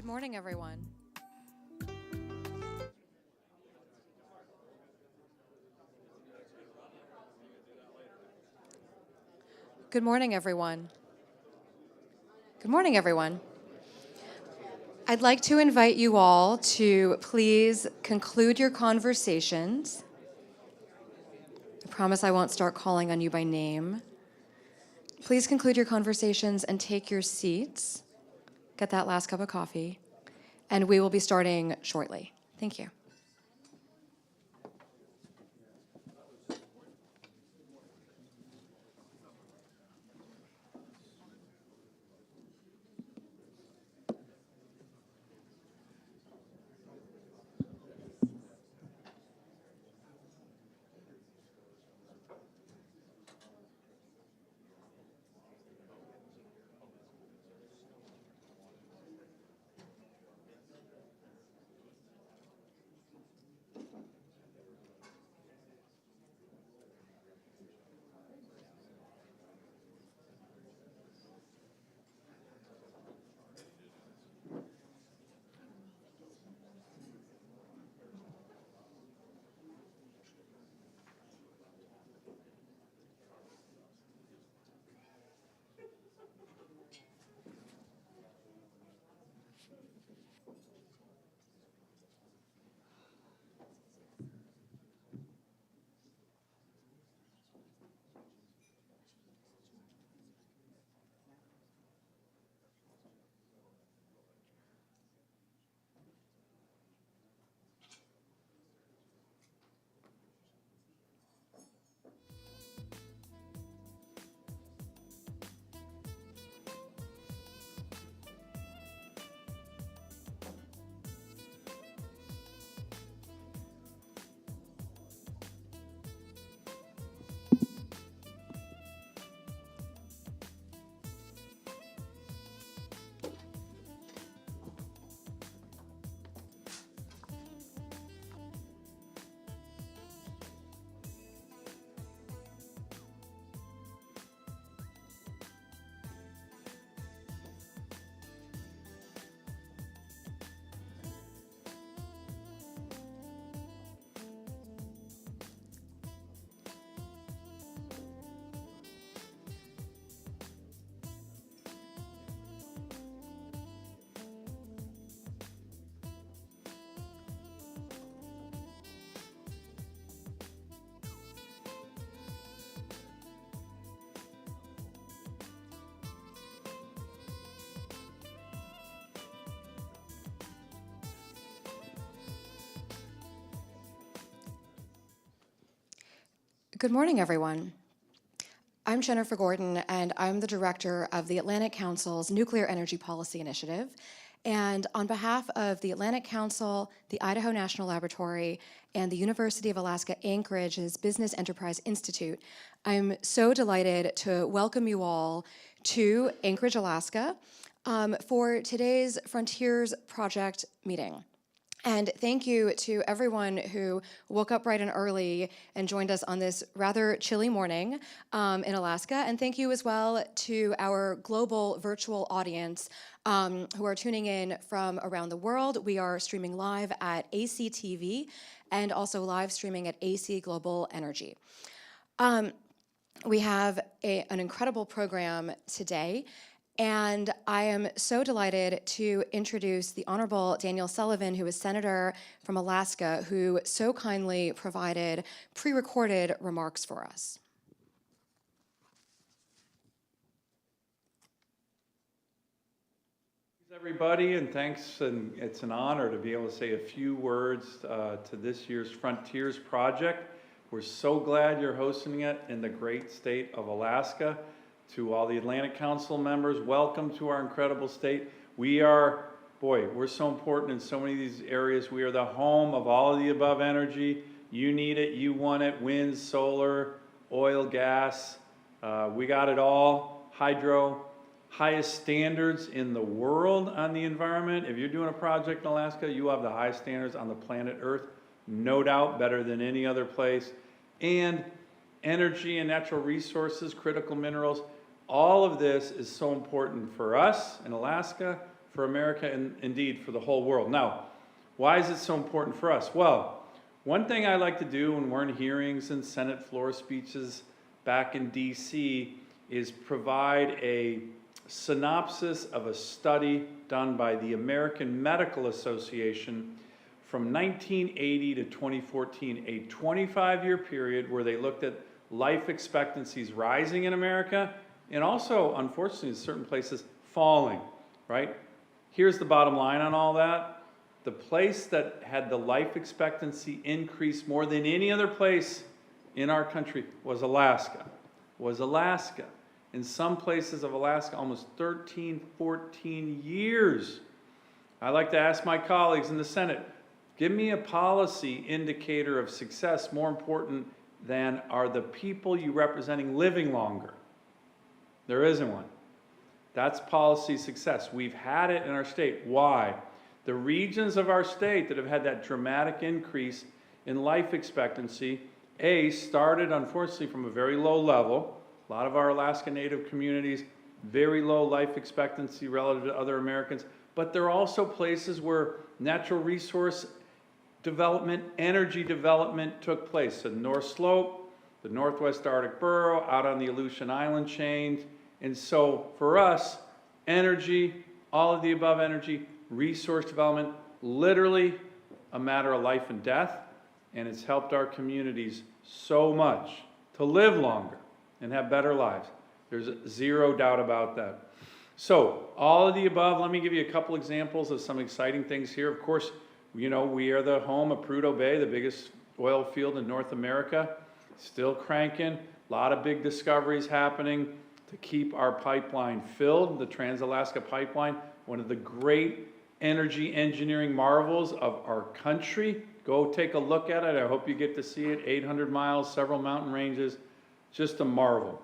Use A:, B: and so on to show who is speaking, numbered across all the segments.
A: Good morning, everyone. Good morning, everyone. Good morning, everyone. I'd like to invite you all to please conclude your conversations. I promise I won't start calling on you by name. Please conclude your conversations and take your seats. Get that last cup of coffee. And we will be starting shortly. Thank you. Good morning, everyone. I'm Jennifer Gordon, and I'm the director of the Atlantic Council's Nuclear Energy Policy Initiative. And on behalf of the Atlantic Council, the Idaho National Laboratory, and the University of Alaska Anchorage's Business Enterprise Institute, I'm so delighted to welcome you all to Anchorage, Alaska, for today's Frontiers Project meeting. And thank you to everyone who woke up bright and early and joined us on this rather chilly morning in Alaska. And thank you as well to our global virtual audience who are tuning in from around the world. We are streaming live at ACTV and also live streaming at AC Global Energy. We have an incredible program today. And I am so delighted to introduce the Honorable Daniel Sullivan, who is Senator from Alaska, who so kindly provided pre-recorded remarks for us.
B: Thanks, everybody, and thanks. And it's an honor to be able to say a few words to this year's Frontiers Project. We're so glad you're hosting it in the great state of Alaska. To all the Atlantic Council members, welcome to our incredible state. We're so important in so many of these areas. We are the home of all of the above energy. You need it, you want it, wind, solar, oil, gas. We got it all. Hydro, highest standards in the world on the environment. If you're doing a project in Alaska, you have the highest standards on the planet Earth, no doubt better than any other place. And energy and natural resources, critical minerals, all of this is so important for us in Alaska, for America and indeed for the whole world. Now, why is it so important for us? Well, one thing I like to do when we're in hearings and Senate floor speeches back in DC is provide a synopsis of a study done by the American Medical Association from 1980 to 2014, a 25-year period where they looked at life expectancies rising in America and also, unfortunately, in certain places, falling, right? Here's the bottom line on all that. The place that had the life expectancy increase more than any other place in our country was Alaska. In some places of Alaska, almost 13, 14 years. I like to ask my colleagues in the Senate, give me a policy indicator of success more important than are the people you representing living longer. There isn't one. That's policy success. We've had it in our state. Why? The regions of our state that have had that dramatic increase in life expectancy, started unfortunately from a very low level. A lot of our Alaska Native communities, very low life expectancy relative to other Americans, but there are also places where natural resource development, energy development took place. The North Slope, the Northwest Arctic Borough, out on the Aleutian Island chain. And so for us, energy, all of the above energy, resource development, literally a matter of life and death, and it's helped our communities so much to live longer and have better lives. There's zero doubt about that. So all of the above, let me give you a couple examples of some exciting things here. Of course, you know, we are the home of Prudhoe Bay, the biggest oil field in North America. Still cranking, a lot of big discoveries happening to keep our pipeline filled, the Trans-Alaska Pipeline, one of the great energy engineering marvels of our country. Go take a look at it. I hope you get to see it. 800 miles, several mountain ranges, just a marvel.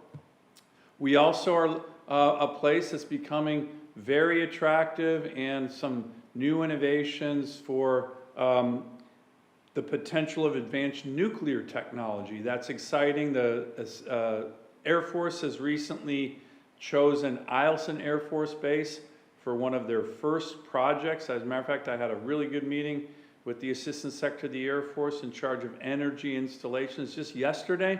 B: We also are a place that's becoming very attractive and some new innovations for the potential of advanced nuclear technology. That's exciting. The Air Force has recently chosen Eielson Air Force Base for one of their first projects. As a matter of fact, I had a really good meeting with the Assistant Secretary of the Air Force in charge of energy installations just yesterday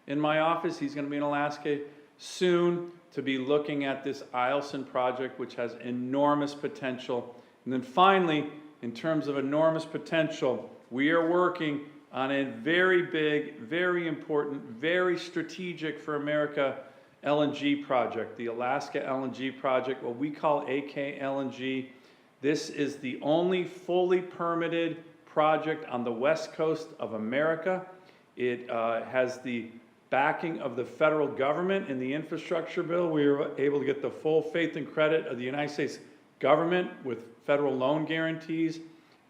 B: in my office. He's going to be in Alaska soon to be looking at this Eielson project, which has enormous potential. And then finally, in terms of enormous potential, we are working on a very big, very important, very strategic for America LNG project, the Alaska LNG project, what we call AK LNG. This is the only fully permitted project on the west coast of America. It has the backing of the federal government in the infrastructure bill. We were able to get the full faith and credit of the United States government with federal loan guarantees.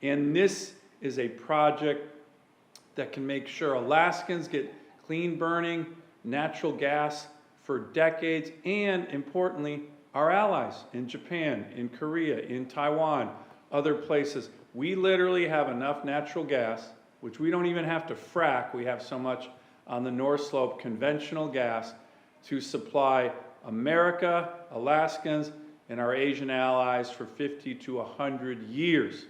B: And this is a project that can make sure Alaskans get clean burning natural gas for decades, and importantly, our allies in Japan, in Korea, in Taiwan, other places. We literally have enough natural gas, which we don't even have to frack. We have so much on the North Slope, conventional gas, to supply America, Alaskans, and our Asian allies for 50 to 100 years.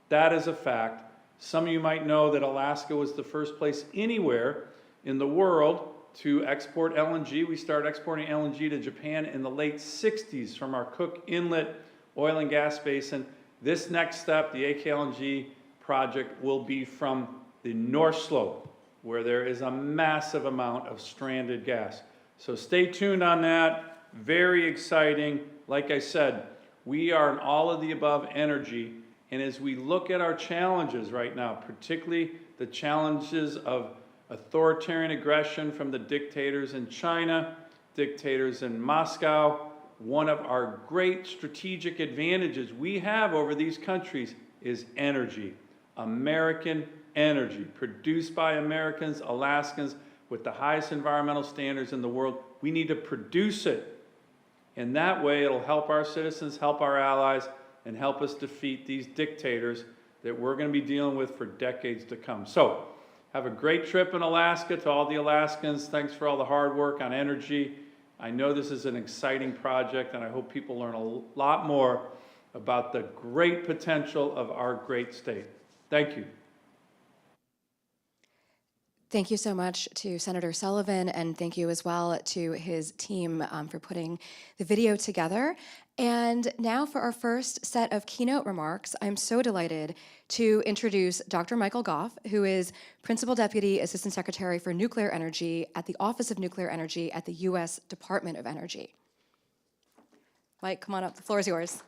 B: That is a fact. Some of you might know that Alaska was the first place anywhere in the world to export LNG. We started exporting LNG to Japan in the late 60s from our Cook Inlet oil and gas basin. This next step, the AK LNG project, will be from the North Slope, where there is a massive amount of stranded gas. So stay tuned on that. Very exciting. Like I said, we are an all of the above energy. And as we look at our challenges right now, particularly the challenges of authoritarian aggression from the dictators in China, dictators in Moscow, one of our great strategic advantages we have over these countries is energy. American energy, produced by Americans, Alaskans, with the highest environmental standards in the world. We need to produce it. And that way it'll help our citizens, help our allies, and help us defeat these dictators that we're going to be dealing with for decades to come. So, have a great trip in Alaska. To all the Alaskans, thanks for all the hard work on energy. I know this is an exciting project, and I hope people learn a lot more about the great potential of our great state. Thank you.
A: Thank you so much to Senator Sullivan, and thank you as well to his team for putting the video together. And now for our first set of keynote remarks, I'm so delighted to introduce Dr. Michael Goff, who is Principal Deputy Assistant Secretary for Nuclear Energy at the Office of Nuclear Energy at the U.S. Department of Energy. Mike, come on up, the floor is yours.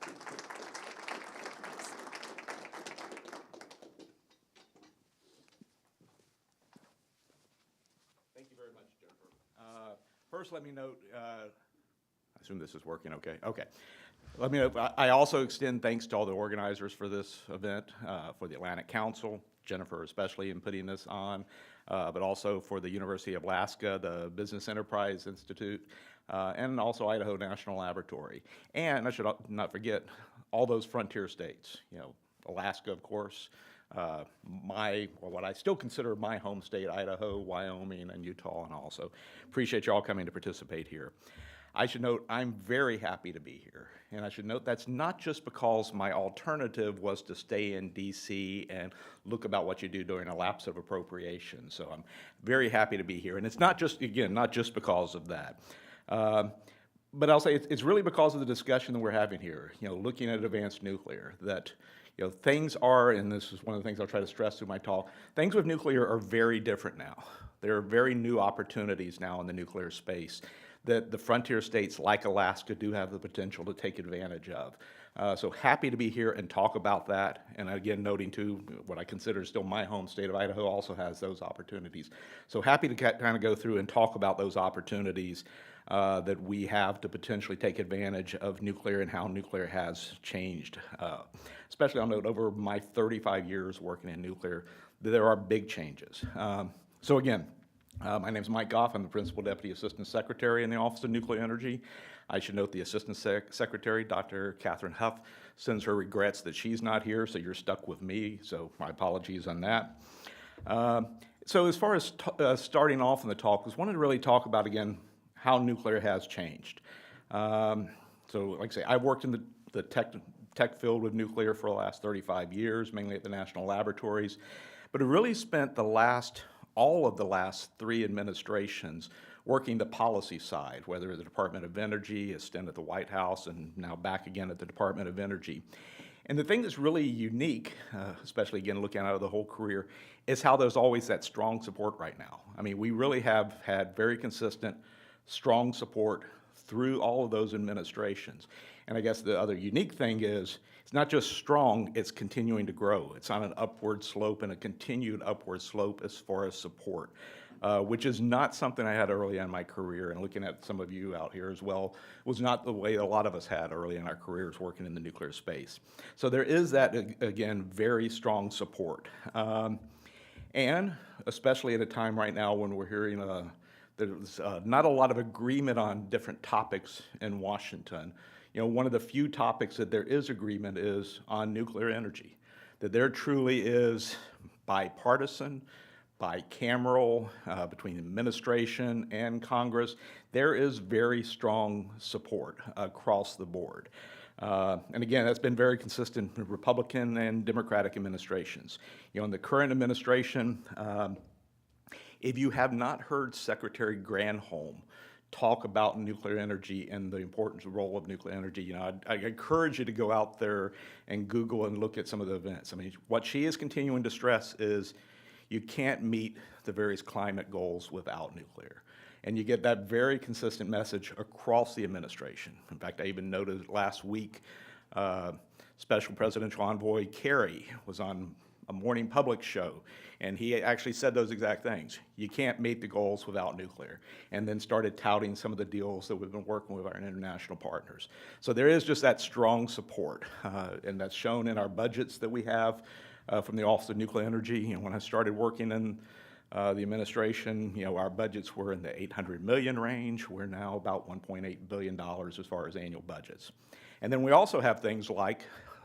C: First, let me note, I assume this is working okay. Okay. Let me note, I also extend thanks to all the organizers for this event, for the Atlantic Council, Jennifer especially in putting this on, but also for the University of Alaska, the Business Enterprise Institute, and also Idaho National Laboratory. And I should not forget all those frontier states, Alaska, of course, what I still consider my home state, Idaho, Wyoming, and Utah, and also appreciate you all coming to participate here. I should note I'm very happy to be here, and I should note that's not just because my alternative was to stay in DC and look about what you do during a lapse of appropriation. So I'm very happy to be here, and it's not just, again, not just because of that. But I'll say it's really because of the discussion that we're having here, looking at advanced nuclear, that things are, and this is one of the things I'll try to stress through my talk, things with nuclear are very different now. There are very new opportunities now in the nuclear space that the frontier states like Alaska do have the potential to take advantage of. So happy to be here and talk about that. And again, noting too, what I consider still my home state of Idaho also has those opportunities. So happy to kind of go through and talk about those opportunities that we have to potentially take advantage of nuclear and how nuclear has changed. Especially I'll note over my 35 years working in nuclear, there are big changes. So again, my name is Mike Goff. I'm the Principal Deputy Assistant Secretary in the Office of Nuclear Energy. I should note the Assistant Secretary, Dr. Catherine Huff, sends her regrets that she's not here, so you're stuck with me, so my apologies on that. So as far as starting off in the talk, I wanted to really talk about, again, how nuclear has changed. So like I say, I've worked in the tech field with nuclear for the last 35 years, mainly at the national laboratories, but I really spent all of the last 3 administrations working the policy side, whether the Department of Energy, a stint at the White House, and now back again at the Department of Energy. And the thing that's really unique, especially again looking out of the whole career, is how there's always that strong support right now. I mean, we really have had very consistent, strong support through all of those administrations. And I guess the other unique thing is, it's not just strong, it's continuing to grow. It's on an upward slope and a continued upward slope as far as support, which is not something I had early in my career. And looking at some of you out here as well, was not the way a lot of us had early in our careers working in the nuclear space. So there is that, again, very strong support. And especially at a time right now when we're hearing there's not a lot of agreement on different topics in Washington. One of the few topics that there is agreement is on nuclear energy, that there truly is bipartisan, bicameral, between administration and Congress, there is very strong support across the board. And again, that's been very consistent in Republican and Democratic administrations. In the current administration, if you have not heard Secretary Granholm talk about nuclear energy and the importance and role of nuclear energy, I encourage you to go out there and Google and look at some of the events. I mean, what she is continuing to stress is you can't meet the various climate goals without nuclear. And you get that very consistent message across the administration. In fact, I even noted last week, Special Presidential Envoy Kerry was on a morning public show, and he actually said those exact things. You can't meet the goals without nuclear, and then started touting some of the deals that we've been working with our international partners. So there is just that strong support, and that's shown in our budgets that we have from the Office of Nuclear Energy. When I started working in the administration, our budgets were in the $800 million range. We're now about $1.8 billion as far as annual budgets. And then we also have things like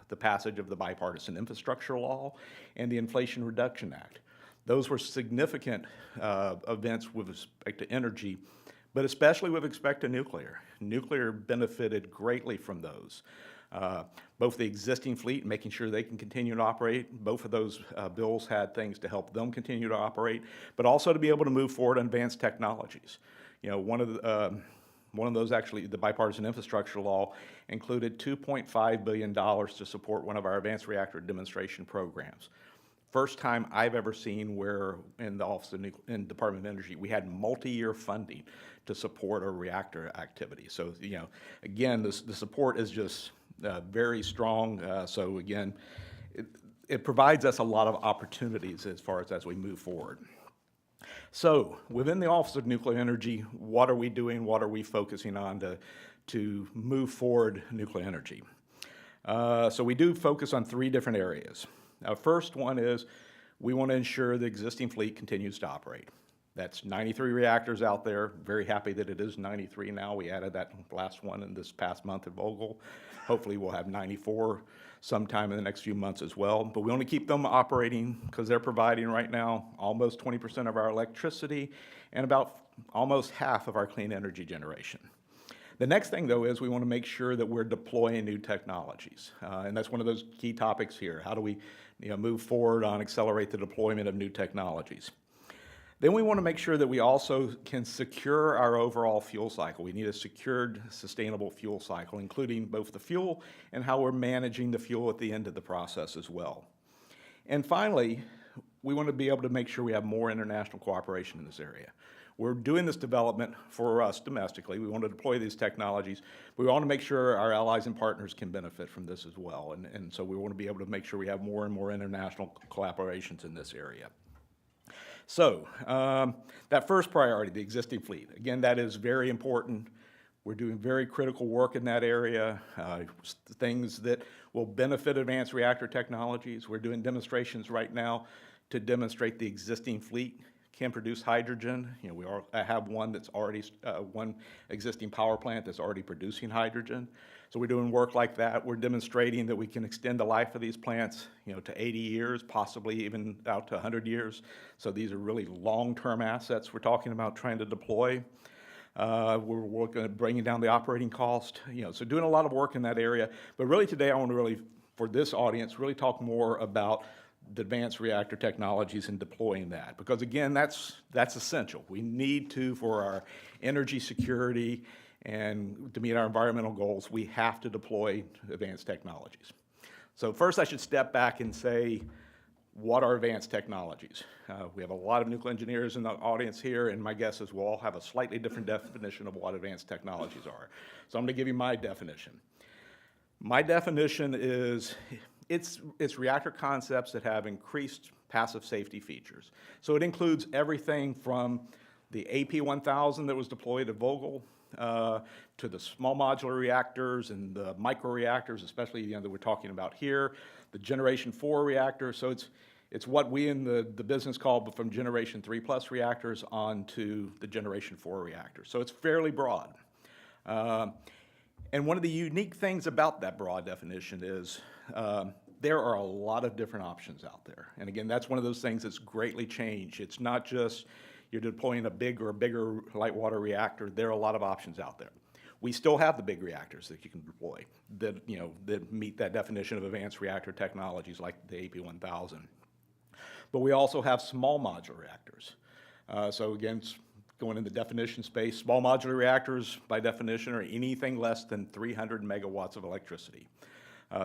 C: the passage of the Bipartisan Infrastructure Law and the Inflation Reduction Act. Those were significant events with respect to energy, but especially with respect to nuclear. Nuclear benefited greatly from those. Both the existing fleet, making sure they can continue to operate, both of those bills had things to help them continue to operate, but also to be able to move forward on advanced technologies. You know, one of those, actually, the bipartisan infrastructure law included $2.5 billion to support one of our advanced reactor demonstration programs. First time I've ever seen where in the Office of in Department of Energy, we had multi-year funding to support our reactor activity. So, you know, again, the support is just very strong. So again, it provides us a lot of opportunities as we move forward. So within the Office of Nuclear Energy, what are we doing? What are we focusing on to move forward nuclear energy? So we do focus on 3 different areas. First one is we want to ensure the existing fleet continues to operate. That's 93 reactors out there. Very happy that it is 93 now. We added that last one in this past month at Vogtle. Hopefully we'll have 94 sometime in the next few months as well. But we want to keep them operating because they're providing right now almost 20% of our electricity and about almost half of our clean energy generation. The next thing, though, is we want to make sure that we're deploying new technologies. And that's one of those key topics here. How do we move forward on accelerate the deployment of new technologies? Then we want to make sure that we also can secure our overall fuel cycle. We need a secured, sustainable fuel cycle, including both the fuel and how we're managing the fuel at the end of the process as well. And finally, we want to be able to make sure we have more international cooperation in this area. We're doing this development for us domestically. We want to deploy these technologies, but we want to make sure our allies and partners can benefit from this as well. And so we want to be able to make sure we have more and more international collaborations in this area. So that first priority, the existing fleet, again, that is very important. We're doing very critical work in that area, things that will benefit advanced reactor technologies. We're doing demonstrations right now to demonstrate the existing fleet can produce hydrogen. You know, we have one that's already, one existing power plant that's already producing hydrogen. So we're doing work like that. We're demonstrating that we can extend the life of these plants, to 80 years, possibly even out to 100 years. So these are really long-term assets we're talking about trying to deploy. We're working at bringing down the operating cost, so doing a lot of work in that area. But really today I want to really, for this audience, really talk more about the advanced reactor technologies and deploying that. Because again, that's essential. We need to, for our energy security and to meet our environmental goals, we have to deploy advanced technologies. So first I should step back and say, what are advanced technologies? We have a lot of nuclear engineers in the audience here, and my guess is we'll all have a slightly different definition of what advanced technologies are. So I'm going to give you my definition. My definition is it's reactor concepts that have increased passive safety features. So it includes everything from the AP1000 that was deployed at Vogtle to the small modular reactors and the micro reactors, especially that we're talking about here, the Generation 4 reactor. So it's what we in the business call from Generation 3+ reactors on to the Generation 4 reactors. So it's fairly broad. And one of the unique things about that broad definition is there are a lot of different options out there. And again, that's one of those things that's greatly changed. It's not just you're deploying a bigger light water reactor. There are a lot of options out there. We still have the big reactors that you can deploy that, that meet that definition of advanced reactor technologies like the AP1000. But we also have small modular reactors. So again, going in the definition space, small modular reactors by definition are anything less than 300 megawatts of electricity.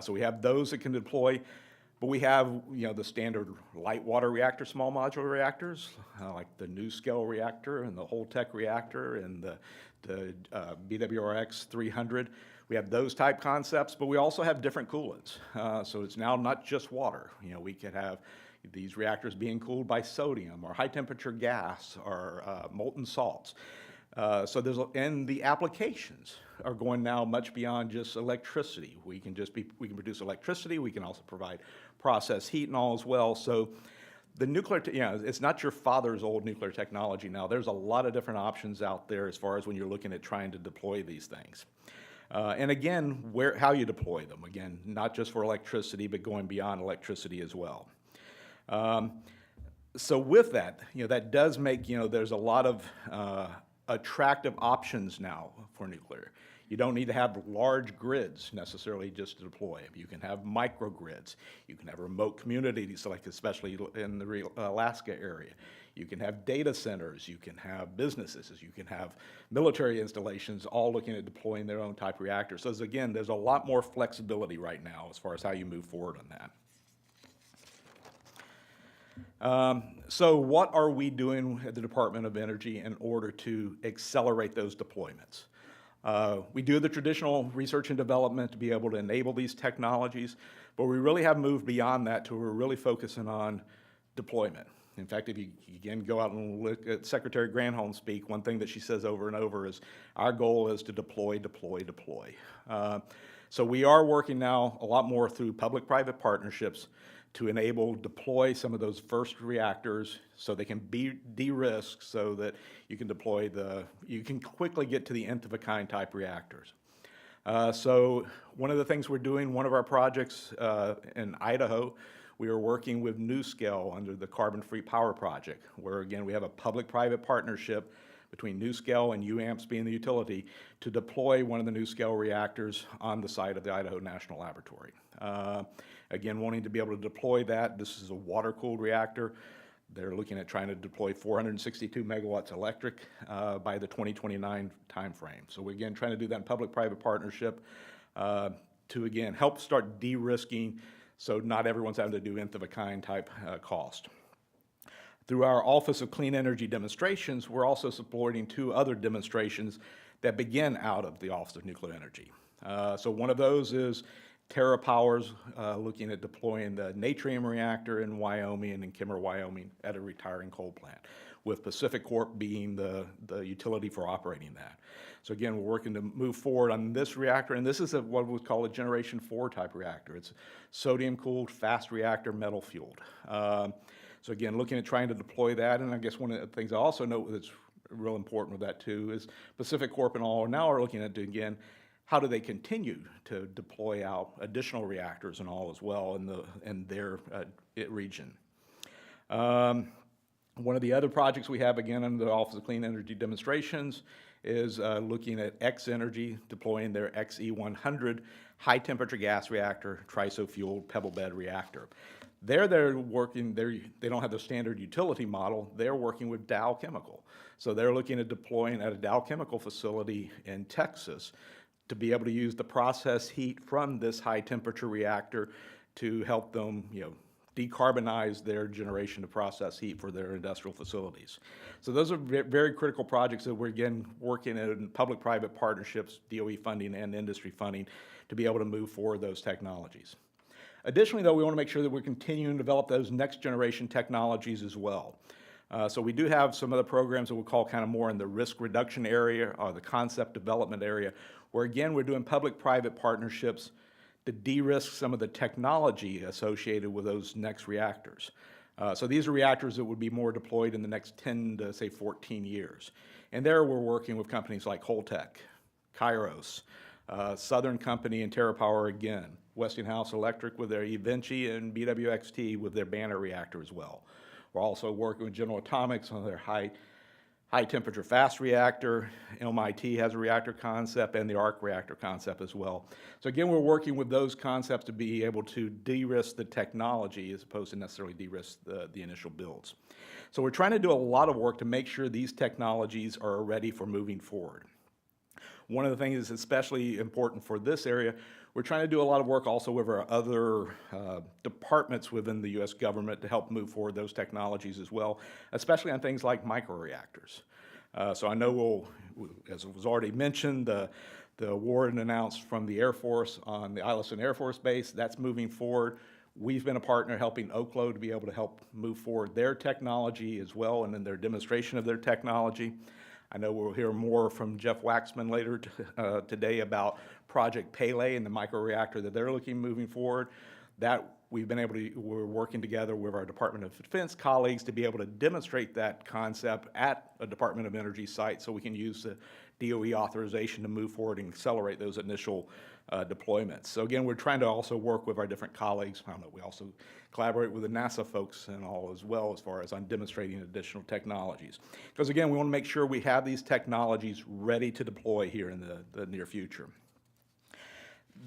C: So we have those that can deploy, but we have the standard light water reactor, small modular reactors, like the NuScale reactor and the Holtec reactor and the BWRX 300. We have those type concepts, but we also have different coolants. So it's now not just water. We could have these reactors being cooled by sodium or high temperature gas or molten salts. And the applications are going now much beyond just electricity. We can produce electricity. We can also provide process heat and all as well. So the nuclear, it's not your father's old nuclear technology now. There's a lot of different options out there as far as when you're looking at trying to deploy these things. And again, how you deploy them. Again, not just for electricity, but going beyond electricity as well. So with that, that does make, there's a lot of attractive options now for nuclear. You don't need to have large grids necessarily just to deploy. You can have microgrids. You can have remote communities, like especially in the Alaska area. You can have data centers. You can have businesses. You can have military installations all looking at deploying their own type reactors. So again, there's a lot more flexibility right now as far as how you move forward on that. So what are we doing at the Department of Energy in order to accelerate those deployments? We do the traditional research and development to be able to enable these technologies, but we really have moved beyond that to we're really focusing on deployment. In fact, if you again go out and look at Secretary Granholm speak, one thing that she says over and over is our goal is to deploy, deploy, deploy. So we are working now a lot more through public-private partnerships to enable deploy some of those first reactors so they can be de-risked so that you can deploy you can quickly get to the nth-of-a-kind type reactors. So one of the things we're doing, one of our projects in Idaho, we are working with NuScale under the Carbon Free Power Project, where again we have a public-private partnership between NuScale and UAMPS being the utility to deploy one of the NuScale reactors on the site of the Idaho National Laboratory. Again, wanting to be able to deploy that. This is a water-cooled reactor. They're looking at trying to deploy 462 megawatts electric by the 2029 timeframe. So we're again trying to do that in public-private partnership to again help start de-risking so not everyone's having to do nth-of-a-kind type cost. Through our Office of Clean Energy Demonstrations, we're also supporting 2 other demonstrations that begin out of the Office of Nuclear Energy. So one of those is TerraPower's looking at deploying the Natrium reactor in Wyoming and in Kimmer, Wyoming at a retiring coal plant, with Pacific Corp being the utility for operating that. So again, we're working to move forward on this reactor, and this is what we call a Generation 4 type reactor. It's sodium-cooled, fast reactor, metal-fueled. So again, looking at trying to deploy that, and I guess one of the things I also note that's real important with that too is Pacific Corp and all now are looking at, again, how do they continue to deploy out additional reactors and all as well in their region. One of the other projects we have, again, under the Office of Clean Energy Demonstrations is looking at X Energy deploying their XE100 high-temperature gas reactor, TRISO-fueled pebble bed reactor. They're working, they don't have the standard utility model, they're working with Dow Chemical. So they're looking at deploying at a Dow Chemical facility in Texas to be able to use the process heat from this high-temperature reactor to help them, decarbonize their generation of process heat for their industrial facilities. So those are very critical projects that we're, again, working in public-private partnerships, DOE funding and industry funding, to be able to move forward those technologies. Additionally, though, we want to make sure that we're continuing to develop those next-generation technologies as well. So we do have some other programs that we'll call kind of more in the risk reduction area or the concept development area, where, again, we're doing public-private partnerships to de-risk some of the technology associated with those next reactors. So these are reactors that would be more deployed in the next 10 to, say, 14 years. And there we're working with companies like Holtec, Kairos, Southern Company and TerraPower again, Westinghouse Electric with their eVinci, and BWXT with their Banner reactor as well. We're also working with General Atomics on their high-temperature fast reactor. MIT has a reactor concept and the arc reactor concept as well. So again, we're working with those concepts to be able to de-risk the technology as opposed to necessarily de-risk the initial builds. So we're trying to do a lot of work to make sure these technologies are ready for moving forward. One of the things that's especially important for this area, we're trying to do a lot of work also with our other departments within the U.S. government to help move forward those technologies as well, especially on things like microreactors. So I know as was already mentioned, the award announced from the Air Force on the Eielson Air Force Base, that's moving forward. We've been a partner helping Oklo to be able to help move forward their technology as well and in their demonstration of their technology. I know we'll hear more from Jeff Waxman later today about Project Pele and the microreactor that they're looking moving forward. That we're working together with our Department of Defense colleagues to be able to demonstrate that concept at a Department of Energy site so we can use the DOE authorization to move forward and accelerate those initial deployments. So again, we're trying to also work with our different colleagues. I don't know, we also collaborate with the NASA folks and all as well as far as on demonstrating additional technologies. Because again, we want to make sure we have these technologies ready to deploy here in the near future.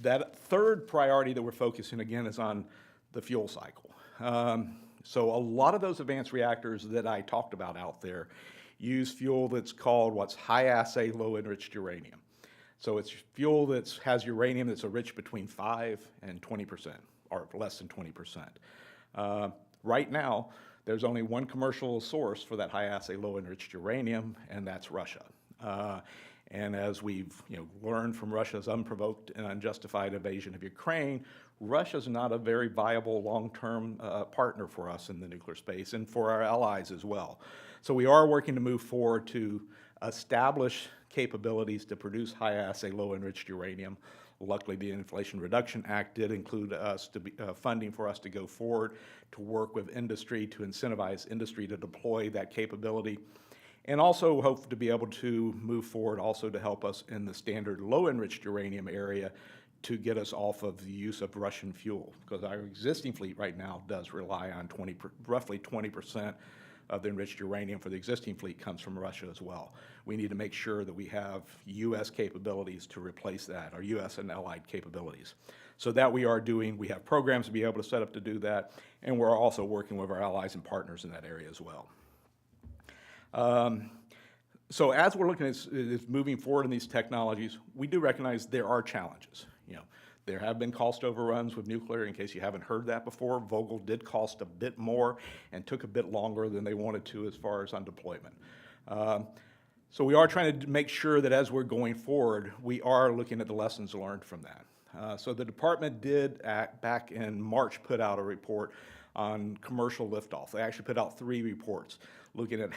C: That third priority that we're focusing again is on the fuel cycle. So a lot of those advanced reactors that I talked about out there use fuel that's called high assay low enriched uranium. So it's fuel that has uranium that's enriched between 5 and 20%, or less than 20%. Right now, there's only one commercial source for that high assay low enriched uranium, and that's Russia. And as we've learned from Russia's unprovoked and unjustified invasion of Ukraine, Russia's not a very viable long-term partner for us in the nuclear space and for our allies as well. So we are working to move forward to establish capabilities to produce high-assay, low-enriched uranium. Luckily, the Inflation Reduction Act did include funding for us to go forward to work with industry to incentivize industry to deploy that capability, and also hope to be able to move forward also to help us in the standard low-enriched uranium area to get us off of the use of Russian fuel, because our existing fleet right now does rely on roughly 20% of the enriched uranium for the existing fleet comes from Russia as well. We need to make sure that we have U.S. capabilities to replace that, our U.S. and allied capabilities. So that we are doing, we have programs to be able to set up to do that, and we're also working with our allies and partners in that area as well. So as we're looking at moving forward in these technologies, we do recognize there are challenges. There have been cost overruns with nuclear. In case you haven't heard that before, Vogtle did cost a bit more and took a bit longer than they wanted to as far as on deployment. So we are trying to make sure that as we're going forward, we are looking at the lessons learned from that. So the department did, back in March, put out a report on commercial liftoff. They actually put out 3 reports looking at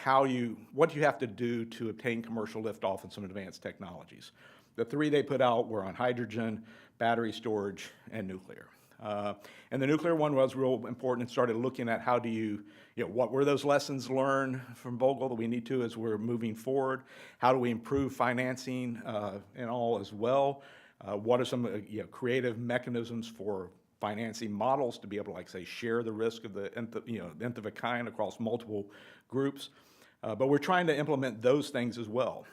C: what you have to do to obtain commercial liftoff in some advanced technologies. The 3 they put out were on hydrogen, battery storage, and nuclear. And the nuclear one was real important and started looking at how do what were those lessons learned from Vogtle that we need to as we're moving forward? How do we improve financing and all as well? What are some creative mechanisms for financing models to be able to, like say, share the risk of the nth of a kind across multiple groups? But we're trying to implement those things as well.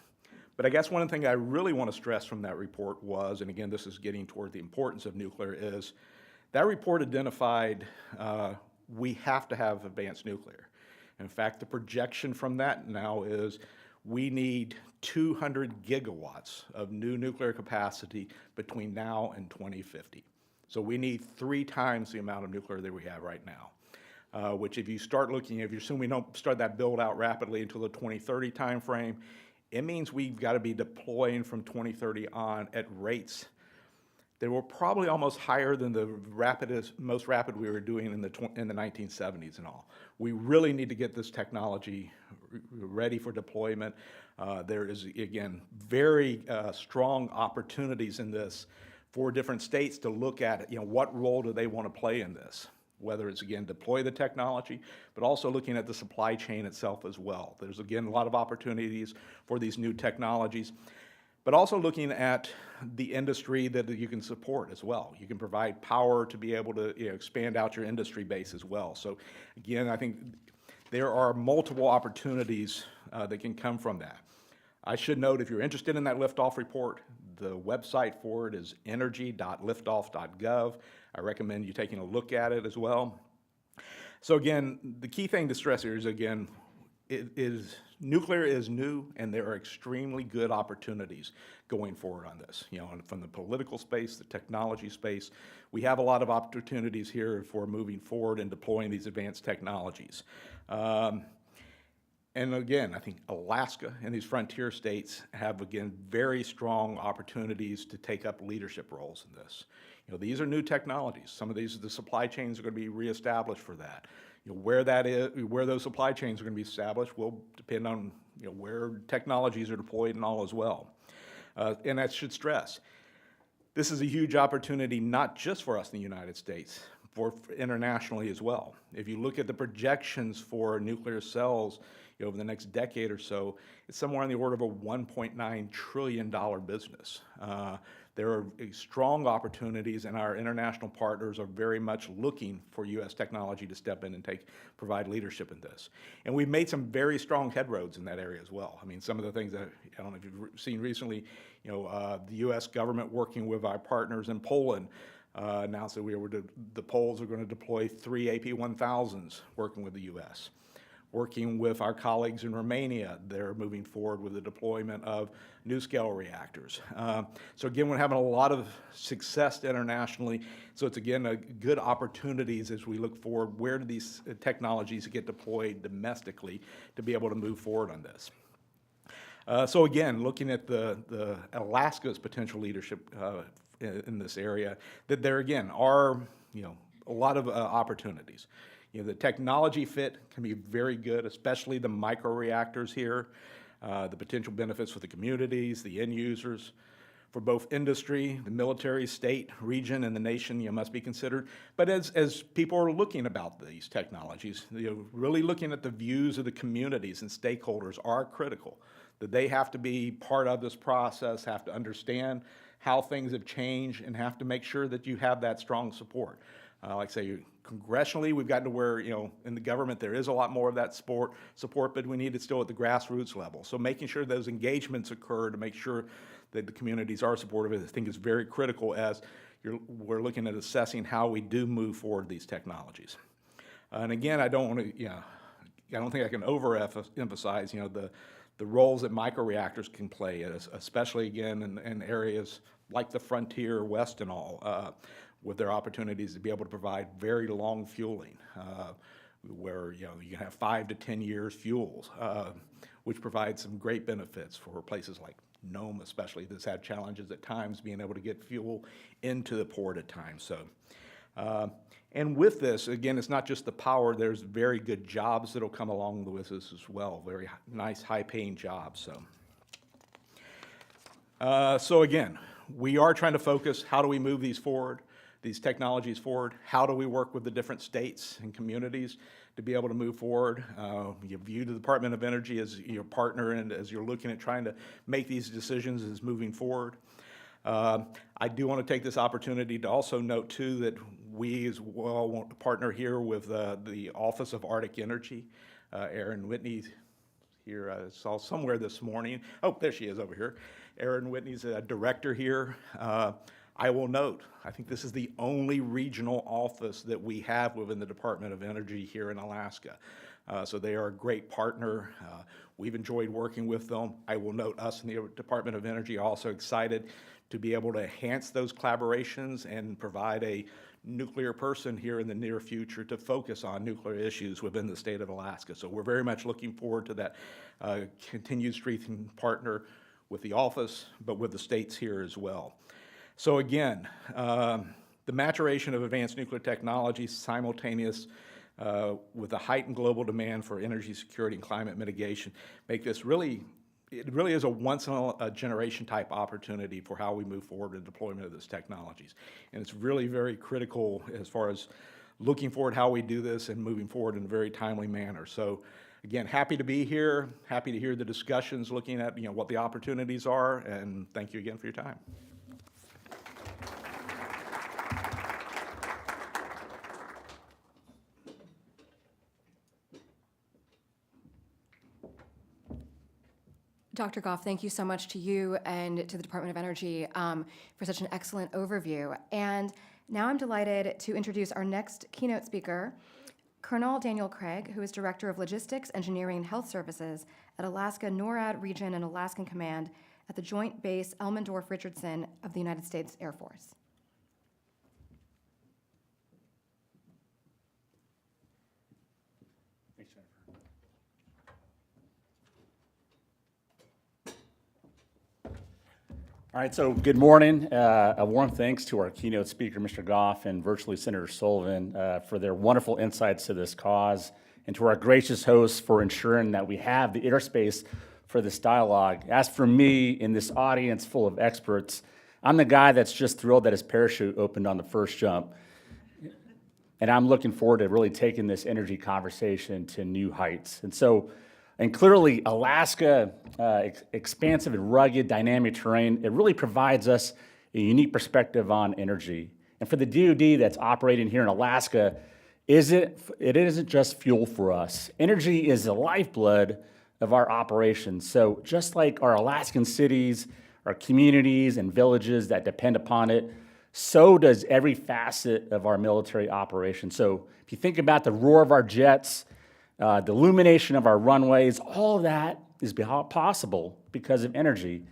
C: But I guess one thing I really want to stress from that report was, and again, this is getting toward the importance of nuclear, is that report identified we have to have advanced nuclear. In fact, the projection from that now is we need 200 gigawatts of new nuclear capacity between now and 2050. So we need 3 times the amount of nuclear that we have right now, which if you assume we don't start that build out rapidly until the 2030 timeframe, it means we've got to be deploying from 2030 on at rates that were probably almost higher than the most rapid we were doing in the 1970s and all. We really need to get this technology ready for deployment. There is, again, very strong opportunities in this for different states to look at what role do they want to play in this, whether it's, again, deploy the technology, but also looking at the supply chain itself as well. There's, again, a lot of opportunities for these new technologies, but also looking at the industry that you can support as well. You can provide power to be able to expand out your industry base as well. So, again, I think there are multiple opportunities that can come from that. I should note, if you're interested in that liftoff report, the website for it is energy.liftoff.gov. I recommend you taking a look at it as well. So again, the key thing to stress here is, again, nuclear is new, and there are extremely good opportunities going forward on this. From the political space, the technology space, we have a lot of opportunities here for moving forward and deploying these advanced technologies. And again, I think Alaska and these frontier states have, again, very strong opportunities to take up leadership roles in this. These are new technologies. Some of the supply chains are going to be reestablished for that. Where those supply chains are going to be established will depend on where technologies are deployed and all as well. And I should stress, this is a huge opportunity not just for us in the United States, for internationally as well. If you look at the projections for nuclear cells over the next decade or so, it's somewhere on the order of a $1.9 trillion business. There are strong opportunities, and our international partners are very much looking for U.S. technology to step in and provide leadership in this. And we've made some very strong headroads in that area as well. I mean, some of the things that, I don't know if you've seen recently, the U.S. government working with our partners in Poland announced that the Poles are going to deploy 3 AP-1000s working with the U.S. Working with our colleagues in Romania, they're moving forward with the deployment of NuScale reactors. So again, we're having a lot of success internationally. So it's again good opportunities as we look forward. Where do these technologies get deployed domestically to be able to move forward on this? So again, looking at the Alaska's potential leadership in this area, that there again are a lot of opportunities. The technology fit can be very good, especially the microreactors here, the potential benefits for the communities, the end users, for both industry, the military, state, region, and the nation must be considered. But as people are looking about these technologies, really looking at the views of the communities and stakeholders are critical, that they have to be part of this process, have to understand how things have changed, and have to make sure that you have that strong support. Like I say, congressionally, we've gotten to where, in the government, there is a lot more of that support, but we need it still at the grassroots level. So making sure those engagements occur to make sure that the communities are supportive, I think is very critical as we're looking at assessing how we do move forward these technologies. And again, I don't think I can overemphasize, the roles that microreactors can play, especially again in areas like the frontier west and all, with their opportunities to be able to provide very long fueling, where you can have 5 to 10 years fuels, which provides some great benefits for places like Nome, especially, that's had challenges at times being able to get fuel into the port at times. So, and with this, again, it's not just the power. There's very good jobs that'll come along with this as well. Very nice, high-paying jobs. So again, we are trying to focus. How do we move these technologies forward? How do we work with the different states and communities to be able to move forward? You view the Department of Energy as your partner, and as you're looking at trying to make these decisions as moving forward. I do want to take this opportunity to also note, too, that we as well want to partner here with the Office of Arctic Energy. Erin Whitney here, I saw somewhere this morning. Oh, there she is over here. Erin Whitney's a director here. I will note, I think this is the only regional office that we have within the Department of Energy here in Alaska. So they are a great partner. We've enjoyed working with them. I will note us in the Department of Energy are also excited to be able to enhance those collaborations and provide a nuclear person here in the near future to focus on nuclear issues within the state of Alaska. So we're very much looking forward to that continued strengthening partner with the office, but with the states here as well. So again, the maturation of advanced nuclear technology simultaneous with the heightened global demand for energy security and climate mitigation make this it really is a once-in-a-generation type opportunity for how we move forward in the deployment of these technologies. And it's really very critical as far as looking forward how we do this and moving forward in a very timely manner. So again, happy to be here, happy to hear the discussions looking at what the opportunities are, and thank you again for your time.
A: Dr. Goff, thank you so much to you and to the Department of Energy for such an excellent overview. And now I'm delighted to introduce our next keynote speaker, Colonel Daniel Craig, who is Director of Logistics, Engineering, and Health Services at Alaska NORAD Region and Alaskan Command at the Joint Base Elmendorf-Richardson of the United States Air Force.
D: Thanks, Jennifer. All right, so good morning. A warm thanks to our keynote speaker, Mr. Goff, and virtually Senator Sullivan for their wonderful insights to this cause, and to our gracious hosts for ensuring that we have the airspace for this dialogue. As for me, in this audience full of experts, I'm the guy that's just thrilled that his parachute opened on the first jump. and I'm looking forward to really taking this energy conversation to new heights. And clearly, Alaska, expansive and rugged, dynamic terrain, it really provides us a unique perspective on energy. And for the DoD that's operating here in Alaska, it isn't just fuel for us. Energy is the lifeblood of our operations. So just like our Alaskan cities, our communities and villages that depend upon it, so does every facet of our military operation. So if you think about the roar of our jets, the illumination of our runways, all of that is possible because of energy.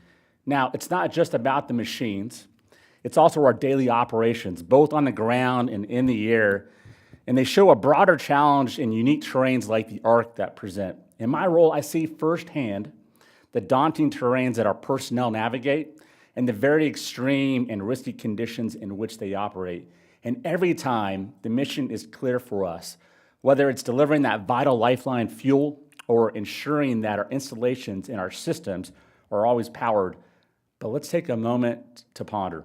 D: Now, it's not just about the machines. It's also our daily operations, both on the ground and in the air. And they show a broader challenge in unique terrains like the Arctic that present. In my role, I see firsthand the daunting terrains that our personnel navigate and the very extreme and risky conditions in which they operate. And every time, the mission is clear for us, whether it's delivering that vital lifeline fuel or ensuring that our installations and our systems are always powered. But let's take a moment to ponder.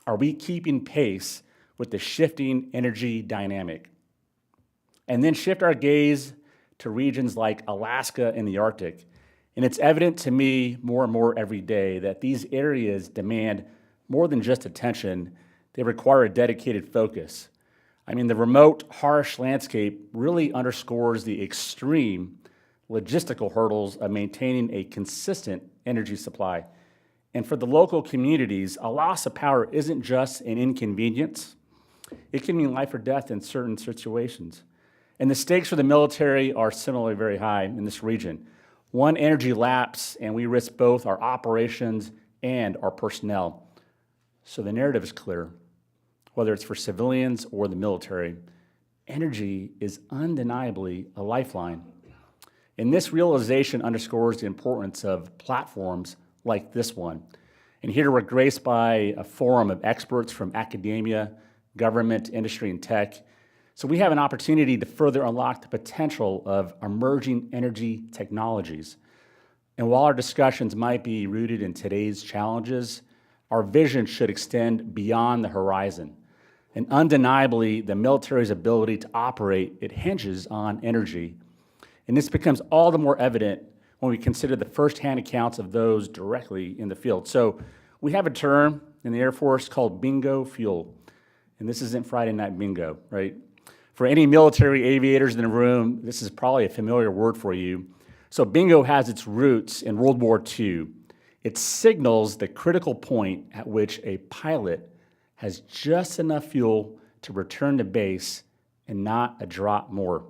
D: Are we keeping pace with the shifting energy dynamic? And then shift our gaze to regions like Alaska and the Arctic. And it's evident to me more and more every day that these areas demand more than just attention. They require a dedicated focus. I mean, the remote, harsh landscape really underscores the extreme logistical hurdles of maintaining a consistent energy supply. And for the local communities, a loss of power isn't just an inconvenience. It can mean life or death in certain situations. And the stakes for the military are similarly very high in this region. One energy lapse, and we risk both our operations and our personnel. So the narrative is clear. Whether it's for civilians or the military, energy is undeniably a lifeline. And this realization underscores the importance of platforms like this one. And here we're graced by a forum of experts from academia, government, industry, and tech. So we have an opportunity to further unlock the potential of emerging energy technologies. And while our discussions might be rooted in today's challenges, our vision should extend beyond the horizon. And undeniably, the military's ability to operate, it hinges on energy. And this becomes all the more evident when we consider the firsthand accounts of those directly in the field. So we have a term in the Air Force called bingo fuel. And this isn't Friday night bingo, right? For any military aviators in the room, this is probably a familiar word for you. So bingo has its roots in World War II. It signals the critical point at which a pilot has just enough fuel to return to base and not a drop more.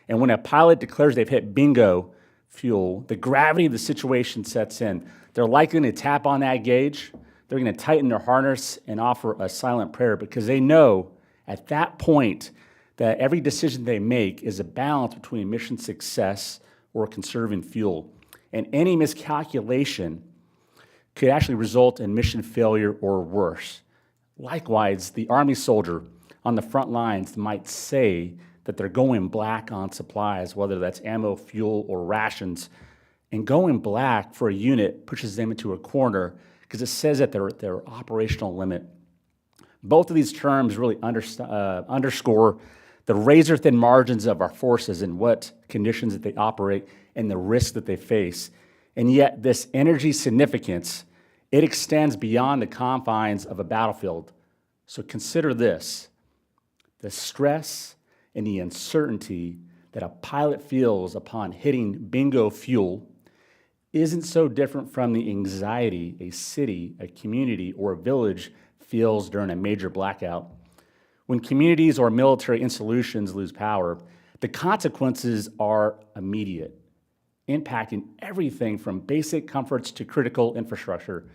D: And when a pilot declares they've hit bingo fuel, the gravity of the situation sets in. They're likely to tap on that gauge. They're going to tighten their harness and offer a silent prayer because they know at that point that every decision they make is a balance between mission success or conserving fuel. And any miscalculation could actually result in mission failure or worse. Likewise, the Army soldier on the front lines might say that they're going black on supplies, whether that's ammo, fuel, or rations. And going black for a unit pushes them into a corner because it says that they're at their operational limit. Both of these terms really underscore the razor-thin margins of our forces and what conditions that they operate and the risks that they face. And yet this energy significance, it extends beyond the confines of a battlefield. So consider this: the stress and the uncertainty that a pilot feels upon hitting bingo fuel isn't so different from the anxiety a city, a community, or a village feels during a major blackout. When communities or military installations lose power, the consequences are immediate, impacting everything from basic comforts to critical infrastructure.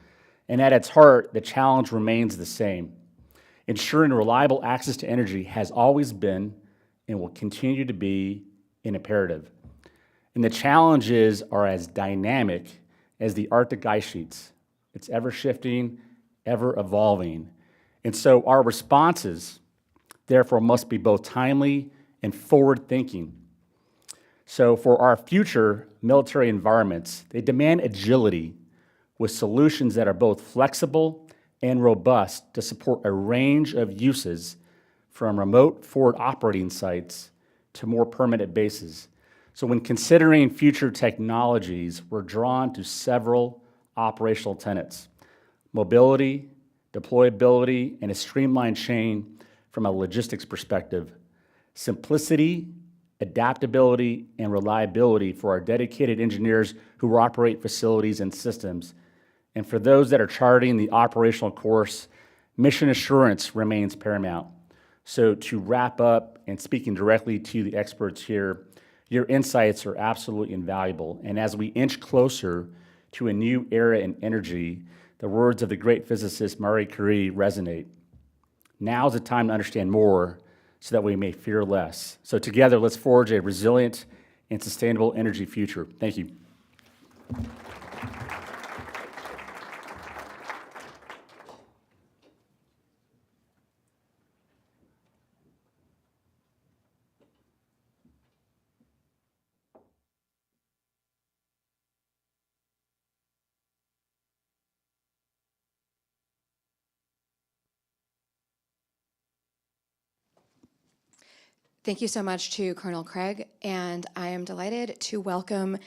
D: And at its heart, the challenge remains the same. Ensuring reliable access to energy has always been and will continue to be an imperative. And the challenges are as dynamic as the Arctic ice sheets. It's ever shifting, ever evolving. And so our responses, therefore, must be both timely and forward-thinking. So for our future military environments, they demand agility with solutions that are both flexible and robust to support a range of uses from remote forward operating sites to more permanent bases. So when considering future technologies, we're drawn to several operational tenets: mobility, deployability, and a streamlined chain from a logistics perspective, simplicity, adaptability, and reliability for our dedicated engineers who operate facilities and systems. And for those that are charting the operational course, mission assurance remains paramount. So to wrap up, and speaking directly to the experts here, your insights are absolutely invaluable. And as we inch closer to a new era in energy, the words of the great physicist Marie Curie resonate. Now is the time to understand more so that we may fear less. So together, let's forge a resilient and sustainable energy future. Thank you.
A: Thank you so much to Colonel Craig, and I am delighted to welcome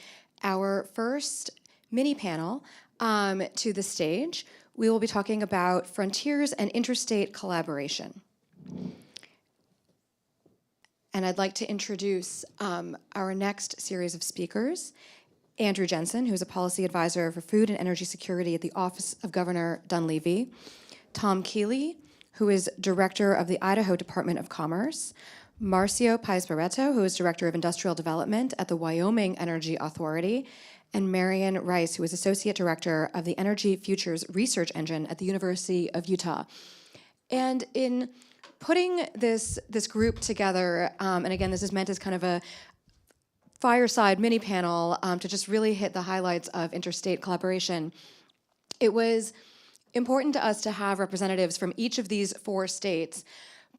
A: our first mini panel to the stage. We will be talking about frontiers and interstate collaboration. And I'd like to introduce our next series of speakers. Andrew Jensen, who's a policy advisor for food and energy security at the Office of Governor Dunleavy. Tom Keeley, who is director of the Idaho Department of Commerce. Marcio Paez Barreto, who is Director of Industrial Development at the Wyoming Energy Authority, and Marion Rice, who is Associate Director of the Energy Futures Research Engine at the University of Utah. And in putting this group together, and again, this is meant as kind of a fireside mini panel to just really hit the highlights of interstate collaboration, it was important to us to have representatives from each of these 4 states.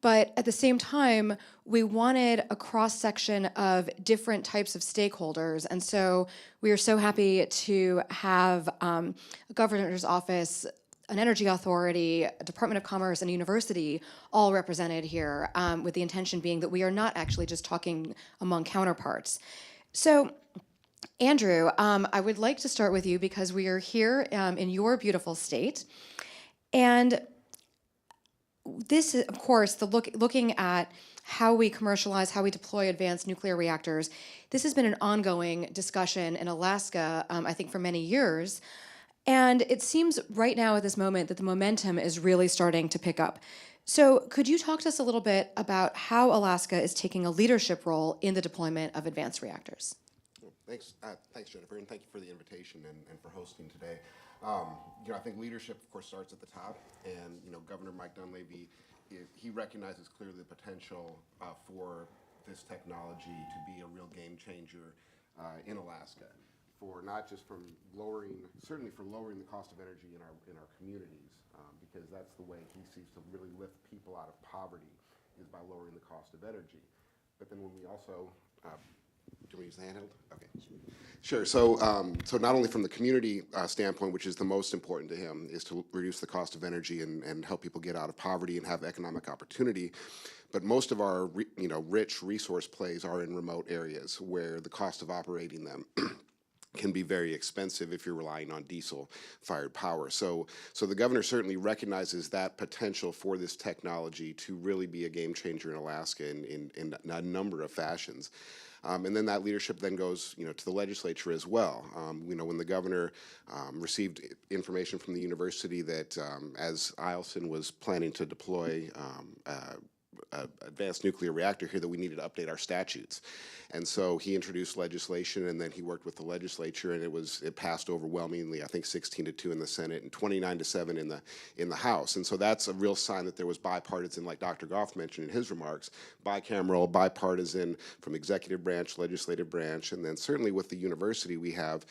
A: But at the same time, we wanted a cross-section of different types of stakeholders. And so we are so happy to have a governor's office, an energy authority, a Department of Commerce, and a university all represented here, with the intention being that we are not actually just talking among counterparts. So, Andrew, I would like to start with you because we are here in your beautiful state. And this is, of course, looking at how we commercialize, how we deploy advanced nuclear reactors. This has been an ongoing discussion in Alaska, I think, for many years. And it seems right now at this moment that the momentum is really starting to pick up. So could you talk to us a little bit about how Alaska is taking a leadership role in the deployment of advanced reactors?
E: Thanks, Jennifer, and thank you for the invitation and for hosting today. I think leadership, of course, starts at the top, and Governor Mike Dunleavy, he recognizes clearly the potential for this technology to be a real game changer in Alaska, for not just certainly for lowering the cost of energy in our communities, because that's the way he sees to really lift people out of poverty, is by lowering the cost of energy. But then when we also do we use the handheld? Okay. Sure. So not only from the community standpoint, which is the most important to him, is to reduce the cost of energy and help people get out of poverty and have economic opportunity, but most of our rich resource plays are in remote areas where the cost of operating them can be very expensive if you're relying on diesel-fired power. So the governor certainly recognizes that potential for this technology to really be a game changer in Alaska in a number of fashions. And then that leadership then goes, to the legislature as well. When the governor received information from the university that as Eielson was planning to deploy advanced nuclear reactor here, that we needed to update our statutes. And so he introduced legislation, and then he worked with the legislature, and it passed overwhelmingly, I think 16-2 in the Senate and 29-7 in the House. And so that's a real sign that there was bipartisan, like Dr. Goff mentioned in his remarks, bicameral, bipartisan from executive branch, legislative branch, and then certainly with the university we have,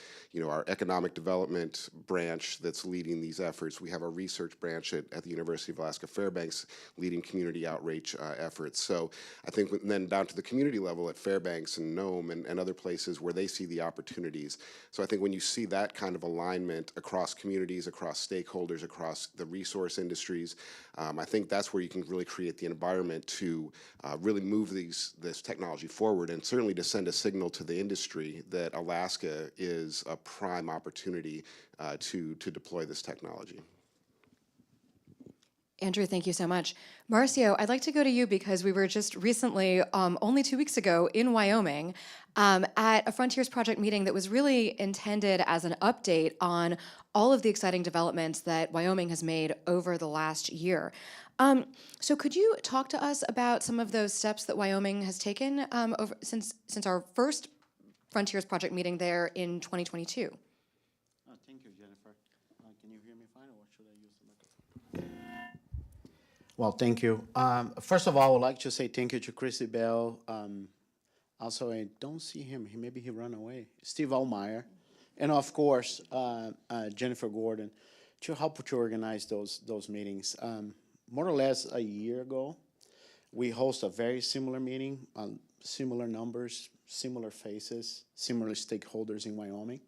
E: our economic development branch that's leading these efforts. We have our research branch at the University of Alaska Fairbanks leading community outreach efforts. So I think then down to the community level at Fairbanks and Nome and other places where they see the opportunities. So I think when you see that kind of alignment across communities, across stakeholders, across the resource industries, I think that's where you can really create the environment to really move this technology forward, and certainly to send a signal to the industry that Alaska is a prime opportunity to deploy this technology.
A: Andrew, thank you so much. Marcio, I'd like to go to you because we were just recently, only 2 weeks ago, in Wyoming at a Frontiers Project meeting that was really intended as an update on all of the exciting developments that Wyoming has made over the last year. So could you talk to us about some of those steps that Wyoming has taken since our first Frontiers Project meeting there in 2022?
F: Thank you, Jennifer. Can you hear me fine, or should I use the microphone? Well, thank you. First of all, I would like to say thank you to Chrissy Bell. Also, I don't see him. Maybe he ran away. Steve Allmeyer. And of course, Jennifer Gordon, to help to organize those meetings. More or less a year ago, we host a very similar meeting, similar numbers, similar faces, similar stakeholders in Wyoming.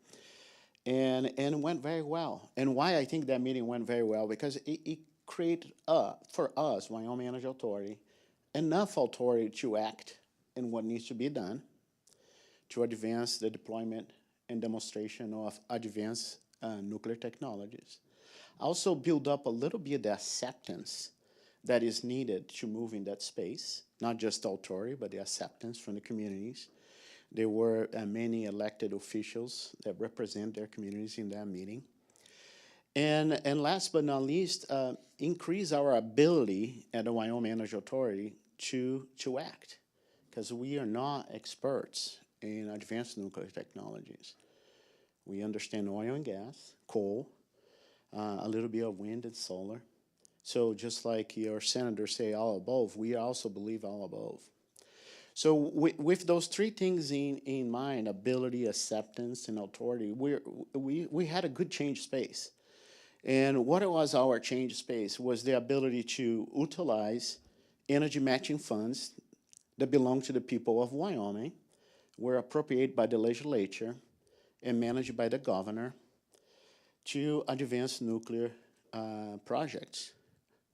F: And it went very well. And why I think that meeting went very well, because it created, for us, Wyoming Energy Authority, enough authority to act in what needs to be done to advance the deployment and demonstration of advanced nuclear technologies. Also build up a little bit the acceptance that is needed to move in that space, not just authority, but the acceptance from the communities. There were many elected officials that represent their communities in that meeting. And last but not least, increase our ability at the Wyoming Energy Authority to act, because we are not experts in advanced nuclear technologies. We understand oil and gas, coal, a little bit of wind and solar. So just like your senators say all above, we also believe all above. So with those three things in mind, ability, acceptance, and authority, we had a good change space. And what was our change space was the ability to utilize energy matching funds that belong to the people of Wyoming, were appropriated by the legislature and managed by the governor to advance nuclear projects.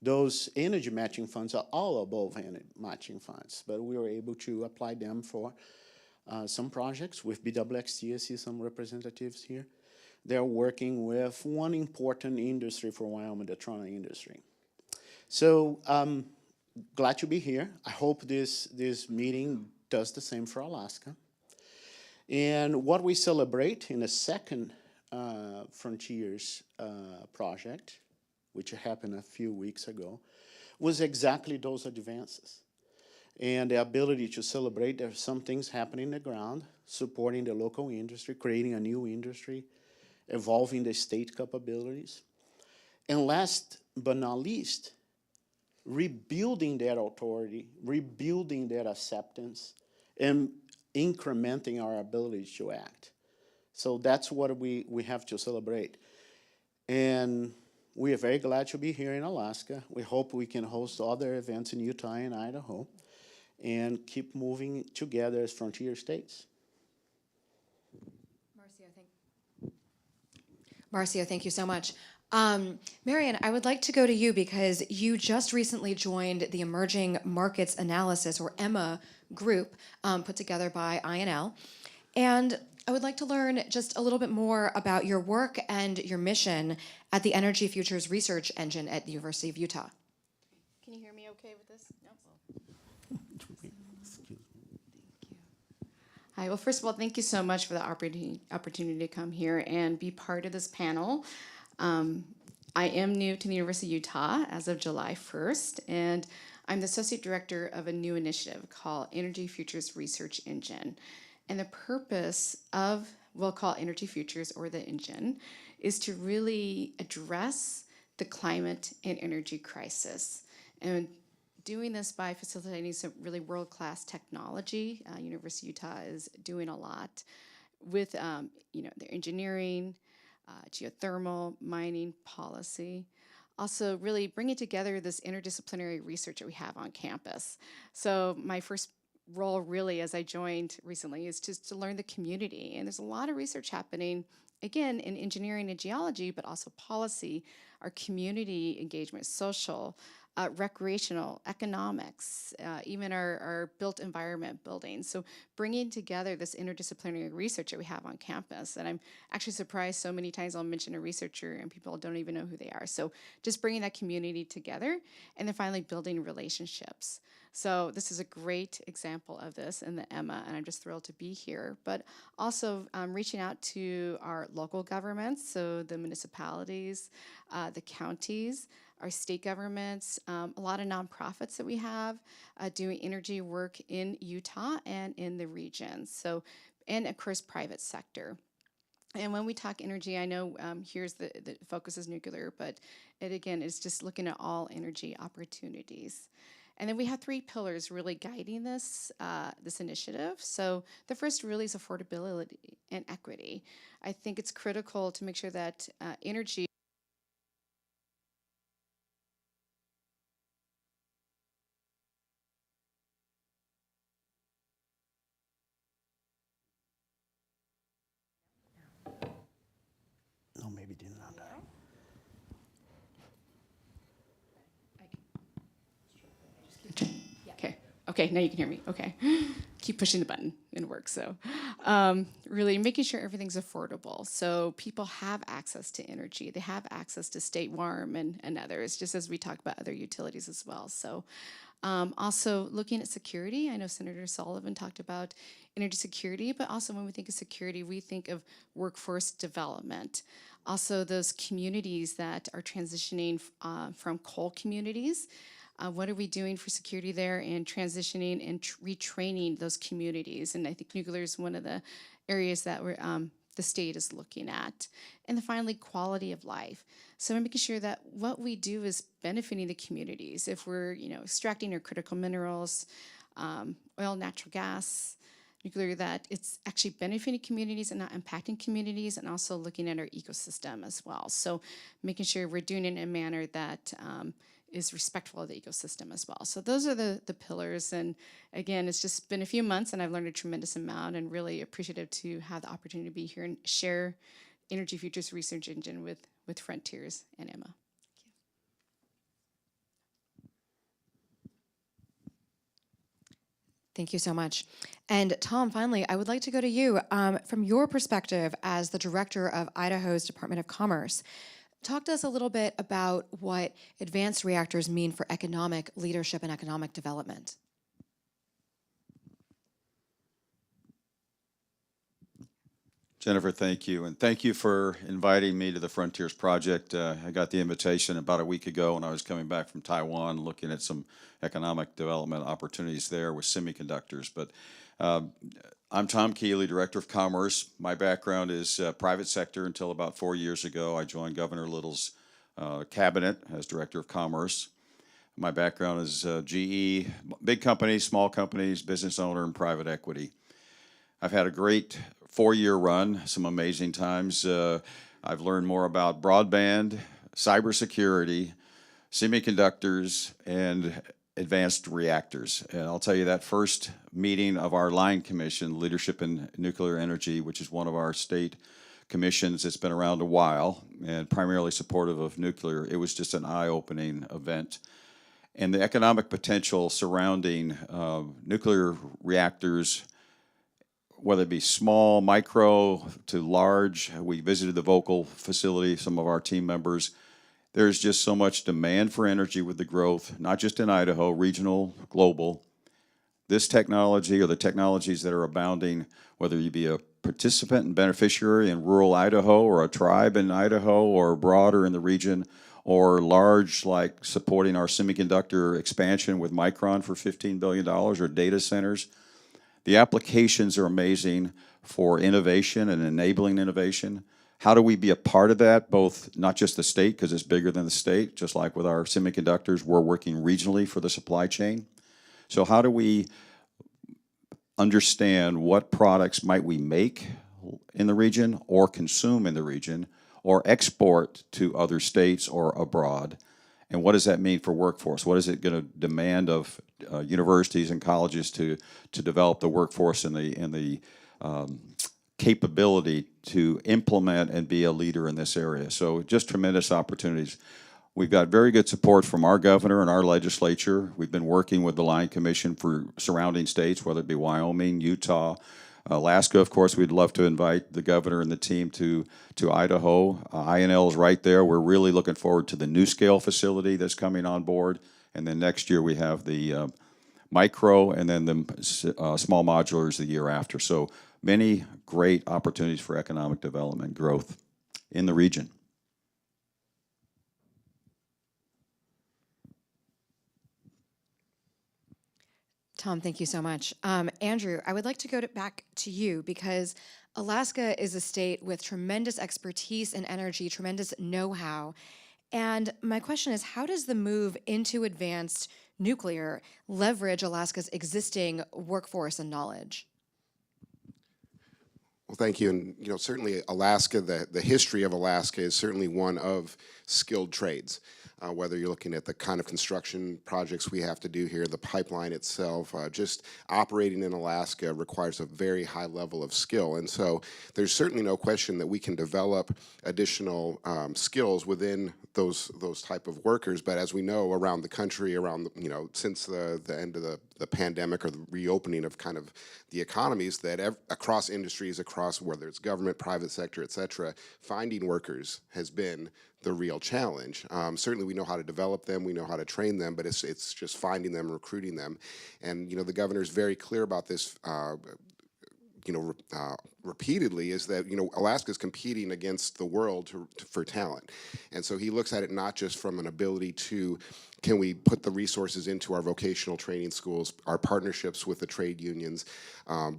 F: Those energy matching funds are all above energy matching funds, but we were able to apply them for some projects with BWXT. I see some representatives here. They're working with one important industry for Wyoming, the Toronto industry. So glad to be here. I hope this meeting does the same for Alaska. And what we celebrate in the second Frontiers project, which happened a few weeks ago, was exactly those advances. And the ability to celebrate there's some things happening on the ground, supporting the local industry, creating a new industry, evolving the state capabilities. And last but not least, rebuilding that authority, rebuilding that acceptance, and incrementing our ability to act. So that's what we have to celebrate. And we are very glad to be here in Alaska. We hope we can host other events in Utah and Idaho and keep moving together as frontier states.
A: Marcio, thank you so much. Marion, I would like to go to you because you just recently joined the Emerging Markets Analysis, or EMA, group put together by INL. And I would like to learn just a little bit more about your work and your mission at the Energy Futures Research Engine at the University of Utah.
G: Can you hear me okay with this? No? Hi, well, first of all, thank you so much for the opportunity to come here and be part of this panel. I am new to the University of Utah as of July 1st, and I'm the Associate Director of a new initiative called Energy Futures Research Engine. And the purpose of, we'll call Energy Futures, or the engine, is to really address the climate and energy crisis. And doing this by facilitating some really world-class technology. University of Utah is doing a lot with their engineering, geothermal, mining policy. Also, really bringing together this interdisciplinary research that we have on campus. So my first role really as I joined recently is just to learn the community. And there's a lot of research happening, again, in engineering and geology, but also policy, our community engagement, social, recreational, economics, even our built environment building. So bringing together this interdisciplinary research that we have on campus. And I'm actually surprised so many times I'll mention a researcher and people don't even know who they are. So just bringing that community together and then finally building relationships. So this is a great example of this in the Emma, and I'm just thrilled to be here. But also reaching out to our local governments, so the municipalities, the counties, our state governments, a lot of nonprofits that we have doing energy work in Utah and in the region. So, and of course, private sector. And when we talk energy, I know here's the focus is nuclear, but it again is just looking at all energy opportunities. And then we have 3 pillars really guiding this this initiative. So the first really is affordability and equity. I think it's critical to make sure that energy.
F: No, maybe did not die.
G: Okay. Okay, now you can hear me. Okay. Keep pushing the button and it works. So, really making sure everything's affordable. So, people have access to energy, they have access to State Farm and others, just as we talk about other utilities as well. So, also looking at security. I know Senator Sullivan talked about energy security, but also when we think of security, we think of workforce development. Also, those communities that are transitioning from coal communities. What are we doing for security there and transitioning and retraining those communities? And I think nuclear is one of the areas that the state is looking at. And then finally, quality of life. So we're making sure that what we do is benefiting the communities. If we're extracting our critical minerals, oil, natural gas, nuclear, that it's actually benefiting communities and not impacting communities, and also looking at our ecosystem as well. So making sure we're doing it in a manner that is respectful of the ecosystem as well. So those are the pillars. And again, it's just been a few months and I've learned a tremendous amount and really appreciative to have the opportunity to be here and share Energy Futures Research Engine with Frontiers and Emma.
A: Thank you so much. And Tom, finally, I would like to go to you. From your perspective as the director of Idaho's Department of Commerce, talk to us a little bit about what advanced reactors mean for economic leadership and economic development.
H: Jennifer, thank you. And thank you for inviting me to the Frontiers Project. I got the invitation about a week ago when I was coming back from Taiwan, looking at some economic development opportunities there with semiconductors. But I'm Tom Keeley, Director of Commerce. My background is private sector until about 4 years ago. I joined Governor Little's cabinet as Director of Commerce. My background is GE, big companies, small companies, business owner, and private equity. I've had a great 4-year run, some amazing times. I've learned more about broadband, cybersecurity, semiconductors, and advanced reactors. And I'll tell you that first meeting of our line commission, Leadership in Nuclear Energy, which is one of our state commissions that's been around a while and primarily supportive of nuclear, it was just an eye-opening event. And the economic potential surrounding nuclear reactors, whether it be small, micro to large. We visited the Vocal facility, some of our team members. There's just so much demand for energy with the growth, not just in Idaho, regional, global. This technology or the technologies that are abounding, whether you be a participant and beneficiary in rural Idaho or a tribe in Idaho or broader in the region, or large like supporting our semiconductor expansion with Micron for $15 billion or data centers. The applications are amazing for innovation and enabling innovation. How do we be a part of that, both not just the state, because it's bigger than the state, just like with our semiconductors, we're working regionally for the supply chain. So how do we understand what products might we make in the region or consume in the region or export to other states or abroad? And what does that mean for workforce? What is it going to demand of universities and colleges to develop the workforce and the capability to implement and be a leader in this area? So just tremendous opportunities. We've got very good support from our governor and our legislature. We've been working with the Line Commission for surrounding states, whether it be Wyoming, Utah, Alaska. Of course, we'd love to invite the governor and the team to Idaho. INL is right there. We're really looking forward to the new scale facility that's coming on board. And then next year we have the micro and then the small modulars the year after. So many great opportunities for economic development growth in the region.
A: Tom, thank you so much. Andrew, I would like to back to you because Alaska is a state with tremendous expertise in energy, tremendous know-how. And my question is, how does the move into advanced nuclear leverage Alaska's existing workforce and knowledge?
E: Well, thank you. And certainly Alaska, the history of Alaska is certainly one of skilled trades. Whether you're looking at the kind of construction projects we have to do here, the pipeline itself, just operating in Alaska requires a very high level of skill. And so there's certainly no question that we can develop additional skills within those type of workers. But as we know, around the country, since the end of the pandemic or the reopening of kind of the economies, that across industries, across whether it's government, private sector, et cetera, finding workers has been the real challenge. Certainly we know how to develop them, we know how to train them, but it's just finding them, recruiting them. And the governor's very clear about this repeatedly, is that Alaska is competing against the world for talent, and so he looks at it not just from an ability to can we put the resources into our vocational training schools, our partnerships with the trade unions,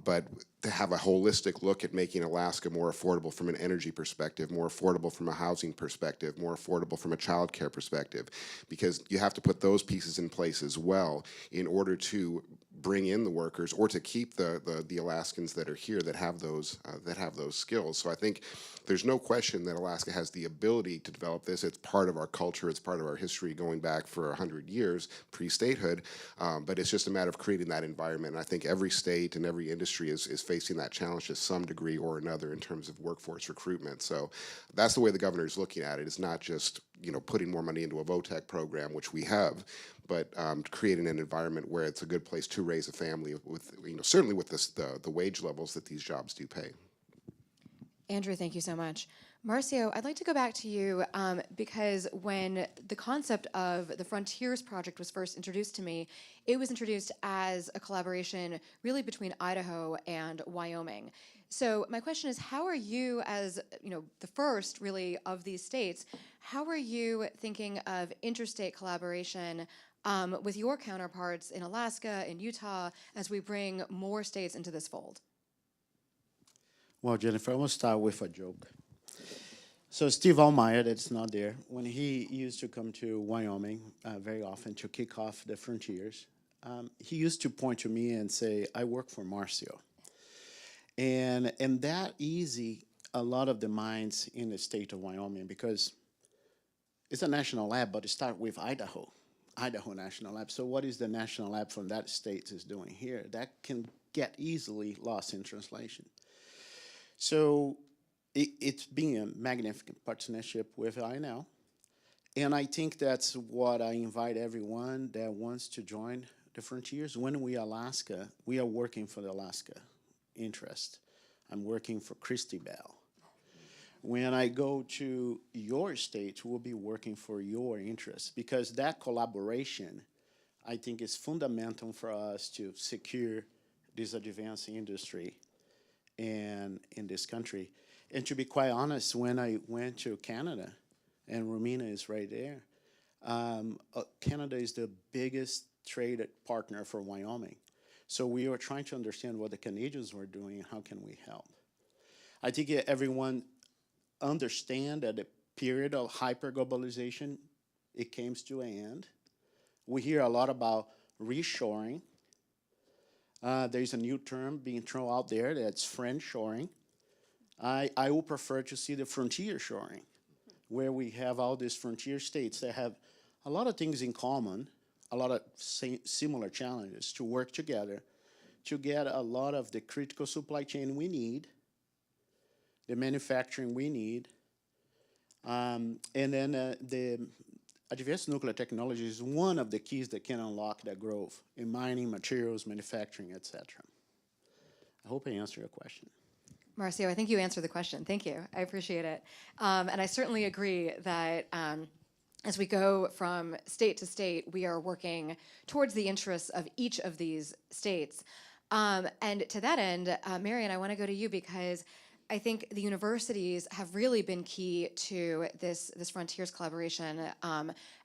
E: but to have a holistic look at making Alaska more affordable from an energy perspective, more affordable from a housing perspective, more affordable from a child care perspective, because you have to put those pieces in place as well in order to bring in the workers or to keep the Alaskans that are here that have those skills. So I think there's no question that Alaska has the ability to develop this. It's part of our culture. It's part of our history going back for 100 years pre-statehood. But it's just a matter of creating that environment. And I think every state and every industry is facing that challenge to some degree or another in terms of workforce recruitment. So that's the way the governor is looking at it. It's not just putting more money into a VOTEC program, which we have, but creating an environment where it's a good place to raise a family with, certainly with the wage levels that these jobs do pay.
A: Andrew, thank you so much. Marcio, I'd like to go back to you because when the concept of the Frontiers Project was first introduced to me, it was introduced as a collaboration really between Idaho and Wyoming. So my question is, how are you, as the first really of these states, how are you thinking of interstate collaboration with your counterparts in Alaska, in Utah, as we bring more states into this fold?
F: Well, Jennifer, I want to start with a joke. So Steve Allmeyer, that's not there, when he used to come to Wyoming very often to kick off the Frontiers, he used to point to me and say, I work for Marcio. And that easy a lot of the minds in the state of Wyoming, because it's a national lab, but it starts with Idaho National Lab. So what is the national lab from that state is doing here? That can get easily lost in translation. So it's been a magnificent partnership with INL. And I think that's what I invite everyone that wants to join the Frontiers. When we Alaska, we are working for the Alaska interest. I'm working for Christy Bell. When I go to your state, we'll be working for your interests, because that collaboration, I think, is fundamental for us to secure this advanced industry in this country. And to be quite honest, when I went to Canada, and Romina is right there, Canada is the biggest trade partner for Wyoming. So we were trying to understand what the Canadians were doing and how can we help. I think everyone understand that the period of hyper-globalization, it came to an end. We hear a lot about reshoring. There's a new term being thrown out there that's friend-shoring. I would prefer to see the frontier shoring, where we have all these frontier states that have a lot of things in common, a lot of similar challenges to work together to get a lot of the critical supply chain we need, the manufacturing we need, and then the advanced nuclear technology is one of the keys that can unlock that growth in mining, materials, manufacturing, etc. I hope I answered your question.
A: Marcio, I think you answered the question. Thank you. I appreciate it. And I certainly agree that as we go from state to state, we are working towards the interests of each of these states. And to that end, Marion, I want to go to you because I think the universities have really been key to this Frontiers collaboration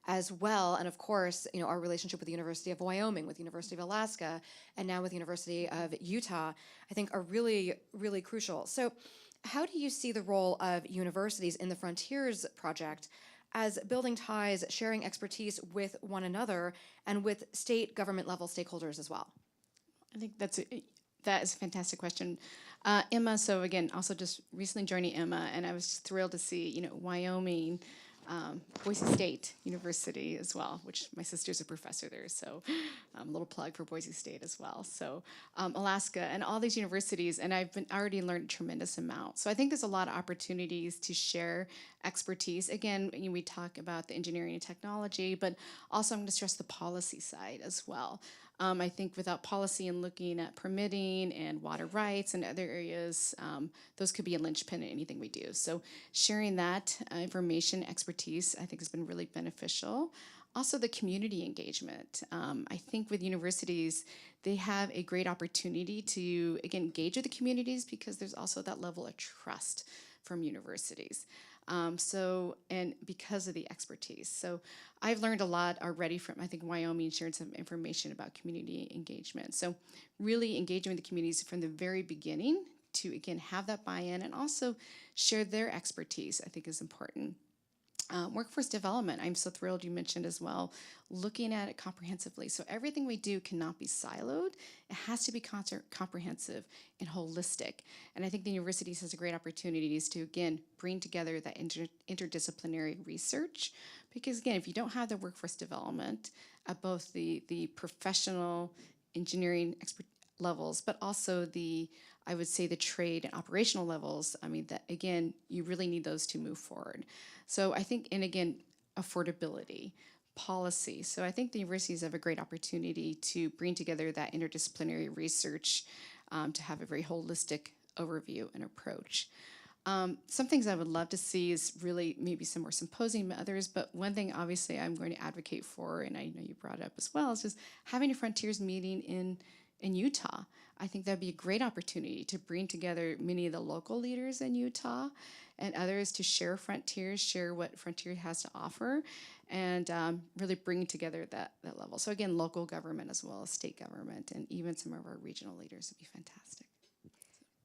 A: as well. And of course, our relationship with the University of Wyoming, with the University of Alaska, and now with the University of Utah, I think are really, really crucial. So how do you see the role of universities in the Frontiers project as building ties, sharing expertise with one another, and with state government level stakeholders as well?
G: I think that is a fantastic question. Emma, so again, also just recently joining Emma, and I was thrilled to see, Wyoming, Boise State University as well, which my sister's a professor there, so a little plug for Boise State as well. So Alaska and all these universities, and I've already learned a tremendous amount. So I think there's a lot of opportunities to share expertise. Again, we talk about the engineering and technology, but also I'm going to stress the policy side as well. I think without policy and looking at permitting and water rights and other areas, those could be a linchpin in anything we do. So sharing that information, expertise, I think has been really beneficial. Also the community engagement. I think with universities, they have a great opportunity to, again, engage with the communities because there's also that level of trust from universities. And because of the expertise. So I've learned a lot already from, I think, Wyoming shared some information about community engagement. So really engaging with the communities from the very beginning to, again, have that buy-in and also share their expertise, I think is important. Workforce development, I'm so thrilled you mentioned as well, looking at it comprehensively. So everything we do cannot be siloed. It has to be comprehensive and holistic. And I think the universities has a great opportunities to, again, bring together that interdisciplinary research. Because again, if you don't have the workforce development at both the professional engineering levels, but also I would say the trade and operational levels, I mean, that again, you really need those to move forward. So I think, and again, affordability, policy. So I think the universities have a great opportunity to bring together that interdisciplinary research to have a very holistic overview and approach. Some things I would love to see is really maybe some more symposium, others, but one thing obviously I'm going to advocate for, and I know you brought it up as well, is just having a Frontiers meeting in Utah. I think that'd be a great opportunity to bring together many of the local leaders in Utah and others to share Frontiers, share what Frontier has to offer, and really bring together that level. So again, local government as well as state government, and even some of our regional leaders would be fantastic.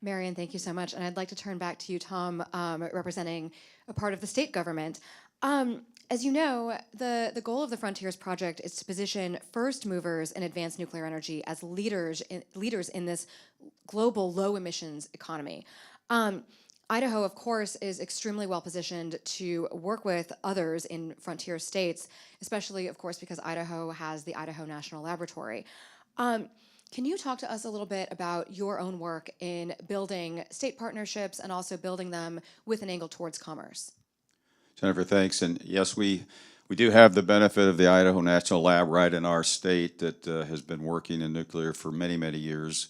A: Marion, thank you so much. And I'd like to turn back to you, Tom, representing a part of the state government. As you know, the goal of the Frontiers Project is to position first movers in advanced nuclear energy as leaders in this global low emissions economy. Idaho, of course, is extremely well positioned to work with others in frontier states, especially, of course, because Idaho has the Idaho National Laboratory. Can you talk to us a little bit about your own work in building state partnerships and also building them with an angle towards commerce?
H: Jennifer, thanks. And yes, we do have the benefit of the Idaho National Lab right in our state that has been working in nuclear for many, many years.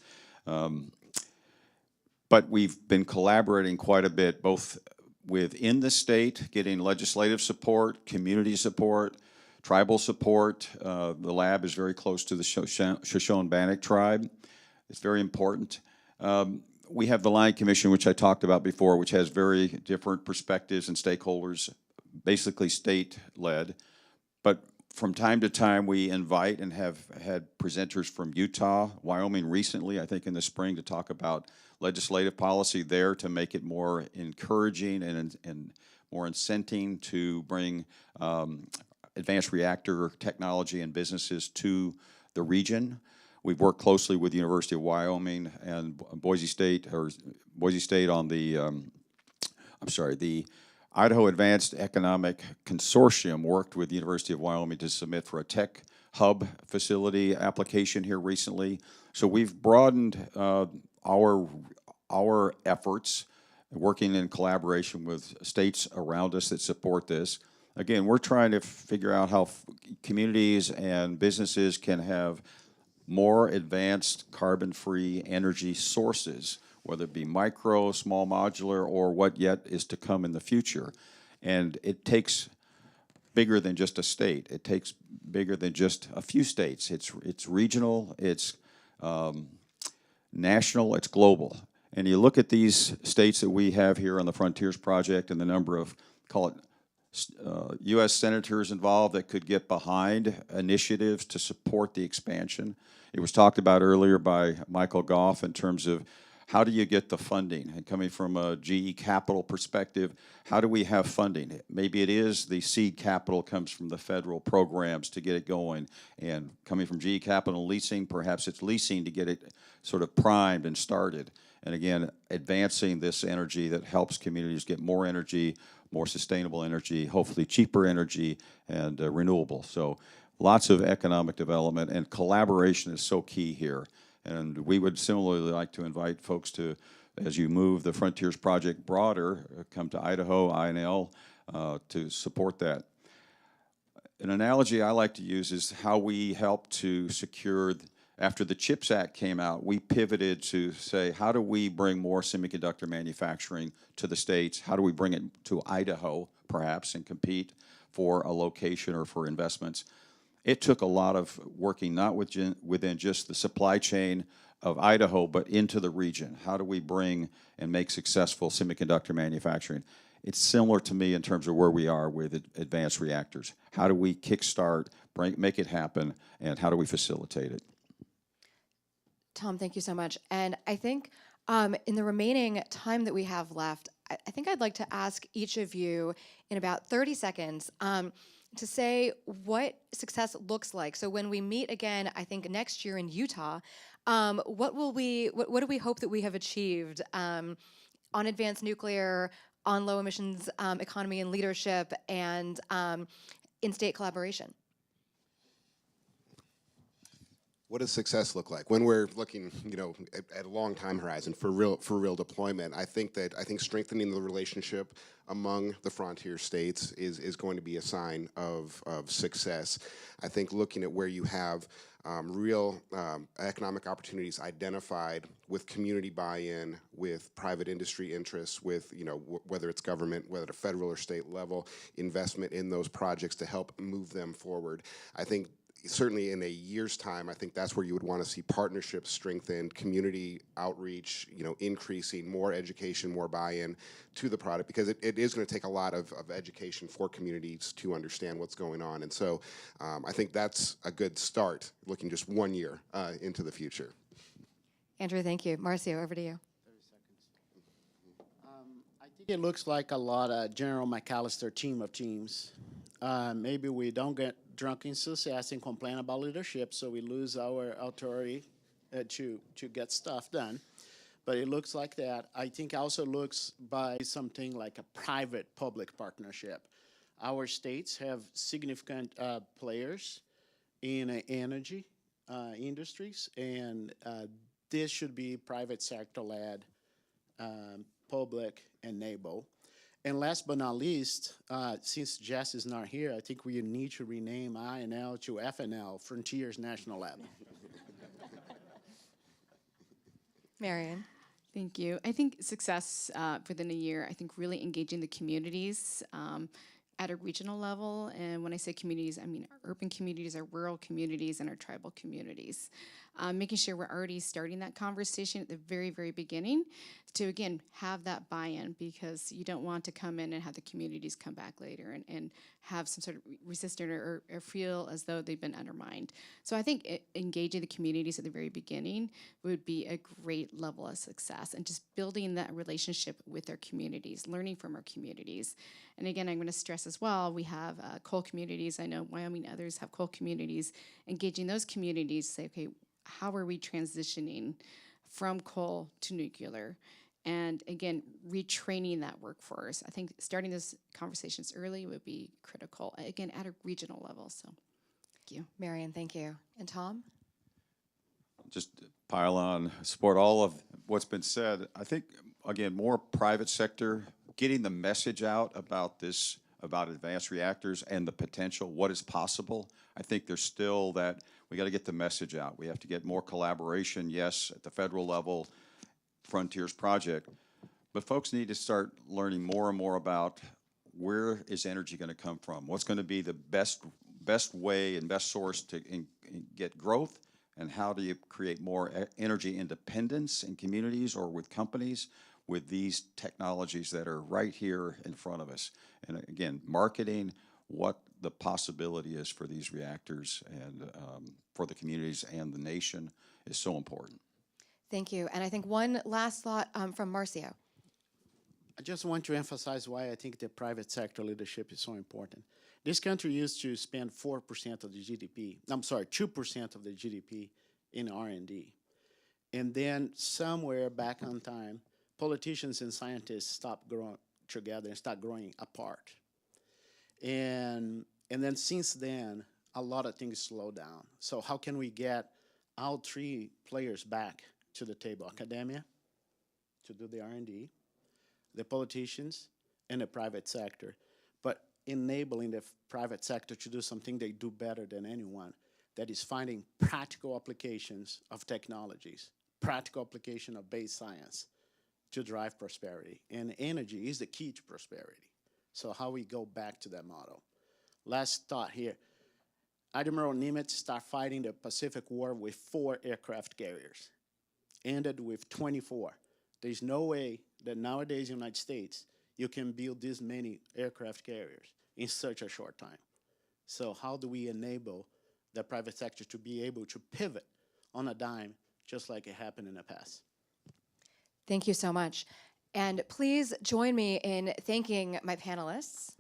H: But we've been collaborating quite a bit, both within the state, getting legislative support, community support, tribal support. The lab is very close to the Shoshone-Bannock tribe. It's very important. We have the Line Commission, which I talked about before, which has very different perspectives and stakeholders, basically state-led. But from time to time, we invite and have had presenters from Utah, Wyoming recently, I think in the spring, to talk about legislative policy there to make it more encouraging and more incenting to bring advanced reactor technology and businesses to the region. We've worked closely with the University of Wyoming and Boise State on the Idaho Advanced Economic Consortium worked with the University of Wyoming to submit for a tech hub facility application here recently. So we've broadened our efforts, working in collaboration with states around us that support this. Again, we're trying to figure out how communities and businesses can have more advanced carbon-free energy sources, whether it be micro, small modular, or what yet is to come in the future. And it takes bigger than just a state. It takes bigger than just a few states. It's regional, it's national, it's global. And you look at these states that we have here on the Frontiers Project and the number of, call it, U.S. senators involved that could get behind initiatives to support the expansion. It was talked about earlier by Michael Goff in terms of how do you get the funding? And coming from a GE Capital perspective, how do we have funding? Maybe it is the seed capital comes from the federal programs to get it going. And coming from GE Capital leasing, perhaps it's leasing to get it sort of primed and started. And again, advancing this energy that helps communities get more energy, more sustainable energy, hopefully cheaper energy, and renewable. So lots of economic development, and collaboration is so key here. And we would similarly like to invite folks to, as you move the Frontiers Project broader, come to Idaho, INL, to support that. An analogy I like to use is how we helped to secure, after the CHIPS Act came out, we pivoted to say, how do we bring more semiconductor manufacturing to the states? How do we bring it to Idaho, perhaps, and compete for a location or for investments? It took a lot of working, not within just the supply chain of Idaho, but into the region. How do we bring and make successful semiconductor manufacturing? It's similar to me in terms of where we are with advanced reactors. How do we kickstart, make it happen, and how do we facilitate it?
A: Tom, thank you so much. And I think in the remaining time that we have left, I think I'd like to ask each of you in about 30 seconds to say what success looks like. So when we meet again, I think next year in Utah, what do we hope that we have achieved on advanced nuclear, on low emissions economy and leadership, and in-state collaboration?
E: What does success look like when we're looking, at a long time horizon for real deployment? I think strengthening the relationship among the frontier states is going to be a sign of success. I think looking at where you have real economic opportunities identified with community buy-in, with private industry interests, with whether it's government, whether at a federal or state level, investment in those projects to help move them forward. I think certainly in a year's time, I think that's where you would want to see partnerships strengthened, community outreach, increasing, more education, more buy-in to the product, because it is going to take a lot of education for communities to understand what's going on. And so I think that's a good start, looking just 1 year into the future.
A: Andrew, thank you. Marcio, over to you.
F: 30 seconds. I think it looks like a lot of General McAllister team of teams. Maybe we don't get drunk in success and complain about leadership, so we lose our authority to get stuff done. But it looks like that. I think also looks by something like a private-public partnership. Our states have significant players in energy industries, and this should be private sector-led, public enabled. And last but not least, since Jess is not here, I think we need to rename INL to FNL, Frontiers National Lab.
A: Marion.
G: Thank you. I think success within a year, I think really engaging the communities at a regional level. And when I say communities, I mean our urban communities, our rural communities, and our tribal communities. Making sure we're already starting that conversation at the very, very beginning to, again, have that buy-in, because you don't want to come in and have the communities come back later and have some sort of resistance or feel as though they've been undermined. So I think engaging the communities at the very beginning would be a great level of success, and just building that relationship with our communities, learning from our communities. And again, I'm going to stress as well, we have coal communities. I know Wyoming and others have coal communities. Engaging those communities, say, okay, how are we transitioning from coal to nuclear? and again, retraining that workforce. I think starting these conversations early would be critical, again, at a regional level. So thank you.
A: Marion, thank you. And Tom?
H: Just pile on, support all of what's been said. I think, again, more private sector, getting the message out about this, about advanced reactors and the potential, what is possible. I think there's still that, we got to get the message out. We have to get more collaboration, yes, at the federal level, Frontiers Project, but folks need to start learning more and more about where is energy going to come from? What's going to be the best way and best source to get growth? And how do you create more energy independence in communities or with companies with these technologies that are right here in front of us? And again, marketing what the possibility is for these reactors and for the communities and the nation is so important.
A: Thank you. And I think one last thought from Marcio.
F: I just want to emphasize why I think the private sector leadership is so important. This country used to spend 4% of the GDP, 2% of the GDP in R&D. And then somewhere back on time, politicians and scientists stopped growing together and start growing apart. And then since then, a lot of things slow down. So how can we get all three players back to the table? Academia, to do the R&D, the politicians, and the private sector. But enabling the private sector to do something they do better than anyone, that is finding practical applications of technologies, practical application of base science to drive prosperity. And energy is the key to prosperity. So how we go back to that model. Last thought here. Admiral Nimitz started fighting the Pacific War with 4 aircraft carriers. Ended with 24. There's no way that nowadays in the United States, you can build this many aircraft carriers in such a short time. So how do we enable the private sector to be able to pivot on a dime, just like it happened in the past?
A: Thank you so much. And please join me in thanking my panelists.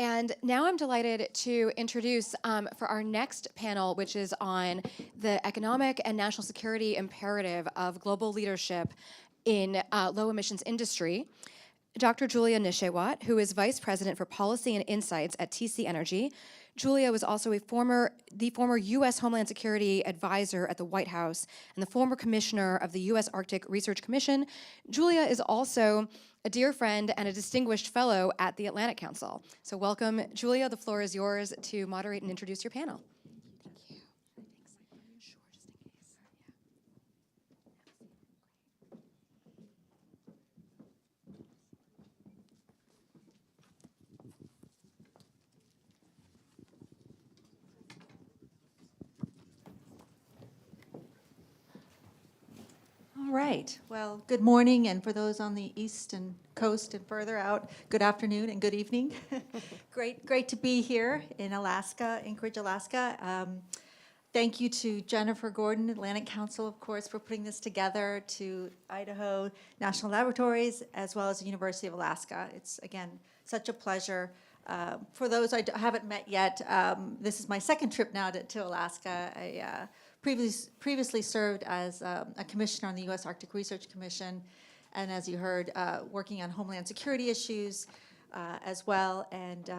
A: And now I'm delighted to introduce for our next panel, which is on the economic and national security imperative of global leadership in low emissions industry, Dr. Julia Nishewat, who is Vice President for Policy and Insights at TC Energy. Julia was also the former U.S. Homeland Security Advisor at the White House and the former Commissioner of the U.S. Arctic Research Commission. Julia is also a dear friend and a distinguished fellow at the Atlantic Council. So welcome, Julia. The floor is yours to moderate and introduce your panel.
I: All right. Well, good morning, and for those on the eastern coast and further out, good afternoon and good evening. Great to be here in Alaska, Anchorage, Alaska. Thank you to Jennifer Gordon, Atlantic Council, of course, for putting this together, to Idaho National Laboratories, as well as the University of Alaska. It's, again, such a pleasure. For those I haven't met yet, this is my second trip now to Alaska. I previously served as a commissioner on the U.S. Arctic Research Commission, and as you heard, working on homeland security issues as well, and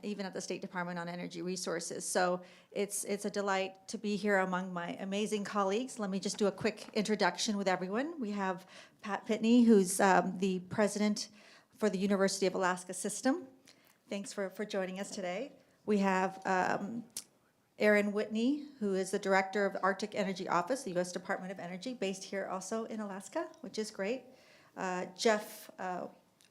I: even at the State Department on energy resources. So it's a delight to be here among my amazing colleagues. Let me just do a quick introduction with everyone. We have Pat Pitney, who's the president for the University of Alaska System. Thanks for joining us today. We have Erin Whitney, who is the director of the Arctic Energy Office, the U.S. Department of Energy, based here also in Alaska, which is great. Jeff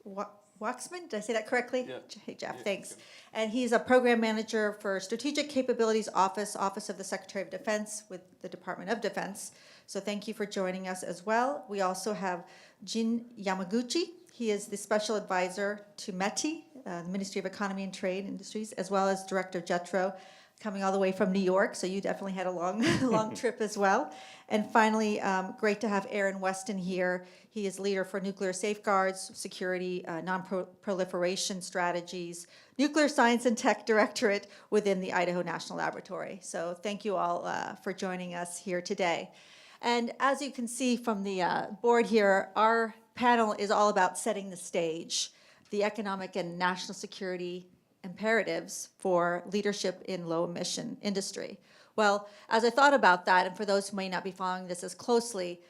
I: Waxman, did I say that correctly? Yeah. Hey, Jeff, thanks. And he's a program manager for Strategic Capabilities Office of the Secretary of Defense with the Department of Defense. So thank you for joining us as well. We also have Jin Yamaguchi. He is the special advisor to METI, the Ministry of Economy and Trade Industries, as well as director of JETRO. coming all the way from New York, so you definitely had a long, long trip as well. And finally, great to have Aaron Weston here. He is leader for nuclear safeguards, security, non-proliferation strategies, nuclear science and tech directorate within the Idaho National Laboratory. So thank you all for joining us here today. And as you can see from the board here, our panel is all about setting the stage, the economic and national security imperatives for leadership in low-emission industry. Well, as I thought about that, and for those who may not be following this as closely,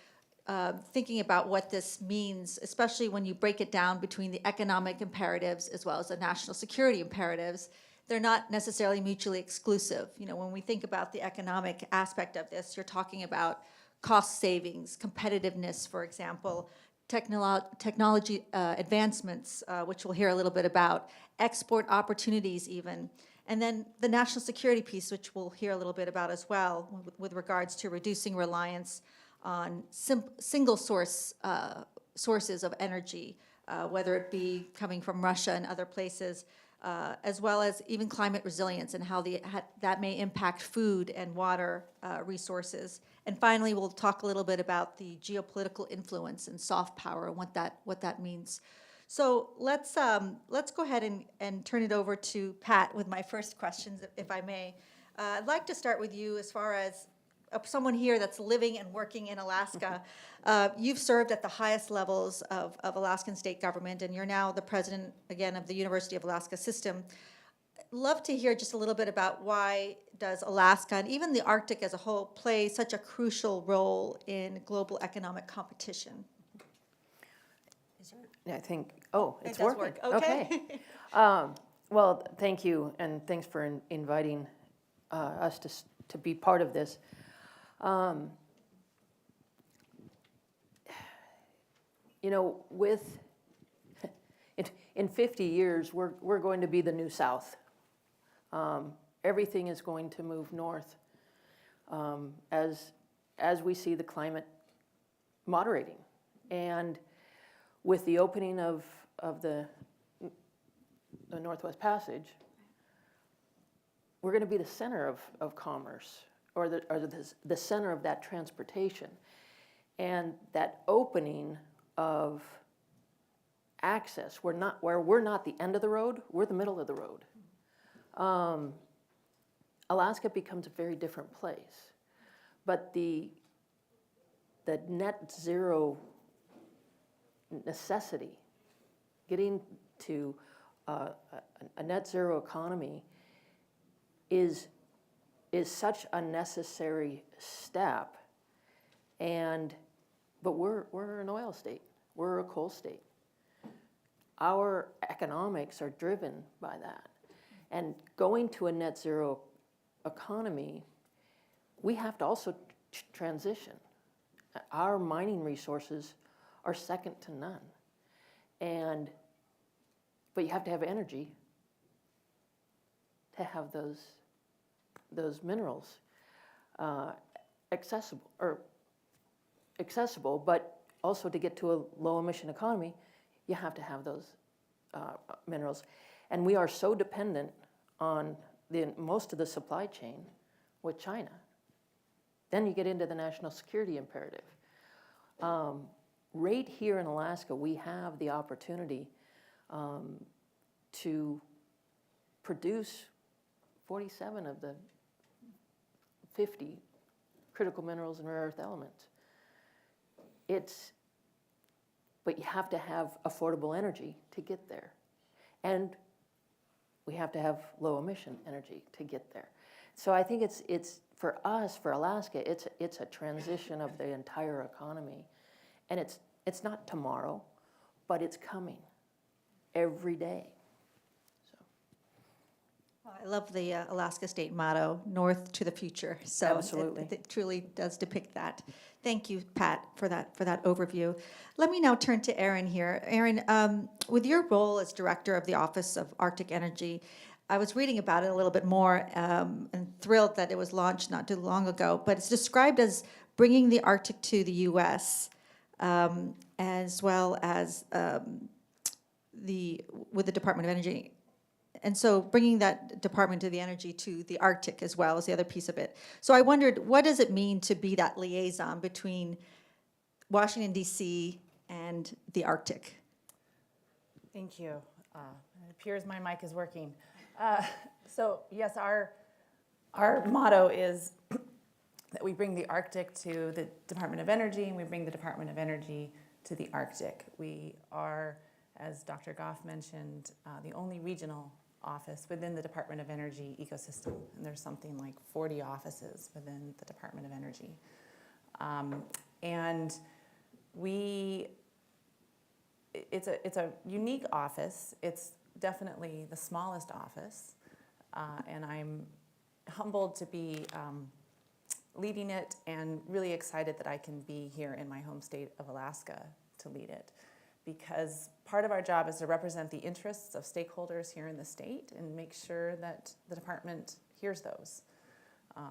I: thinking about what this means, especially when you break it down between the economic imperatives as well as the national security imperatives, they're not necessarily mutually exclusive. You know, when we think about the economic aspect of this, you're talking about cost savings, competitiveness, for example, technology advancements, which we'll hear a little bit about, export opportunities even, and then the national security piece, which we'll hear a little bit about as well, with regards to reducing reliance on single sources of energy, whether it be coming from Russia and other places, as well as even climate resilience and how that may impact food and water resources. And finally, we'll talk a little bit about the geopolitical influence and soft power and what that means. So let's go ahead and turn it over to Pat with my first questions, if I may. I'd like to start with you as far as someone here that's living and working in Alaska. You've served at the highest levels of Alaskan state government, and you're now the president, again, of the University of Alaska system. Love to hear just a little bit about why does Alaska and even the Arctic as a whole play such a crucial role in global economic competition?
J: I think, oh, it's
I: It does
J: working.
I: work, okay.
J: Well, thank you, and thanks for inviting us to be part of this. You know, in 50 years, we're going to be the New South. Everything is going to move north as we see the climate moderating. And with the opening of the Northwest Passage, we're going to be the center of commerce, or the center of that transportation. And that opening of access, where we're not the end of the road, we're the middle of the road. Alaska becomes a very different place. But the net zero necessity, getting to a net zero economy is such a necessary step. But we're an oil state, we're a coal state. Our economics are driven by that. And going to a net zero economy, we have to also transition. Our mining resources are second to none. But you have to have energy to have those minerals accessible, but also to get to a low emission economy, you have to have those minerals. And we are so dependent on most of the supply chain with China. Then you get into the national security imperative. Right here in Alaska, we have the opportunity to produce 47 of the 50 critical minerals and rare earth elements. But you have to have affordable energy to get there. And we have to have low emission energy to get there. So I think it's for us, for Alaska, it's a transition of the entire economy. And it's not tomorrow, but it's coming every day.
I: I love the Alaska State motto, North to the Future. So
J: Absolutely.
I: It truly does depict that. Thank you, Pat, for that overview. Let me now turn to Aaron here. Aaron, with your role as director of the Office of Arctic Energy, I was reading about it a little bit more and thrilled that it was launched not too long ago, but it's described as bringing the Arctic to the U.S. As well as with the Department of Energy And so bringing that Department of the Energy to the Arctic as well is the other piece of it. So I wondered, what does it mean to be that liaison between Washington DC and the Arctic?
K: Thank you. It appears my mic is working. So yes, our motto is that we bring the Arctic to the Department of Energy, and we bring the Department of Energy to the Arctic. We are, as Dr. Goff mentioned, the only regional office within the Department of Energy ecosystem, and there's something like 40 offices within the Department of Energy. And it's a unique office. It's definitely the smallest office, and I'm humbled to be leading it and really excited that I can be here in my home state of Alaska to lead it, because part of our job is to represent the interests of stakeholders here in the state and make sure that the department hears those.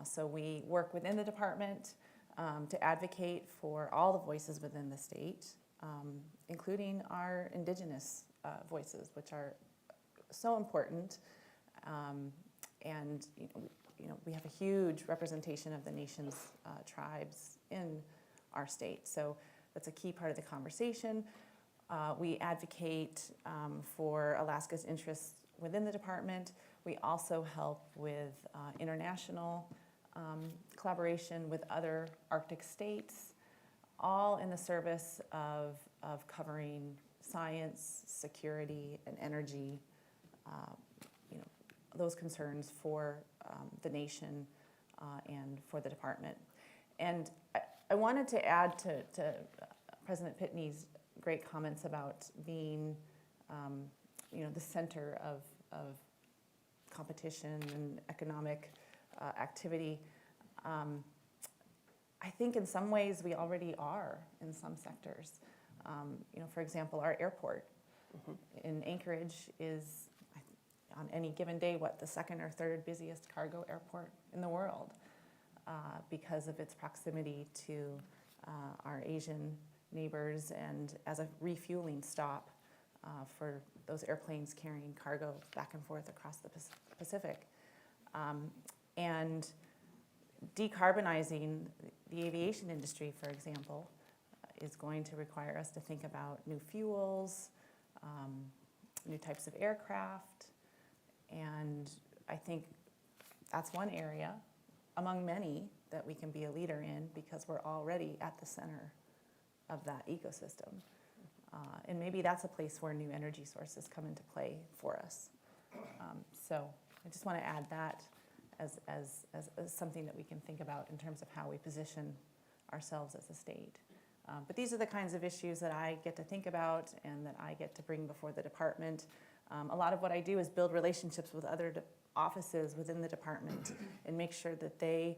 K: So we work within the department to advocate for all the voices within the state, including our indigenous voices, which are so important. And we have a huge representation of the nation's tribes in our state. So that's a key part of the conversation. We advocate for Alaska's interests within the department. We also help with international collaboration with other Arctic states, all in the service of covering science, security, and energy, those concerns for the nation and for the department. And I wanted to add to President Pitney's great comments about being, the center of competition and economic activity. I think in some ways we already are in some sectors. For example, our airport in Anchorage is, on any given day, the second or third busiest cargo airport in the world because of its proximity to our Asian neighbors and as a refueling stop for those airplanes carrying cargo back and forth across the Pacific. And decarbonizing the aviation industry, for example, is going to require us to think about new fuels, new types of aircraft, and I think that's one area among many that we can be a leader in because we're already at the center of that ecosystem. And maybe that's a place where new energy sources come into play for us. So I just want to add that as something that we can think about in terms of how we position ourselves as a state. But these are the kinds of issues that I get to think about and that I get to bring before the department. A lot of what I do is build relationships with other offices within the department and make sure that they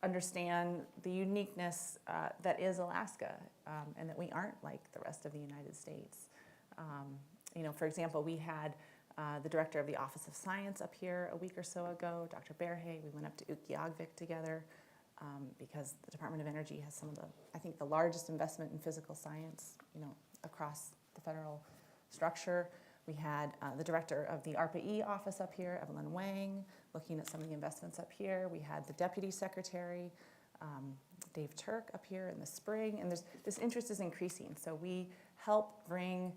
K: understand the uniqueness that is Alaska and that we aren't like the rest of the United States. For example, we had the director of the Office of Science up here a week or so ago, Dr. Berhe. We went up to Utqiagvik together because the Department of Energy has some of the largest investment in physical science, across the federal structure. We had the director of the ARPA-E office up here, Evelyn Wang, looking at some of the investments up here. We had the deputy secretary, Dave Turk, up here in the spring, and this interest is increasing. So we help bring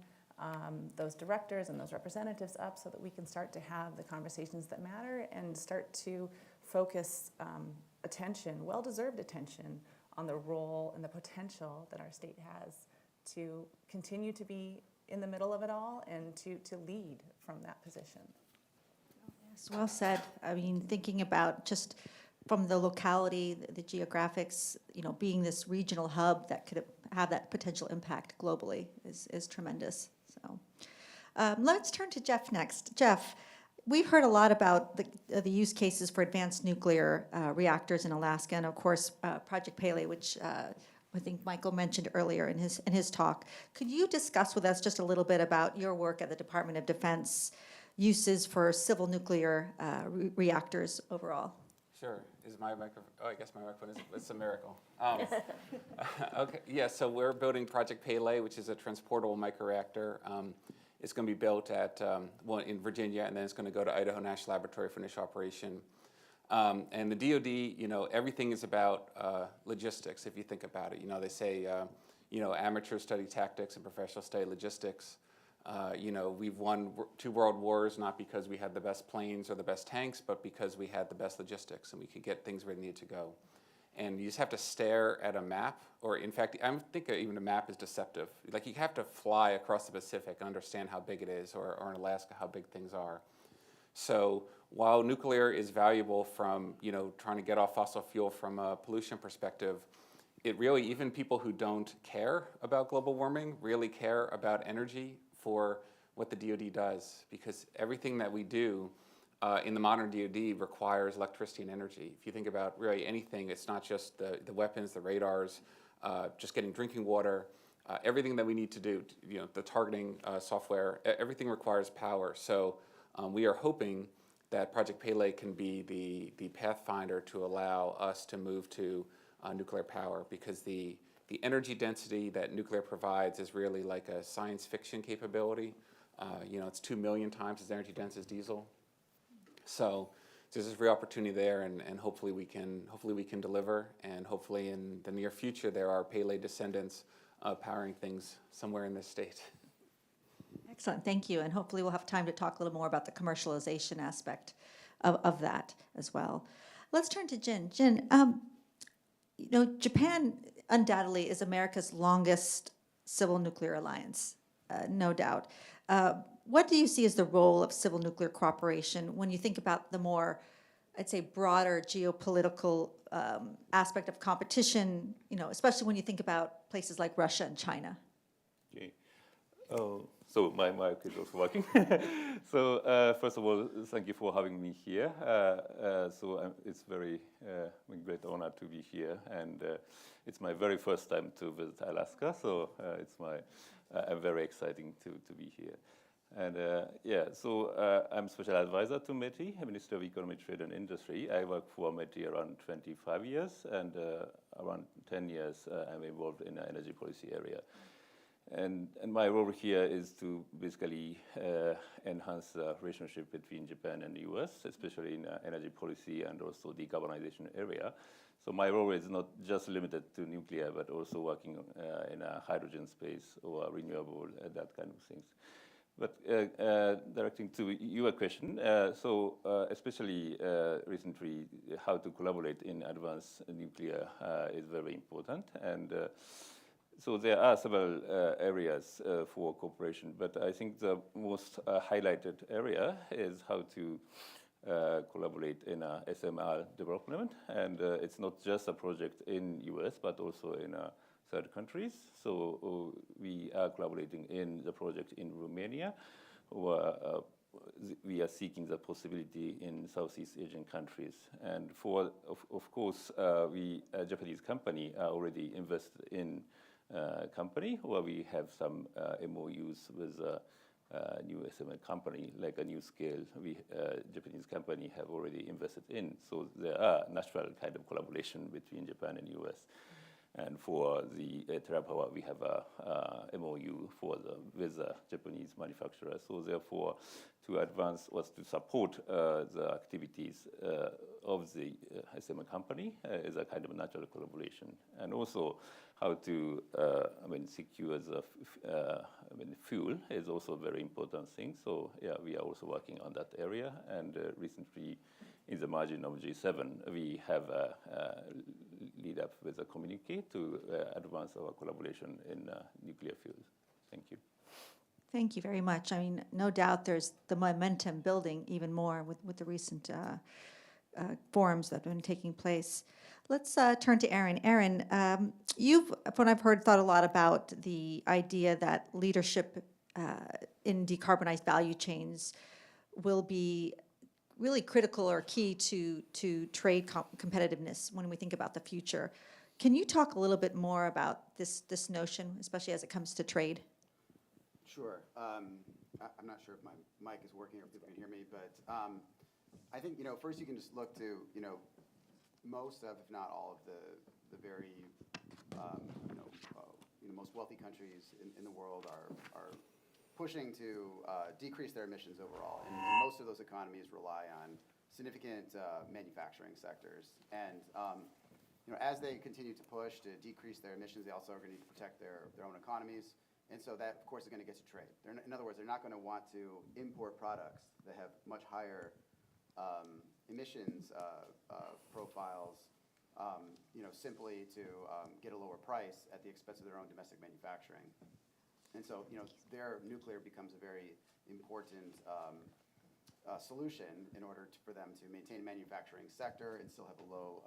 K: those directors and those representatives up so that we can start to have the conversations that matter and start to focus attention, well-deserved attention, on the role and the potential that our state has to continue to be in the middle of it all and to lead from that position.
I: Yes, well said. I mean, thinking about just from the locality, the geographics, being this regional hub that could have that potential impact globally is tremendous. So let's turn to Jeff next. Jeff, we've heard a lot about the use cases for advanced nuclear reactors in Alaska, and of course, Project Pele, which I think Michael mentioned earlier in his talk. Could you discuss with us just a little bit about your work at the Department of Defense, uses for civil nuclear reactors overall?
L: Sure. Is my microphone? Oh, I guess my microphone is. It's a miracle. Okay. Yeah. So we're building Project Pele, which is a transportable microreactor. It's going to be built at one in Virginia, and then it's going to go to Idaho National Laboratory for initial operation. And the DoD, you know, everything is about logistics. If you think about it, you know, they say, you know, amateurs study tactics and professionals study logistics. You know, we've won 2 world wars not because we had the best planes or the best tanks, but because we had the best logistics and we could get things where they needed to go. And you just have to stare at a map, or in fact, I think even a map is deceptive. Like you have to fly across the Pacific and understand how big it is, or in Alaska, how big things are. So while nuclear is valuable from, you know, trying to get off fossil fuel from a pollution perspective, it really, even people who don't care about global warming really care about energy for what the DoD does, because everything that we do in the modern DoD requires electricity and energy. If you think about really anything, it's not just the weapons, the radars, just getting drinking water, everything that we need to do, you know, the targeting software, everything requires power. So we are hoping that Project Pele can be the pathfinder to allow us to move to nuclear power, because the energy density that nuclear provides is really like a science fiction capability. You know, it's 2 million times as energy dense as diesel. So there's this real opportunity there, and hopefully we can deliver, and hopefully in the near future there are Pele descendants powering things somewhere in this state.
I: Excellent, thank you. And hopefully we'll have time to talk a little more about the commercialization aspect of that as well. Let's turn to Jin. Jin, you know, Japan undoubtedly is America's longest civil nuclear alliance, no doubt. What do you see as the role of civil nuclear cooperation when you think about the more, I'd say, broader geopolitical aspect of competition, you know, especially when you think about places like Russia and China?
M: Okay. So my mic is also working. So first of all, thank you for having me here. It's very great honor to be here, and it's my very first time to visit Alaska. So I'm very exciting to be here. And I'm special advisor to METI, Minister of Economy, Trade and Industry. I work for METI around 25 years, and around 10 years I'm involved in the energy policy area. And my role here is to basically enhance the relationship between Japan and the US, especially in energy policy and also decarbonization area. So my role is not just limited to nuclear, but also working in a hydrogen space or renewable, that kind of things. But directing to your question, especially recently, how to collaborate in advanced nuclear is very important. And so there are several areas for cooperation, but I think the most highlighted area is how to collaborate in SMR development. And it's not just a project in US, but also in third countries. So we are collaborating in the project in Romania, where we are seeking the possibility in Southeast Asian countries. And of course, we, a Japanese company, are already invested in company where we have some MOUs with a new SMR company, like a new scale Japanese company have already invested in. So there are natural kind of collaboration between Japan and US. And for the TerraPower, we have a MOU with the Japanese manufacturer. So therefore, to advance was to support the activities of the SMR company is a kind of natural collaboration. And also how to secure the fuel is also a very important thing. So yeah, we are also working on that area. And recently, in the margin of G7, we have lead up with a communique to advance our collaboration in nuclear fuels. Thank you.
I: Thank you very much. I mean, no doubt there's the momentum building even more with the recent forums that have been taking place. Let's turn to Aaron. Aaron, you've, from what I've heard, thought a lot about the idea that leadership in decarbonized value chains will be really critical or key to trade competitiveness when we think about the future. Can you talk a little bit more about this notion, especially as it comes to trade?
N: Sure. I'm not sure if my mic is working or if people can hear me, but I think, first you can just look to, most of, if not all of the very, most wealthy countries in the world are pushing to decrease their emissions overall. And most of those economies rely on significant manufacturing sectors. And as they continue to push to decrease their emissions, they also are going to need to protect their own economies. And so that, of course, is going to get to trade. In other words, they're not going to want to import products that have much higher emissions profiles, simply to get a lower price at the expense of their own domestic manufacturing. And so, their nuclear becomes a very important solution in order for them to maintain a manufacturing sector and still have a low.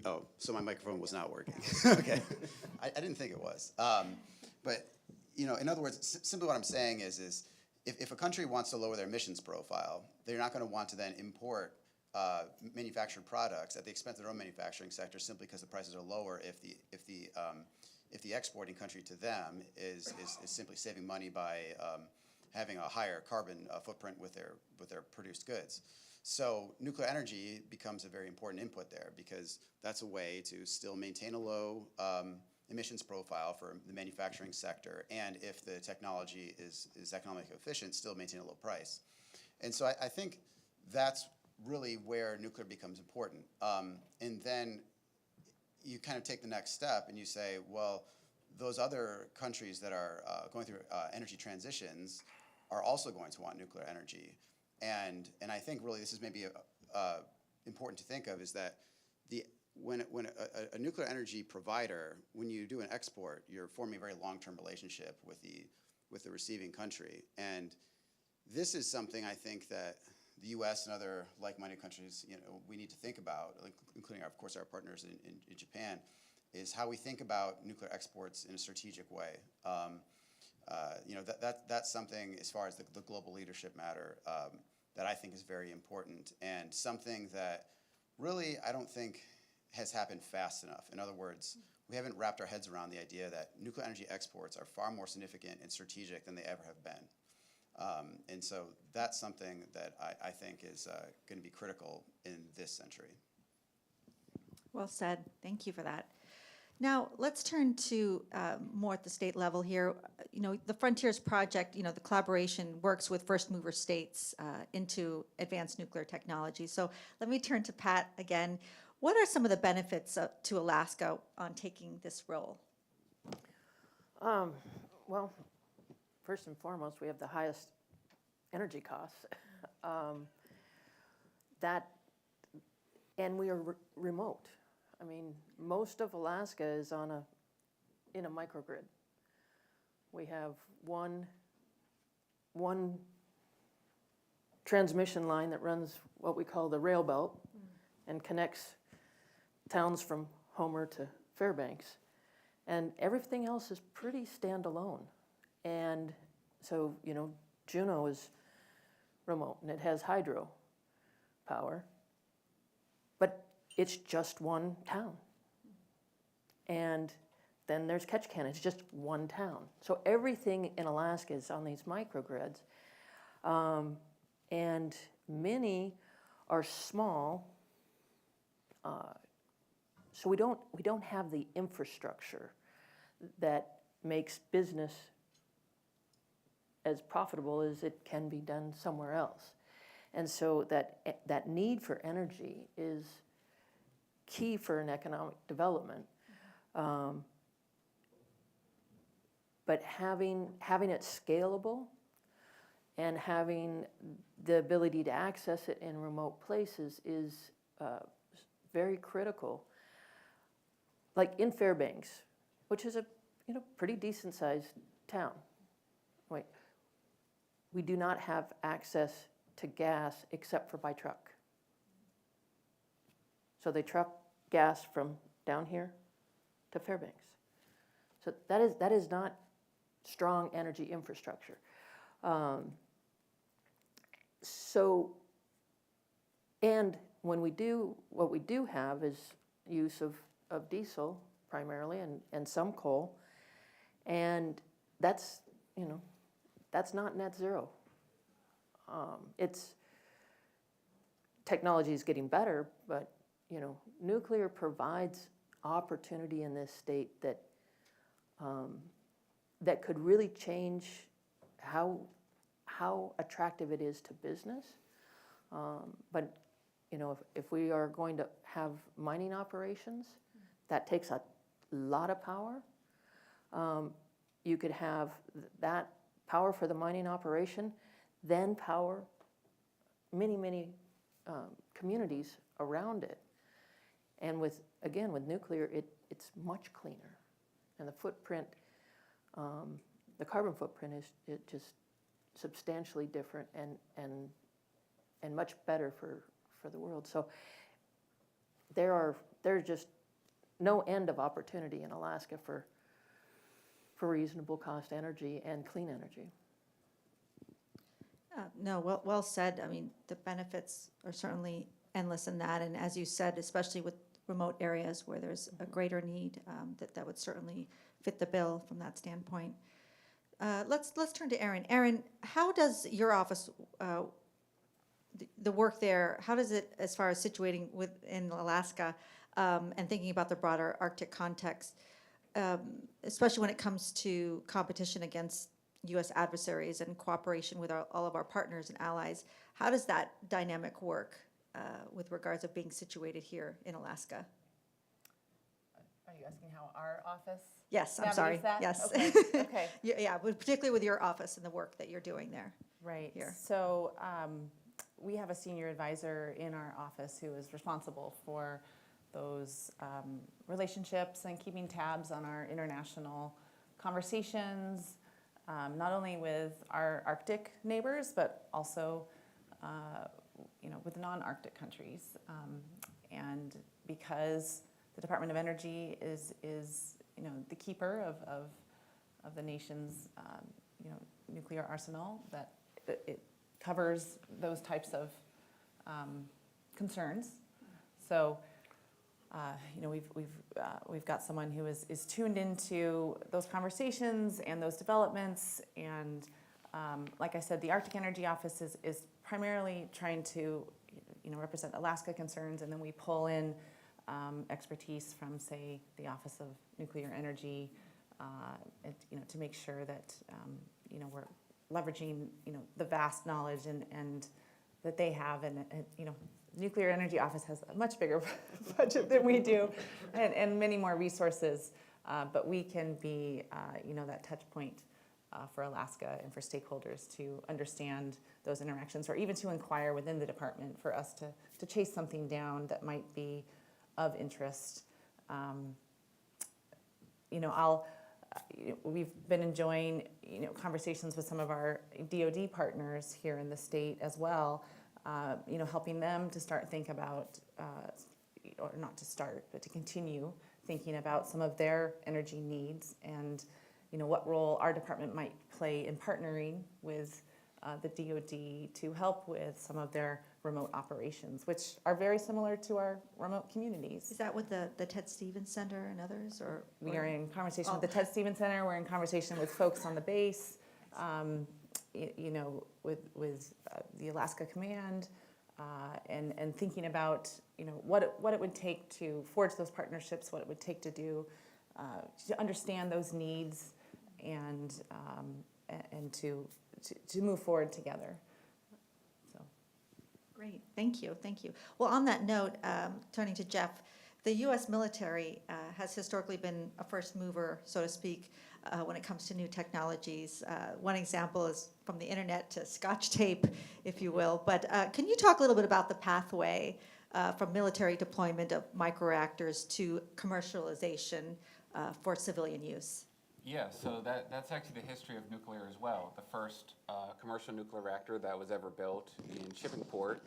N: Oh, so my microphone was not working. Okay, I didn't think it was. But in other words, simply what I'm saying is if a country wants to lower their emissions profile, they're not going to want to then import manufactured products at the expense of their own manufacturing sector simply because the prices are lower if the exporting country to them is simply saving money by having a higher carbon footprint with their produced goods. So nuclear energy becomes a very important input there because that's a way to still maintain a low emissions profile for the manufacturing sector, and if the technology is economically efficient, still maintain a low price. And so I think that's really where nuclear becomes important. And then you kind of take the next step and you say, well, those other countries that are going through energy transitions are also going to want nuclear energy. And I think really this is maybe important to think of is that when a nuclear energy provider, when you do an export, you're forming a very long-term relationship with the receiving country. And this is something I think that the U.S. and other like-minded countries, we need to think about, including, of course, our partners in Japan, is how we think about nuclear exports in a strategic way. That's something, as far as the global leadership matter, that I think is very important, and something that really I don't think has happened fast enough. In other words, we haven't wrapped our heads around the idea that nuclear energy exports are far more significant and strategic than they ever have been. And so that's something that I think is going to be critical in this century.
I: Well said. Thank you for that. Now, let's turn to more at the state level here. The Frontiers Project, the collaboration works with first mover states into advanced nuclear technology. So let me turn to Pat again. What are some of the benefits to Alaska on taking this role?
J: Well, first and foremost, we have the highest energy costs. And we are remote. I mean, most of Alaska is in a microgrid. We have one transmission line that runs what we call the rail belt and connects towns from Homer to Fairbanks. And everything else is pretty standalone. And so, Juneau is remote and it has hydro power, but it's just one town. And then there's Ketchikan, it's just one town. So everything in Alaska is on these microgrids. And many are small, so we don't have the infrastructure that makes business as profitable as it can be done somewhere else. And so that need for energy is key for an economic development. But having it scalable and having the ability to access it in remote places is very critical. Like in Fairbanks, which is a pretty decent sized town. We do not have access to gas except for by truck. So they truck gas from down here to Fairbanks. So that is not strong energy infrastructure. And when what we do have is use of diesel primarily and some coal, and that's not net zero. Technology is getting better, but nuclear provides opportunity in this state that could really change how attractive it is to business. But if we are going to have mining operations, that takes a lot of power. You could have that power for the mining operation, then power many communities around it. And with nuclear, it's much cleaner. And the footprint, the carbon footprint is just substantially different and much better for the world. So there's just no end of opportunity in Alaska for reasonable cost energy and clean energy.
I: No, well said. I mean, the benefits are certainly endless in that, and as you said, especially with remote areas where there's a greater need, that would certainly fit the bill from that standpoint. Let's turn to Erin. Erin, how does your office, the work there, how does it, as far as situating within Alaska, and thinking about the broader Arctic context, especially when it comes to competition against U.S. adversaries and cooperation with all of our partners and allies, how does that dynamic work with regards of being situated here in Alaska?
K: Are you asking how our office?
I: Yes, I'm sorry.
K: That?
I: Yes.
K: Okay.
I: Yeah, particularly with your office and the work that you're doing there.
K: Right.
I: Here.
K: So we have a senior advisor in our office who is responsible for those relationships and keeping tabs on our international conversations, not only with our Arctic neighbors, but also with non-Arctic countries. And because the Department of Energy is the keeper of the nation's nuclear arsenal, that it covers those types of concerns. So we've got someone who is tuned into those conversations and those developments, and like I said, the Arctic Energy Office is primarily trying to represent Alaska concerns, and then we pull in expertise from, say, the Office of Nuclear Energy, to make sure that we're leveraging the vast knowledge and that they have, and Nuclear Energy Office has a much bigger budget than we do, and many more resources, but we can be that touch point for Alaska and for stakeholders to understand those interactions, or even to inquire within the department for us to chase something down that might be of interest. We've been enjoying conversations with some of our DoD partners here in the state as well, helping them to start think about, or not to start, but to continue thinking about some of their energy needs, and what role our department might play in partnering with the DoD to help with some of their remote operations, which are very similar to our remote communities.
I: Is that with the Ted Stevens Center and others, or?
K: We are in conversation with the Ted Stevens Center. We're in conversation with folks on the base, with the Alaska Command, and thinking about what it would take to forge those partnerships, what it would take to do to understand those needs, and to move forward together. So.
I: Great, thank you. Well, on that note, turning to Jeff, the U.S. military has historically been a first mover, so to speak, when it comes to new technologies. One example is from the internet to Scotch tape, if you will. But can you talk a little bit about the pathway from military deployment of microreactors to commercialization for civilian use?
L: Yeah, so that's actually the history of nuclear as well. The first commercial nuclear reactor that was ever built in Shippingport,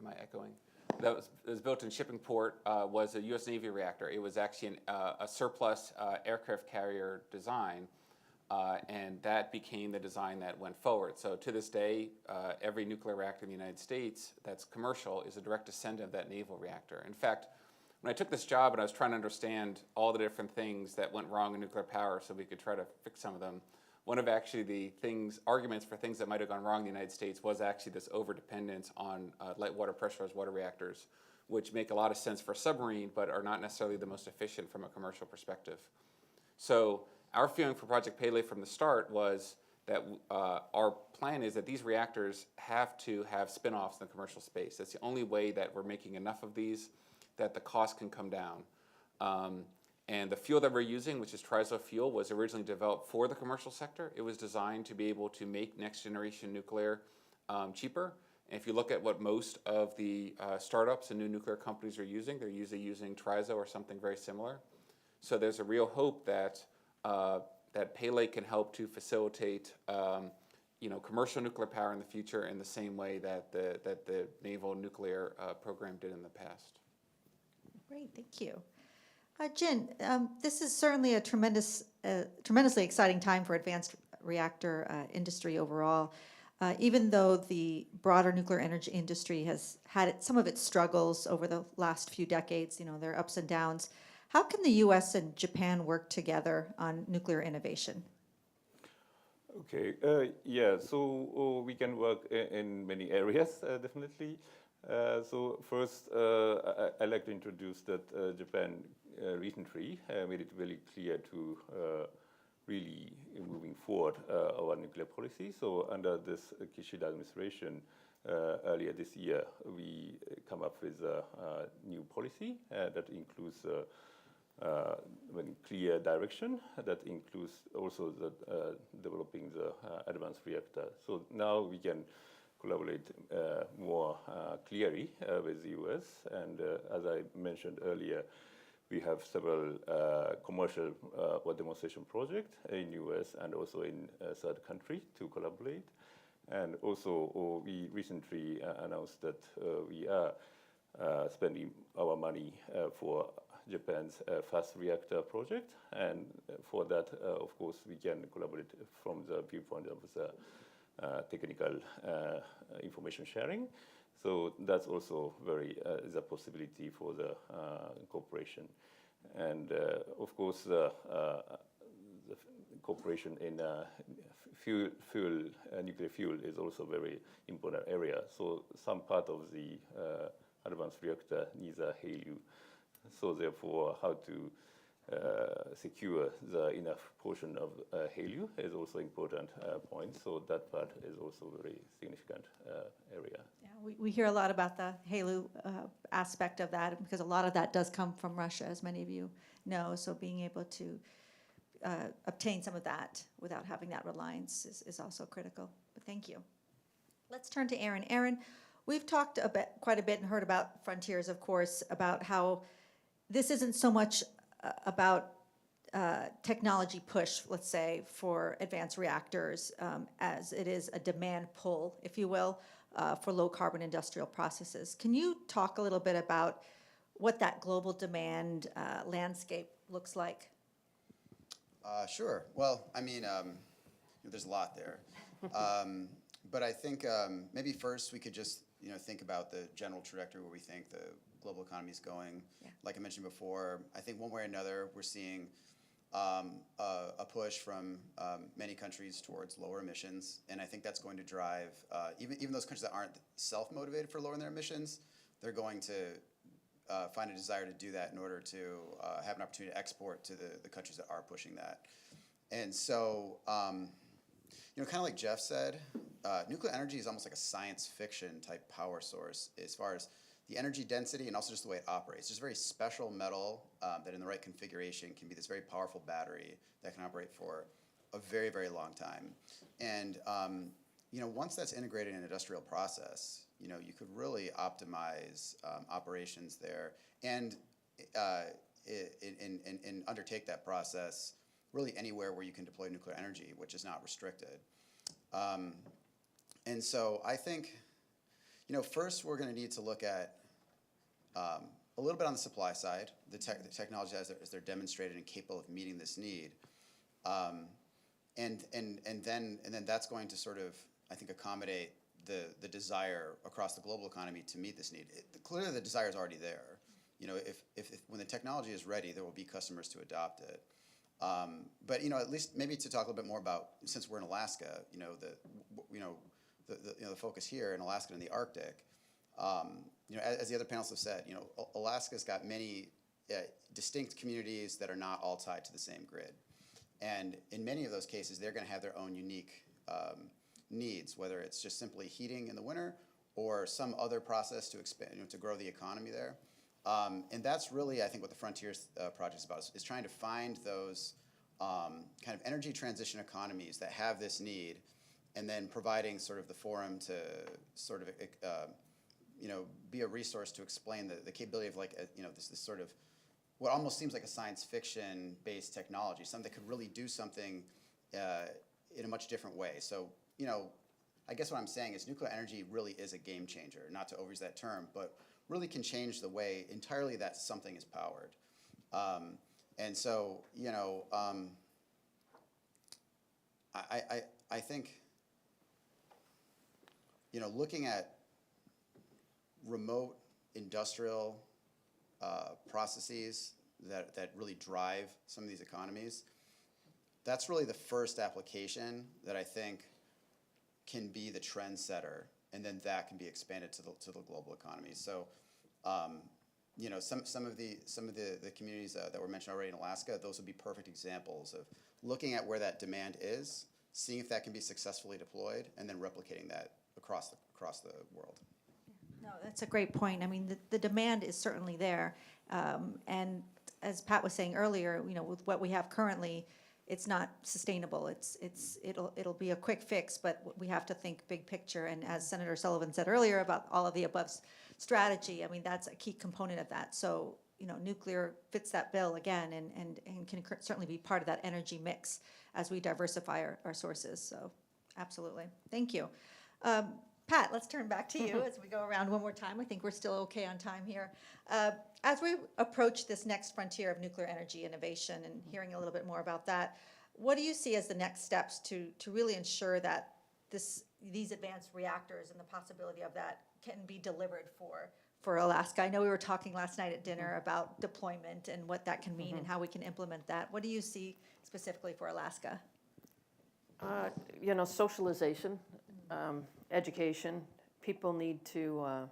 L: am I echoing? That was built in Shippingport was a U.S. Navy reactor. It was actually a surplus aircraft carrier design, and that became the design that went forward. So to this day, every nuclear reactor in the United States that's commercial is a direct descendant of that naval reactor. In fact, when I took this job and I was trying to understand all the different things that went wrong in nuclear power so we could try to fix some of them, one of actually the arguments for things that might have gone wrong in the United States was actually this overdependence on light water pressurized water reactors, which make a lot of sense for a submarine, but are not necessarily the most efficient from a commercial perspective. So our feeling for Project Pele from the start was that our plan is that these reactors have to have spin-offs in the commercial space. That's the only way that we're making enough of these that the cost can come down. And the fuel that we're using, which is TRISO fuel, was originally developed for the commercial sector. It was designed to be able to make next generation nuclear cheaper. And if you look at what most of the startups and new nuclear companies are using, they're usually using TRISO or something very similar. So there's a real hope that that Pele can help to facilitate commercial nuclear power in the future in the same way that the naval nuclear program did in the past.
I: Great, thank you. Jin, this is certainly a tremendously exciting time for advanced reactor industry overall. Even though the broader nuclear energy industry has had some of its struggles over the last few decades, there are ups and downs. How can the U.S. and Japan work together on nuclear innovation?
M: Okay, yeah, so we can work in many areas, definitely. So first, I'd like to introduce that Japan recently made it very clear to really moving forward our nuclear policy. So under this Kishida administration, earlier this year, we come up with a new policy that includes very clear direction, that includes also the developing the advanced reactor. So now we can collaborate more clearly with the US. And as I mentioned earlier, we have several commercial or demonstration projects in US and also in third country to collaborate. And also we recently announced that we are spending our money for Japan's fast reactor project. And for that, of course, we can collaborate from the viewpoint of the technical information sharing. So that's also very is a possibility for the cooperation. And of course, the cooperation in nuclear fuel is also very important area. So some part of the advanced reactor needs a HALEU. So therefore, how to secure the enough portion of HALEU is also important point. So that part is also very significant area.
I: Yeah, we hear a lot about the HALEU aspect of that, because a lot of that does come from Russia, as many of you know. So being able to obtain some of that without having that reliance is also critical. But thank you. Let's turn to Aaron. Aaron, we've talked quite a bit and heard about Frontiers, of course, about how this isn't so much about technology push, let's say, for advanced reactors, as it is a demand pull, if you will, for low carbon industrial processes. Can you talk a little bit about what that global demand landscape looks like?
N: Sure. Well, I mean, there's a lot there. But I think maybe first we could just think about the general trajectory where we think the global economy is going. Yeah. Like I mentioned before, I think one way or another we're seeing a push from many countries towards lower emissions, and I think that's going to drive even those countries that aren't self-motivated for lowering their emissions, they're going to find a desire to do that in order to have an opportunity to export to the countries that are pushing that. And so, kind of like Jeff said, nuclear energy is almost like a science fiction type power source as far as the energy density and also just the way it operates. It's a very special metal that in the right configuration can be this very powerful battery that can operate for a very, very long time. And once that's integrated in an industrial process, you could really optimize operations there and undertake that process really anywhere where you can deploy nuclear energy, which is not restricted. And so I think, first we're going to need to look at a little bit on the supply side, the technology as they're demonstrated and capable of meeting this need, and then that's going to sort of, I think, accommodate the desire across the global economy to meet this need. Clearly, the desire is already there. If when the technology is ready, there will be customers to adopt it. But at least maybe to talk a little bit more about, since we're in Alaska, the focus here in Alaska and the Arctic, as the other panelists have said, Alaska's got many distinct communities that are not all tied to the same grid, and in many of those cases, they're going to have their own unique needs, whether it's just simply heating in the winter or some other process to expand, to grow the economy there. And that's really, I think, what the Frontiers project is about, is trying to find those kind of energy transition economies that have this need, and then providing sort of the forum to sort of, be a resource to explain the capability of this sort of what almost seems like a science fiction-based technology, something that could really do something in a much different way. So, I guess what I'm saying is nuclear energy really is a game changer, not to overuse that term, but really can change the way entirely that something is powered. And so, I think, looking at remote industrial processes that really drive some of these economies, that's really the first application that I think can be the trendsetter, and then that can be expanded to the global economy. So, some of the communities that were mentioned already in Alaska, those would be perfect examples of looking at where that demand is, seeing if that can be successfully deployed, and then replicating that across the world.
I: No, that's a great point. I mean, the demand is certainly there. And as Pat was saying earlier, with what we have currently, it's not sustainable. It'll be a quick fix, but we have to think big picture. And as Senator Sullivan said earlier about all of the above strategy, I mean, that's a key component of that. So, nuclear fits that bill again, and can certainly be part of that energy mix as we diversify our sources. So, absolutely. Thank you. Pat, let's turn back to you as we go around one more time. I think we're still okay on time here. As we approach this next frontier of nuclear energy innovation and hearing a little bit more about that, what do you see as the next steps to really ensure that these advanced reactors and the possibility of that can be delivered for Alaska? I know we were talking last night at dinner about deployment and what that can mean and how we can implement that. What do you see specifically for Alaska?
J: Socialization, education. People need to,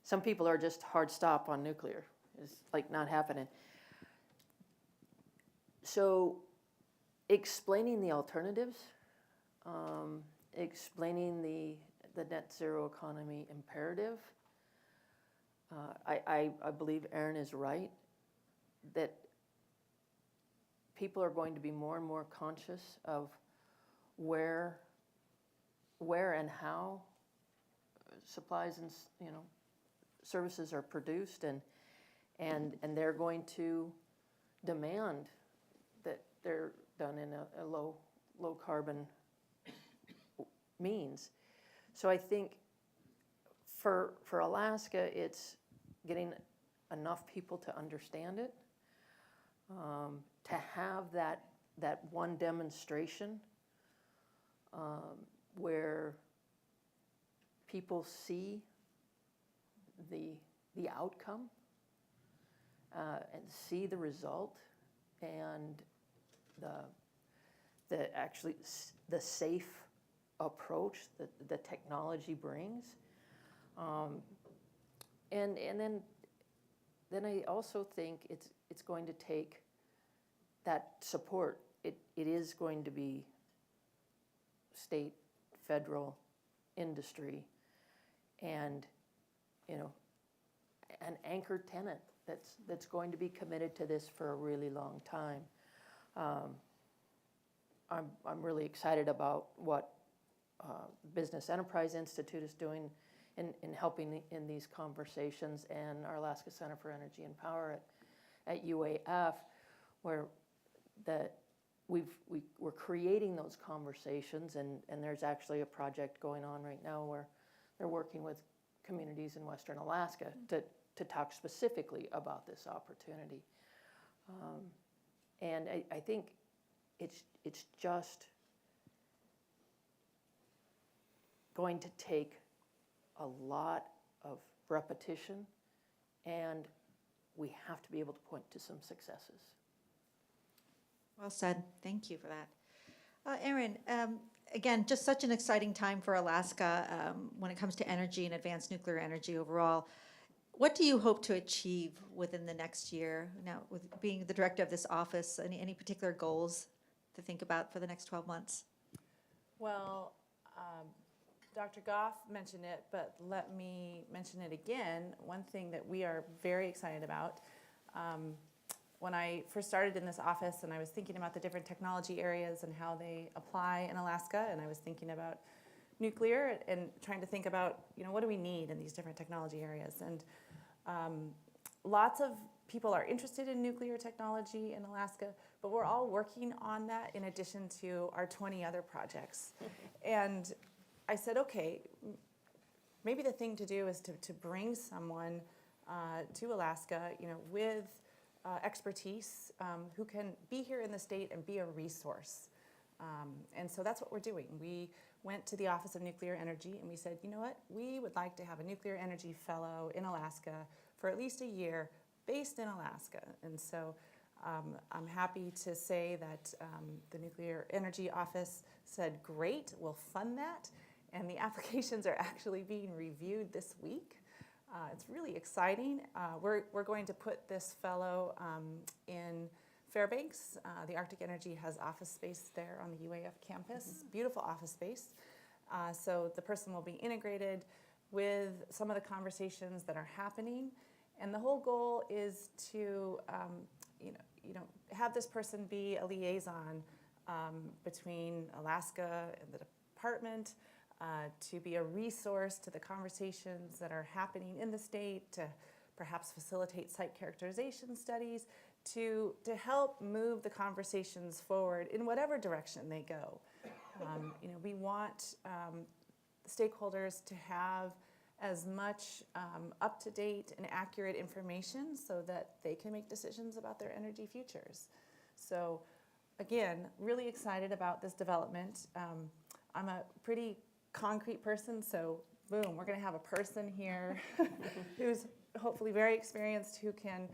J: some people are just hard stop on nuclear. It's like not happening. So explaining the alternatives, explaining the net zero economy imperative. I believe Aaron is right that people are going to be more and more conscious of where and how supplies and services are produced, and they're going to demand that they're done in a low carbon means. So I think for Alaska, it's getting enough people to understand it, to have that one demonstration where people see the outcome and see the result, and the safe approach that the technology brings, and then I also think it's going to take that support. It is going to be state, federal, industry, and an anchor tenant that's going to be committed to this for a really long time. I'm really excited about what Business Enterprise Institute is doing in helping in these conversations, and our Alaska Center for Energy and Power at UAF, where we're creating those conversations, and there's actually a project going on right now where they're working with communities in Western Alaska to talk specifically about this opportunity. And I think it's just going to take a lot of repetition, and we have to be able to point to some successes.
I: Well said. Thank you for that. Aaron, again, just such an exciting time for Alaska when it comes to energy and advanced nuclear energy overall. what do you hope to achieve within the next year? Now, with being the director of this office, any particular goals to think about for the next 12 months?
K: Well, Dr. Goff mentioned it, but let me mention it again. One thing that we are very excited about, when I first started in this office and I was thinking about the different technology areas and how they apply in Alaska, and I was thinking about nuclear and trying to think about, what do we need in these different technology areas? And lots of people are interested in nuclear technology in Alaska, but we're all working on that in addition to our 20 other projects. And I said, okay, maybe the thing to do is to bring someone to Alaska, with expertise, who can be here in the state and be a resource. And so that's what we're doing. We went to the Office of Nuclear Energy and we said, you know what, we would like to have a nuclear energy fellow in Alaska for at least a year based in Alaska. And so I'm happy to say that the Nuclear Energy Office said, great, we'll fund that. And the applications are actually being reviewed this week. It's really exciting. We're going to put this fellow in Fairbanks. The Arctic Energy has office space there on the UAF campus, beautiful office space. So the person will be integrated with some of the conversations that are happening. And the whole goal is to have this person be a liaison between Alaska and the department, to be a resource to the conversations that are happening in the state, to perhaps facilitate site characterization studies, to help move the conversations forward in whatever direction they go. We want stakeholders to have as much up-to-date and accurate information so that they can make decisions about their energy futures. So again, really excited about this development. I'm a pretty concrete person, so boom, we're going to have a person here who's hopefully very experienced, who can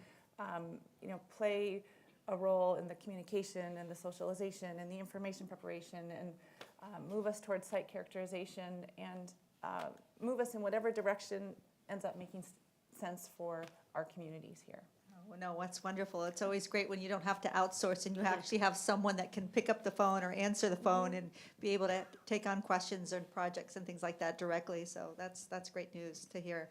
K: play a role in the communication and the socialization and the information preparation and move us towards site characterization and move us in whatever direction ends up making sense for our communities here.
I: Oh, no, that's wonderful. It's always great when you don't have to outsource and you actually have someone that can pick up the phone or answer the phone and be able to take on questions and projects and things like that directly. So that's great news to hear.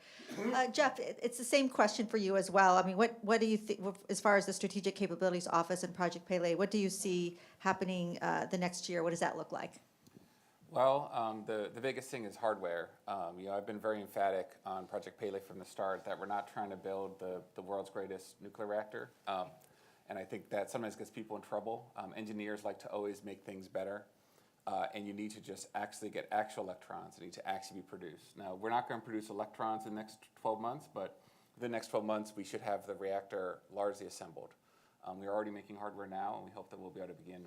I: Jeff, it's the same question for you as well. I mean, what do you think, as far as the Strategic Capabilities Office and Project Pele, what do you see happening the next year? What does that look like?
L: Well, the biggest thing is hardware. I've been very emphatic on Project Pele from the start that we're not trying to build the world's greatest nuclear reactor. And I think that sometimes gets people in trouble. Engineers like to always make things better. And you need to just actually get actual electrons that need to actually be produced. Now, we're not going to produce electrons in the next 12 months, but within the next 12 months, we should have the reactor largely assembled. We're already making hardware now, and we hope that we'll be able to begin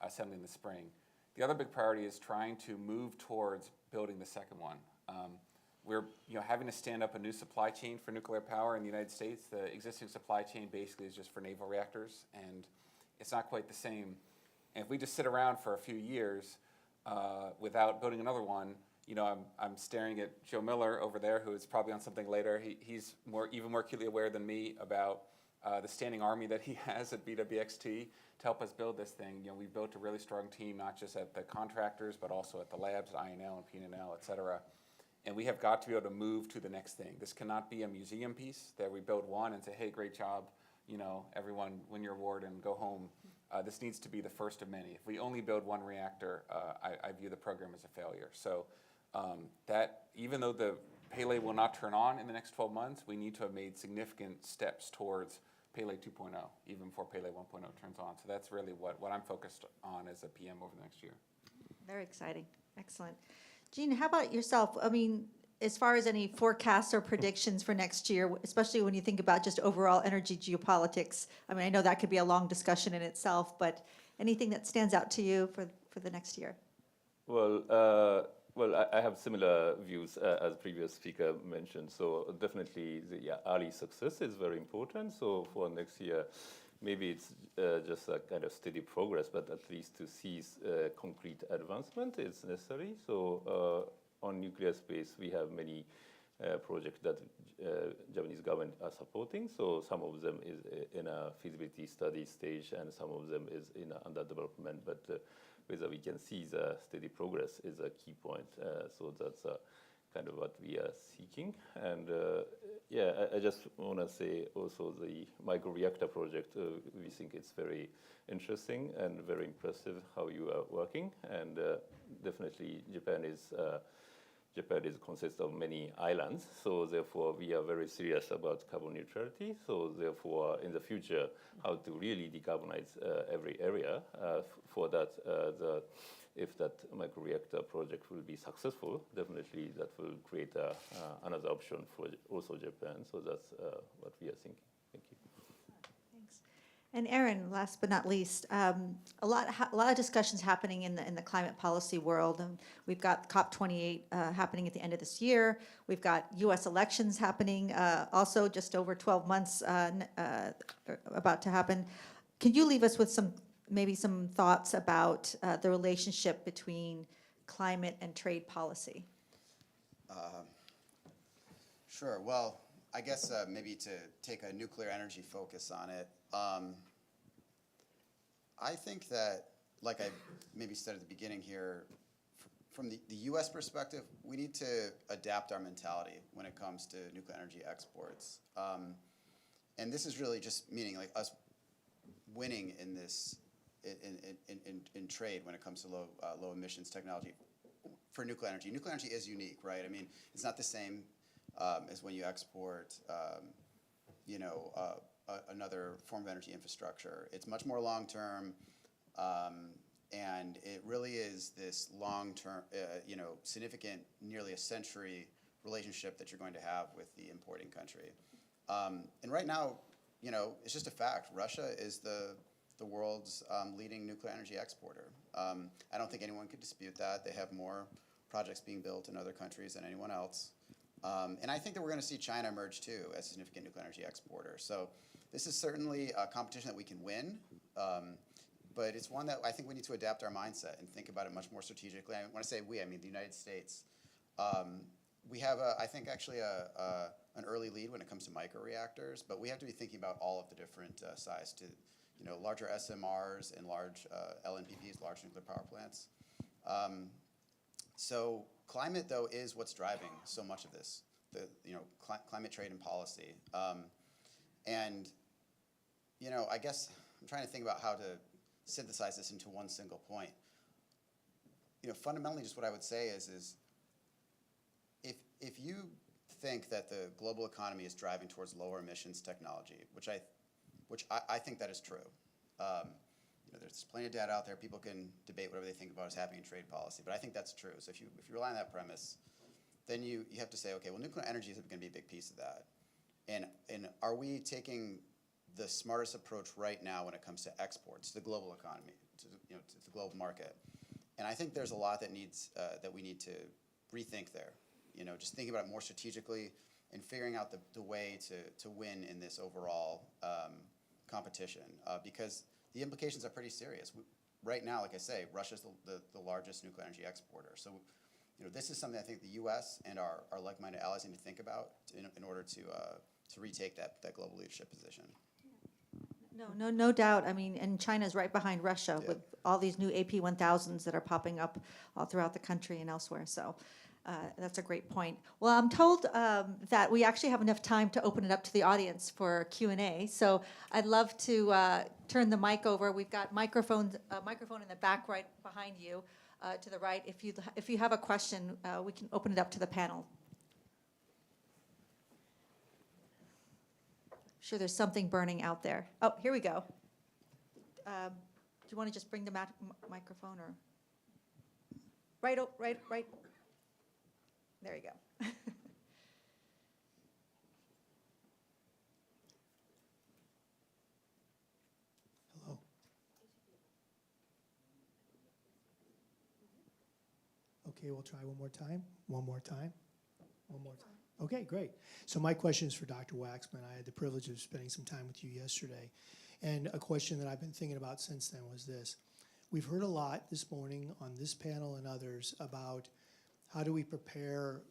L: assembling this spring. The other big priority is trying to move towards building the second one. We're having to stand up a new supply chain for nuclear power in the United States. The existing supply chain basically is just for naval reactors, and it's not quite the same. And if we just sit around for a few years without building another one, I'm staring at Joe Miller over there, who is probably on something later. He's even more acutely aware than me about the standing army that he has at BWXT to help us build this thing. We built a really strong team, not just at the contractors, but also at the labs, at INL and PNL, et cetera. And we have got to be able to move to the next thing. This cannot be a museum piece that we build one and say, hey, great job, everyone win your award and go home. This needs to be the first of many. If we only build one reactor, I view the program as a failure. So that even though the Pele will not turn on in the next 12 months, we need to have made significant steps towards Pele 2.0, even before Pele 1.0 turns on. So that's really what I'm focused on as a PM over the next year.
I: Very exciting. Excellent. Jean, how about yourself? I mean, as far as any forecasts or predictions for next year, especially when you think about just overall energy geopolitics, I mean, I know that could be a long discussion in itself, but anything that stands out to you for the next year?
M: Well, I have similar views as previous speaker mentioned. So definitely the early success is very important. So for next year, maybe it's just a kind of steady progress, but at least to see concrete advancement is necessary. So on nuclear space, we have many project that Japanese government are supporting. So some of them is in a feasibility study stage, and some of them is in under development. But whether we can see the steady progress is a key point. So that's kind of what we are seeking. And yeah, I just want to say also the microreactor project, we think it's very interesting and very impressive how you are working. And definitely Japan is consists of many islands, so therefore we are very serious about carbon neutrality. So therefore, in the future, how to really decarbonize every area. For that, if that microreactor project will be successful, definitely that will create another option for also Japan. So that's what we are thinking. Thank you.
I: Thanks. And Aaron, last but not least, a lot of discussions happening in the climate policy world. We've got COP28 happening at the end of this year. We've got U.S. elections happening also just over 12 months about to happen. Can you leave us with maybe some thoughts about the relationship between climate and trade policy?
N: Sure. Well, I guess maybe to take a nuclear energy focus on it, I think that, like I maybe said at the beginning here, from the U.S. perspective, we need to adapt our mentality when it comes to nuclear energy exports. And this is really just meaning like us winning in this in trade when it comes to low emissions technology for nuclear energy. Nuclear energy is unique, right? I mean, it's not the same as when you export, another form of energy infrastructure. It's much more long-term, and it really is this long-term, significant, nearly a century relationship that you're going to have with the importing country. And right now, it's just a fact. Russia is the world's leading nuclear energy exporter. I don't think anyone could dispute that. They have more projects being built in other countries than anyone else. And I think that we're going to see China emerge too as a significant nuclear energy exporter. So this is certainly a competition that we can win, but it's one that I think we need to adapt our mindset and think about it much more strategically. When I say we, I mean the United States. We have, I think, actually an early lead when it comes to microreactors, but we have to be thinking about all of the different size to, larger SMRs and large LNPPs, large nuclear power plants. So climate, though, is what's driving so much of this, climate trade and policy. And, I guess I'm trying to think about how to synthesize this into one single point. Fundamentally, just what I would say is if you think that the global economy is driving towards lower emissions technology, which I think that is true. There's plenty of data out there. People can debate whatever they think about what's happening in trade policy, but I think that's true. So if you rely on that premise, then you have to say, okay, well, nuclear energy is going to be a big piece of that. And are we taking the smartest approach right now when it comes to exports to the global economy, to the global market? And I think there's a lot that we need to rethink there. Just thinking about it more strategically and figuring out the way to win in this overall competition, because the implications are pretty serious. Right now, like I say, Russia's the largest nuclear energy exporter. So, this is something I think the U.S. and our like-minded allies need to think about in order to retake that global leadership position.
I: No doubt. I mean, and China's right behind Russia with all these new AP1000s that are popping up all throughout the country and elsewhere. So that's a great point. Well, I'm told that we actually have enough time to open it up to the audience for Q&A. So I'd love to turn the mic over. We've got a microphone in the back right behind you to the right. If you have a question, we can open it up to the panel. I'm sure there's something burning out there. Oh, here we go. Do you want to just bring the microphone or right? There you go.
O: Hello. Okay, we'll try one more time. One more time. Okay, great. So my question is for Dr. Waxman. I had the privilege of spending some time with you yesterday. And a question that I've been thinking about since then was this. We've heard a lot this morning on this panel and others about how do we prepare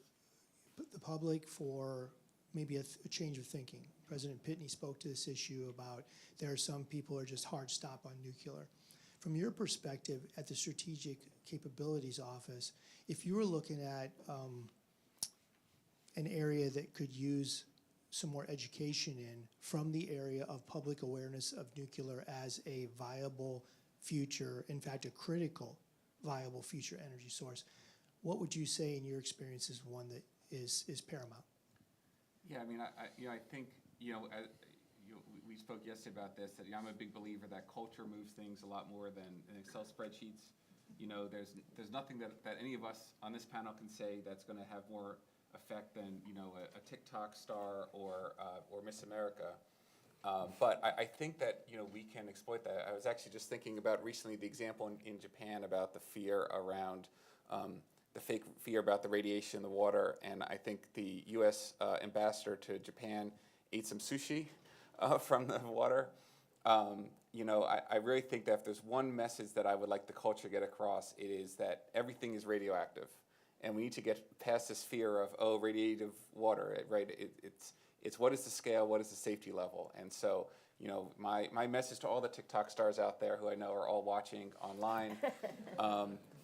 O: the public for maybe a change of thinking. President Pitney spoke to this issue about there are some people who are just hard stop on nuclear. From your perspective at the Strategic Capabilities Office, if you were looking at an area that could use some more education in from the area of public awareness of nuclear as a viable future, in fact, a critical viable future energy source, what would you say in your experience is one that is paramount?
L: Yeah, I mean, I think, we spoke yesterday about this, that I'm a big believer that culture moves things a lot more than Excel spreadsheets. There's nothing that any of us on this panel can say that's going to have more effect than, a TikTok star or Miss America. But I think that, we can exploit that. I was actually just thinking about recently the example in Japan about the fear around the fake fear about the radiation in the water, and I think the U.S. ambassador to Japan ate some sushi from the water. I really think that if there's one message that I would like the culture to get across, it is that everything is radioactive, and we need to get past this fear of radiative water, right? It's what is the scale, what is the safety level, and so my message to all the TikTok stars out there who I know are all watching online.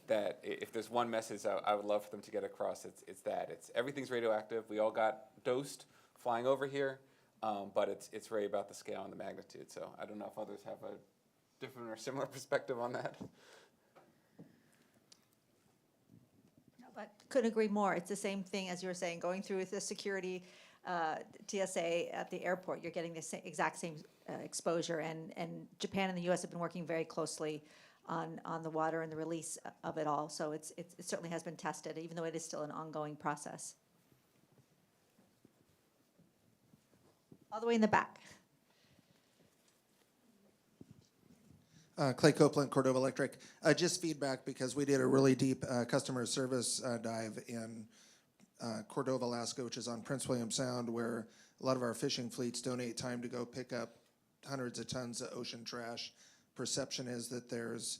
L: That if there's one message I would love for them to get across, it's that. It's everything's radioactive. We all got dosed flying over here, but it's really about the scale and the magnitude. So I don't know if others have a different or similar perspective on that.
I: But couldn't agree more. It's the same thing as you were saying, going through the security TSA at the airport, you're getting the exact same exposure. And Japan and the U.S. have been working very closely on the water and the release of it all. So it certainly has been tested, even though it is still an ongoing process. All the way in the back.
P: Clay Copeland, Cordova Electric. Just feedback because we did a really deep customer service dive in Cordova, Alaska, which is on Prince William Sound, where a lot of our fishing fleets donate time to go pick up hundreds of tons of ocean trash. Perception is that there's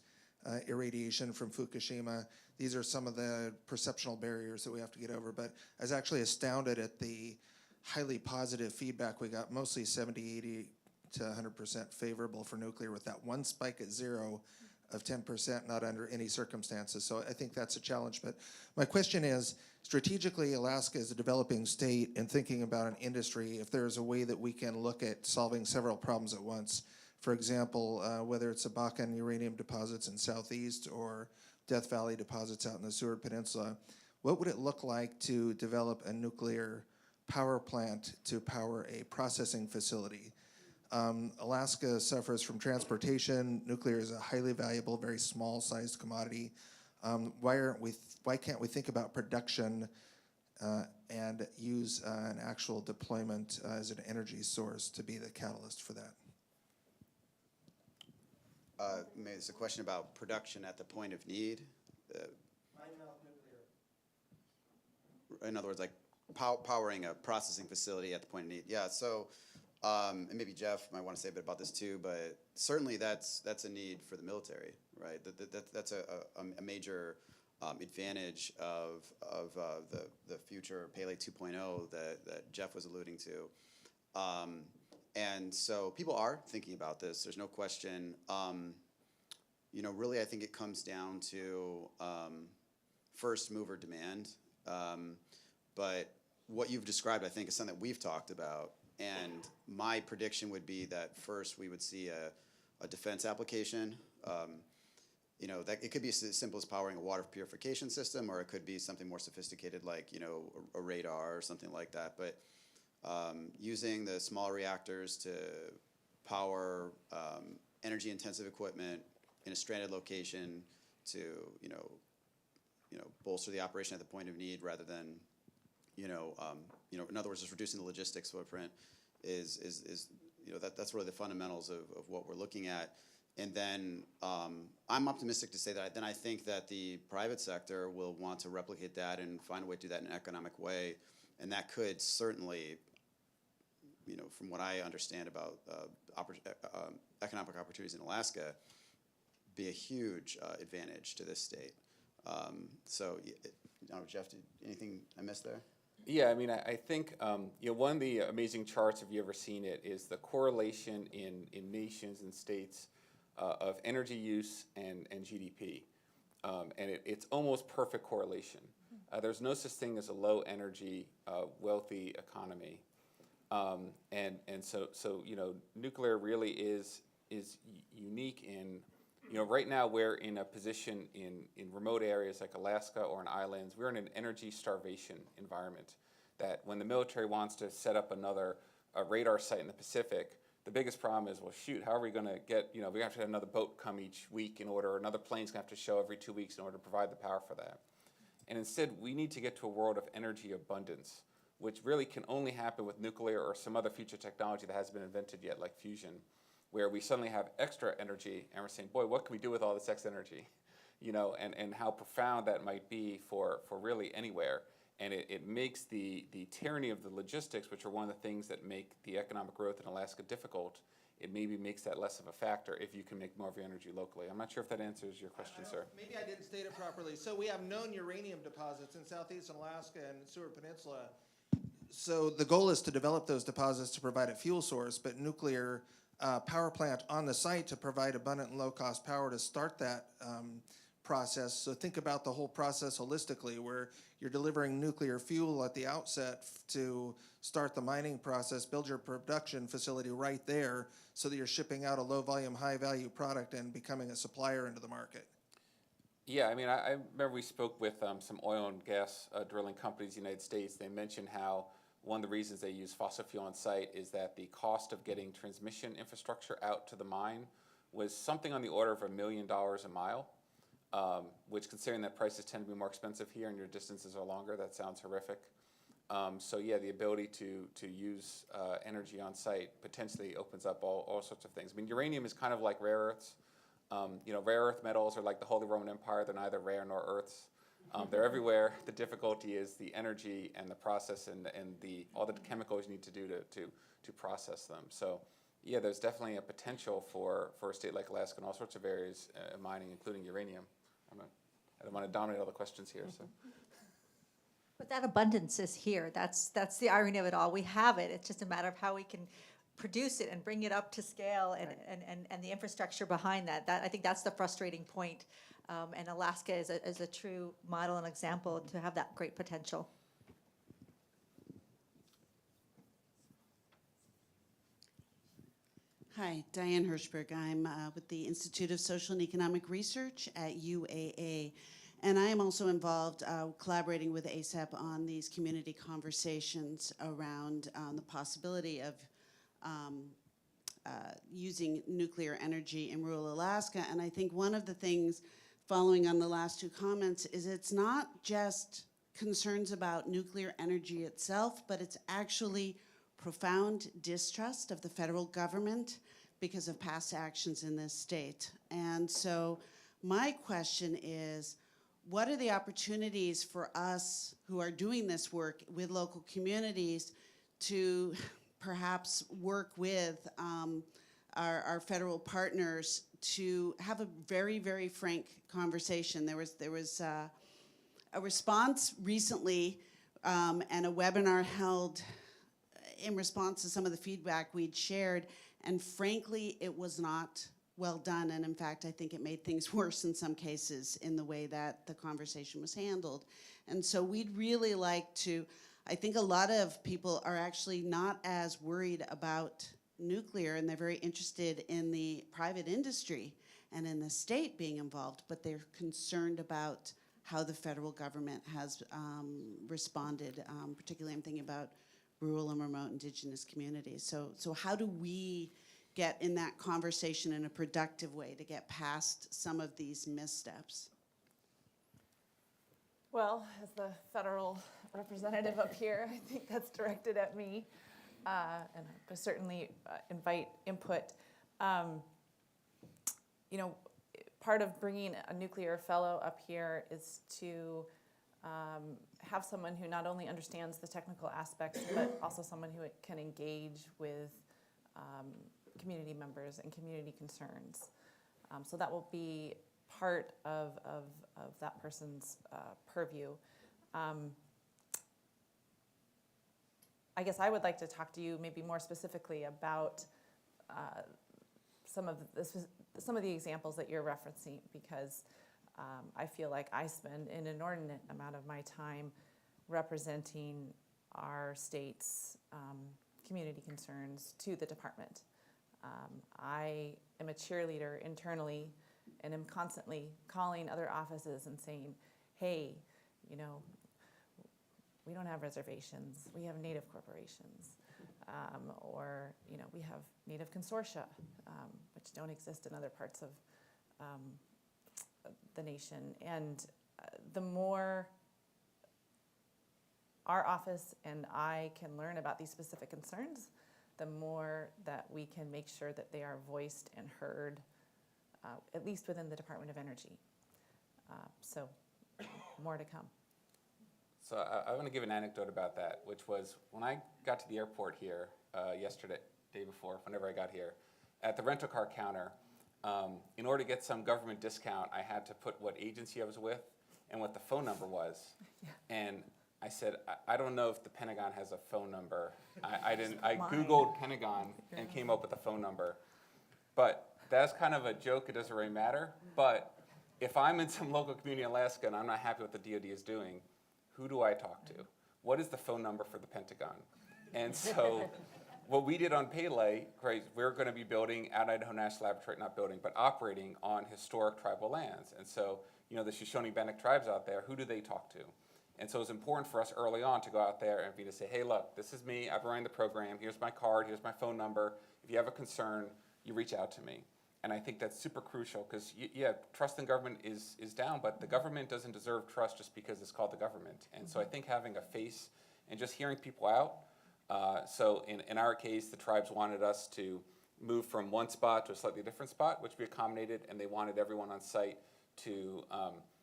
P: irradiation from Fukushima. These are some of the perceptual barriers that we have to get over. But I was actually astounded at the highly positive feedback we got, mostly 70, 80 to 100% favorable for nuclear, with that one spike at zero of 10%, not under any circumstances. So I think that's a challenge. But my question is, strategically, Alaska is a developing state, and thinking about an industry, if there's a way that we can look at solving several problems at once. For example, whether it's the Bakken uranium deposits in southeast or Death Valley deposits out in the Seward Peninsula, what would it look like to develop a nuclear power plant to power a processing facility? Alaska suffers from transportation. Nuclear is a highly valuable, very small-sized commodity. Why can't we think about production and use an actual deployment as an energy source to be the catalyst for that?
N: Maybe it's a question about production at the point of need. In other words, like powering a processing facility at the point of need. Yeah, so, and maybe Jeff might want to say a bit about this too, but certainly that's a need for the military, right? That's a major advantage of the future Pele 2.0 that Jeff was alluding to. And so people are thinking about this. There's no question. Really, I think it comes down to first mover demand. But what you've described, I think, is something that we've talked about. And my prediction would be that first we would see a defense application. That it could be as simple as powering a water purification system, or it could be something more sophisticated like, a radar or something like that. But using the small reactors to power energy-intensive equipment in a stranded location to, bolster the operation at the point of need rather than, in other words, just reducing the logistics footprint is that's really the fundamentals of what we're looking at. And then I'm optimistic to say that. Then I think that the private sector will want to replicate that and find a way to do that in an economic way. And that could certainly, from what I understand about economic opportunities in Alaska, be a huge advantage to this state. So, Jeff, anything I missed there?
L: Yeah, I mean, I think one of the amazing charts, if you ever seen it, is the correlation in nations and states of energy use and GDP. And it's almost perfect correlation. There's no such thing as a low energy, wealthy economy. And so nuclear really is unique in, right now we're in a position in remote areas like Alaska or in islands, we're in an energy starvation environment that when the military wants to set up another radar site in the Pacific, the biggest problem is, well, shoot, how are we going to get, we have to have another boat come each week in order, another plane's going to have to show every 2 weeks in order to provide the power for that. And instead, we need to get to a world of energy abundance, which really can only happen with nuclear or some other future technology that hasn't been invented yet, like fusion, where we suddenly have extra energy and we're saying, boy, what can we do with all this extra energy? And how profound that might be for really anywhere. And it makes the tyranny of the logistics, which are one of the things that make the economic growth in Alaska difficult, it maybe makes that less of a factor if you can make more of your energy locally. I'm not sure if that answers your question, sir.
P: Maybe I didn't state it properly. So we have known uranium deposits in southeastern Alaska and Seward Peninsula. So the goal is to develop those deposits to provide a fuel source, but nuclear power plant on the site to provide abundant and low-cost power to start that process. So think about the whole process holistically, where you're delivering nuclear fuel at the outset to start the mining process, build your production facility right there so that you're shipping out a low-volume, high-value product and becoming a supplier into the market.
L: Yeah, I mean, I remember we spoke with some oil and gas drilling companies in the United States. They mentioned how one of the reasons they use fossil fuel on site is that the cost of getting transmission infrastructure out to the mine was something on the order of $1 million a mile, which, considering that prices tend to be more expensive here and your distances are longer, that sounds horrific. So yeah, the ability to use energy on site potentially opens up all sorts of things. I mean, uranium is kind of like rare earths. Rare earth metals are like the Holy Roman Empire. They're neither rare nor earths. They're everywhere. The difficulty is the energy and the process and all the chemicals you need to do to process them. So yeah, there's definitely a potential for a state like Alaska in all sorts of areas mining, including uranium. I don't want to dominate all the questions here. So.
I: But that abundance is here. That's the irony of it all. We have it. It's just a matter of how we can produce it and bring it up to scale and the infrastructure behind that. I think that's the frustrating point. And Alaska is a true model and example to have that great potential.
Q: Hi, Diane Hirschberg. I'm with the Institute of Social and Economic Research at UAA. And I am also involved collaborating with ASAP on these community conversations around the possibility of using nuclear energy in rural Alaska. And I think one of the things, following on the last two comments, is it's not just concerns about nuclear energy itself, but it's actually profound distrust of the federal government because of past actions in this state. And so my question is, what are the opportunities for us who are doing this work with local communities to perhaps work with our federal partners to have a very, very frank conversation? There was a response recently and a webinar held in response to some of the feedback we'd shared, and frankly, it was not well done, and in fact, I think it made things worse in some cases in the way that the conversation was handled. And so we'd really like to, I think a lot of people are actually not as worried about nuclear, and they're very interested in the private industry and in the state being involved, but they're concerned about how the federal government has responded, particularly I'm thinking about rural and remote indigenous communities. So how do we get in that conversation in a productive way to get past some of these missteps?
K: Well, as the federal representative up here, I think that's directed at me, and I certainly invite input. Part of bringing a nuclear fellow up here is to have someone who not only understands the technical aspects, but also someone who can engage with community members and community concerns. So that will be part of that person's purview. I guess I would like to talk to you maybe more specifically about some of the examples that you're referencing, because I feel like I spend an inordinate amount of my time representing our state's community concerns to the department. I am a cheerleader internally and am constantly calling other offices and saying, hey, you know, we don't have reservations, we have Native corporations, or, you know, we have Native consortia, which don't exist in other parts of the nation. And the more our office and I can learn about these specific concerns, the more that we can make sure that they are voiced and heard, at least within the Department of Energy. So more to come.
L: So I want to give an anecdote about that, which was when I got to the airport here yesterday, day before, whenever I got here, at the rental car counter, in order to get some government discount, I had to put what agency I was with and what the phone number was. Yeah. And I said, I don't know if the Pentagon has a phone number. I Googled Pentagon and came up with a phone number. But that's kind of a joke, it doesn't really matter. But if I'm in some local community in Alaska and I'm not happy with what the DoD is doing, who do I talk to? What is the phone number for the Pentagon? And so what we did on Pele, we're going to be building at Idaho National Laboratory, not building, but operating on historic tribal lands. And so, you know, the Shoshone-Bannock tribes out there, who do they talk to? And so it was important for us early on to go out there and be to say, hey, look, this is me, I've run the program, here's my card, here's my phone number. If you have a concern, you reach out to me. And I think that's super crucial because, yeah, trust in government is down, but the government doesn't deserve trust just because it's called the government. And so I think having a face and just hearing people out. So in our case, the tribes wanted us to move from one spot to a slightly different spot, which we accommodated, and they wanted everyone on site to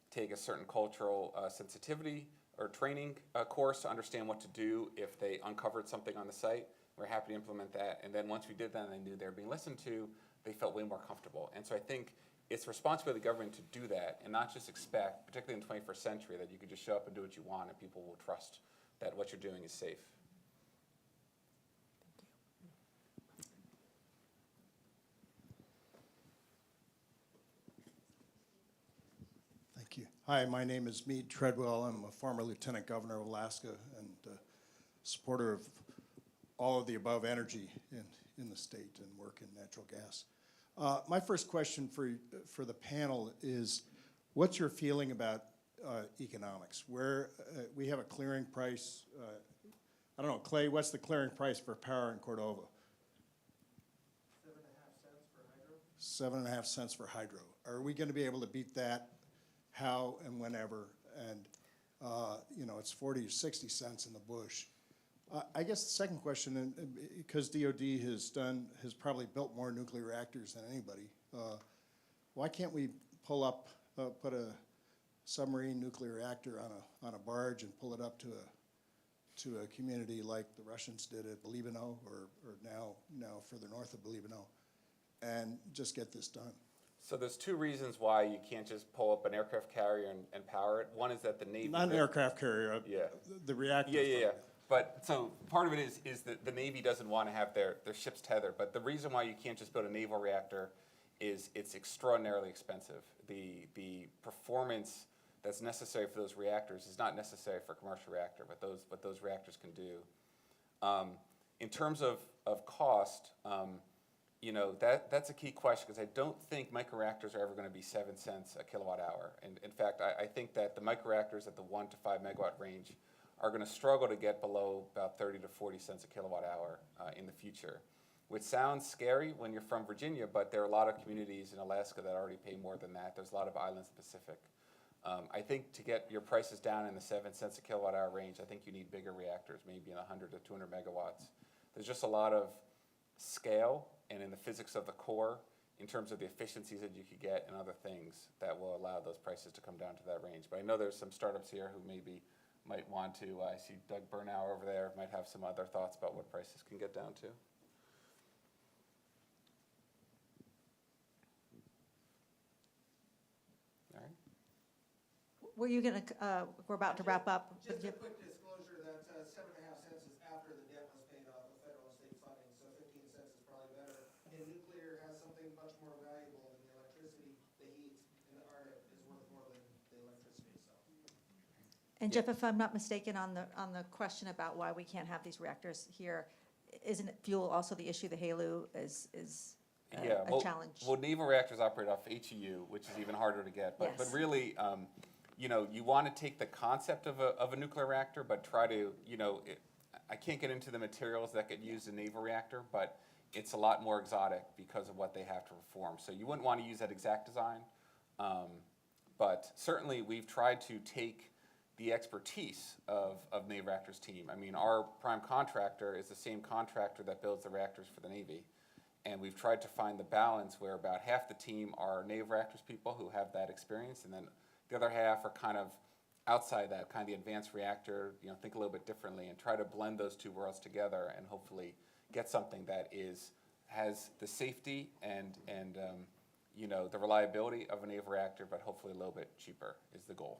L: take a certain cultural sensitivity or training course to understand what to do if they uncovered something on the site. We're happy to implement that. And then once we did that and they knew they were being listened to, they felt way more comfortable. And so I think it's the responsibility of the government to do that and not just expect, particularly in the 21st century, that you can just show up and do what you want and people will trust that what you're doing is safe.
R: Thank you. Hi, my name is Meade Treadwell. I'm a former Lieutenant Governor of Alaska and supporter of all of the above energy in the state and work in natural gas. My first question for the panel is, what's your feeling about economics? Where we have a clearing price, I don't know, Clay, what's the clearing price for power in Cordova? 7.5 cents for hydro. Are we going to be able to beat that? How and whenever? And you know, it's 40 or 60 cents in the bush. I guess the second question, and because DOD has probably built more nuclear reactors than anybody, why can't we pull up, put a submarine nuclear reactor on a barge and pull it up to a community like the Russians did at Belibino, or now further north of Belibino, and just get this done?
L: So there's two reasons why you can't just pull up an aircraft carrier and power it. One is that the Navy...
R: Not an aircraft carrier,
L: yeah.
R: The reactor.
L: Yeah. But so part of it is that the Navy doesn't want to have their ships tethered. But the reason why you can't just build a naval reactor is it's extraordinarily expensive. The performance that's necessary for those reactors is not necessary for a commercial reactor, what those reactors can do. In terms of cost, you know, that's a key question because I don't think microreactors are ever going to be 7 cents a kilowatt hour. And in fact, I think that the microreactors at the 1 to 5 megawatt range are going to struggle to get below about 30 to 40 cents a kilowatt hour in the future, which sounds scary when you're from Virginia, but there are a lot of communities in Alaska that already pay more than that. There's a lot of islands in the Pacific. I think to get your prices down in the 7 cents a kilowatt hour range, I think you need bigger reactors, maybe in 100 to 200 megawatts. There's just a lot of scale and in the physics of the core in terms of the efficiencies that you could get and other things that will allow those prices to come down to that range. But I know there's some startups here who might want to, I see Doug Bernauer over there, might have some other thoughts about what prices can get down to. All right.
I: Were you going to, we're about to wrap up.
S: Just a quick disclosure that 7.5 cents is after the debt
I: And Jeff, if I'm not mistaken on the question about why we can't have these reactors here, isn't it fuel also the issue? The HALEU is a challenge.
L: Well, naval reactors operate off HEU, which is even harder to get. But
I: Yes.
L: really, you know, you want to take the concept of a nuclear reactor, but try to, you know, I can't get into the materials that get used in a naval reactor, but it's a lot more exotic because of what they have to perform. So you wouldn't want to use that exact design. But certainly we've tried to take the expertise of Navy Reactors team. I mean, our prime contractor is the same contractor that builds the reactors for the Navy. And we've tried to find the balance where about half the team are Navy Reactors people who have that experience, and then the other half are kind of outside that, kind of the advanced reactor, you know, think a little bit differently, and try to blend those two worlds together and hopefully get something that has the safety and you know, the reliability of a Navy reactor, but hopefully a little bit cheaper is the goal.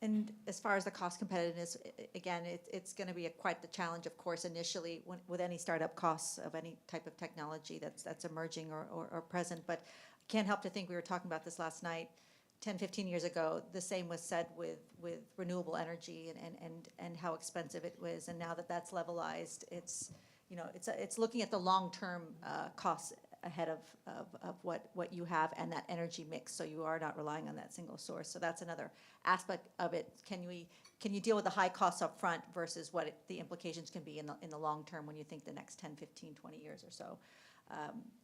I: And as far as the cost competitiveness, again, it's going to be quite the challenge, of course, initially with any startup costs of any type of technology that's emerging or present. But I can't help to think, we were talking about this last night, 10, 15 years ago, the same was said with renewable energy and how expensive it was. And now that that's levelized, it's, you know, it's looking at the long-term costs ahead of what you have and that energy mix, so you are not relying on that single source. So that's another aspect of it. Can you deal with the high costs up front versus what the implications can be in the long term when you think the next 10, 15, 20 years or so?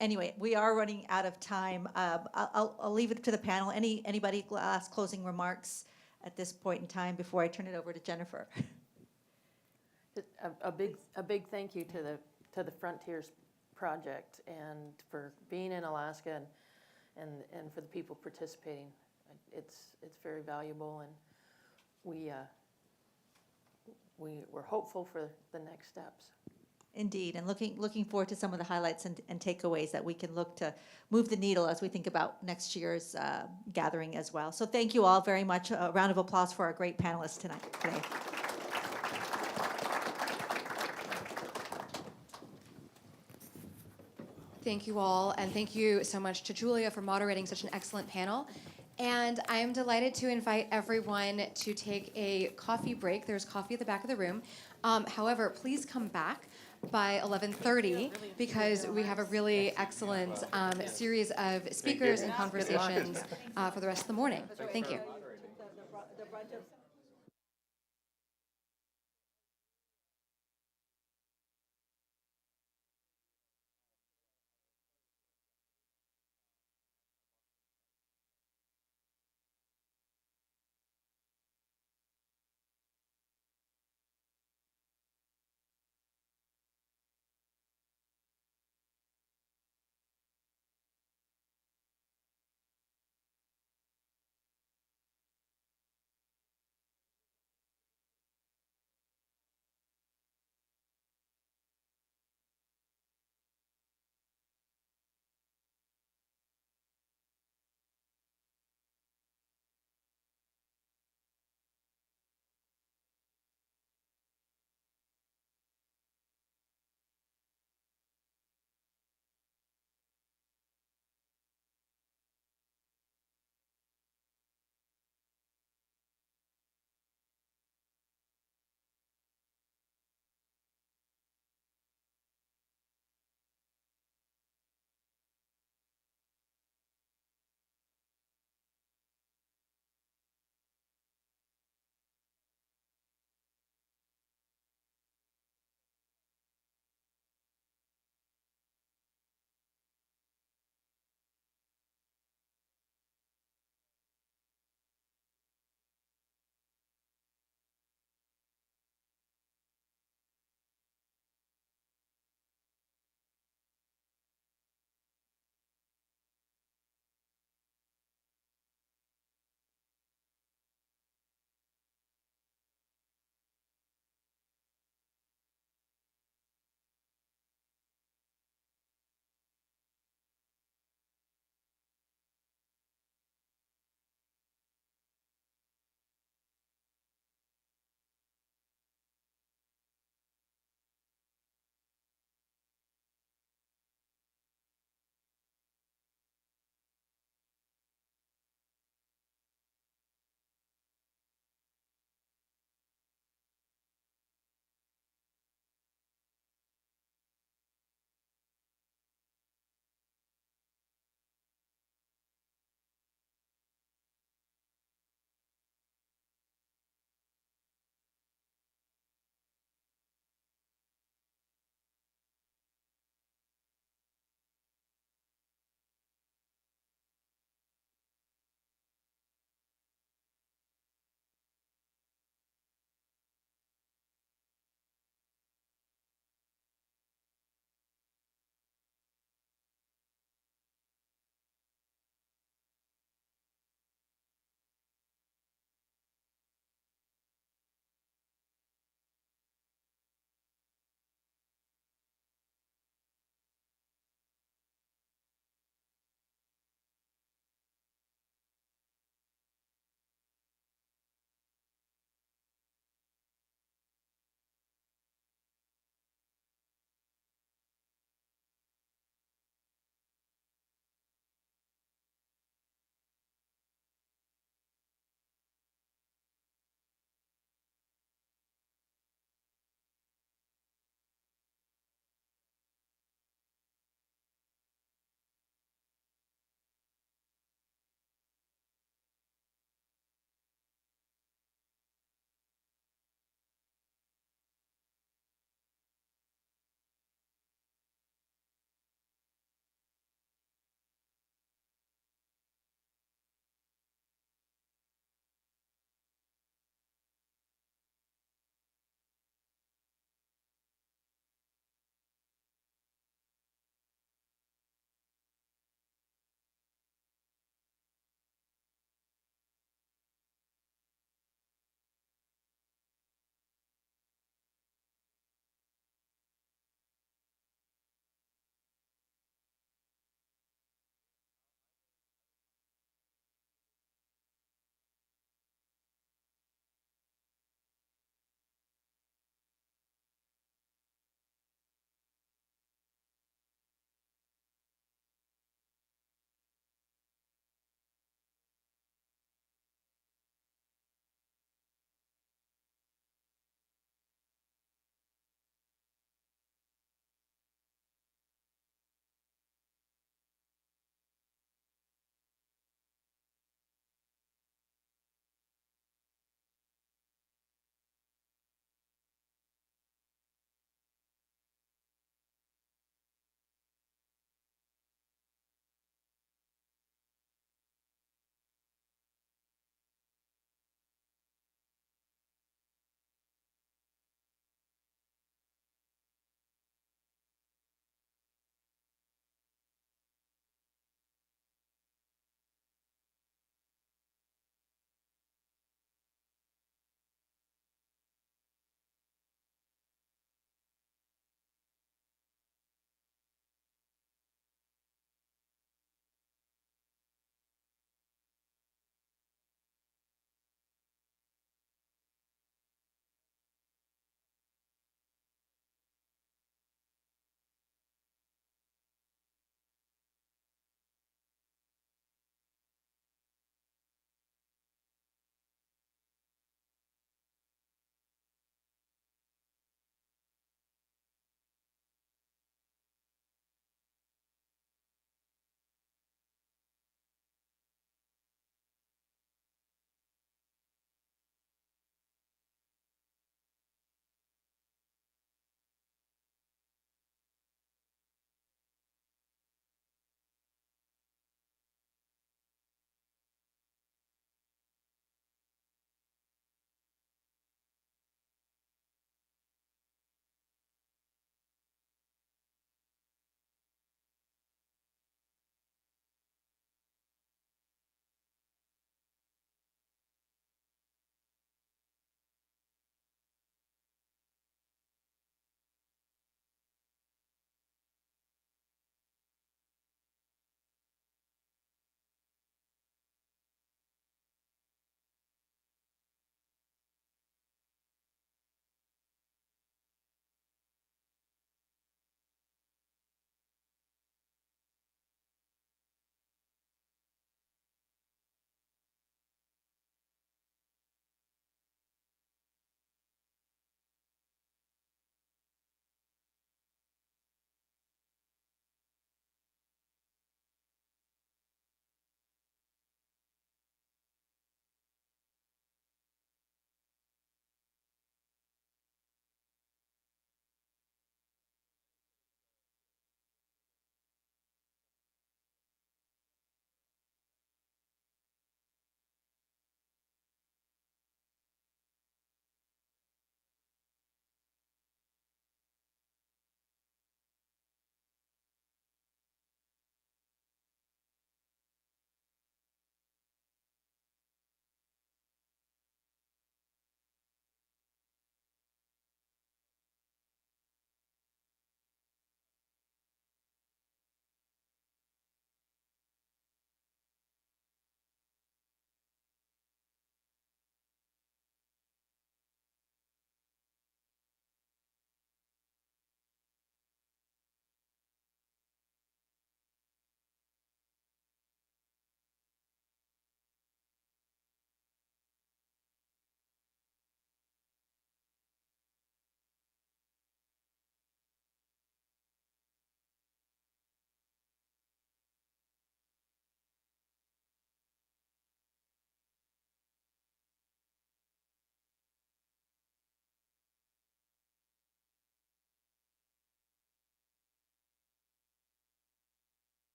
I: Anyway, we are running out of time. I'll leave it to the panel. Anybody last closing remarks at this point in time before I turn it over to Jennifer?
J: A big thank you to the Frontiers project and for being in Alaska and for the people participating. It's very valuable, and we're hopeful for the next steps.
I: Indeed, and looking forward to some of the highlights and takeaways that we can look to move the needle as we think about next year's gathering as well. So thank you all very much. A round of applause for our great panelists today.
A: Thank you all, and thank you so much to Julia for moderating such an excellent panel. And I am delighted to invite everyone to take a coffee break. There's coffee at the back of the room. However, please come back by 11:30 because we have a really excellent series of speakers and conversations for the rest of the morning. Thank you.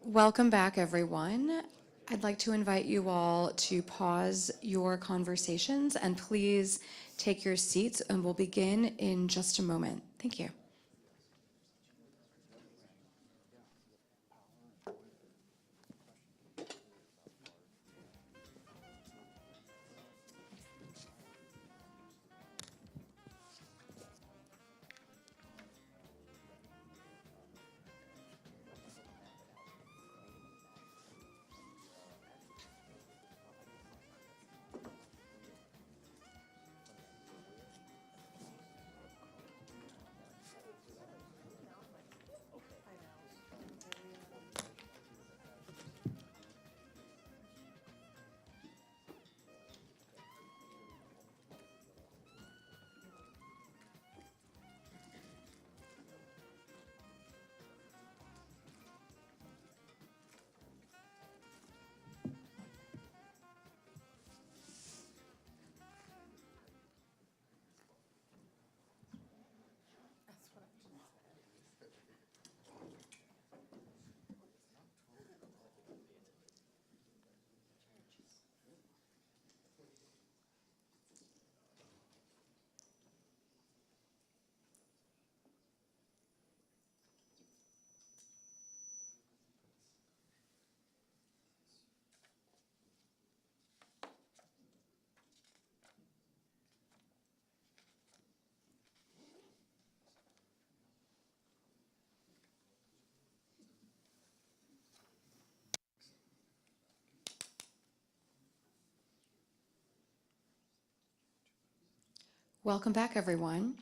A: Welcome back, everyone. I'd like to invite you all to pause your conversations and please take your seats, and we'll begin in just a moment. Thank you. Welcome back, everyone.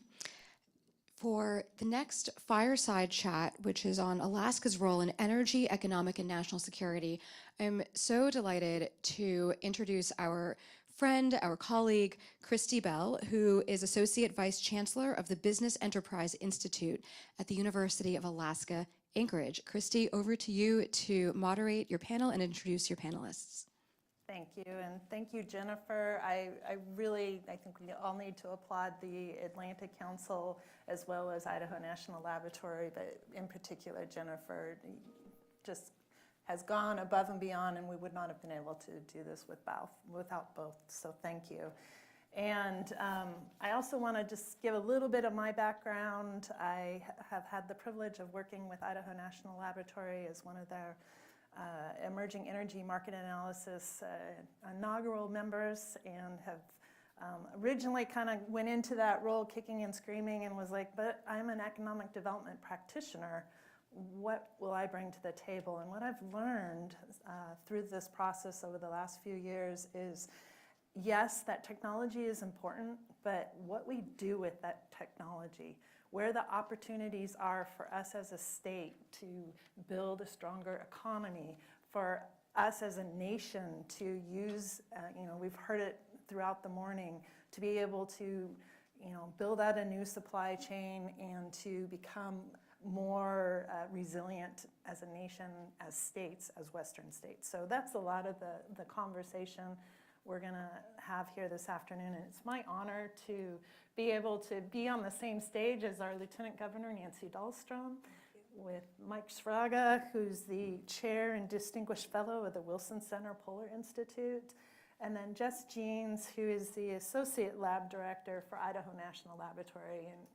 A: For the next fireside chat, which is on Alaska's role in energy, economic, and national security, I'm so delighted to introduce our friend, our colleague, Christy Bell, who is Associate Vice Chancellor of the Business Enterprise Institute at the University of Alaska, Anchorage. Christy, over to you to moderate your panel and introduce your panelists.
S: Thank you, and thank you, Jennifer. I think we all need to applaud the Atlantic Council as well as Idaho National Laboratory, but in particular, Jennifer just has gone above and beyond, and we would not have been able to do this without both, so thank you. And I also want to just give a little bit of my background. I have had the privilege of working with Idaho National Laboratory as one of their emerging energy market analysis inaugural members, and have originally kind of went into that role kicking and screaming and was like, but I'm an economic development practitioner. What will I bring to the table? And what I've learned through this process over the last few years is, yes, that technology is important, but what we do with that technology, where the opportunities are for us as a state to build a stronger economy, for us as a nation to use, we've heard it throughout the morning, to be able to, build out a new supply chain and to become more resilient as a nation, as states, as Western states. So that's a lot of the conversation we're going to have here this afternoon. And it's my honor to be able to be on the same stage as our Lieutenant Governor, Nancy Dahlstrom, with Mike Sfraga, who's the Chair and Distinguished Fellow of the Wilson Center Polar Institute, and then Jess Jeans, who is the Associate Lab Director for Idaho National Laboratory. And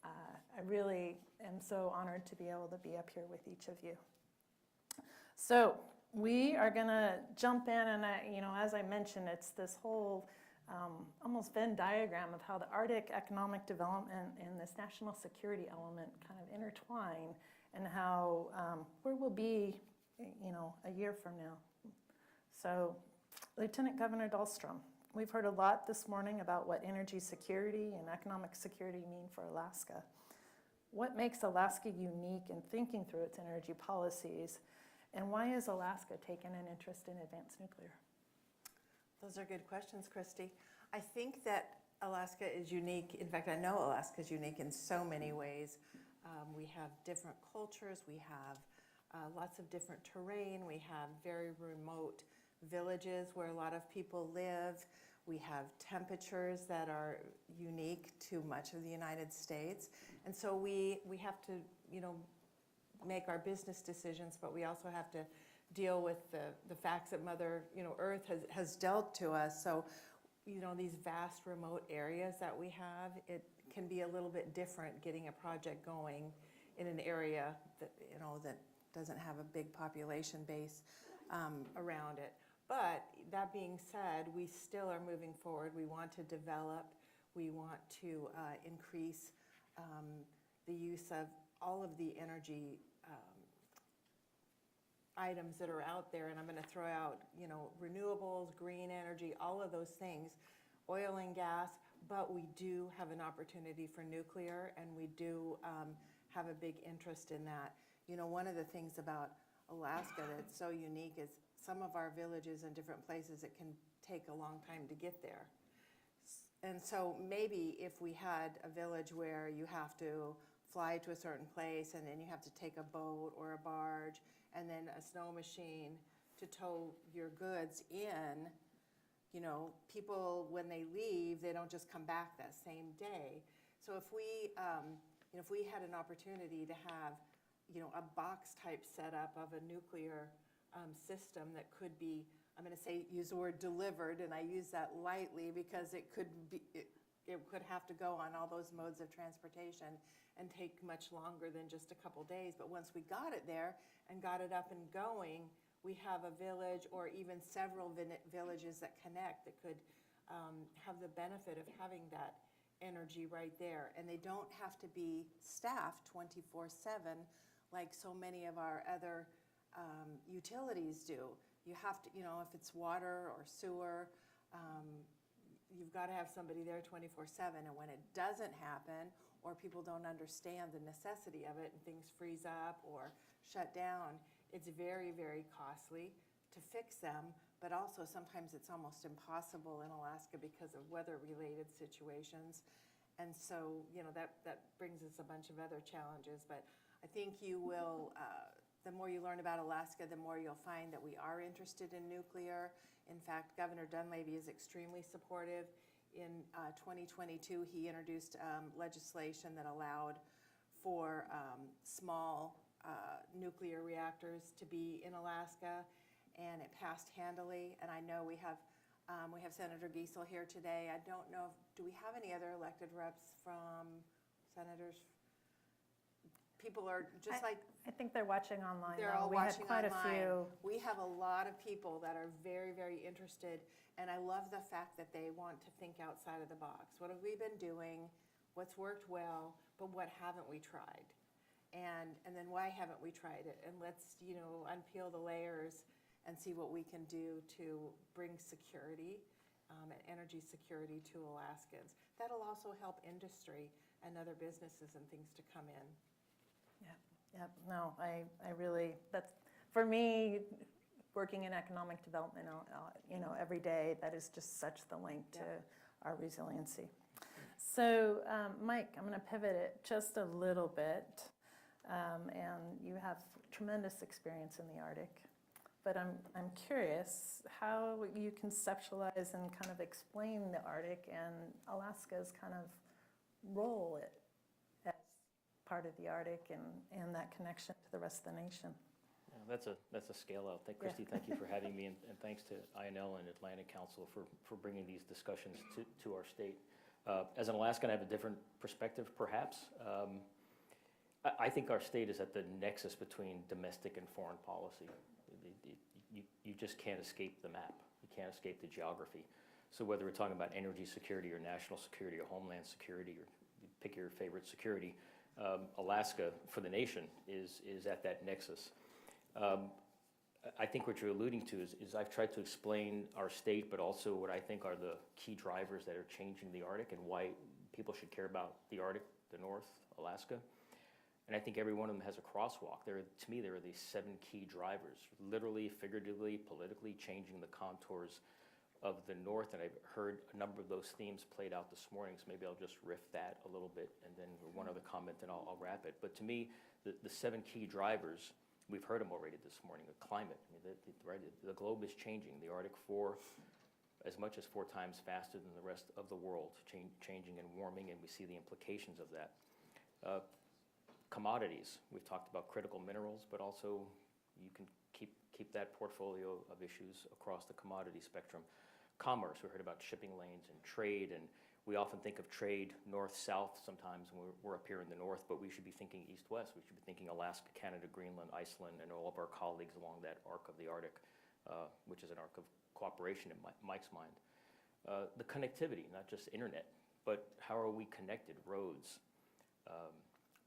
S: I really am so honored to be able to be up here with each of you. So we are going to jump in, and as I mentioned, it's this whole almost Venn diagram of how the Arctic economic development and this national security element kind of intertwine, and how where we'll be, a year from now. So, Lieutenant Governor Dahlstrom, we've heard a lot this morning about what energy security and economic security mean for Alaska. What makes Alaska unique in thinking through its energy policies? And why has Alaska taken an interest in advanced nuclear?
T: Those are good questions, Christy. I think that Alaska is unique. In fact, I know Alaska is unique in so many ways. We have different cultures. We have lots of different terrain. We have very remote villages where a lot of people live. We have temperatures that are unique to much of the United States. And so we have to, make our business decisions, but we also have to deal with the facts that Mother, Earth has dealt to us. So, these vast remote areas that we have, it can be a little bit different getting a project going in an area that, that doesn't have a big population base around it. But that being said, we still are moving forward. We want to develop, we want to increase the use of all of the energy items that are out there, and I'm going to throw out, renewables, green energy, all of those things, oil and gas, but we do have an opportunity for nuclear, and we do have a big interest in that. One of the things about Alaska that's so unique is some of our villages in different places, it can take a long time to get there. And so maybe if we had a village where you have to fly to a certain place and then you have to take a boat or a barge and then a snow machine to tow your goods in, people, when they leave, they don't just come back that same day. So if we had an opportunity to have, a box type setup of a nuclear system that could be, I'm going to use the word delivered, and I use that lightly because it could have to go on all those modes of transportation and take much longer than just a couple days. But once we got it there and got it up and going, we have a village or even several villages that connect that could have the benefit of having that energy right there. And they don't have to be staffed 24/7 like so many of our other utilities do. You have to, if it's water or sewer, you've got to have somebody there 24/7. And when it doesn't happen, or people don't understand the necessity of it and things freeze up or shut down, it's very, very costly to fix them. But also sometimes it's almost impossible in Alaska because of weather-related situations. And so, that brings us a bunch of other challenges. But I think you will, the more you learn about Alaska, the more you'll find that we are interested in nuclear. In fact, Governor Dunleavy is extremely supportive. In 2022, he introduced legislation that allowed for small nuclear reactors to be in Alaska, and it passed handily. And I know we have Senator Giesel here today. I don't know, do we have any other elected reps from senators? People are just
S: I think they're watching online.
T: They're
S: though.
T: all
S: We
T: watching
S: had quite
T: online.
S: a few.
T: We have a lot of people that are very, very interested, and I love the fact that they want to think outside of the box. What have we been doing? What's worked well? But what haven't we tried? And then why haven't we tried it? And let's unpeel the layers and see what we can do to bring security and energy security to Alaskans. That'll also help industry and other businesses and things to come in.
S: Yep. No, I really, that's, for me, working in economic development, every day, that is just such the link to our resiliency. So, Mike, I'm going to pivot it just a little bit. And you have tremendous experience in the Arctic. But I'm curious how you conceptualize and kind of explain the Arctic and Alaska's kind of role as part of the Arctic and that connection to the rest of the nation.
U: Yeah, that's a scale out. Christy, thank you for having me, and thanks to INL and Atlantic Council for bringing these discussions to our state. As an Alaskan, I have a different perspective, perhaps. I think our state is at the nexus between domestic and foreign policy. You just can't escape the map. You can't escape the geography. So whether we're talking about energy security or national security or homeland security, or pick your favorite security, Alaska for the nation is at that nexus. I think what you're alluding to is I've tried to explain our state, but also what I think are the key drivers that are changing the Arctic and why people should care about the Arctic, the North, Alaska. And I think every one of them has a crosswalk. To me, there are these 7 key drivers, literally, figuratively, politically changing the contours of the North. And I've heard a number of those themes played out this morning, so maybe I'll just riff that a little bit, and then one other comment, and I'll wrap it. But to me, the 7 key drivers, we've heard them already this morning. The climate, the globe is changing. The Arctic as much as 4 times faster than the rest of the world, changing and warming, and we see the implications of that. Commodities, we've talked about critical minerals, but also you can keep that portfolio of issues across the commodity spectrum. Commerce, we heard about shipping lanes and trade, and we often think of trade north-south sometimes when we're up here in the north, but we should be thinking east-west. We should be thinking Alaska, Canada, Greenland, Iceland, and all of our colleagues along that arc of the Arctic, which is an arc of cooperation in Mike's mind. The connectivity, not just internet, but how are we connected? Roads,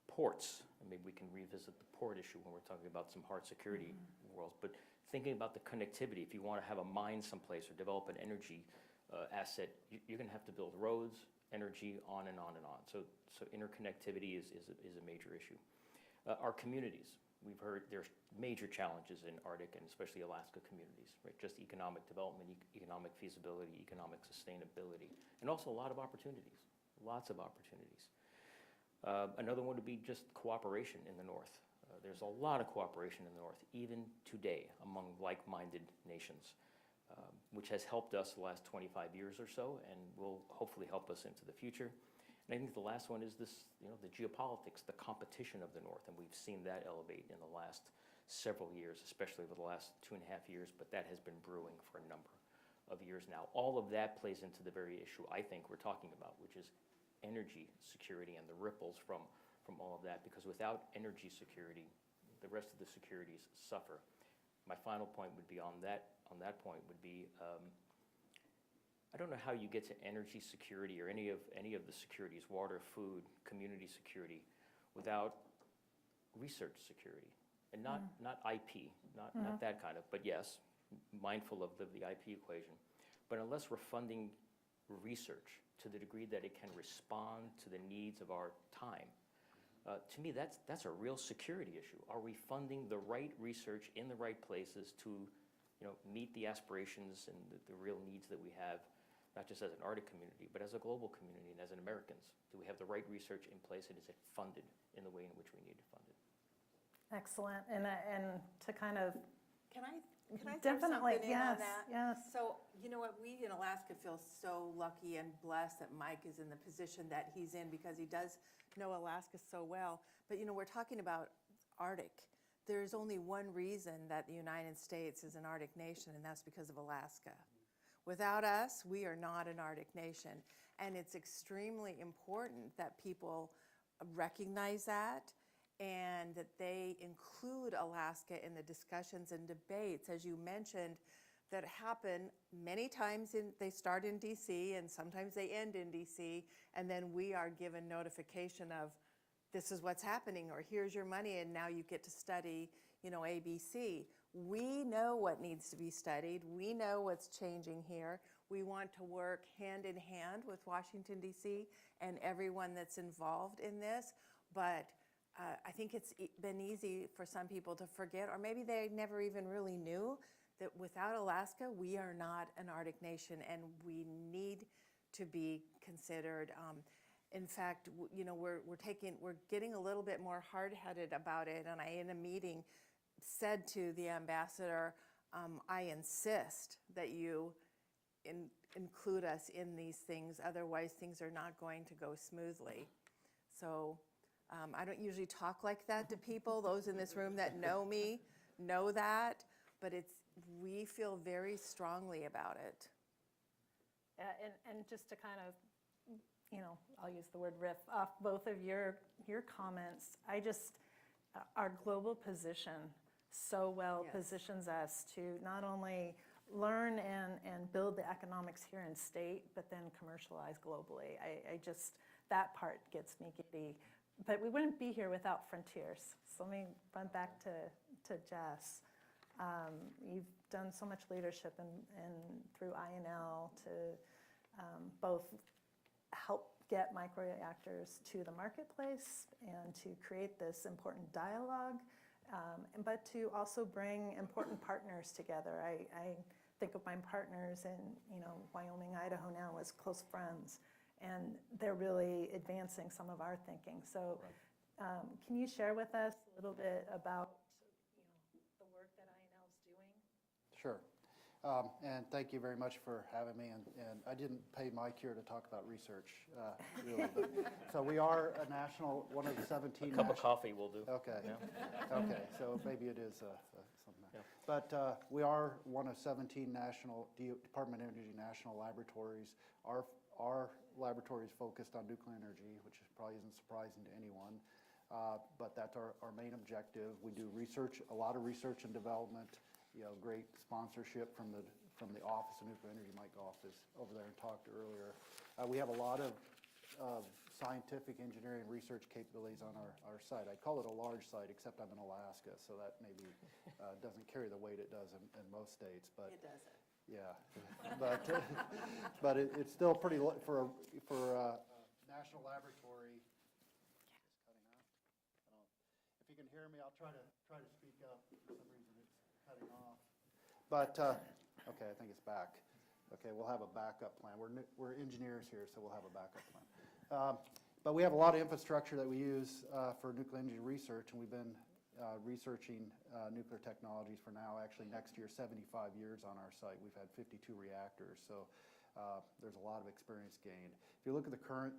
U: ports. And maybe we can revisit the port issue when we're talking about some hard security worlds. But thinking about the connectivity, if you want to have a mine someplace or develop an energy asset, you're going to have to build roads, energy, on and on and on. So interconnectivity is a major issue. Our communities. We've heard there's major challenges in Arctic and especially Alaska communities, right? Just economic development, economic feasibility, economic sustainability, and also a lot of opportunities, lots of opportunities. Another one would be just cooperation in the North. There's a lot of cooperation in the North, even today, among like-minded nations, which has helped us the last 25 years or so and will hopefully help us into the future. And I think the last one is this, the geopolitics, the competition of the North, and we've seen that elevate in the last several years, especially over the last 2.5 years, but that has been brewing for a number of years now. All of that plays into the very issue I think we're talking about, which is energy security and the ripples from all of that, because without energy security, the rest of the securities suffer. My final point would be on that point would be, I don't know how you get to energy security or any of the securities, water, food, community security, without research security, and not IP, not that kind of, but yes, mindful of the IP equation. But unless we're funding research to the degree that it can respond to the needs of our time, to me that's a real security issue. Are we funding the right research in the right places to meet the aspirations and the real needs that we have, not just as an Arctic community, but as a global community and as an Americans? Do we have the right research in place, and is it funded in the way in which we need to fund it?
S: Excellent, and to kind of
T: Can I throw
S: definitely,
T: something in on
S: yes,
T: that?
S: yes.
T: So, you know what, we in Alaska feel so lucky and blessed that Mike is in the position that he's in, because he does know Alaska so well. But we're talking about Arctic. There's only one reason that the United States is an Arctic nation, and that's because of Alaska. Without us, we are not an Arctic nation. And it's extremely important that people recognize that and that they include Alaska in the discussions and debates, as you mentioned, that happen many times. They start in DC and sometimes they end in DC, and then we are given notification of, this is what's happening, or here's your money and now you get to study, ABC. We know what needs to be studied. We know what's changing here. We want to work hand in hand with Washington, D.C. and everyone that's involved in this. But I think it's been easy for some people to forget, or maybe they never even really knew, that without Alaska, we are not an Arctic nation, and we need to be considered. In fact, we're getting a little bit more hard-headed about it, and I, in a meeting, said to the ambassador, I insist that you include us in these things, otherwise things are not going to go smoothly. So I don't usually talk like that to people. Those in this room that know me know that, but we feel very strongly about it.
S: And just to kind of, I'll use the word riff off both of your comments. Our global position so well positions us to not only learn and build the economics here in state, but then commercialize globally. That part gets me giddy. But we wouldn't be here without frontiers. So let me run back to Jess. You've done so much leadership through INL to both help get microreactors to the marketplace and to create this important dialogue, but to also bring important partners together. I think of my partners in Wyoming, Idaho now as close friends, and they're really advancing some of our thinking. So can you share with us a little bit about the work that INL is doing?
B: Sure. And thank you very much for having me. And I didn't pay Mike here to talk about research, really. But, so we are a national, one of the 17.
U: A cup of coffee will do.
B: Okay.
U: Yeah.
B: Okay. So maybe it is something.
U: Yeah.
B: But we are one of 17 national Department of Energy national laboratories. Our laboratory is focused on nuclear energy, which probably isn't surprising to anyone. But that's our main objective. We do research, a lot of research and development. Great sponsorship from the Office of Nuclear Energy. Mike Goff is over there and talked earlier. We have a lot of scientific engineering research capabilities on our site. I call it a large site, except I'm in Alaska, so that maybe doesn't carry the weight it does in most states. But
T: it doesn't.
B: Yeah, but it's still pretty for a national laboratory. It's cutting out. If you can hear me, I'll try to speak up. For some reason, it's cutting off. But okay, I think it's back. Okay, we'll have a backup plan. We're engineers here, so we'll have a backup plan. But we have a lot of infrastructure that we use for nuclear energy research, and we've been researching nuclear technologies for now, actually next year, 75 years on our site. We've had 52 reactors, so there's a lot of experience gained. If you look at the current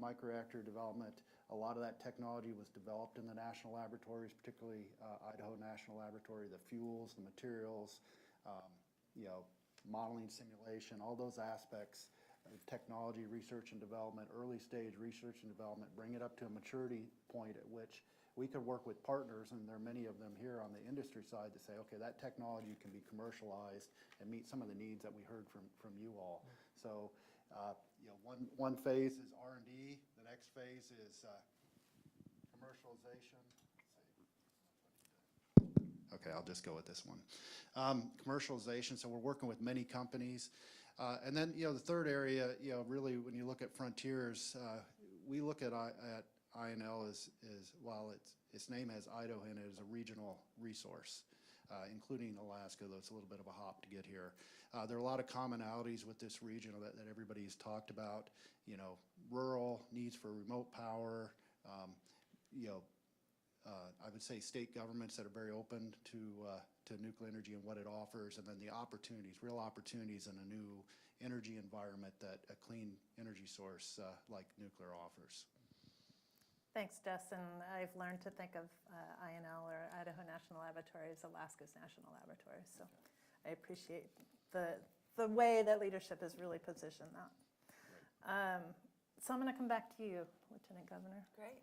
B: microreactor development, a lot of that technology was developed in the national laboratories, particularly Idaho National Laboratory, the fuels, the materials, modeling, simulation, all those aspects of technology, research and development, early stage research and development, bring it up to a maturity point at which we could work with partners, and there are many of them here on the industry side, to say, okay, that technology can be commercialized and meet some of the needs that we heard from you all. So, one phase is R&D. The next phase is commercialization. Okay, I'll just go with this one. Commercialization, so we're working with many companies. And then, the third area, really when you look at frontiers, we look at INL as while its name has Idaho in it, as a regional resource, including Alaska, though it's a little bit of a hop to get here. There are a lot of commonalities with this region that everybody's talked about. Rural, needs for remote power, I would say state governments that are very open to nuclear energy and what it offers, and then the opportunities, real opportunities in a new energy environment that a clean energy source like nuclear offers.
S: Thanks, Justin. I've learned to think of INL, or Idaho National Laboratory, as Alaska's national laboratory. So I appreciate the way that leadership has really positioned that. So I'm going to come back to you, Lieutenant Governor.
T: Great.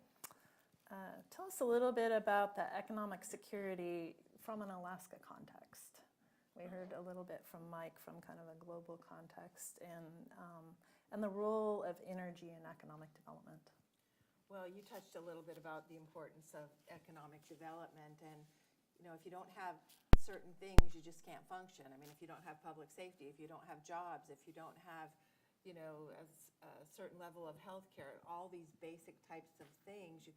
S: Tell us a little bit about the economic security from an Alaska context. We heard a little bit from Mike from kind of a global context, and the role of energy in economic development.
T: Well, you touched a little bit about the importance of economic development, and if you don't have certain things, you just can't function. I mean, if you don't have public safety, if you don't have jobs, if you don't have a certain level of health care, all these basic types of things,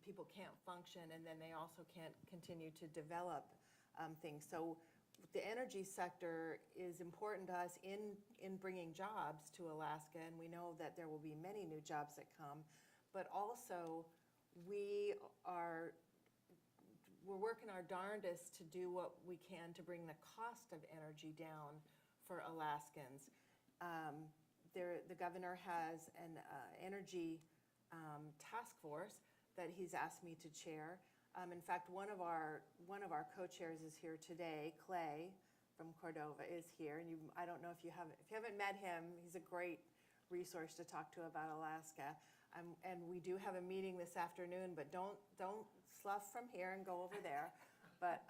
T: people can't function, and then they also can't continue to develop things. So the energy sector is important to us in bringing jobs to Alaska, and we know that there will be many new jobs that come, but also we're working our darndest to do what we can to bring the cost of energy down for Alaskans. The governor has an energy task force that he's asked me to chair. In fact, one of our co-chairs is here today. Clay from Cordova is here, and I don't know if you haven't met him. He's a great resource to talk to about Alaska. And we do have a meeting this afternoon, but don't slough from here and go over there. But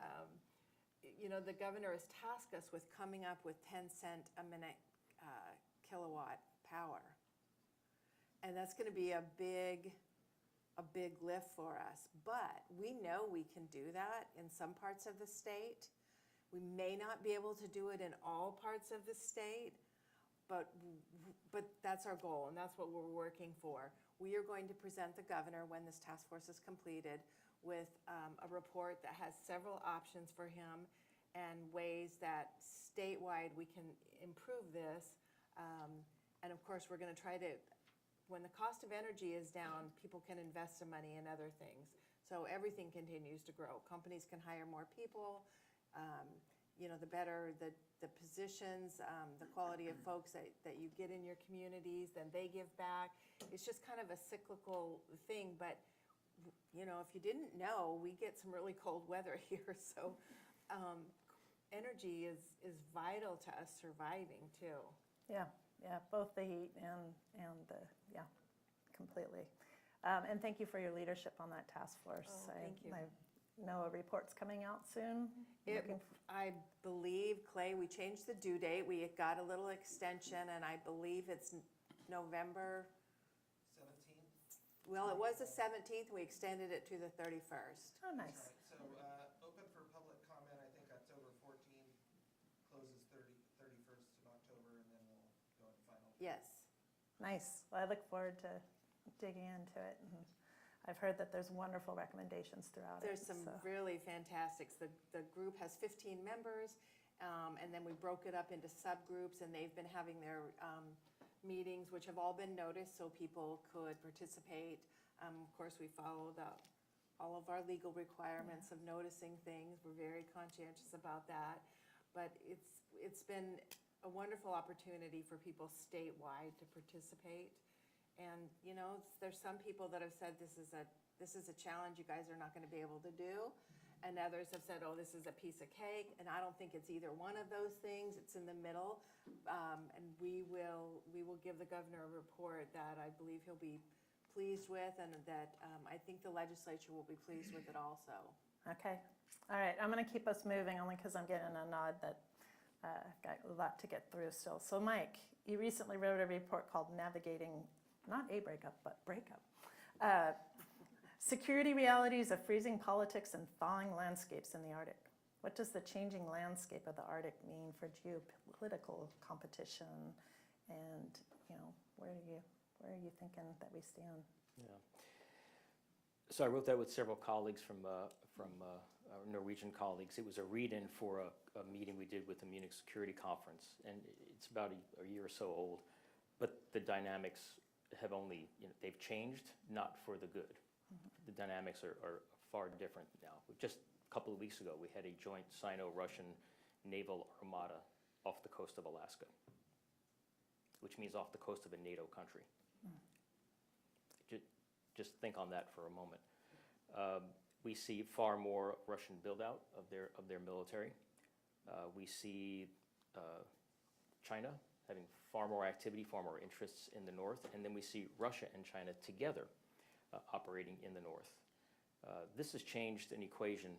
T: the governor has tasked us with coming up with 10-cent a minute kilowatt power, and that's going to be a big lift for us. But we know we can do that in some parts of the state. We may not be able to do it in all parts of the state, but that's our goal, and that's what we're working for. We are going to present the governor, when this task force is completed, with a report that has several options for him and ways that statewide we can improve this. And of course, we're going to try to, when the cost of energy is down, people can invest some money in other things. So everything continues to grow. Companies can hire more people. the better the positions, the quality of folks that you get in your communities, then they give back. It's just kind of a cyclical thing, but if you didn't know, we get some really cold weather here, so energy is vital to us surviving too.
S: Yeah, both the heat and the, completely. And thank you for your leadership on that task force.
T: Thank you.
S: I know a report's coming out soon.
T: I believe, Clay, we changed the due date. We got a little extension, and I believe it's November 17th. Well, it was the 17th. We extended it to the 31st.
S: Oh, nice.
P: So open for public comment, I think October 14th, closes 31st of October, and then we'll go into final.
T: Yes.
S: Nice. Well, I look forward to digging into it. And I've heard that there's wonderful recommendations throughout it.
T: There's some really fantastics. The group has 15 members, and then we broke it up into subgroups, and they've been having their meetings, which have all been noticed so people could participate. Of course, we follow all of our legal requirements of noticing things. We're very conscientious about that. But it's been a wonderful opportunity for people statewide to participate. And there's some people that have said this is a challenge you guys are not going to be able to do, and others have said, oh, this is a piece of cake. And I don't think it's either one of those things. It's in the middle, and we will give the governor a report that I believe he'll be pleased with, and that I think the legislature will be pleased with it also.
S: Okay. All right. I'm going to keep us moving only because I'm getting a nod that I've got a lot to get through still. So, Mike, you recently wrote a report called Navigating, not a breakup, but breakup. Security realities of freezing politics and thawing landscapes in the Arctic. What does the changing landscape of the Arctic mean for geopolitical competition? And, where are you thinking that we stand?
U: Yeah. So I wrote that with several colleagues from our Norwegian colleagues. It was a read-in for a meeting we did with the Munich Security Conference, and it's about a year or so old. But the dynamics have only, they've changed, not for the good. The dynamics are far different now. Just a couple of weeks ago, we had a joint Sino-Russian naval armada off the coast of Alaska, which means off the coast of a NATO country. Just think on that for a moment. We see far more Russian build-out of their military. We see China having far more activity, far more interests in the north, and then we see Russia and China together operating in the north. This has changed an equation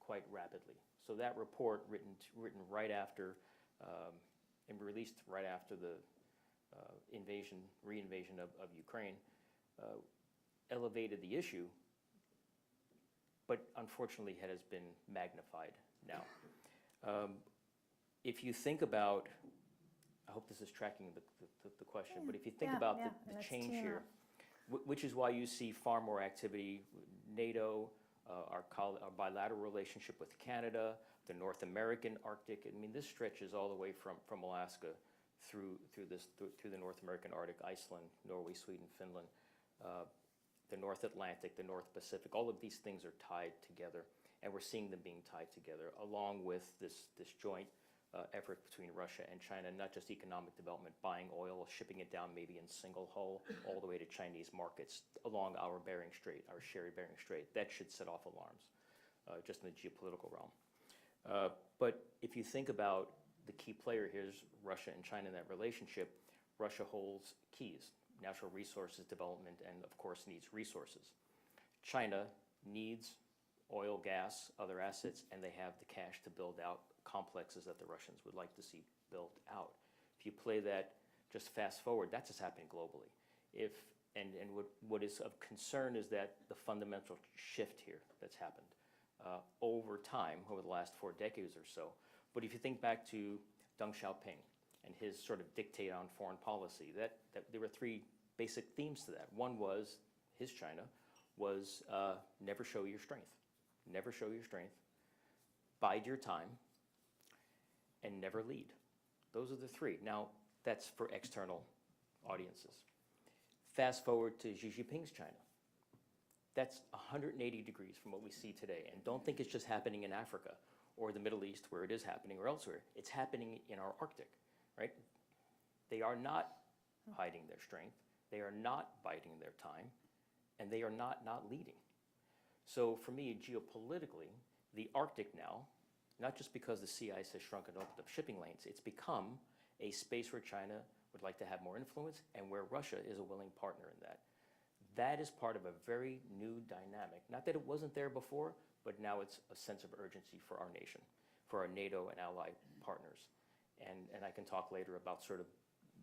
U: quite rapidly. So that report, written right after and released right after the reinvasion of Ukraine, elevated the issue, but unfortunately it has been magnified now. If you think about, I hope this is tracking the question, but if you think about the change here, which is why you see far more activity, NATO, our bilateral relationship with Canada, the North American Arctic. I mean, this stretches all the way from Alaska through the North American Arctic, Iceland, Norway, Sweden, Finland, the North Atlantic, the North Pacific. All of these things are tied together, and we're seeing them being tied together, along with this joint effort between Russia and China, not just economic development, buying oil, shipping it down maybe in single hull, all the way to Chinese markets along our Bering Strait, our shared Bering Strait. That should set off alarms, just in the geopolitical realm. But if you think about the key player here is Russia and China in that relationship. Russia holds keys, natural resources development, and of course needs resources. China needs oil, gas, other assets, and they have the cash to build out complexes that the Russians would like to see built out. If you play that, just fast forward, that's what's happening globally. What is of concern is that the fundamental shift here that's happened over time, over the last 4 decades or so. But if you think back to Deng Xiaoping and his sort of dictate on foreign policy, that there were 3 basic themes to that. One was, his China, was never show your strength. Never show your strength, bide your time, and never lead. Those are the 3. Now, that's for external audiences. Fast forward to Xi Jinping's China. That's 180 degrees from what we see today. And don't think it's just happening in Africa. or the Middle East where it is happening or elsewhere. It's happening in our Arctic, right? They are not hiding their strength. They are not biding their time, and they are not leading. So for me, geopolitically, the Arctic now, not just because the sea ice has shrunk and opened up shipping lanes, it's become a space where China would like to have more influence and where Russia is a willing partner in that. That is part of a very new dynamic. Not that it wasn't there before, but now it's a sense of urgency for our nation, for our NATO and ally partners. And I can talk later about sort of,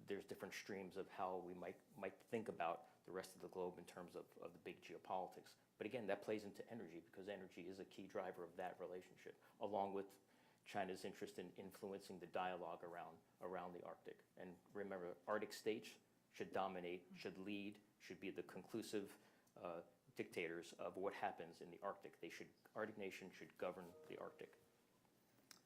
U: there's different streams of how we might think about the rest of the globe in terms of the big geopolitics. But again, that plays into energy because energy is a key driver of that relationship, along with China's interest in influencing the dialogue around the Arctic. And remember, Arctic states should dominate, should lead, should be the conclusive dictators of what happens in the Arctic. Arctic nations should govern the Arctic.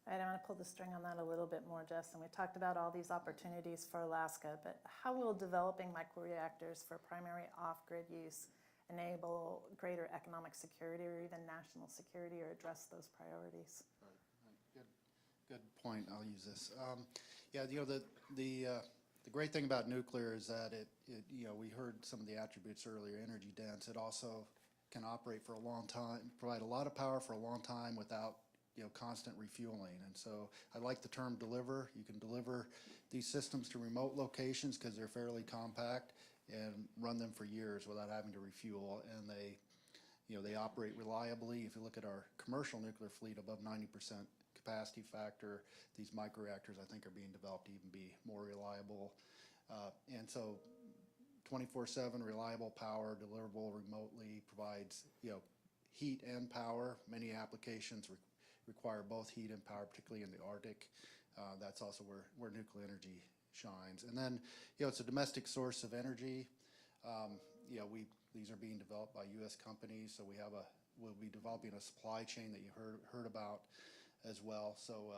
S: All right, I want to pull the string on that a little bit more, Jess. And we talked about all these opportunities for Alaska, but how will developing microreactors for primary off-grid use enable greater economic security or even national security or address those priorities?
B: Good point. I'll use this. Yeah, you know, the great thing about nuclear is that it, you know, we heard some of the attributes earlier, energy dense. It also can operate for a long time, provide a lot of power for a long time without, you know, constant refueling. And so I like the term deliver. You can deliver these systems to remote locations because they're fairly compact and run them for years without having to refuel. And they, you know, they operate reliably. If you look at our commercial nuclear fleet, above 90% capacity factor, these microreactors I think are being developed to even be more reliable. And so 24/7 reliable power deliverable remotely provides, you know, heat and power. Many applications require both heat and power, particularly in the Arctic. That's also where nuclear energy shines. And then, you know, it's a domestic source of energy. You know, these are being developed by U.S. companies, so we'll be developing a supply chain that you heard about as well. So,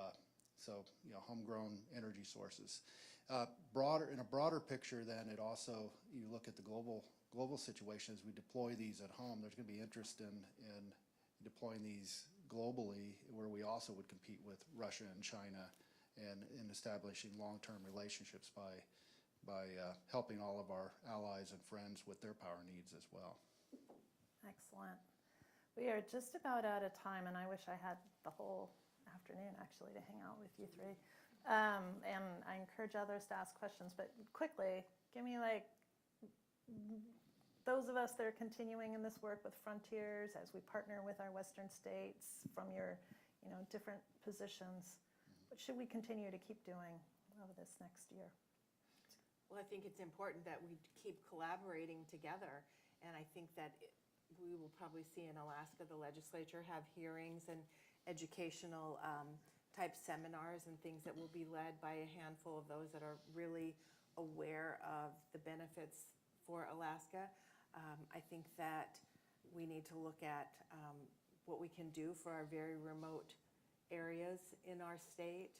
B: you know, homegrown energy sources. In a broader picture, then it also, you look at the global situation as we deploy these at home. There's going to be interest in deploying these globally, where we also would compete with Russia and China, and in establishing long-term relationships by helping all of our allies and friends with their power needs as well.
S: Excellent. We are just about out of time, and I wish I had the whole afternoon actually to hang out with you three. And I encourage others to ask questions, but quickly, give me like those of us that are continuing in this work with Frontiers as we partner with our Western states from your, you know, different positions. What should we continue to keep doing over this next year?
T: Well, I think it's important that we keep collaborating together, and I think that we will probably see in Alaska the legislature have hearings and educational type seminars and things that will be led by a handful of those that are really aware of the benefits for Alaska. I think that we need to look at what we can do for our very remote areas in our state.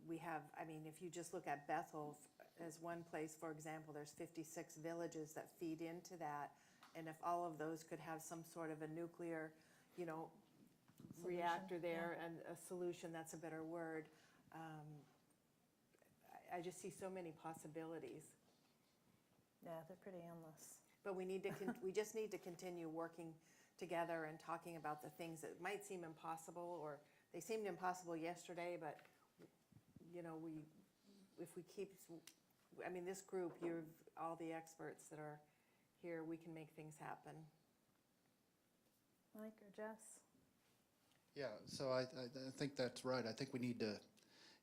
T: We have, I mean, if you just look at Bethel as one place, for example, there's 56 villages that feed into that. And if all of those could have some sort of a nuclear, you know, reactor there, and a solution, that's a better word. I just see so many possibilities.
S: Yeah, they're pretty endless.
T: But we need to, we just need to continue working together and talking about the things that might seem impossible, or they seemed impossible yesterday, but you know, if we keep, I mean, this group, you're all the experts that are here, we can make things happen.
S: Mike or Jess?
B: Yeah, so I think that's right. I think we need to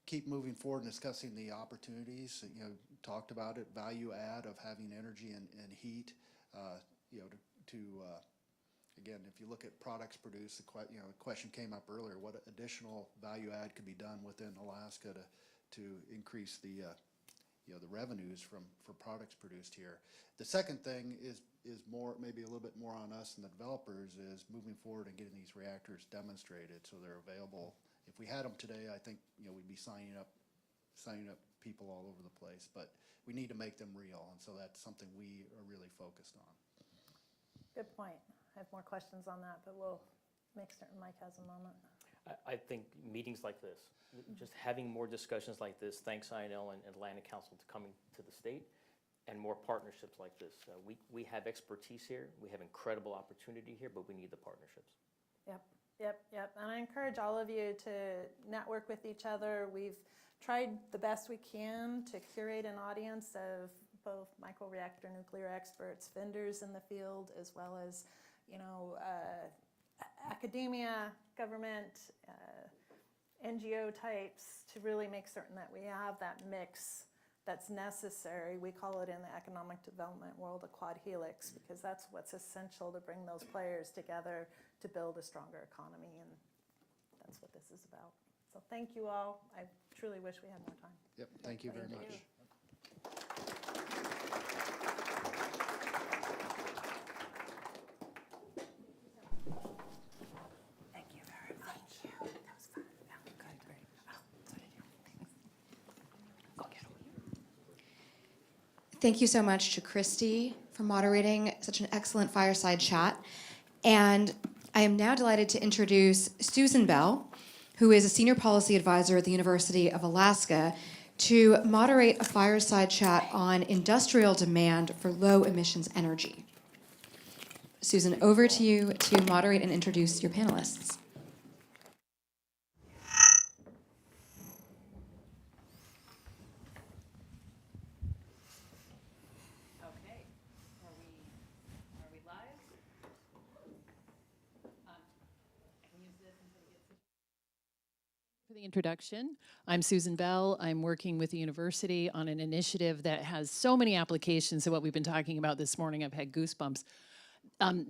B: keep moving forward and discussing the opportunities. You know, talked about it, value add of having energy and heat. You know, again, if you look at products produced, you know, the question came up earlier: what additional value add could be done within Alaska to increase the you know, the revenues for products produced here. The second thing is more, maybe a little bit more on us and the developers, is moving forward and getting these reactors demonstrated so they're available. If we had them today, I think, you know, we'd be signing up people all over the place, but we need to make them real, and so that's something we are really focused on.
S: Good point. I have more questions on that, but we'll make certain Mike has a moment.
U: I think meetings like this, just having more discussions like this, thanks INL and Atlantic Council to coming to the state, and more partnerships like this. We have expertise here, we have incredible opportunity here, but we need the partnerships.
S: Yep. And I encourage all of you to network with each other. We've tried the best we can to curate an audience of both microreactor nuclear experts, vendors in the field, as well as, academia, government, NGO types, to really make certain that we have that mix that's necessary. We call it in the economic development world a quad helix, because that's what's essential to bring those players together to build a stronger economy, and that's what this is about. So thank you all. I truly wish we had more time.
B: Yep, thank you very much.
T: Thank you very much. That was fun. Yeah, good, great. Oh, so did you. Go get them.
A: Thank you so much to Christy for moderating such an excellent fireside chat. And I am now delighted to introduce Susan Bell, who is a senior policy advisor at the University of Alaska, to moderate a fireside chat on industrial demand for low emissions energy. Susan, over to you to moderate and introduce your panelists.
C: Okay, are we live? I can use this until it gets. For the introduction, I'm Susan Bell. I'm working with the university on an initiative that has so many applications to what we've been talking about this morning. I've had goosebumps.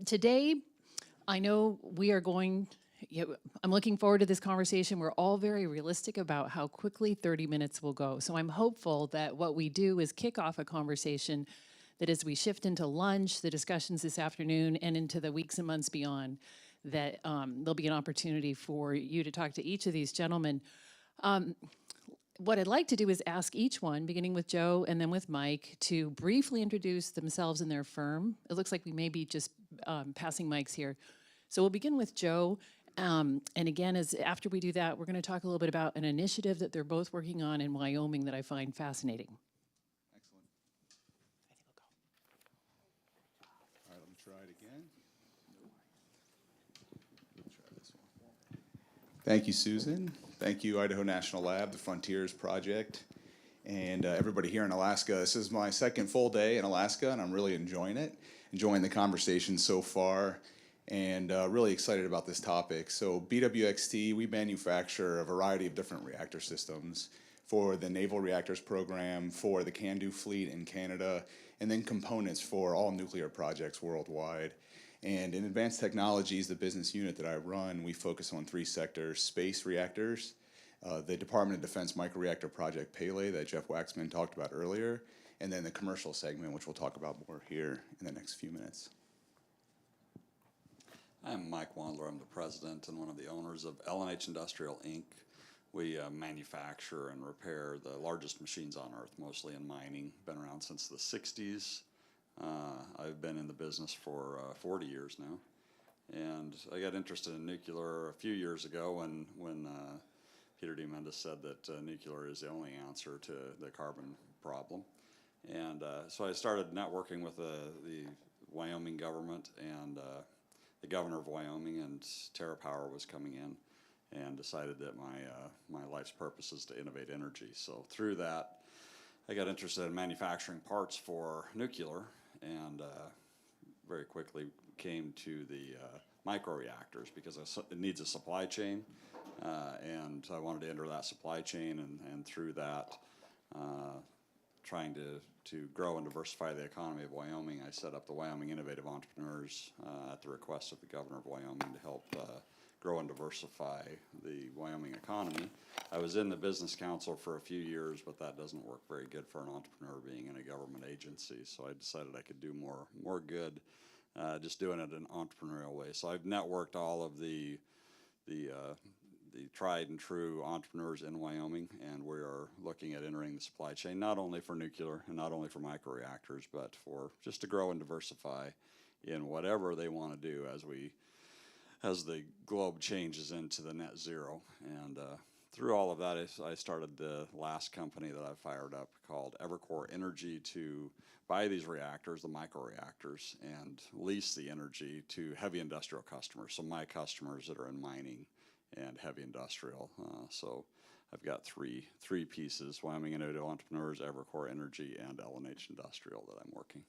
C: Today, I know we are I'm looking forward to this conversation. We're all very realistic about how quickly 30 minutes will go. So I'm hopeful that what we do is kick off a conversation that as we shift into lunch, the discussions this afternoon, and into the weeks and months beyond, that there'll be an opportunity for you to talk to each of these gentlemen. What I'd like to do is ask each one, beginning with Joe and then with Mike, to briefly introduce themselves and their firm. It looks like we may be just passing mics here. So we'll begin with Joe. And again, after we do that, we're going to talk a little bit about an initiative that they're both working on in Wyoming that I find fascinating.
V: Excellent. All right, let me try it again. Try this one. Thank you, Susan. Thank you, Idaho National Lab, the Frontiers Project, and everybody here in Alaska. This is my second full day in Alaska, and I'm really enjoying it, enjoying the conversation so far, and really excited about this topic. So BWXT, we manufacture a variety of different reactor systems for the Naval Reactors Program, for the CANDU fleet in Canada, and then components for all nuclear projects worldwide. And in Advanced Technologies, the business unit that I run, we focus on 3 sectors: space reactors, the Department of Defense microreactor project Pele that Jeff Waxman talked about earlier, and then the commercial segment, which we'll talk about more here in the next few minutes.
H: I'm Mike Wandler. I'm the president and one of the owners of L&H Industrial, Inc. We manufacture and repair the largest machines on Earth, mostly in mining. Been around since the 60s. I've been in the business for 40 years now. And I got interested in nuclear a few years ago when Peter D. Mendes said that nuclear is the only answer to the carbon problem. And so I started networking with the Wyoming government and the governor of Wyoming, and TerraPower was coming in, and decided that my life's purpose is to innovate energy. So through that, I got interested in manufacturing parts for nuclear, and very quickly came to the microreactors because it needs a supply chain, and I wanted to enter that supply chain, and through that, trying to grow and diversify the economy of Wyoming, I set up the Wyoming Innovative Entrepreneurs at the request of the governor of Wyoming to help grow and diversify the Wyoming economy. I was in the business council for a few years, but that doesn't work very good for an entrepreneur being in a government agency. So I decided I could do more good just doing it in an entrepreneurial way. So I've networked all of the tried and true entrepreneurs in Wyoming, and we are looking at entering the supply chain, not only for nuclear and not only for microreactors, but for just to grow and diversify in whatever they want to do as we
D: as the globe changes into the net zero. And through all of that, I started the last company that I fired up called Evercore Energy to buy these reactors, the microreactors, and lease the energy to heavy industrial customers. So my customers that are in mining and heavy industrial. So I've got three pieces: Wyoming Innovative Entrepreneurs, Evercore Energy, and L&H Industrial that I'm working.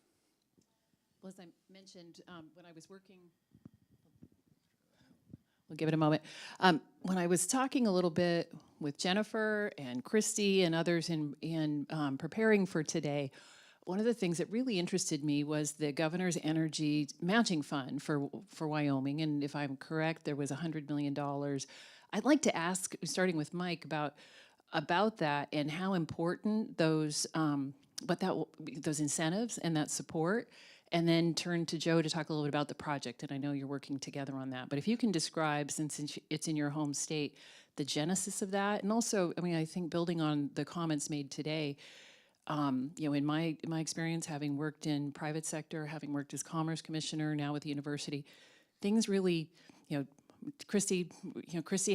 C: Well, as I mentioned, when I was working, we'll give it a moment. When I was talking a little bit with Jennifer and Christy and others in preparing for today, one of the things that really interested me was the governor's energy matching fund for Wyoming. And if I'm correct, there was $100 million. I'd like to ask, starting with Mike, about that and how important those incentives and that support, and then turn to Joe to talk a little bit about the project. And I know you're working together on that. But if you can describe, since it's in your home state, the genesis of that, and also, I mean, I think building on the comments made today, in my experience, having worked in private sector, having worked as Commerce Commissioner, now with the university, things really, Christy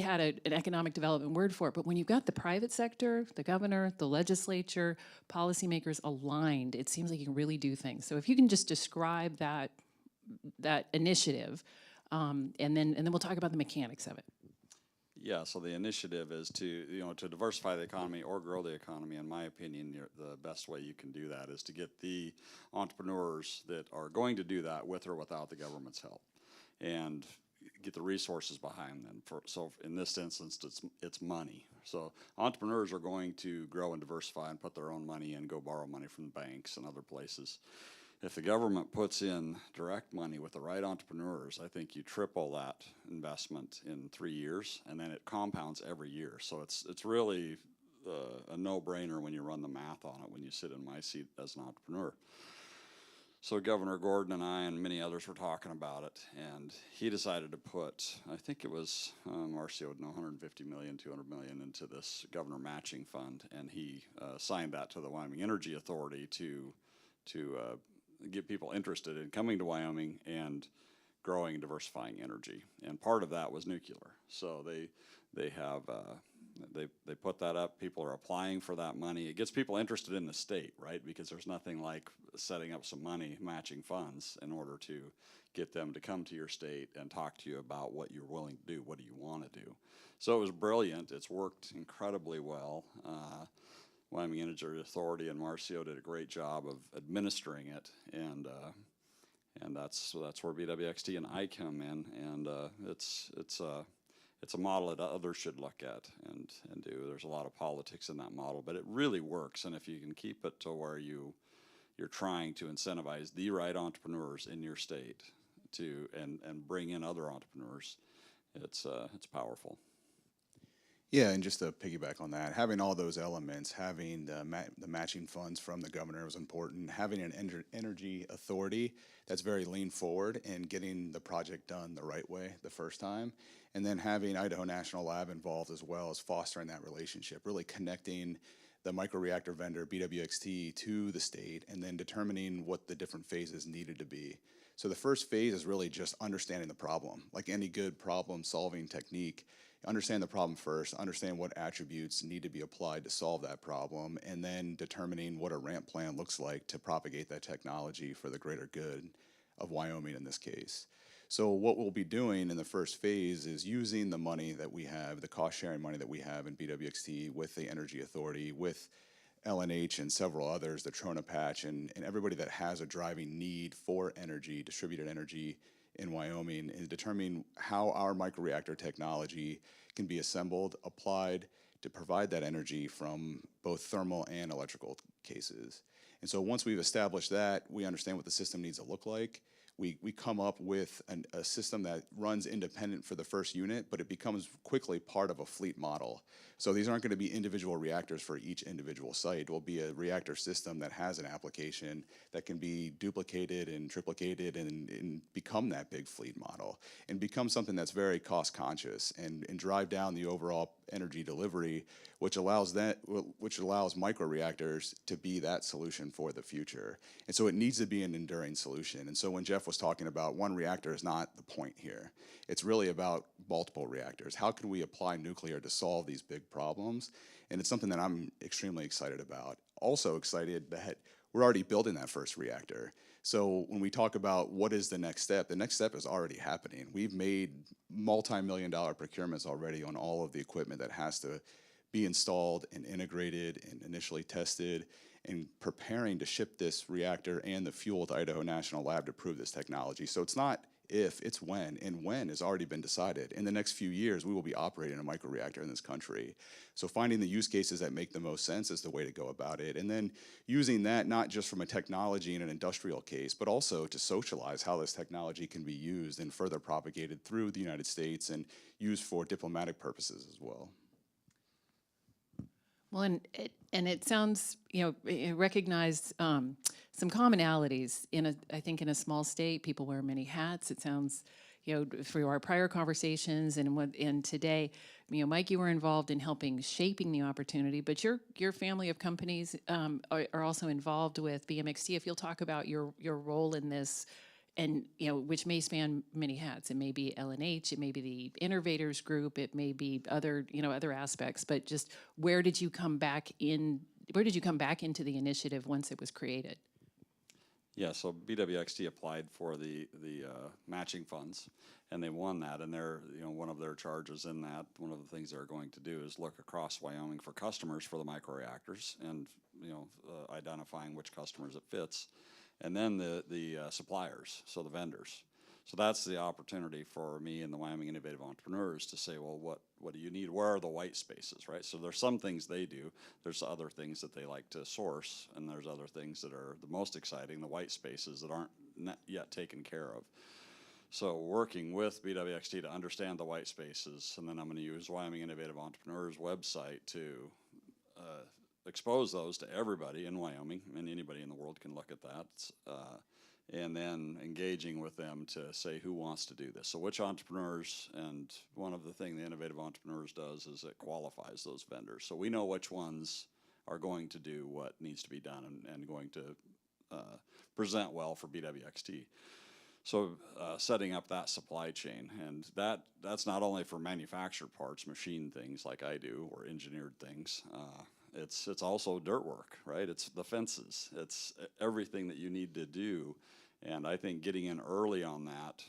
C: had an economic development word for it, but when you've got the private sector, the governor, the legislature, policymakers aligned, it seems like you can really do things. So if you can just describe that initiative, and then we'll talk about the mechanics of it.
D: Yeah, so the initiative is to diversify the economy or grow the economy. In my opinion, the best way you can do that is to get the entrepreneurs that are going to do that with or without the government's help, and get the resources behind them. So in this instance, it's money. So entrepreneurs are going to grow and diversify and put their own money in, go borrow money from banks and other places. If the government puts in direct money with the right entrepreneurs, I think you triple that investment in 3 years, and then it compounds every year. So it's really a no-brainer when you run the math on it, when you sit in my seat as an entrepreneur. So Governor Gordon and I and many others were talking about it, and he decided to put, I think it was, Marcio would know, $150 million, $200 million into this governor matching fund, and he signed that to the Wyoming Energy Authority to get people interested in coming to Wyoming and growing and diversifying energy. And part of that was nuclear. So they put that up. People are applying for that money. It gets people interested in the state, right? Because there's nothing like setting up some money, matching funds, in order to get them to come to your state and talk to you about what you're willing to do. What do you want to do? So it was brilliant. It's worked incredibly well. Wyoming Energy Authority and Marcio did a great job of administering it, and that's where BWXT and I come in, and it's a model that others should look at and do. There's a lot of politics in that model, but it really works, and if you can keep it to where you're trying to incentivize the right entrepreneurs in your state and bring in other entrepreneurs, it's powerful.
V: Yeah, and just to piggyback on that, having all those elements, having the matching funds from the governor was important, having an energy authority that's very lean forward and getting the project done the right way the first time, and then having Idaho National Lab involved as well as fostering that relationship, really connecting the microreactor vendor, BWXT, to the state, and then determining what the different phases needed to be. So the first phase is really just understanding the problem. Like any good problem-solving technique, understand the problem first, understand what attributes need to be applied to solve that problem, and then determining what a ramp plan looks like to propagate that technology for the greater good of Wyoming in this case. So what we'll be doing in the first phase is using the money that we have, the cost-sharing money that we have in BWXT with the Energy Authority, with L&H and several others, the Trona Patch, and everybody that has a driving need for energy, distributed energy in Wyoming, in determining how our microreactor technology can be assembled, applied to provide that energy from both thermal and electrical cases. And so once we've established that, we understand what the system needs to look like. We come up with a system that runs independent for the first unit, but it becomes quickly part of a fleet model. So these aren't going to be individual reactors for each individual site. It will be a reactor system that has an application that can be duplicated and triplicated and become that big fleet model and become something that's very cost conscious and drive down the overall energy delivery, which allows microreactors to be that solution for the future. And so it needs to be an enduring solution. And so when Jeff was talking about one reactor is not the point here. It's really about multiple reactors. How can we apply nuclear to solve these big problems? And it's something that I'm extremely excited about. Also excited that we're already building that first reactor. So when we talk about what is the next step is already happening. We've made multi-million-dollar procurements already on all of the equipment that has to be installed and integrated and initially tested, and preparing to ship this reactor and the fuel to Idaho National Lab to prove this technology. So it's not if, it's when, and when has already been decided. In the next few years, we will be operating a microreactor in this country. So finding the use cases that make the most sense is the way to go about it. And then using that not just from a technology and an industrial case, but also to socialize how this technology can be used and further propagated through the United States and used for diplomatic purposes as well.
C: Well, and it sounds, it recognized some commonalities I think in a small state, people wear many hats. It sounds, for our prior conversations and today, Mike, you were involved in helping shaping the opportunity, but your family of companies are also involved with BMXT. If you'll talk about your role in this, and which may span many hats. It may be LNH, it may be the Innovators Group, it may be other other aspects. But just where did you come back into the initiative once it was created?
D: Yeah, so BWXT applied for the matching funds, and they won that. And they're one of their charges in that, one of the things they're going to do is look across Wyoming for customers for the microreactors, and identifying which customers it fits. And then the suppliers, so the vendors. So that's the opportunity for me and the Wyoming Innovative Entrepreneurs to say, well, what do you need? Where are the white spaces, right? So there's some things they do. There's other things that they like to source, and there's other things that are the most exciting, the white spaces that aren't yet taken care of. So working with BWXT to understand the white spaces, and then I'm going to use Wyoming Innovative Entrepreneurs website to expose those to everybody in Wyoming, and anybody in the world can look at that, and then engaging with them to say who wants to do this. So which entrepreneurs, and one of the things the Innovative Entrepreneurs does is it qualifies those vendors. So we know which ones are going to do what needs to be done and going to present well for BWXT. So setting up that supply chain, and that's not only for manufactured parts, machine things like I do, or engineered things. It's also dirt work, right? It's the fences. It's everything that you need to do. And I think getting in early on that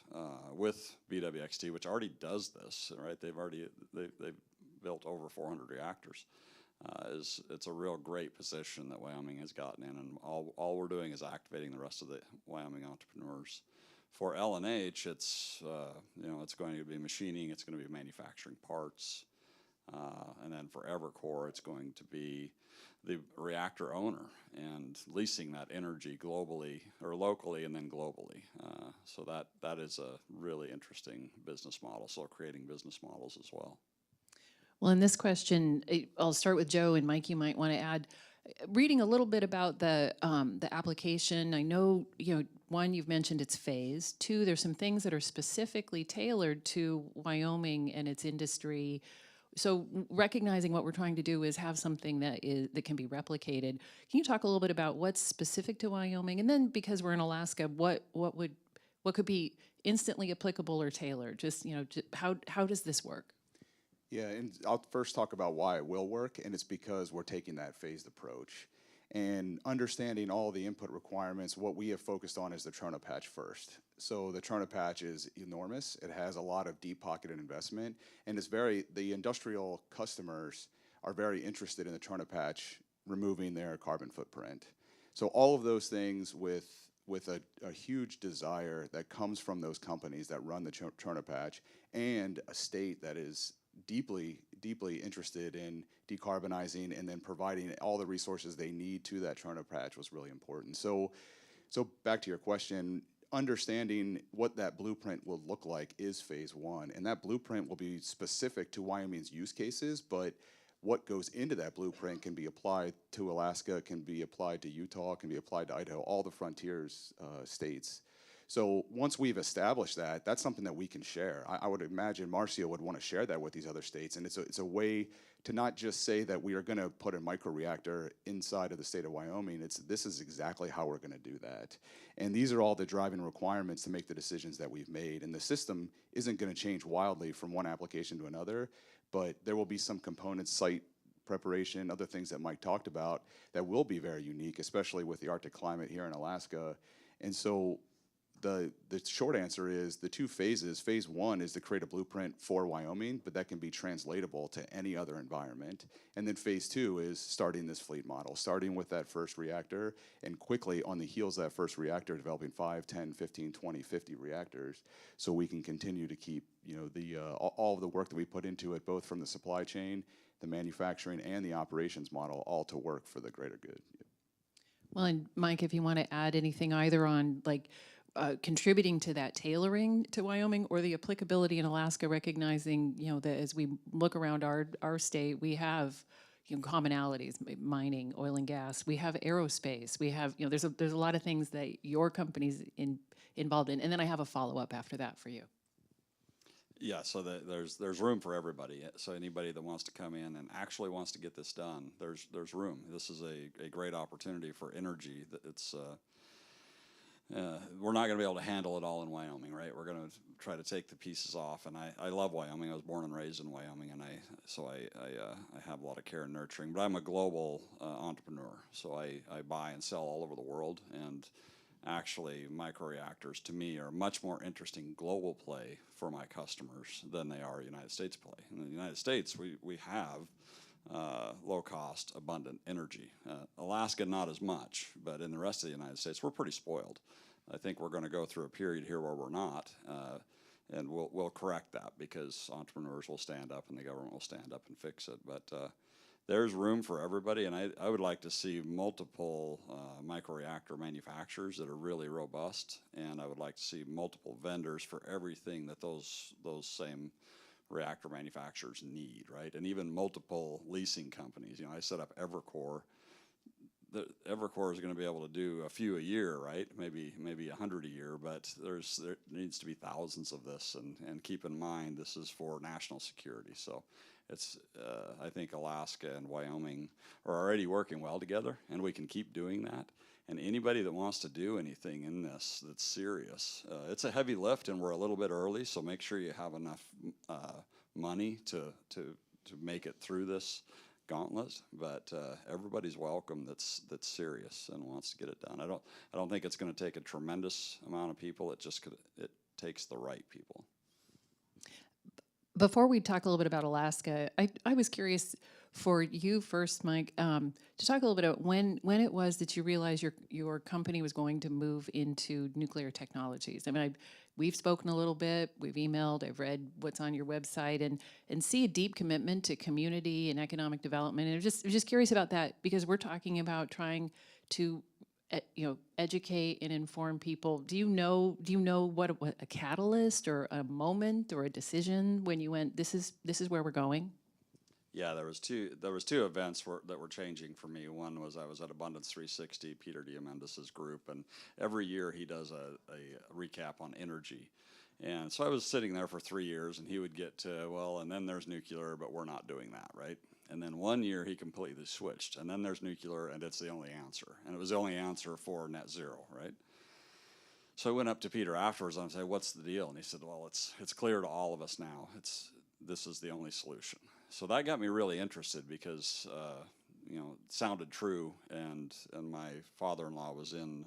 D: with BWXT, which already does this, right? They've built over 400 reactors. It's a real great position that Wyoming has gotten in, and all we're doing is activating the rest of the Wyoming entrepreneurs. For LNH, it's going to be machining, it's going to be manufacturing parts. And then for Evercore, it's going to be the reactor owner and leasing that energy globally or locally and then globally. So that is a really interesting business model. So creating business models as well.
C: Well, in this question, I'll start with Joe, and Mike, you might want to add. Reading a little bit about the application, I know, one, you've mentioned it's phased. Two, there's some things that are specifically tailored to Wyoming and its industry. So recognizing what we're trying to do is have something that can be replicated. Can you talk a little bit about what's specific to Wyoming? And then, because we're in Alaska, what could be instantly applicable or tailored? Just, how does this work?
V: Yeah, and I'll first talk about why it will work, and it's because we're taking that phased approach. And understanding all the input requirements, what we have focused on is the Trona patch first. So the Trona patch is enormous. It has a lot of deep-pocketed investment, and the industrial customers are very interested in the Trona patch removing their carbon footprint. So all of those things with a huge desire that comes from those companies that run the Trona patch, and a state that is deeply interested in decarbonizing and then providing all the resources they need to that Trona patch was really important. So back to your question, understanding what that blueprint will look like is phase one, and that blueprint will be specific to Wyoming's use cases, but what goes into that blueprint can be applied to Alaska, can be applied to Utah, can be applied to Idaho, all the frontiers states. So once we've established that, that's something that we can share. I would imagine Marcio would want to share that with these other states, and it's a way to not just say that we are going to put a microreactor inside of the state of Wyoming. This is exactly how we're going to do that. And these are all the driving requirements to make the decisions that we've made. And the system isn't going to change wildly from one application to another, but there will be some components, site preparation, other things that Mike talked about that will be very unique, especially with the Arctic climate here in Alaska. And so the short answer is the two phases. Phase one is to create a blueprint for Wyoming, but that can be translatable to any other environment. And then phase two is starting this fleet model, starting with that first reactor, and quickly on the heels of that first reactor, developing 5, 10, 15, 20, 50 reactors, so we can continue to keep, you know, all of the work that we put into it, both from the supply chain, the manufacturing, and the operations model, all to work for the greater good.
C: Well, and Mike, if you want to add anything either on like contributing to that tailoring to Wyoming or the applicability in Alaska, recognizing, you know, that as we look around our state, we have, you know, commonalities, mining, oil and gas, we have aerospace, we have, you know, there's a lot of things that your company's involved in. And then I have a follow-up after that for you.
D: Yeah, so there's room for everybody. So anybody that wants to come in and actually wants to get this done, there's room. This is a great opportunity for energy. It's we're not going to be able to handle it all in Wyoming, right? We're going to try to take the pieces off. And I love Wyoming. I was born and raised in Wyoming, and I have a lot of care and nurturing. But I'm a global entrepreneur, so I buy and sell all over the world. And actually, microreactors to me are a much more interesting global play for my customers than they are a United States play. In the United States, we have low-cost, abundant energy. Alaska, not as much, but in the rest of the United States, we're pretty spoiled. I think we're going to go through a period here where we're not, and we'll correct that because entrepreneurs will stand up and the government will stand up and fix it. But there's room for everybody, and I would like to see multiple microreactor manufacturers that are really robust, and I would like to see multiple vendors for everything that those same reactor manufacturers need, right? And even multiple leasing companies. You know, I set up Evercore. Evercore is going to be able to do a few a year, right? Maybe 100 a year, but there needs to be thousands of this. And keep in mind, this is for national security. So it's I think Alaska and Wyoming are already working well together, and we can keep doing that. And anybody that wants to do anything in this that's serious, it's a heavy lift, and we're a little bit early, so make sure you have enough money to make it through this gauntlet. But everybody's welcome that's serious and wants to get it done. I don't think it's going to take a tremendous amount of people. It takes the right people.
C: Before we talk a little bit about Alaska, I was curious for you first, Mike, to talk a little bit about when it was that you realized your company was going to move into nuclear technologies. I mean, we've spoken a little bit, we've emailed, I've read what's on your website, and see a deep commitment to community and economic development. And I'm just curious about that because we're talking about trying to educate and inform people. Do you know what a catalyst or a moment or a decision when you went, this is where we're going?
D: Yeah, there was two events that were changing for me. One was I was at Abundance 360, Peter Diamandis's group, and every year he does a recap on energy. And so I was sitting there for 3 years, and he would get to, well, and then there's nuclear, but we're not doing that, right? And then 1 year he completely switched, and then there's nuclear, and it's the only answer. And it was the only answer for net zero, right? So I went up to Peter afterwards and I said, what's the deal? And he said, well, it's clear to all of us now. This is the only solution. So that got me really interested because, it sounded true. And my father-in-law was in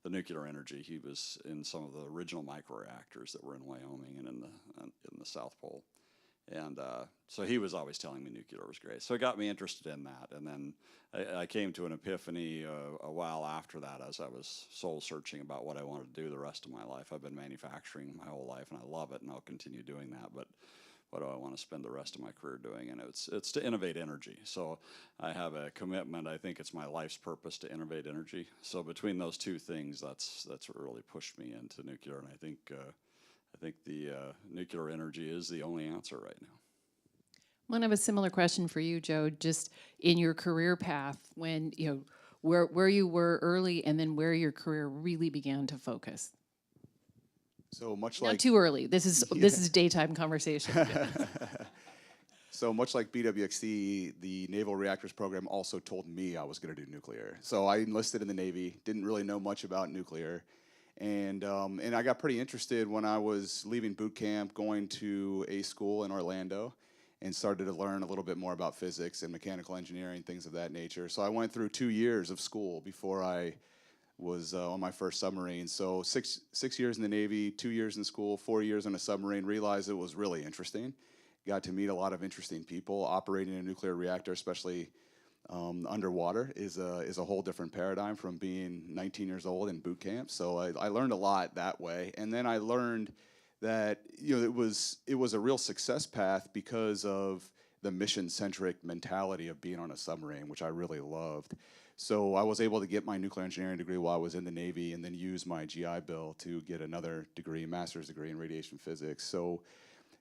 D: the nuclear energy. He was in some of the original microreactors that were in Wyoming and in the South Pole. And so he was always telling me nuclear was great. So it got me interested in that. And then I came to an epiphany a while after that as I was soul searching about what I wanted to do the rest of my life. I've been manufacturing my whole life, and I love it, and I'll continue doing that. But what do I want to spend the rest of my career doing? And it's to innovate energy. So I have a commitment. I think it's my life's purpose to innovate energy. So between those two things, that's what really pushed me into nuclear. And I think the nuclear energy is the only answer right now.
C: Well, I have a similar question for you, Joe. Just in your career path, when where you were early, and then where your career really began to focus.
V: So much
C: Not
V: like
C: too early. This is daytime conversation.
V: So much like BWXT, the Naval Reactors Program also told me I was going to do nuclear. So I enlisted in the Navy, didn't really know much about nuclear. And I got pretty interested when I was leaving boot camp, going to a school in Orlando, and started to learn a little bit more about physics and mechanical engineering, things of that nature. So I went through 2 years of school before I was on my first submarine. So six years in the Navy, 2 years in school, 4 years on a submarine, realized it was really interesting. Got to meet a lot of interesting people. Operating a nuclear reactor, especially underwater, is a whole different paradigm from being 19 years old in boot camp. So I learned a lot that way. And then I learned that it was a real success path because of the mission-centric mentality of being on a submarine, which I really loved. So I was able to get my nuclear engineering degree while I was in the Navy, and then use my GI Bill to get another degree, master's degree in radiation physics. So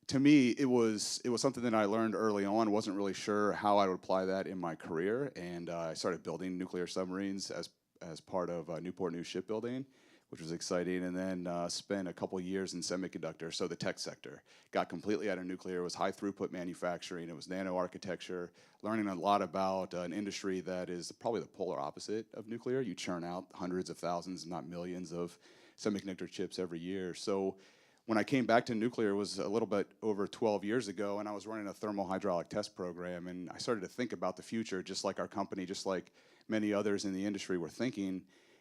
V: to me, it was something that I learned early on. Wasn't really sure how I would apply that in my career, and I started building nuclear submarines as part of Newport News Shipbuilding, which was exciting. And then spent a couple years in semiconductor, so the tech sector. Got completely out of nuclear. It was high throughput manufacturing. It was nano architecture. Learning a lot about an industry that is probably the polar opposite of nuclear. You churn out hundreds of thousands, not millions, of semiconductor chips every year. So when I came back to nuclear, it was a little bit over 12 years ago, and I was running a thermal hydraulic test program, and I started to think about the future, just like our company, just like many others in the industry were thinking.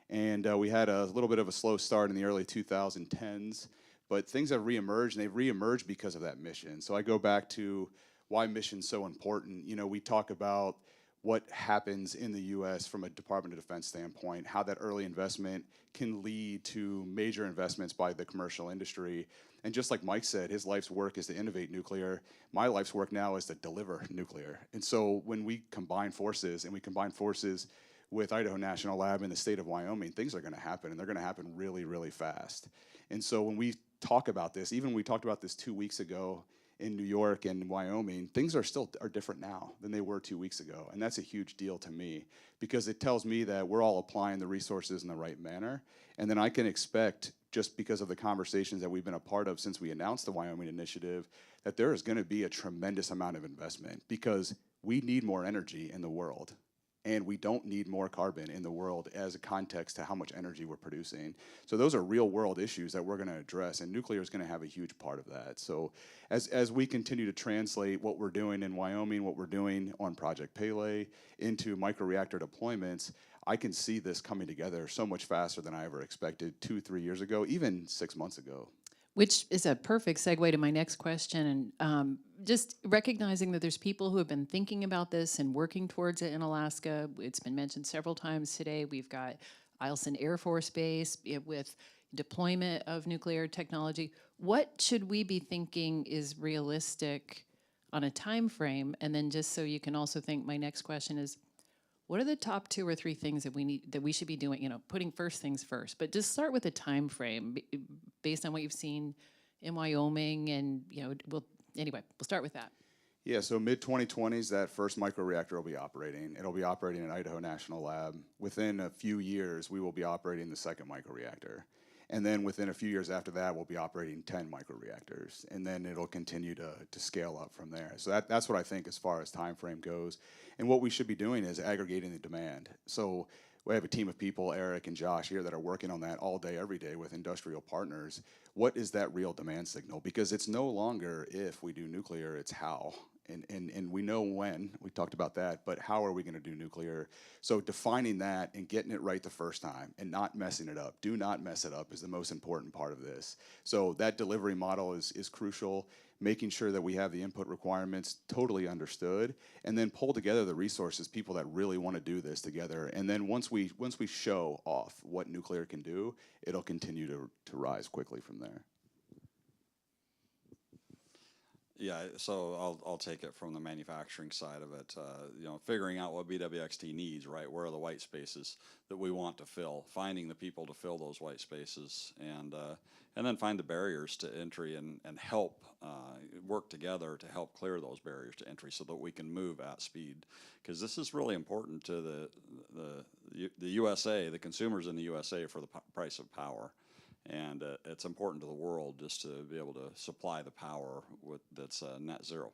V: And we had a little bit of a slow start in the early 2010s, but things have reemerged, and they've reemerged because of that mission. So I go back to why mission's so important. We talk about what happens in the U.S. from a Department of Defense standpoint, how that early investment can lead to major investments by the commercial industry. And just like Mike said, his life's work is to innovate nuclear. My life's work now is to deliver nuclear. And so when we combine forces, and we combine forces with Idaho National Lab in the state of Wyoming, things are going to happen, and they're going to happen really, really fast. And so when we talk about this, even when we talked about this 2 weeks ago in New York and Wyoming, things are different now than they were 2 weeks ago. And that's a huge deal to me, because it tells me that we're all applying the resources in the right manner. And then I can expect, just because of the conversations that we've been a part of since we announced the Wyoming initiative, that there is going to be a tremendous amount of investment, because we need more energy in the world. And we don't need more carbon in the world as a context to how much energy we're producing. So those are real world issues that we're going to address, and nuclear is going to have a huge part of that. So as we continue to translate what we're doing in Wyoming, what we're doing on Project Pele into microreactor deployments, I can see this coming together so much faster than I ever expected 2-3 years ago, even 6 months ago.
C: Which is a perfect segue to my next question. And just recognizing that there's people who have been thinking about this and working towards it in Alaska. It's been mentioned several times today. We've got Eielson Air Force Base with deployment of nuclear technology. What should we be thinking is realistic on a time frame? And then just so you can also think, my next question is, what are the top 2 or 3 things that we should be doing, putting first things first? But just start with a time frame based on what you've seen in Wyoming, and we'll start with that.
V: Yeah, so mid-2020s, that first microreactor will be operating. It'll be operating at Idaho National Lab. Within a few years, we will be operating the second microreactor. And then within a few years after that, we'll be operating 10 microreactors. And then it'll continue to scale up from there. So that's what I think as far as time frame goes. And what we should be doing is aggregating the demand. So we have a team of people, Eric and Josh here, that are working on that all day, every day with industrial partners. What is that real demand signal? Because it's no longer if we do nuclear, it's how. And we know when, we talked about that, but how are we going to do nuclear? So defining that and getting it right the first time and not messing it up. Do not mess it up is the most important part of this. So that delivery model is crucial, making sure that we have the input requirements totally understood, and then pull together the resources, people that really want to do this together. And then once we show off what nuclear can do, it'll continue to rise quickly from there.
D: Yeah, so I'll take it from the manufacturing side of it. Figuring out what BWXT needs, right? Where are the white spaces that we want to fill? Finding the people to fill those white spaces, and then find the barriers to entry and help work together to help clear those barriers to entry so that we can move at speed. Because this is really important to the USA, the consumers in the USA, for the price of power. And it's important to the world just to be able to supply the power that's net zero.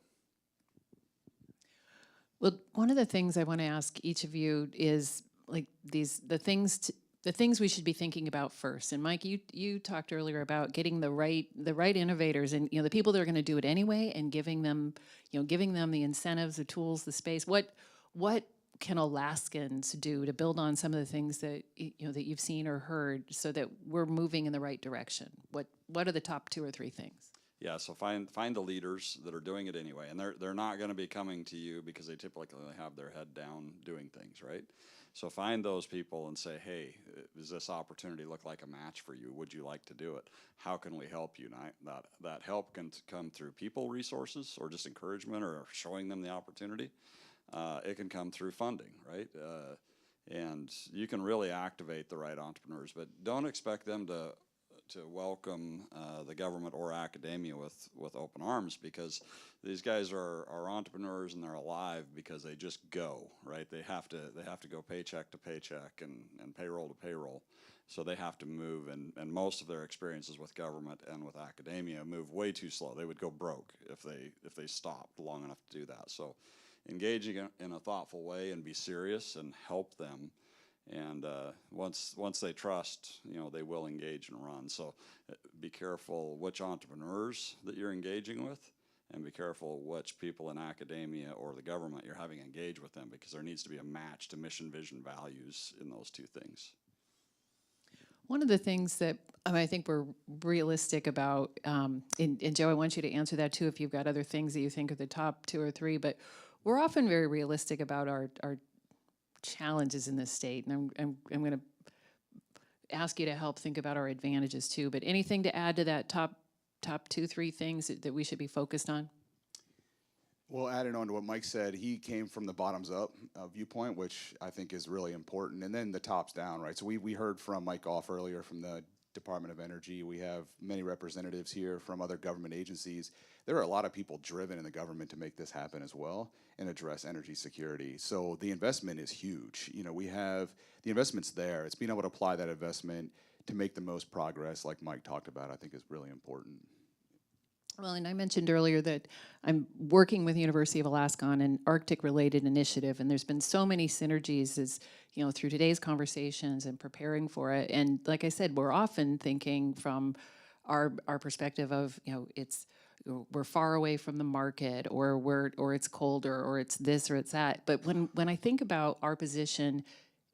C: Well, one of the things I want to ask each of you is like the things we should be thinking about first. And Mike, you talked earlier about getting the right innovators and the people that are going to do it anyway, and giving them the incentives, the tools, the space. What can Alaskans do to build on some of the things that that you've seen or heard, so that we're moving in the right direction? What are the top 2 or 3 things?
D: Yeah, so find the leaders that are doing it anyway, and they're not going to be coming to you because they typically have their head down doing things, right? So find those people and say, hey, does this opportunity look like a match for you? Would you like to do it? How can we help you? And that help can come through people resources or just encouragement or showing them the opportunity. It can come through funding, right? And you can really activate the right entrepreneurs, but don't expect them to welcome the government or academia with open arms, because these guys are entrepreneurs and they're alive because they just go, right? They have to go paycheck to paycheck and payroll to payroll. So they have to move, and most of their experiences with government and with academia move way too slow. They would go broke if they stopped long enough to do that. So engaging in a thoughtful way and be serious and help them. And once they trust, they will engage and run. So be careful which entrepreneurs that you're engaging with, and be careful which people in academia or the government you're having engage with them, because there needs to be a match to mission, vision, values in those 2 things.
C: One of the things that I think we're realistic about, and Joe, I want you to answer that too if you've got other things that you think are the top 2 or 3, but we're often very realistic about our challenges in this state, and I'm going to ask you to help think about our advantages too. But anything to add to that top 2, 3 things that we should be focused on?
V: Well, adding on to what Mike said, he came from the bottoms up viewpoint, which I think is really important, and then the tops down, right? So we heard from Mike Goff earlier from the Department of Energy. We have many representatives here from other government agencies. There are a lot of people driven in the government to make this happen as well and address energy security. So the investment is huge. We have the investment's there. It's being able to apply that investment to make the most progress, like Mike talked about, I think is really important.
C: Well, and I mentioned earlier that I'm working with the University of Alaska on an Arctic-related initiative, and there's been so many synergies as through today's conversations and preparing for it. And like I said, we're often thinking from our perspective of we're far away from the market, or it's colder, or it's this or it's that. But when I think about our position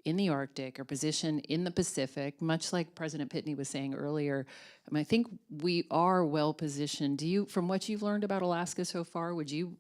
C: in the Arctic, our position in the Pacific, much like President Pitney was saying earlier, I think we are well positioned. From what you've learned about Alaska so far, would you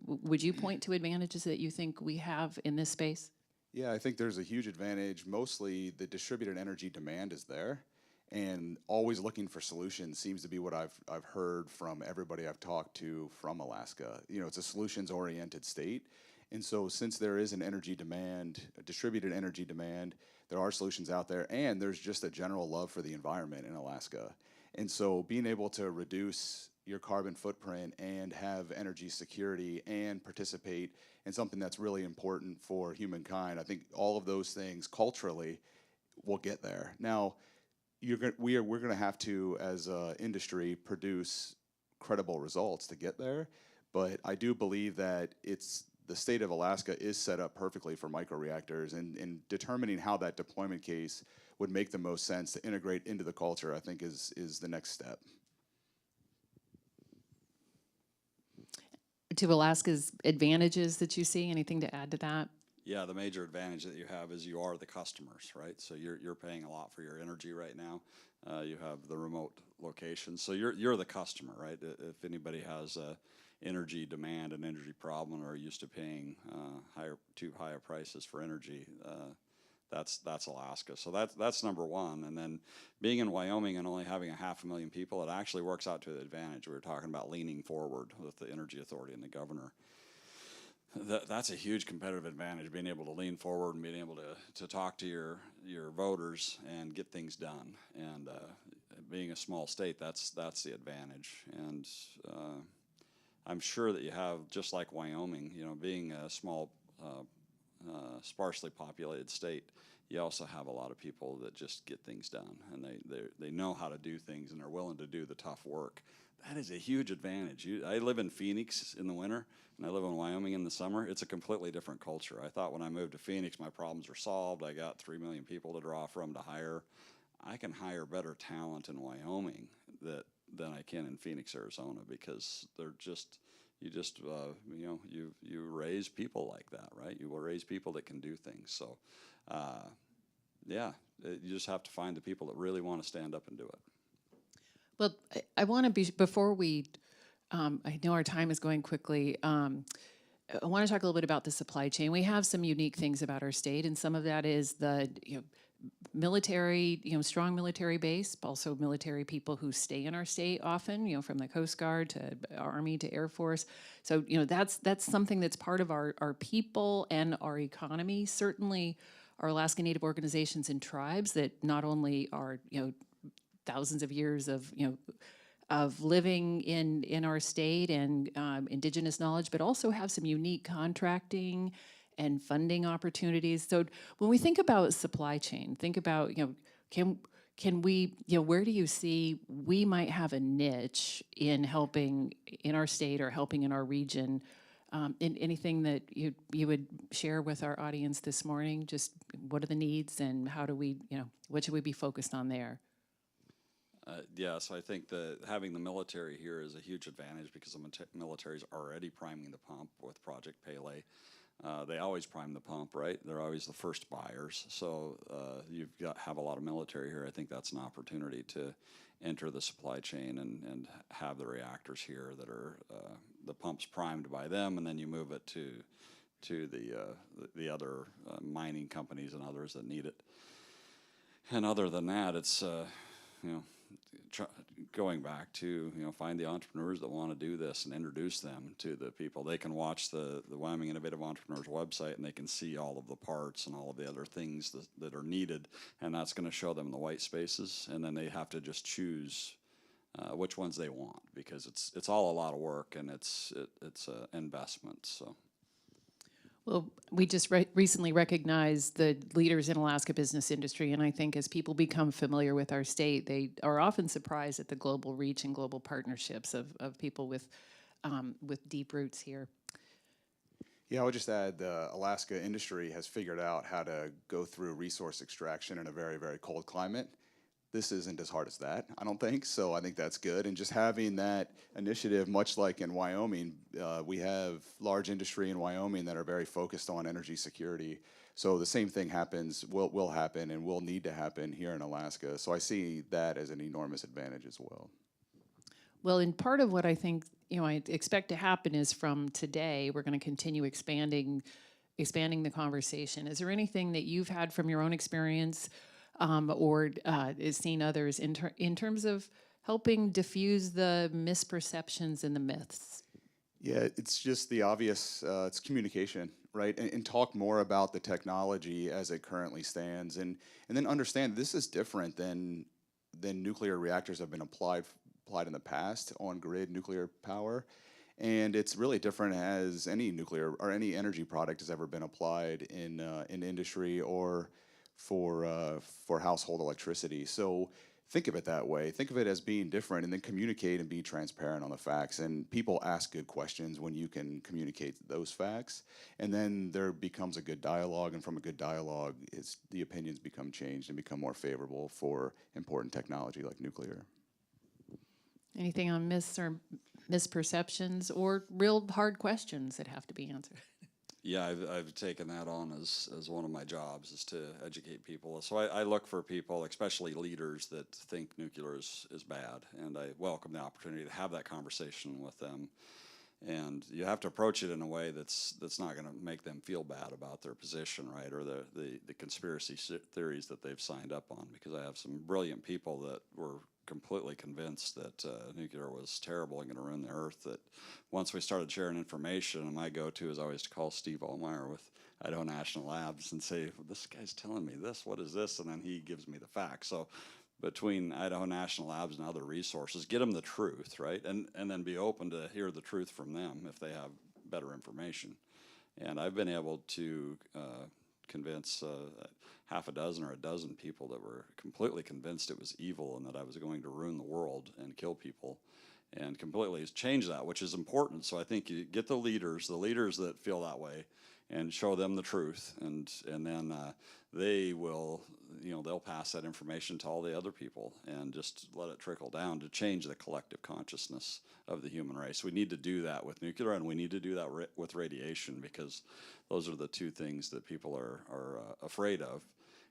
C: point to advantages that you think we have in this space?
V: Yeah, I think there's a huge advantage. Mostly the distributed energy demand is there, and always looking for solutions seems to be what I've heard from everybody I've talked to from Alaska. It's a solutions-oriented state. And so since there is an energy demand, a distributed energy demand, there are solutions out there, and there's just a general love for the environment in Alaska. And so being able to reduce your carbon footprint and have energy security and participate in something that's really important for humankind, I think all of those things culturally will get there. Now, we're going to have to, as an industry, produce credible results to get there, but I do believe that the state of Alaska is set up perfectly for microreactors, and determining how that deployment case would make the most sense to integrate into the culture, I think is the next step.
C: To Alaska's advantages that you see, anything to add to that?
D: Yeah, the major advantage that you have is you are the customers, right? So you're paying a lot for your energy right now. You have the remote location, so you're the customer, right? If anybody has energy demand and energy problem, or are used to paying too higher prices for energy, that's Alaska. So that's number one. And then being in Wyoming and only having 500,000 people, it actually works out to the advantage. We were talking about leaning forward with the Energy Authority and the governor. That's a huge competitive advantage, being able to lean forward and being able to talk to your voters and get things done. And being a small state, that's the advantage. And I'm sure that you have, just like Wyoming, being a small, sparsely populated state, you also have a lot of people that just get things done, and they know how to do things, and they're willing to do the tough work. That is a huge advantage. I live in Phoenix in the winter, and I live in Wyoming in the summer. It's a completely different culture. I thought when I moved to Phoenix, my problems were solved. I got 3 million people to draw from to hire. I can hire better talent in Wyoming than I can in Phoenix, Arizona, because they're just, you raise people like that, right? You will raise people that can do things. So, yeah, you just have to find the people that really want to stand up and do it.
C: Well, I want to be, before we, I know our time is going quickly. I want to talk a little bit about the supply chain. We have some unique things about our state, and some of that is the, military, strong military base, but also military people who stay in our state often, from the Coast Guard to Army to Air Force. So, that's something that's part of our people and our economy. Certainly our Alaska Native organizations and tribes that not only are, thousands of years of living in our state and indigenous knowledge, but also have some unique contracting and funding opportunities. So when we think about supply chain, think about, can we, where do you see we might have a niche in helping in our state or helping in our region? In anything that you would share with our audience this morning? Just what are the needs and how do we, what should we be focused on there?
D: Yeah, so I think that having the military here is a huge advantage because the military is already priming the pump with Project Pele. They always prime the pump, right? They're always the first buyers. So have a lot of military here. I think that's an opportunity to enter the supply chain and have the reactors here that are the pumps primed by them, and then you move it to the other mining companies and others that need it. And other than that, it's going back to find the entrepreneurs that want to do this and introduce them to the people. They can watch the Wyoming Innovative Entrepreneurs website and they can see all of the parts and all of the other things that are needed, and that's going to show them the white spaces, and then they have to just choose which ones they want, because it's all a lot of work and it's an investment. So.
C: Well, we just recently recognized the leaders in Alaska business industry, and I think as people become familiar with our state, they are often surprised at the global reach and global partnerships of people with deep roots here.
V: Yeah, I would just add the Alaska industry has figured out how to go through resource extraction in a very, very cold climate. This isn't as hard as that, I don't think, so I think that's good. And just having that initiative, much like in Wyoming, we have large industry in Wyoming that are very focused on energy security. So the same thing will happen and will need to happen here in Alaska. So I see that as an enormous advantage as well.
C: Well, and part of what I think, I expect to happen is from today, we're going to continue expanding the conversation. Is there anything that you've had from your own experience or is seen others in terms of helping diffuse the misperceptions and the myths?
V: Yeah, it's just the obvious, it's communication, right? And talk more about the technology as it currently stands, and then understand this is different than nuclear reactors have been applied in the past on grid nuclear power. And it's really different as any nuclear or any energy product has ever been applied in industry or for household electricity. So think of it that way. Think of it as being different, and then communicate and be transparent on the facts. And people ask good questions when you can communicate those facts. And then there becomes a good dialogue, and from a good dialogue, the opinions become changed and become more favorable for important technology like nuclear.
C: Anything on myths or misperceptions or real hard questions that have to be answered?
D: Yeah, I've taken that on as one of my jobs, is to educate people. So I look for people, especially leaders, that think nuclear is bad, and I welcome the opportunity to have that conversation with them. And you have to approach it in a way that's not going to make them feel bad about their position, right, or the conspiracy theories that they've signed up on, because I have some brilliant people that were completely convinced that nuclear was terrible and going to ruin the earth. That once we started sharing information, and my go-to is always to call Steve Allmeyer with Idaho National Labs and say, well, this guy's telling me this, what is this? And then he gives me the facts. So between Idaho National Labs and other resources, get them the truth, right? And then be open to hear the truth from them if they have better information. And I've been able to convince half a dozen or a dozen people that were completely convinced it was evil and that I was going to ruin the world and kill people, and completely change that, which is important. So I think you get the leaders that feel that way, and show them the truth, and then they will, they'll pass that information to all the other people, and just let it trickle down to change the collective consciousness of the human race. We need to do that with nuclear, and we need to do that with radiation, because those are the two things that people are afraid of,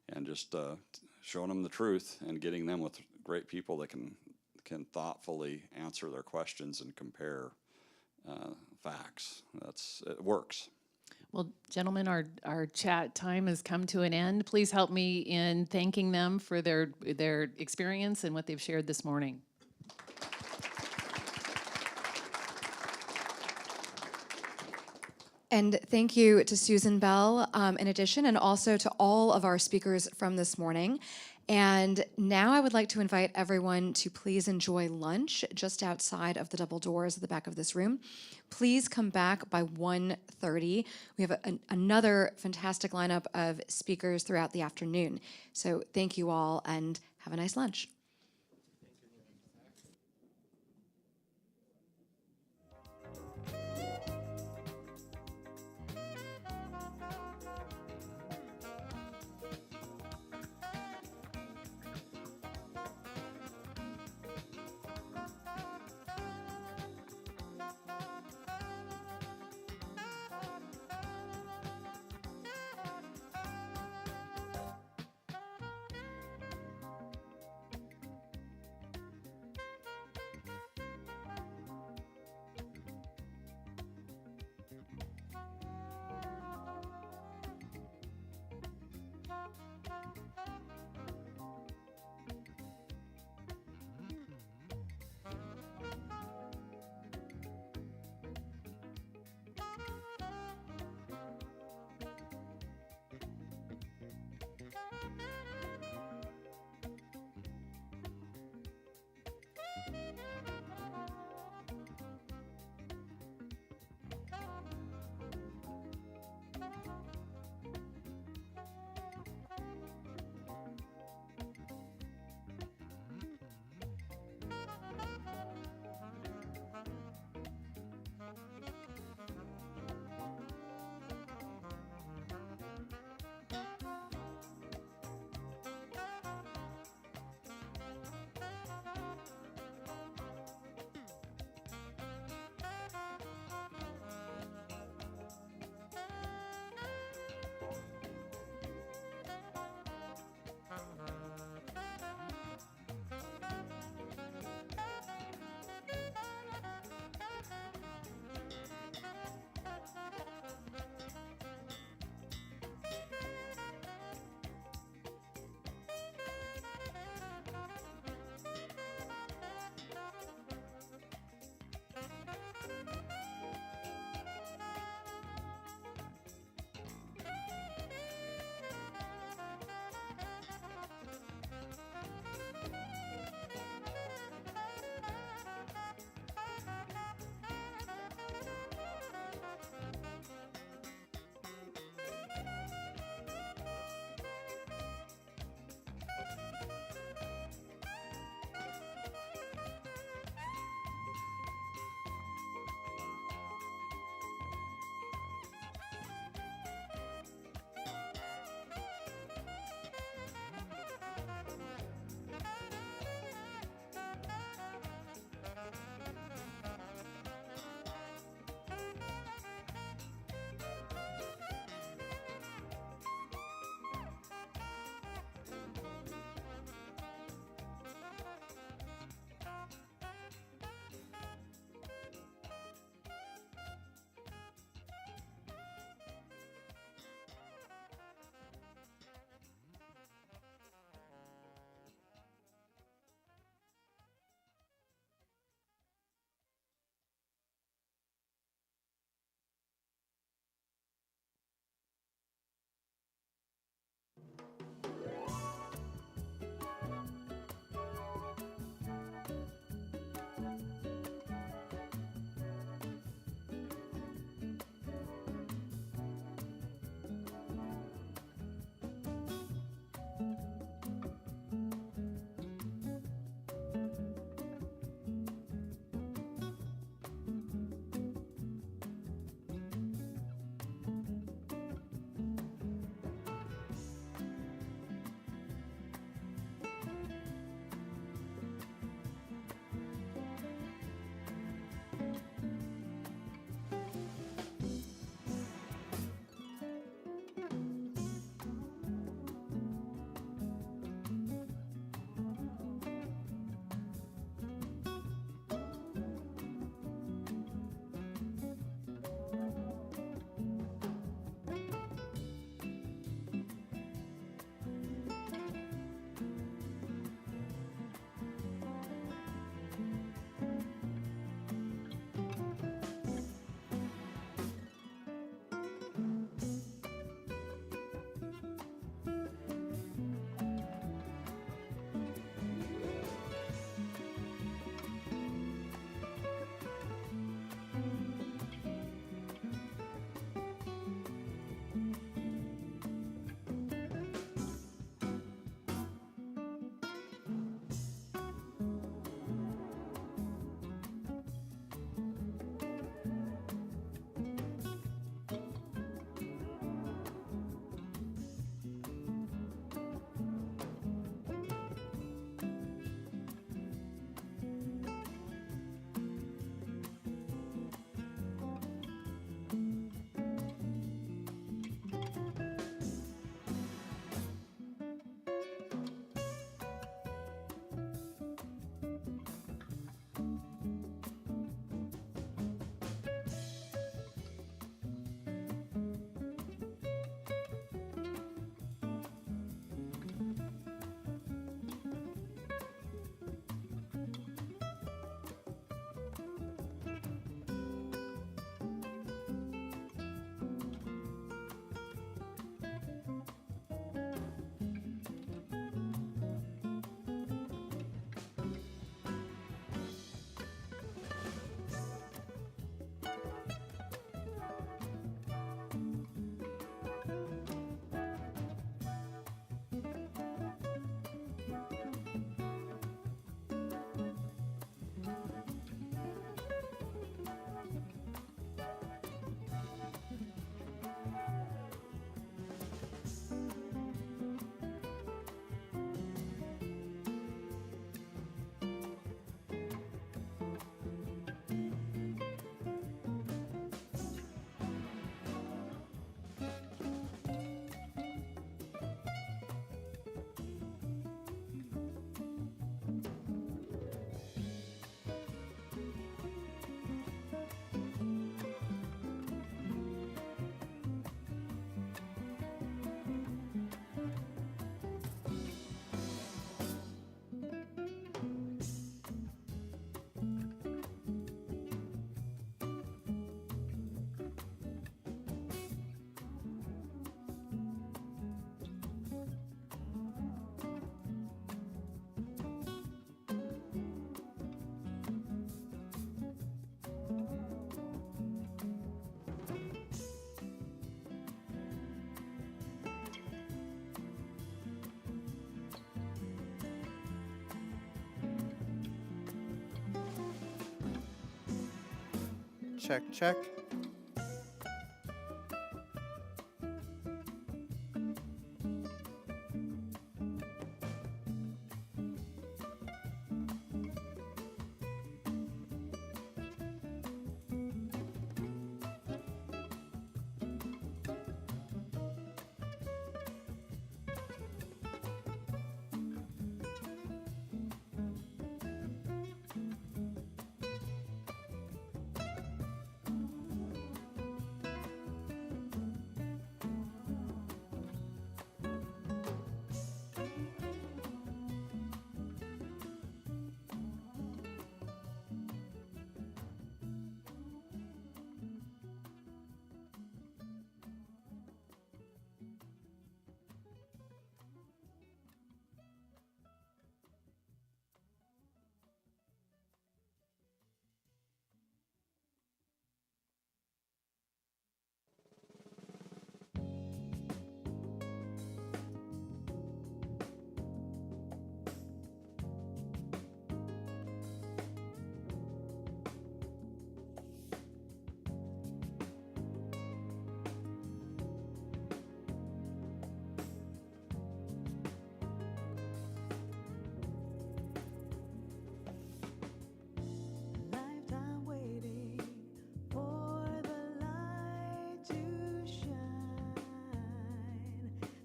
D: and just showing them the truth and getting them with great people that can thoughtfully answer their questions and compare facts. It works.
C: Well, gentlemen, our chat time has come to an end. Please help me in thanking them for their experience and what they've shared this morning.
A: And thank you to Susan Bell, in addition, and also to all of our speakers from this morning. And now I would like to invite everyone to please enjoy lunch just outside of the double doors at the back of this room. Please come back by 1:30. We have another fantastic lineup of speakers throughout the afternoon. So thank you all, and have a nice lunch.
B: check, check.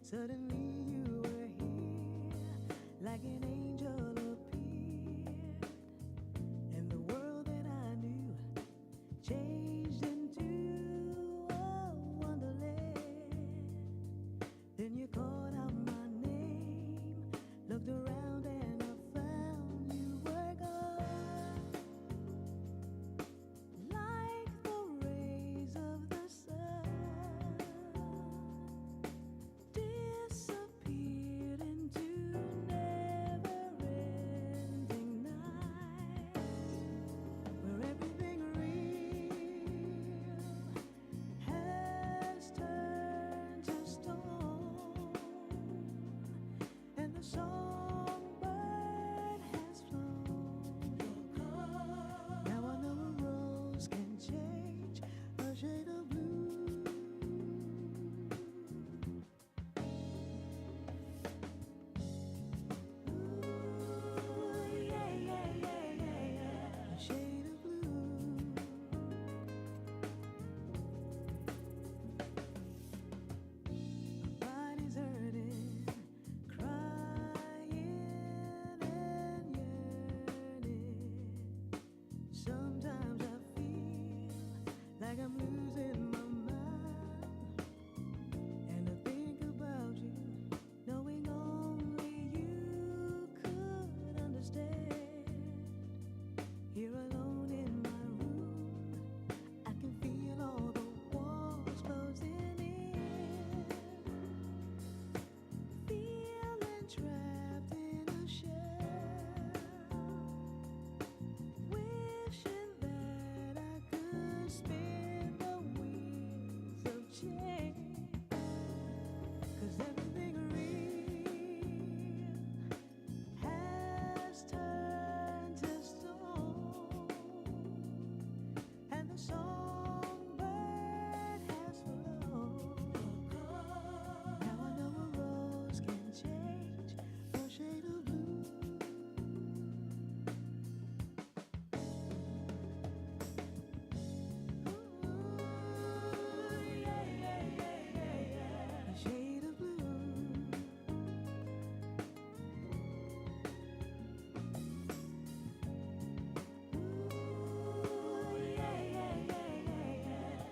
E: Suddenly you were here, like an angel appeared, and the world that I knew changed into a wonderland. Then you called out my name, looked around and I found you were gone, like the rays of the sun. Disappeared into never-ending night, where everything real has turned to stone, and the songbird has flown. Now I know a rose can change a shade of blue. Shade of blue. My body's hurting, crying and yearning. Sometimes I feel like I'm losing my mind, and I think about you, knowing only you could understand. Here alone in my room, I can feel all the walls closing in, feeling trapped in a shell, wishing that I could spin the wheels of change, 'cause everything real has turned to stone, and the songbird has flown. Now I know a rose can change a shade of blue. A shade of blue.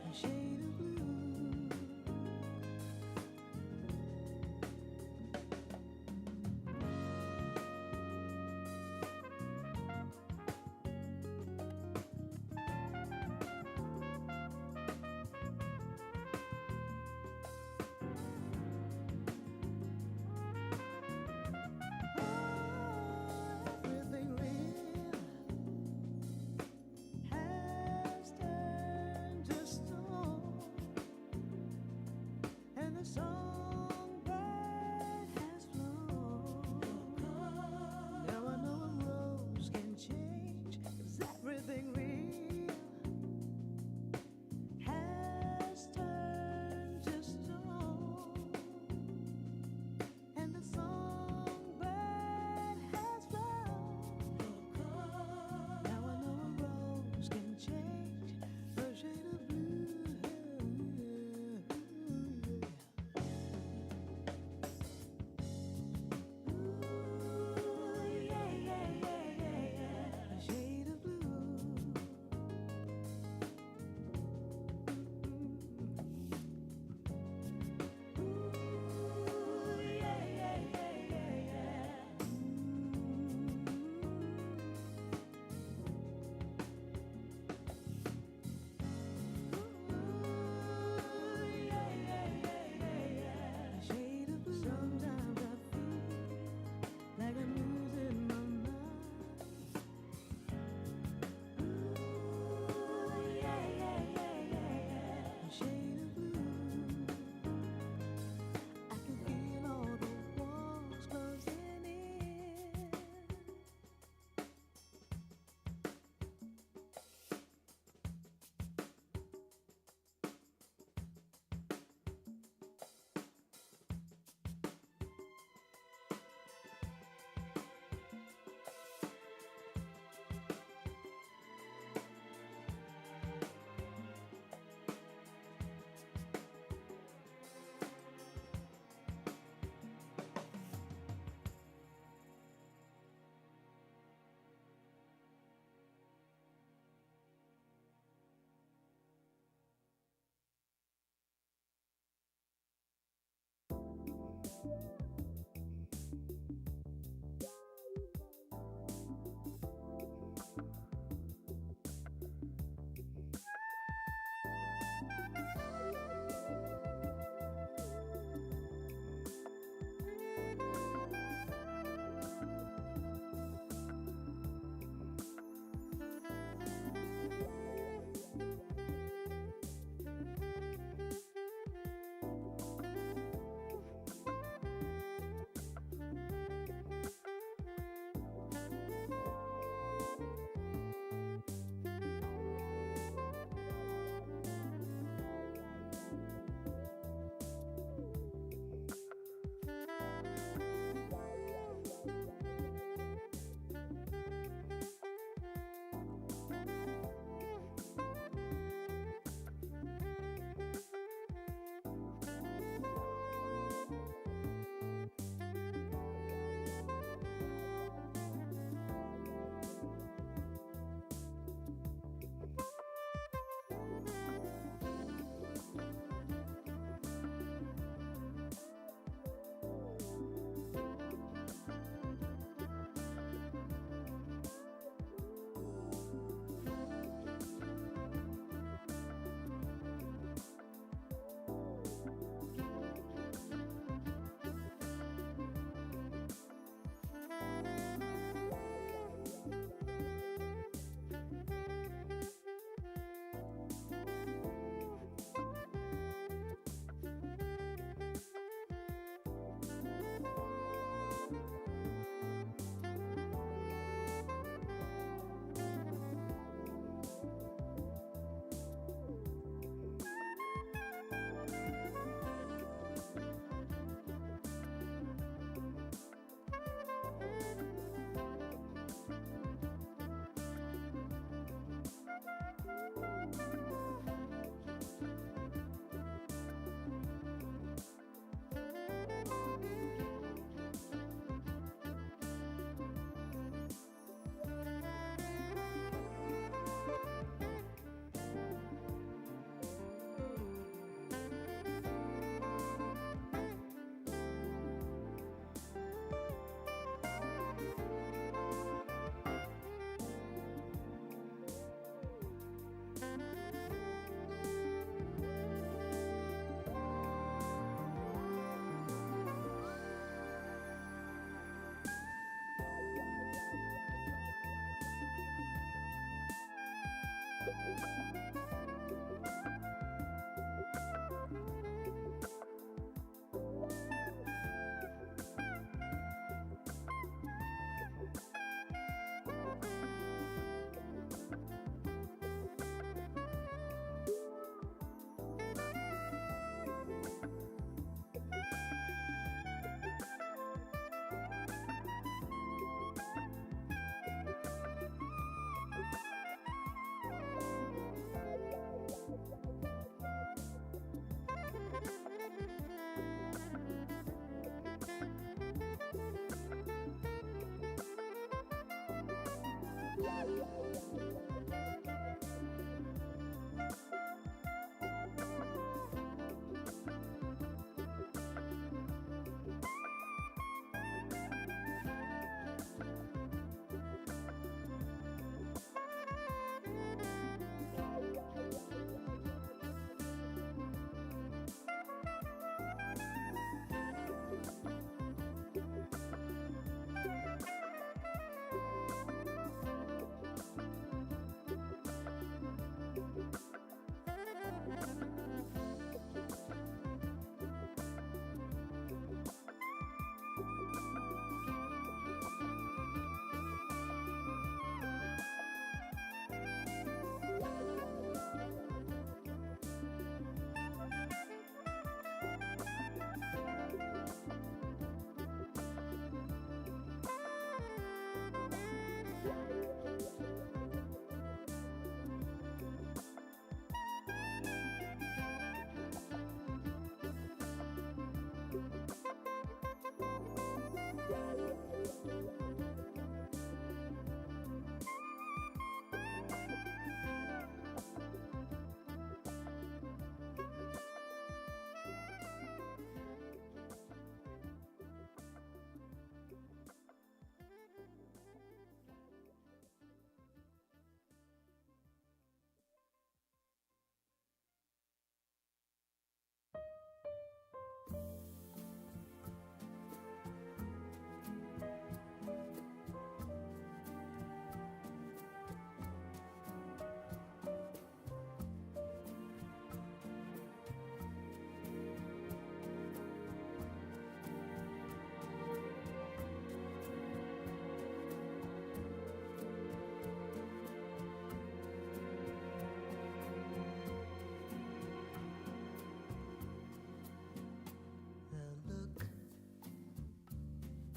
E: A shade of blue. Everything real has turned to stone, and the songbird has flown. Now I know a rose can change, 'cause everything real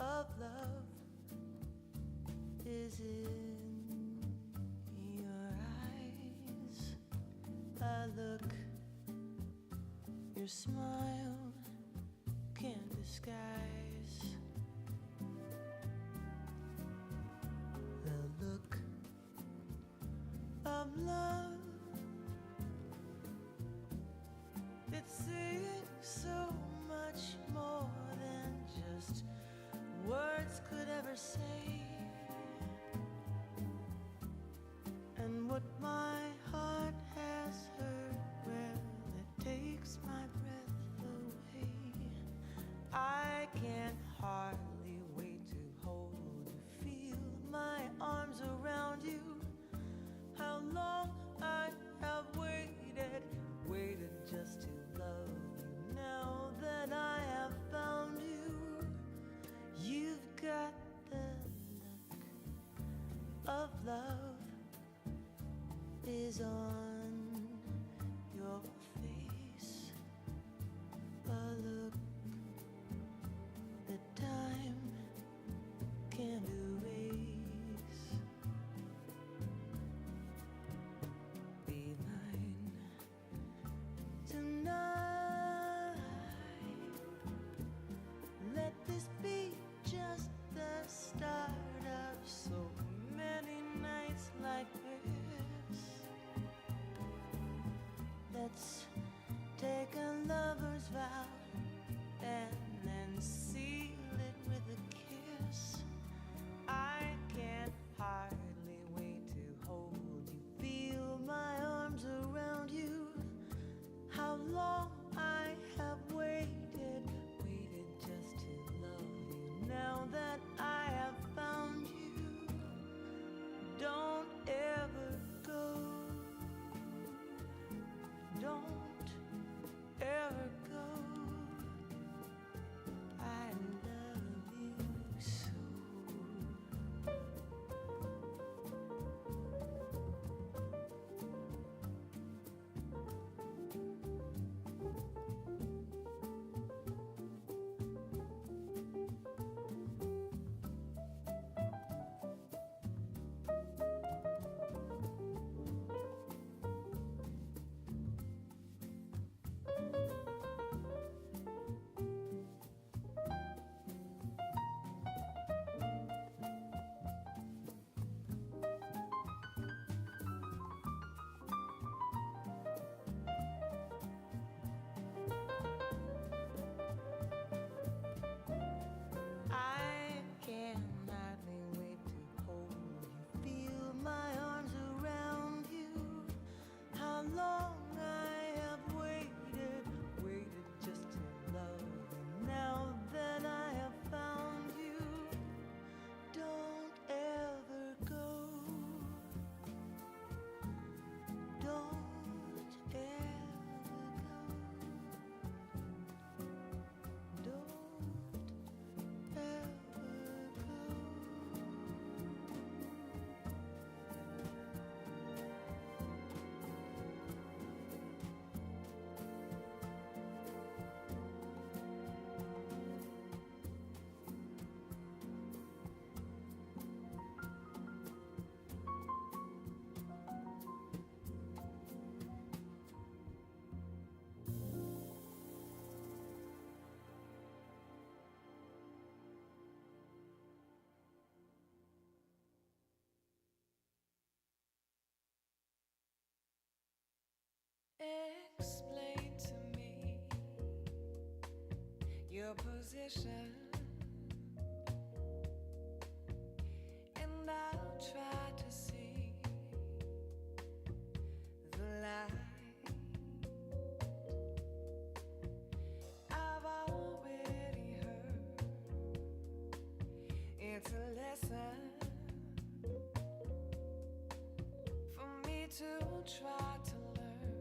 E: of love is in your eyes. A look your smile can't disguise. The look of love, it's saying so much more than just words could ever say. And what my heart has heard, well, it takes my breath away. I can't hardly wait to hold you, feel my arms around you. How long I have waited just to love you. Now that I have found you, you've got the look of love is on your face. A look that time can't erase. Be mine tonight. Let this be just the start of so many nights like this. Let's take a lover's vow and then seal it with a kiss. I can't hardly wait to hold you, feel my arms around you. How long I have waited just to love you. Now that I have found you, don't ever go. Don't ever go. I love you so. Explain to me your position, and I'll try to see the light. I've already heard it's a lesson for me to try to learn.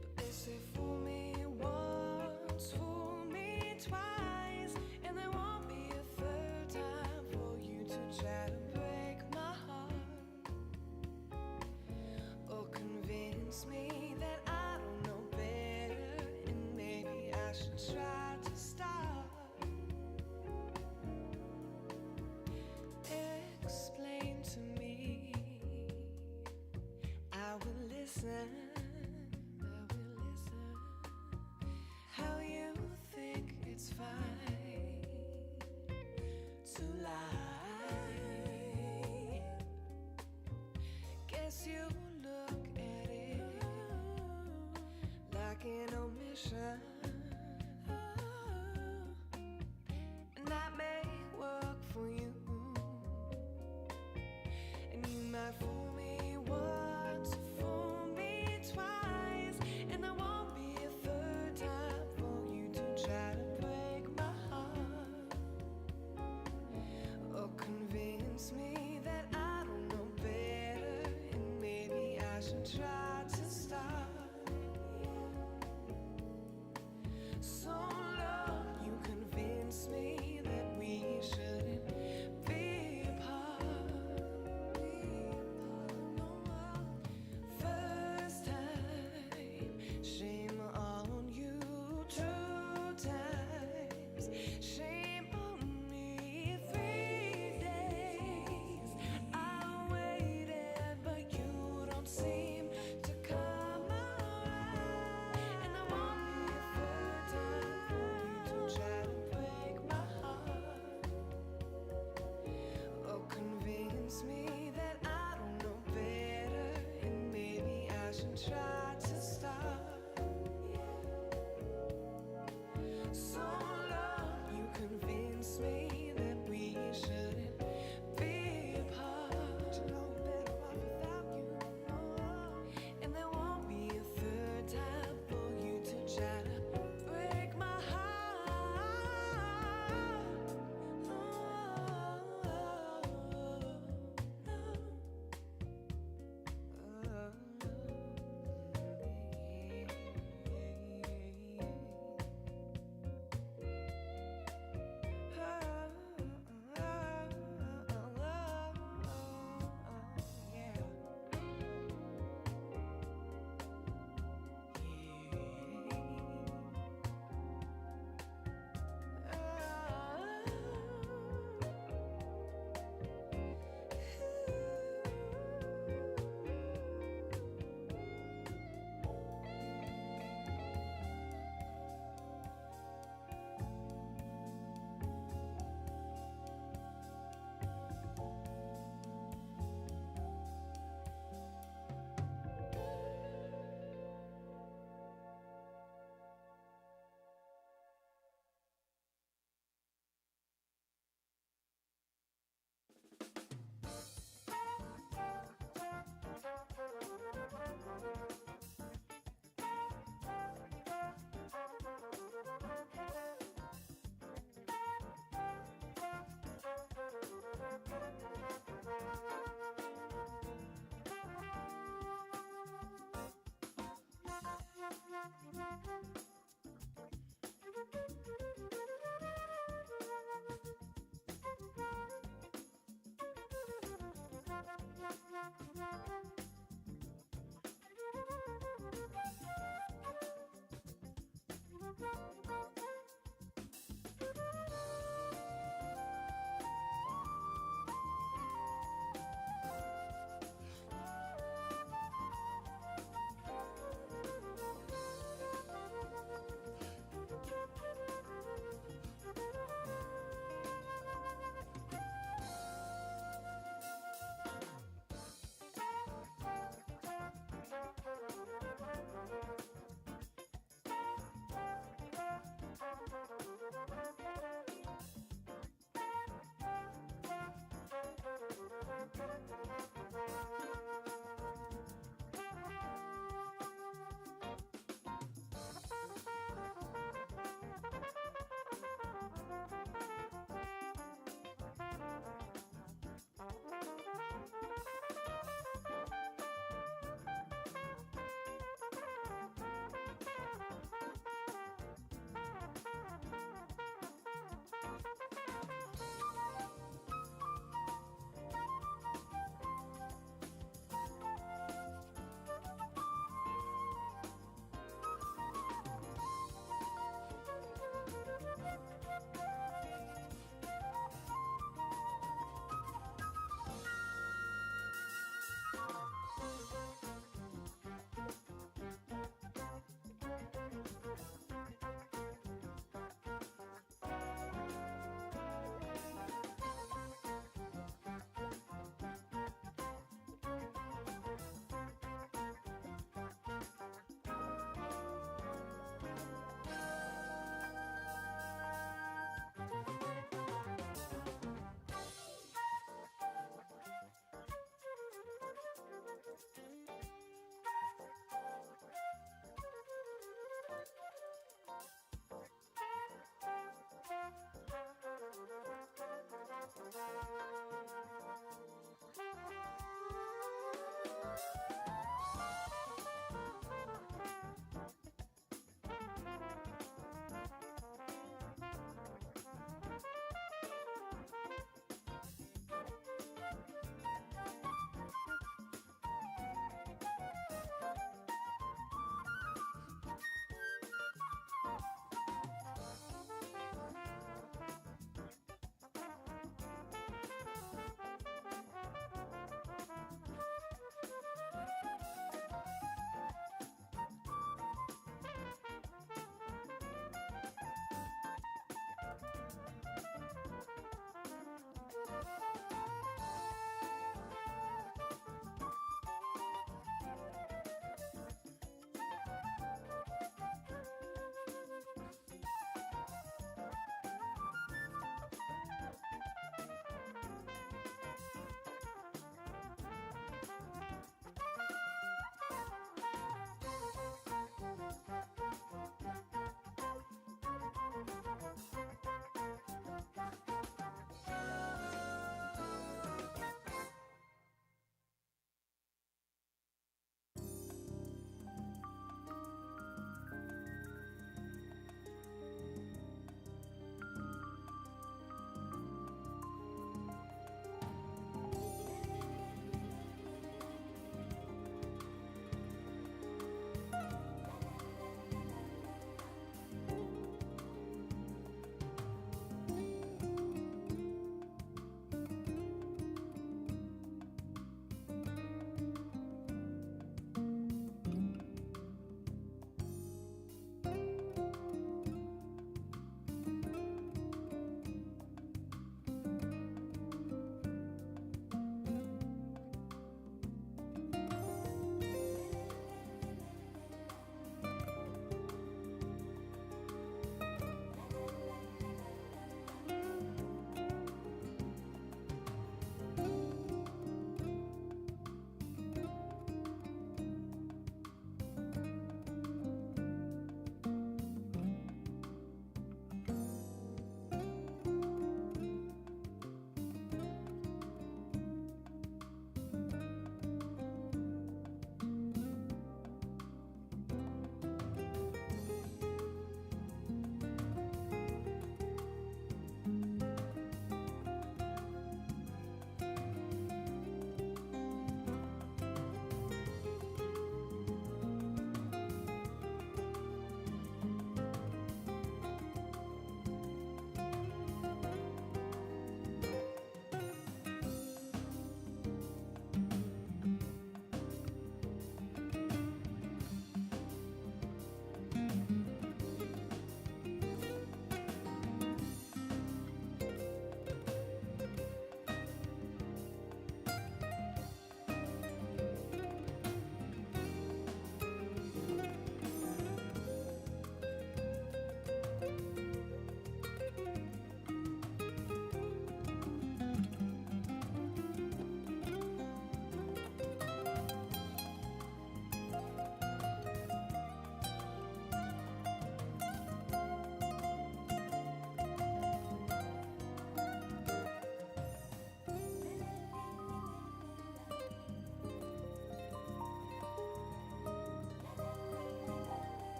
E: But they say fool me once, fool me twice, and there won't be a third time for you to try to break my heart or convince me that I don't know better, and maybe I should try to stop. Explain to me, I will listen, how you think it's fine to lie. Guess you look at it like an omission, and that may work for you, and you might fool me once, fool me twice, and there won't be a third time for you to try to break my heart or convince me that I don't know better, and maybe I should try to stop. So long you convince me that we shouldn't be apart. First time, shame on you. 2 times, shame on me. 3 days I waited, but you don't seem to come around, and there won't be a third time for you to try to break my heart or convince me that I don't know better, and maybe I should try to stop. So long you convince me that we shouldn't be apart. You know better off without you, and there won't be a third time for you to try to break my heart.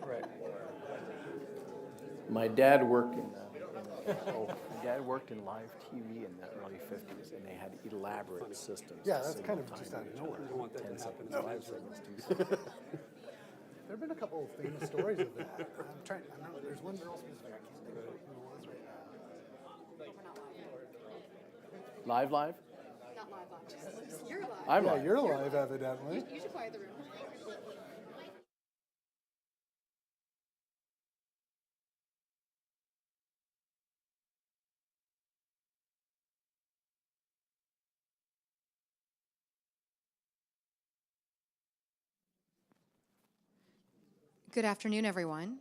F: Right. My dad worked in live TV in the early 50s, and they had elaborate systems.
B: Yeah, that's kind of just out of nowhere. You don't want that to happen in live segments too. There have been a couple of famous stories of that. I remember there's one girl specific, I can't think of who it was right now.
F: Live?
G: Not live. Just, you're live.
F: I'm
B: Yeah,
F: live.
B: you're live, evidently.
G: You should quiet the room.
A: Good afternoon, everyone.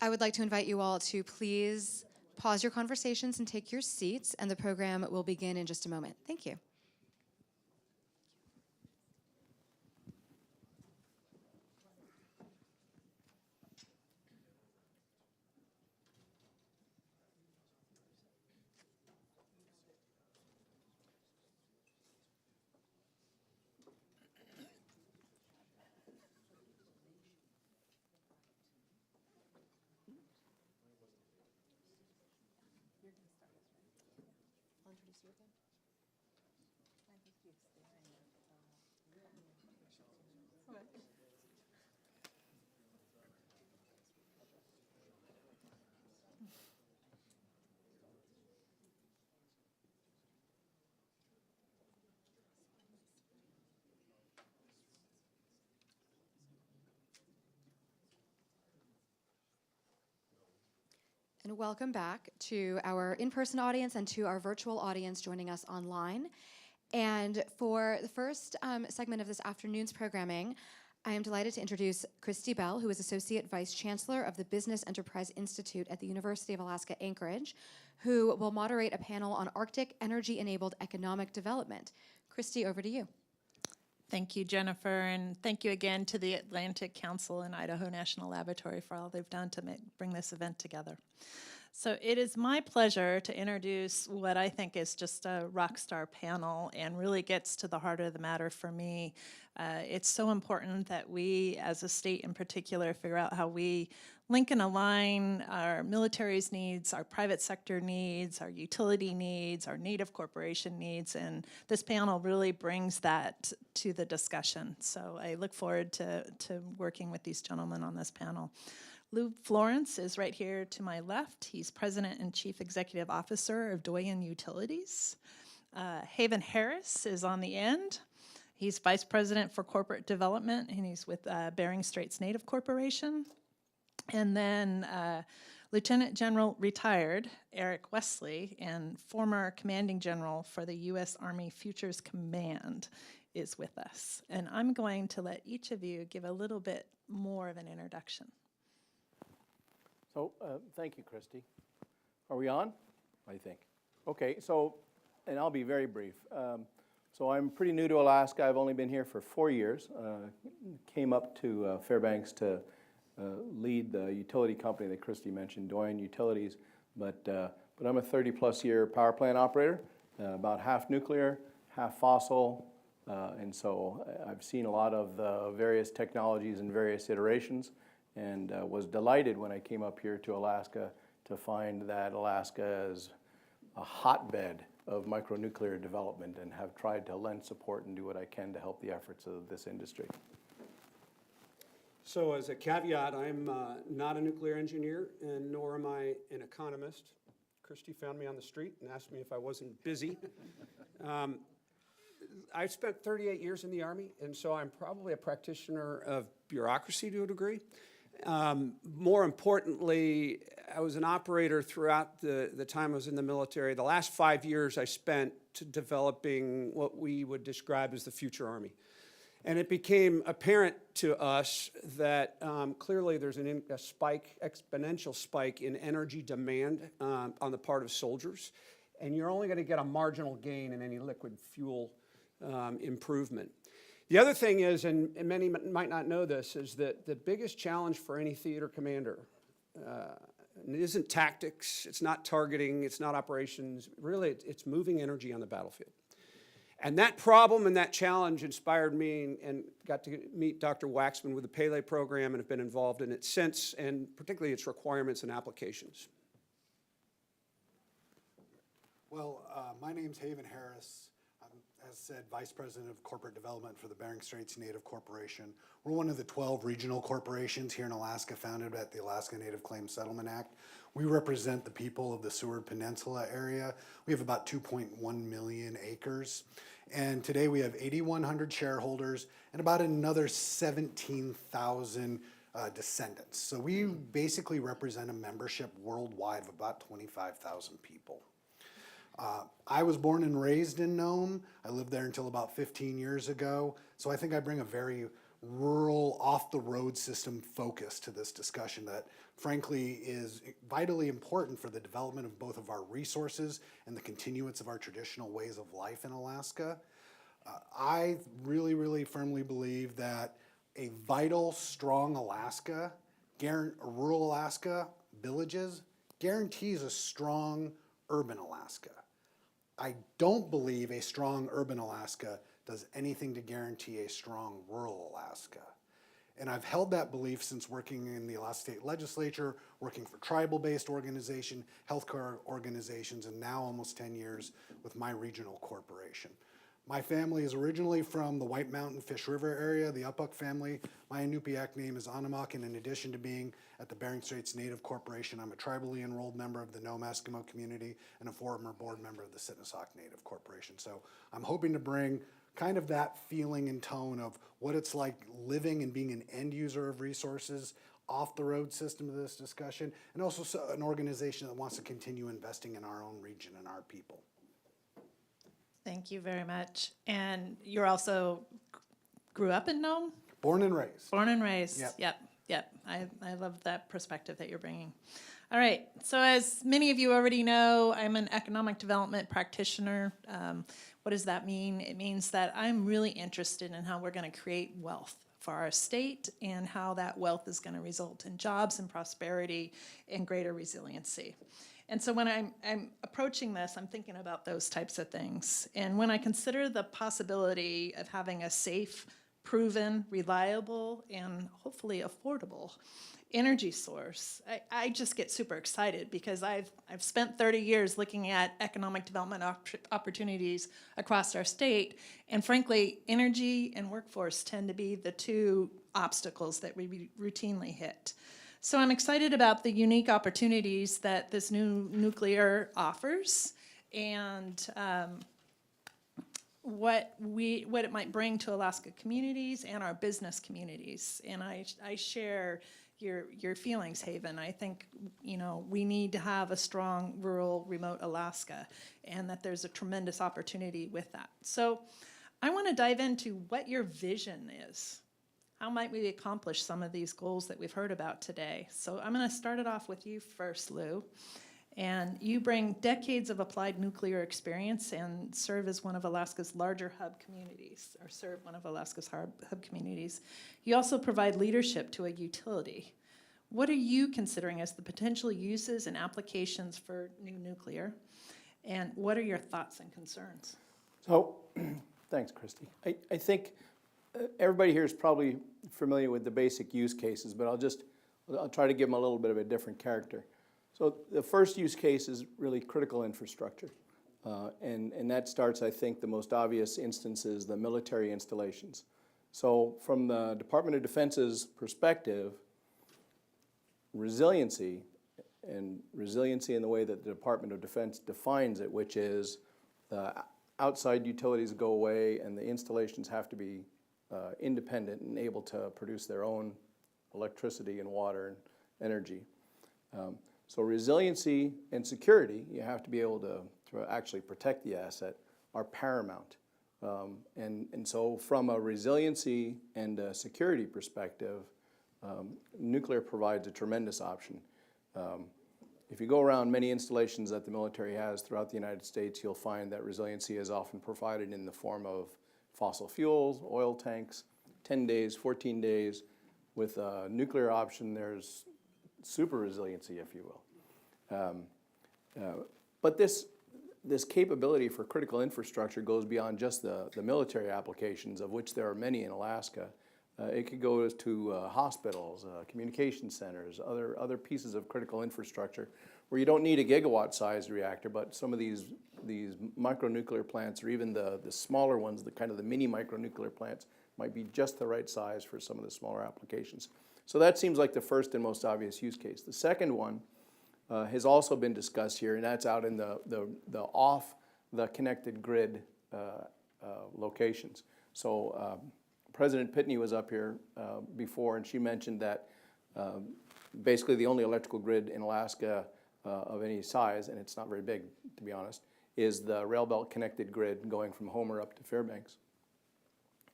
A: I would like to invite you all to please pause your conversations and take your seats, and the program will begin in just a moment. Thank you. And welcome back to our in-person audience and to our virtual audience joining us online. And for the first segment of this afternoon's programming, I am delighted to introduce Christy Bell, who is Associate Vice Chancellor of the Business Enterprise Institute at the University of Alaska, Anchorage, who will moderate a panel on Arctic energy-enabled economic development. Christy, over to you.
C: Thank you, Jennifer, and thank you again to the Atlantic Council and Idaho National Laboratory for all they've done to bring this event together. So it is my pleasure to introduce what I think is just a rock star panel and really gets to the heart of the matter for me. It's so important that we, as a state in particular, figure out how we link and align our military's needs, our private sector needs, our utility needs, our native corporation needs, and this panel really brings that to the discussion. So I look forward to working with these gentlemen on this panel. Lou Florence is right here to my left. He's President and Chief Executive Officer of Doyen Utilities. Haven Harris is on the end. He's Vice President for Corporate Development, and he's with Bering Straits Native Corporation. And then Lieutenant General retired Eric Wesley and former Commanding General for the U.S. Army Futures Command is with us. And I'm going to let each of you give a little bit more of an introduction.
F: So, thank you, Christy. Are we on? I think. Okay, so, and I'll be very brief. So I'm pretty new to Alaska. I've only been here for 4 years. Came up to Fairbanks to lead the utility company that Christy mentioned, Doyen Utilities. But I'm a 30-plus year power plant operator, about half nuclear, half fossil. And so I've seen a lot of the various technologies and various iterations, and was delighted when I came up here to Alaska to find that Alaska is a hotbed of micronuclear development, and have tried to lend support and do what I can to help the efforts of this industry.
W: So as a caveat, I'm not a nuclear engineer, and nor am I an economist. Christy found me on the street and asked me if I wasn't busy. I spent 38 years in the Army, and so I'm probably a practitioner of bureaucracy to a degree. More importantly, I was an operator throughout the time I was in the military. The last 5 years I spent developing what we would describe as the future Army. And it became apparent to us that clearly there's a exponential spike in energy demand on the part of soldiers, and you're only going to get a marginal gain in any liquid fuel improvement. The other thing is, and many might not know this, is that the biggest challenge for any theater commander, and it isn't tactics, it's not targeting, it's not operations, really it's moving energy on the battlefield. And that problem and that challenge inspired me and got to meet Dr. Waxman with the Pele program and have been involved in it since, and particularly its requirements and applications.
B: Well, my name's Haven Harris. I'm, as said, Vice President of Corporate Development for the Bering Straits Native Corporation. We're one of the 12 regional corporations here in Alaska founded at the Alaska Native Claims Settlement Act. We represent the people of the Seward Peninsula area. We have about 2.1 million acres. And today we have 8,100 shareholders and about another 17,000 descendants. So we basically represent a membership worldwide of about 25,000 people. I was born and raised in Nome. I lived there until about 15 years ago. So I think I bring a very rural, off-the-road system focus to this discussion that frankly is vitally important for the development of both of our resources and the continuance of our traditional ways of life in Alaska. I really firmly believe that a vital, strong Alaska, rural Alaska, villages, guarantees a strong urban Alaska. I don't believe a strong urban Alaska does anything to guarantee a strong rural Alaska. And I've held that belief since working in the Alaska State Legislature, working for tribal-based organizations, healthcare organizations, and now almost 10 years with my regional corporation. My family is originally from the White Mountain Fish River area, the Upuk family. My Inupiaq name is Anamak, and in addition to being at the Bering Straits Native Corporation, I'm a tribally enrolled member of the Nome Eskimo community and a former board member of the Sitnesok Native Corporation. So I'm hoping to bring kind of that feeling and tone of what it's like living and being an end user of resources, off the road system to this discussion, and also an organization that wants to continue investing in our own region and our people.
C: Thank you very much. And you're also grew up in Nome?
B: Born and raised.
C: Born and raised. Yep. I love that perspective that you're bringing. All right. So as many of you already know, I'm an economic development practitioner. What does that mean? It means that I'm really interested in how we're going to create wealth for our state and how that wealth is going to result in jobs and prosperity and greater resiliency. And so when I'm approaching this, I'm thinking about those types of things. And when I consider the possibility of having a safe, proven, reliable, and hopefully affordable energy source, I just get super excited because I've spent 30 years looking at economic development opportunities across our state. And frankly, energy and workforce tend to be the two obstacles that we routinely hit. So I'm excited about the unique opportunities that this new nuclear offers and what it might bring to Alaska communities and our business communities. And I share your feelings, Haven. I think, we need to have a strong rural, remote Alaska, and that there's a tremendous opportunity with that. So I want to dive into what your vision is. How might we accomplish some of these goals that we've heard about today? So I'm going to start it off with you first, Lou. And you bring decades of applied nuclear experience and serve as one of Alaska's larger hub communities, or serve one of Alaska's hub communities. You also provide leadership to a utility. What are you considering as the potential uses and applications for new nuclear? And what are your thoughts and concerns?
F: So, thanks, Christy. I think everybody here is probably familiar with the basic use cases, but I'll try to give them a little bit of a different character. So the first use case is really critical infrastructure. And that starts, I think, the most obvious instance is the military installations. So from the Department of Defense's perspective, resiliency in the way that the Department of Defense defines it, which is the outside utilities go away and the installations have to be independent and able to produce their own electricity and water and energy. So resiliency and security, you have to be able to actually protect the asset, are paramount. And so from a resiliency and a security perspective, nuclear provides a tremendous option. If you go around many installations that the military has throughout the United States, you'll find that resiliency is often provided in the form of fossil fuels, oil tanks, 10 days, 14 days. With a nuclear option, there's super resiliency, if you will. But this this capability for critical infrastructure goes beyond just the military applications, of which there are many in Alaska. It could go to hospitals, communication centers, other pieces of critical infrastructure where you don't need a gigawatt-sized reactor, but some of these micronuclear plants, or even the smaller ones, the kind of the mini micronuclear plants, might be just the right size for some of the smaller applications. So that seems like the first and most obvious use case. The second one has also been discussed here, and that's out in the off the connected grid locations. So President Pitney was up here before, and she mentioned that basically the only electrical grid in Alaska of any size, and it's not very big, to be honest, is the rail belt connected grid going from Homer up to Fairbanks.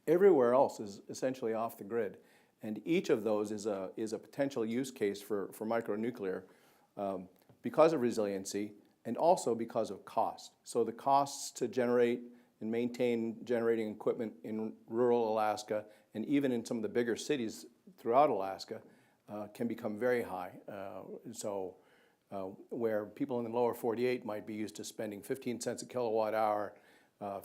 F: Everywhere else is essentially off the grid, and each of those is a potential use case for micronuclear because of resiliency and also because of cost. So the costs to generate and maintain generating equipment in rural Alaska and even in some of the bigger cities throughout Alaska can become very high. Where people in the lower 48 might be used to spending 15 cents a kilowatt hour,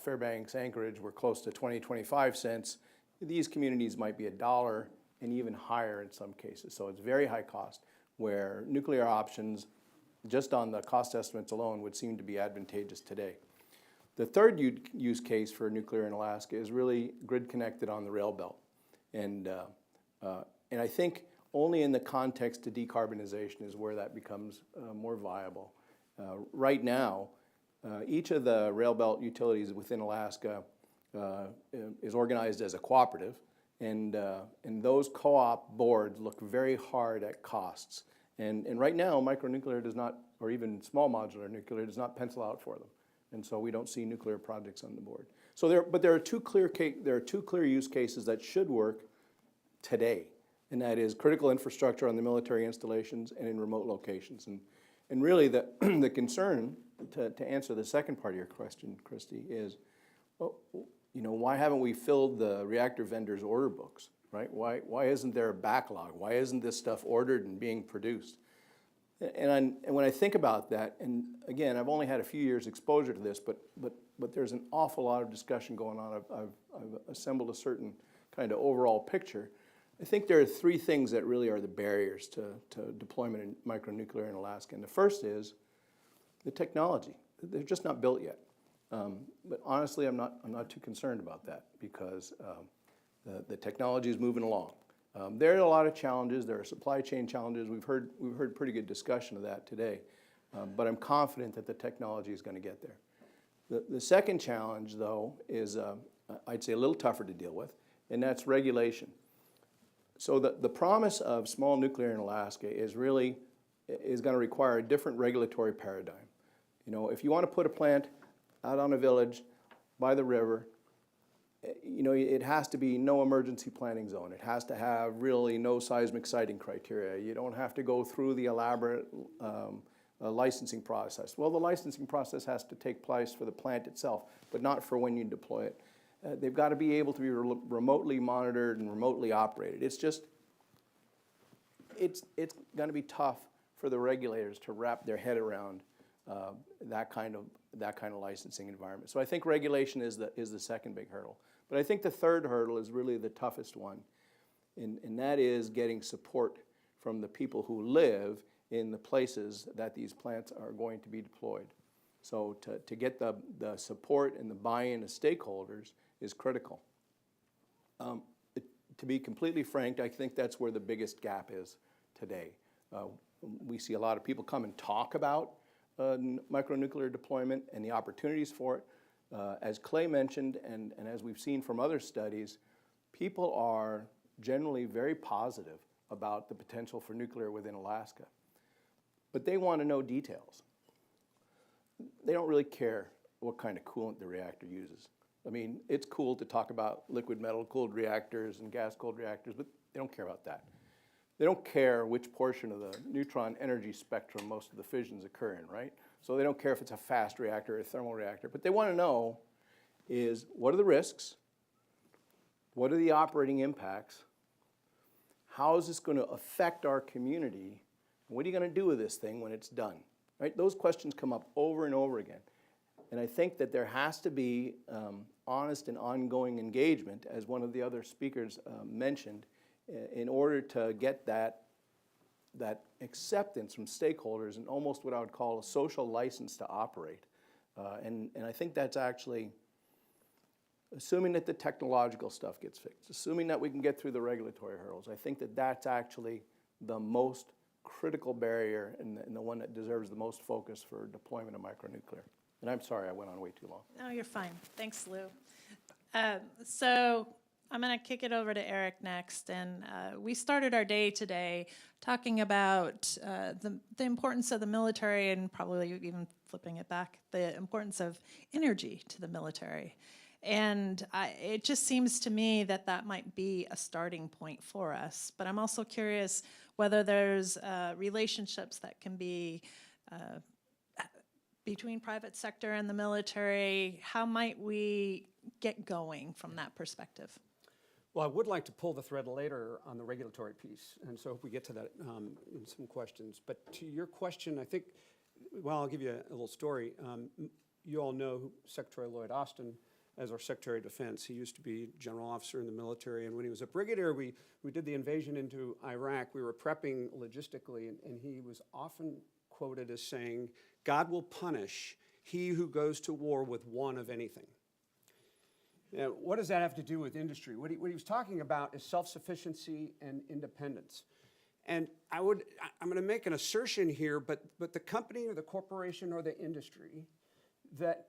F: Fairbanks, Anchorage were close to 20, 25 cents. These communities might be $1 and even higher in some cases. So it's very high cost, where nuclear options, just on the cost estimates alone, would seem to be advantageous today. The third use case for nuclear in Alaska is really grid connected on the rail belt. And I think only in the context of decarbonization is where that becomes more viable. Right now, each of the rail belt utilities within Alaska is organized as a cooperative, and those co-op boards look very hard at costs. And right now, micronuclear does not, or even small modular nuclear, does not pencil out for them. And so we don't see nuclear projects on the board. So there are two clear use cases that should work today, and that is critical infrastructure on the military installations and in remote locations. And really the the concern, to answer the second part of your question, Christy, is, well, you know, why haven't we filled the reactor vendors' order books, right? Why isn't there a backlog? Why isn't this stuff ordered and being produced? And when I think about that, and again, I've only had a few years exposure to this, but there's an awful lot of discussion going on. I've assembled a certain kind of overall picture. I think there are three things that really are the barriers to deployment in micronuclear in Alaska. And the first is the technology. They're just not built yet. But honestly, I'm not too concerned about that, because the technology is moving along. There are a lot of challenges. There are supply chain challenges. We've heard pretty good discussion of that today. But I'm confident that the technology is going to get there. The second challenge, though, is I'd say a little tougher to deal with, and that's regulation. So the promise of small nuclear in Alaska is going to require a different regulatory paradigm. You know, if you want to put a plant out on a village by the river, you know, it has to be no emergency planning zone. It has to have really no seismic siting criteria. You don't have to go through the elaborate licensing process. Well, the licensing process has to take place for the plant itself, but not for when you deploy it. They've got to be able to be remotely monitored and remotely operated. It's going to be tough for the regulators to wrap their head around that kind of licensing environment. So I think regulation is the second big hurdle. But I think the third hurdle is really the toughest one, and that is getting support from the people who live in the places that these plants are going to be deployed. So to get the support and the buy-in of stakeholders is critical. To be completely frank, I think that's where the biggest gap is today. We see a lot of people come and talk about micronuclear deployment and the opportunities for it. As Clay mentioned, and as we've seen from other studies, people are generally very positive about the potential for nuclear within Alaska. But they want to know details. They don't really care what kind of coolant the reactor uses. I mean, it's cool to talk about liquid metal-cooled reactors and gas-cooled reactors, but they don't care about that. They don't care which portion of the neutron energy spectrum most of the fissions occur in, right? So they don't care if it's a fast reactor or a thermal reactor. But they want to know is, what are the risks? What are the operating impacts? How is this going to affect our community? What are you going to do with this thing when it's done? Right? Those questions come up over and over again. And I think that there has to be honest and ongoing engagement, as one of the other speakers mentioned, in order to get that acceptance from stakeholders and almost what I would call a social license to operate. And I think that's actually, assuming that the technological stuff gets fixed, assuming that we can get through the regulatory hurdles, I think that that's actually the most critical barrier and the one that deserves the most focus for deployment of micronuclear. And I'm sorry I went on way too long.
M: No, you're fine. Thanks, Lou. So I'm going to kick it over to Eric next. And we started our day today talking about the importance of the military, and probably even flipping it back, the importance of energy to the military. And it just seems to me that that might be a starting point for us. But I'm also curious whether there's relationships that can be between private sector and the military. How might we get going from that perspective?
W: Well, I would like to pull the thread later on the regulatory piece, and so if we get to that in some questions. But to your question, I think, well, I'll give you a little story. You all know Secretary Lloyd Austin as our Secretary of Defense. He used to be general officer in the military, and when he was a brigadier, we did the invasion into Iraq. We were prepping logistically, and he was often quoted as saying, "God will punish he who goes to war with one of anything." Now, what does that have to do with industry? What he was talking about is self-sufficiency and independence. And I'm going to make an assertion here, but the company or the corporation or the industry that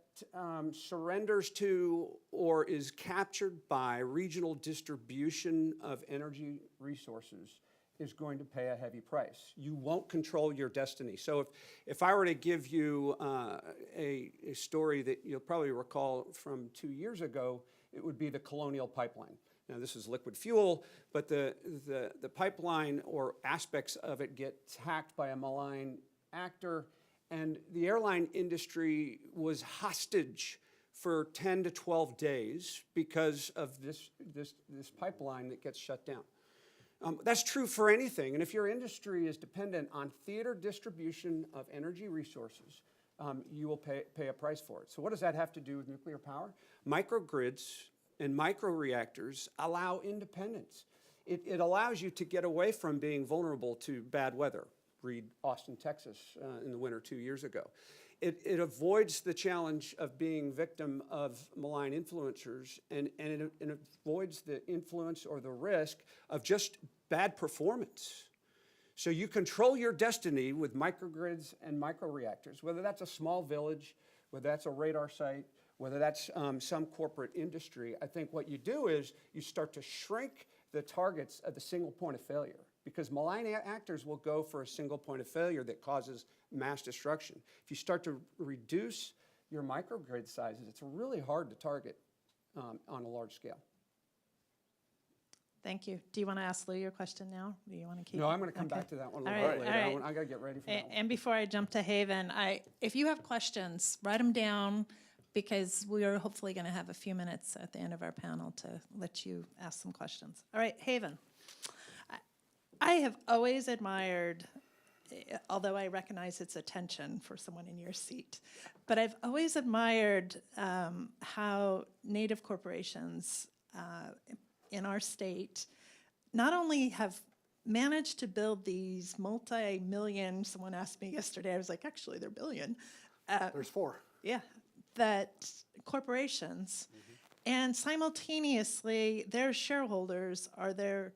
W: surrenders to or is captured by regional distribution of energy resources is going to pay a heavy price. You won't control your destiny. So if I were to give you a story that you'll probably recall from 2 years ago, it would be the Colonial Pipeline. Now, this is liquid fuel, but the pipeline or aspects of it get hacked by a malign actor, and the airline industry was hostage for 10 to 12 days because of this pipeline that gets shut down. That's true for anything, and if your industry is dependent on theater distribution of energy resources, you will pay a price for it. So what does that have to do with nuclear power? Microgrids and microreactors allow independence. It allows you to get away from being vulnerable to bad weather. Read Austin, Texas in the winter 2 years ago. It avoids the challenge of being victim of malign influencers, and it avoids the influence or the risk of just bad performance. So you control your destiny with microgrids and microreactors, whether that's a small village, whether that's a radar site, whether that's some corporate industry. I think what you do is you start to shrink the targets of the single point of failure, because malign actors will go for a single point of failure that causes mass destruction. If you start to reduce your microgrid sizes, it's really hard to target on a large scale.
M: Thank you. Do you want to ask Lou your question now? Do you want to keep?
W: No, I'm going to come back to that one a little bit later. I got to get ready for that one.
M: And before I jump to Haven, if you have questions, write them down, because we are hopefully going to have a few minutes at the end of our panel to let you ask some questions. All right, Haven. I have always admired, although I recognize it's a tension for someone in your seat, but I've always admired how Native corporations in our state not only have managed to build these multi-million, someone asked me yesterday, I was like, actually, they're billion.
B: There's 4.
M: Yeah, that corporations, and simultaneously their shareholders are their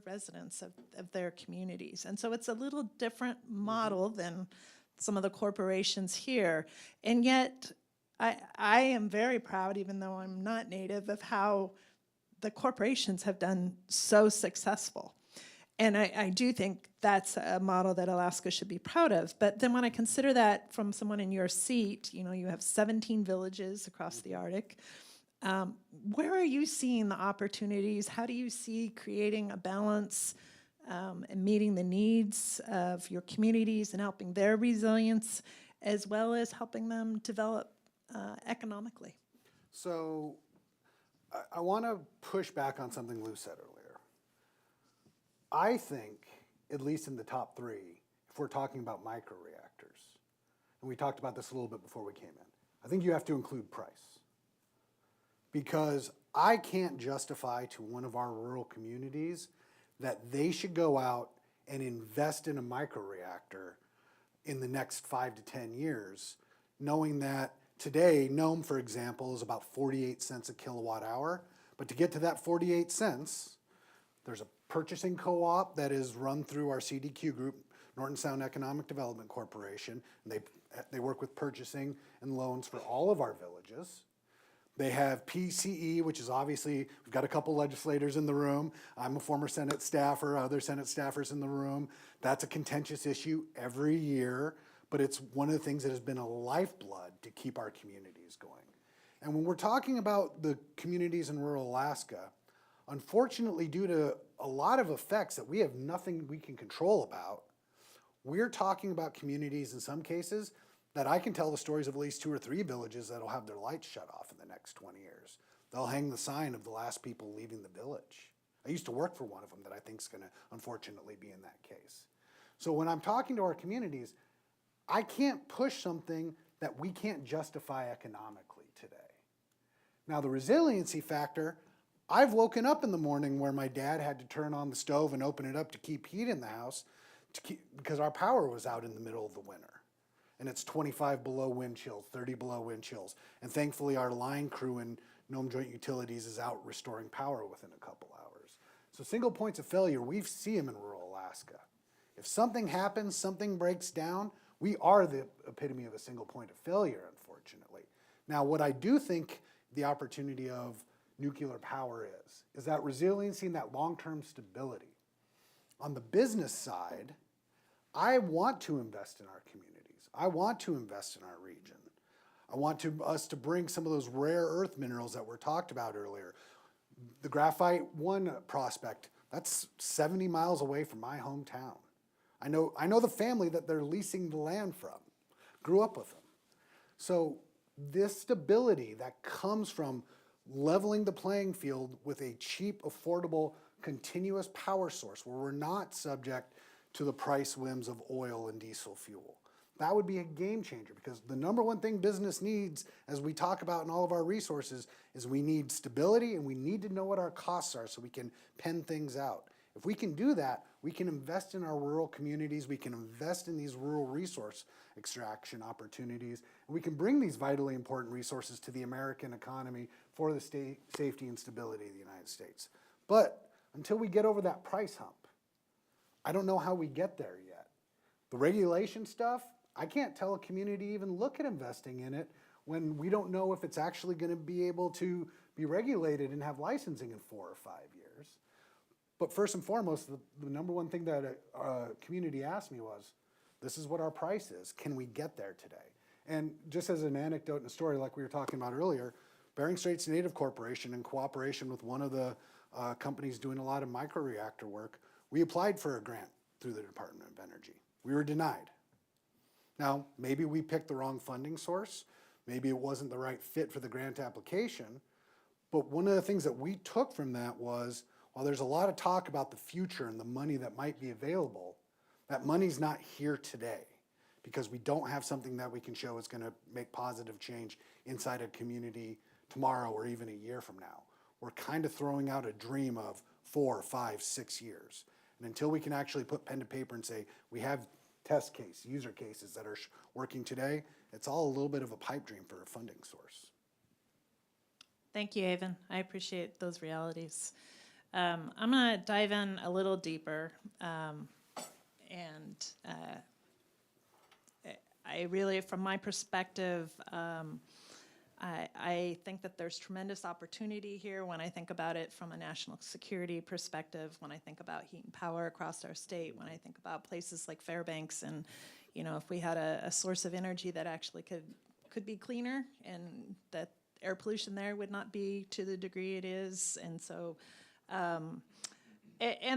M: residents of their communities. And so it's a little different model than some of the corporations here. And yet I am very proud, even though I'm not Native, of how the corporations have done so successful. And I do think that's a model that Alaska should be proud of. But then when I consider that from someone in your seat, you have 17 villages across the Arctic. Where are you seeing the opportunities? How do you see creating a balance and meeting the needs of your communities and helping their resilience, as well as helping them develop economically?
B: So I want to push back on something Lou said earlier. I think, at least in the top 3, if we're talking about microreactors, and we talked about this a little bit before we came in, I think you have to include price. Because I can't justify to one of our rural communities that they should go out and invest in a microreactor in the next 5 to 10 years, knowing that today, Nome, for example, is about 48 cents a kilowatt hour. But to get to that 48 cents, there's a purchasing co-op that is run through our CDQ group, Norton Sound Economic Development Corporation. And they work with purchasing and loans for all of our villages. They have PCE, which is obviously, we've got a couple legislators in the room. I'm a former Senate staffer, other Senate staffers in the room. That's a contentious issue every year, but it's one of the things that has been a lifeblood to keep our communities going. And when we're talking about the communities in rural Alaska, unfortunately, due to a lot of effects that we have nothing we can control about, we're talking about communities in some cases that I can tell the stories of at least 2 or 3 villages that'll have their lights shut off in the next 20 years. They'll hang the sign of the last people leaving the village. I used to work for one of them that I think is going to unfortunately be in that case. So when I'm talking to our communities, I can't push something that we can't justify economically today. Now the resiliency factor, I've woken up in the morning where my dad had to turn on the stove and open it up to keep heat in the house because our power was out in the middle of the winter. And it's 25 below wind chills, 30 below wind chills. And thankfully our line crew in Nome Joint Utilities is out restoring power within a couple hours. So single points of failure, we see them in rural Alaska. If something happens, something breaks down, we are the epitome of a single point of failure, unfortunately. Now, what I do think the opportunity of nuclear power is that resiliency and that long-term stability. On the business side, I want to invest in our communities. I want to invest in our region. I want us to bring some of those rare earth minerals that were talked about earlier. The Graphite 1 prospect, that's 70 miles away from my hometown. I know the family that they're leasing the land from. Grew up with them. So this stability that comes from leveling the playing field with a cheap, affordable, continuous power source where we're not subject to the price whims of oil and diesel fuel. That would be a game changer because the number one thing business needs, as we talk about in all of our resources, is we need stability and we need to know what our costs are so we can pen things out. If we can do that, we can invest in our rural communities, we can invest in these rural resource extraction opportunities, and we can bring these vitally important resources to the American economy for the safety and stability of the United States. But until we get over that price hump, I don't know how we get there yet. The regulation stuff, I can't tell a community even look at investing in it when we don't know if it's actually going to be able to be regulated and have licensing in 4 or 5 years. But first and foremost, the number one thing that a community asked me was, this is what our price is. Can we get there today? And just as an anecdote and a story like we were talking about earlier, Bering Straits Native Corporation, in cooperation with one of the companies doing a lot of microreactor work, we applied for a grant through the Department of Energy. We were denied. Now, maybe we picked the wrong funding source. Maybe it wasn't the right fit for the grant application. But one of the things that we took from that was, while there's a lot of talk about the future and the money that might be available, that money's not here today because we don't have something that we can show is going to make positive change inside a community tomorrow or even a year from now. We're kind of throwing out a dream of 4, 5, 6 years. And until we can actually put pen to paper and say, we have test case, user cases that are working today, it's all a little bit of a pipe dream for a funding source.
M: Thank you, Avon. I appreciate those realities. I'm going to dive in a little deeper. I really, from my perspective, I think that there's tremendous opportunity here when I think about it from a national security perspective, when I think about heat and power across our state, when I think about places like Fairbanks, and if we had a source of energy that actually could be cleaner and that air pollution there would not be to the degree it is. And so, and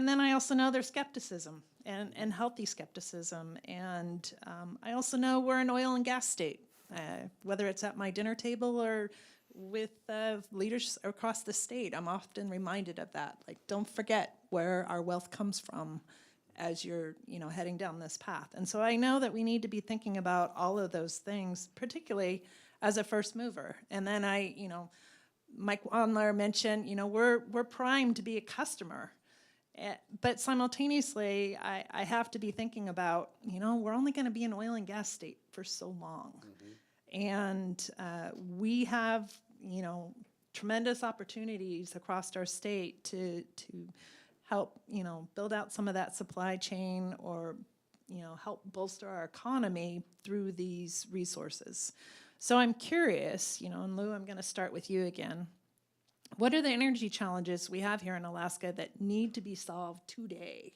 M: then I also know there's skepticism and healthy skepticism. And I also know we're an oil and gas state. Whether it's at my dinner table or with leaders across the state, I'm often reminded of that. Like, don't forget where our wealth comes from as you're, heading down this path. And so I know that we need to be thinking about all of those things, particularly as a first mover. And then Mike Wandler mentioned, we're primed to be a customer. But simultaneously, I have to be thinking about, we're only going to be an oil and gas state for so long. And we have, tremendous opportunities across our state to help, build out some of that supply chain or, help bolster our economy through these resources. So I'm curious, and Lou, I'm going to start with you again. What are the energy challenges we have here in Alaska that need to be solved today?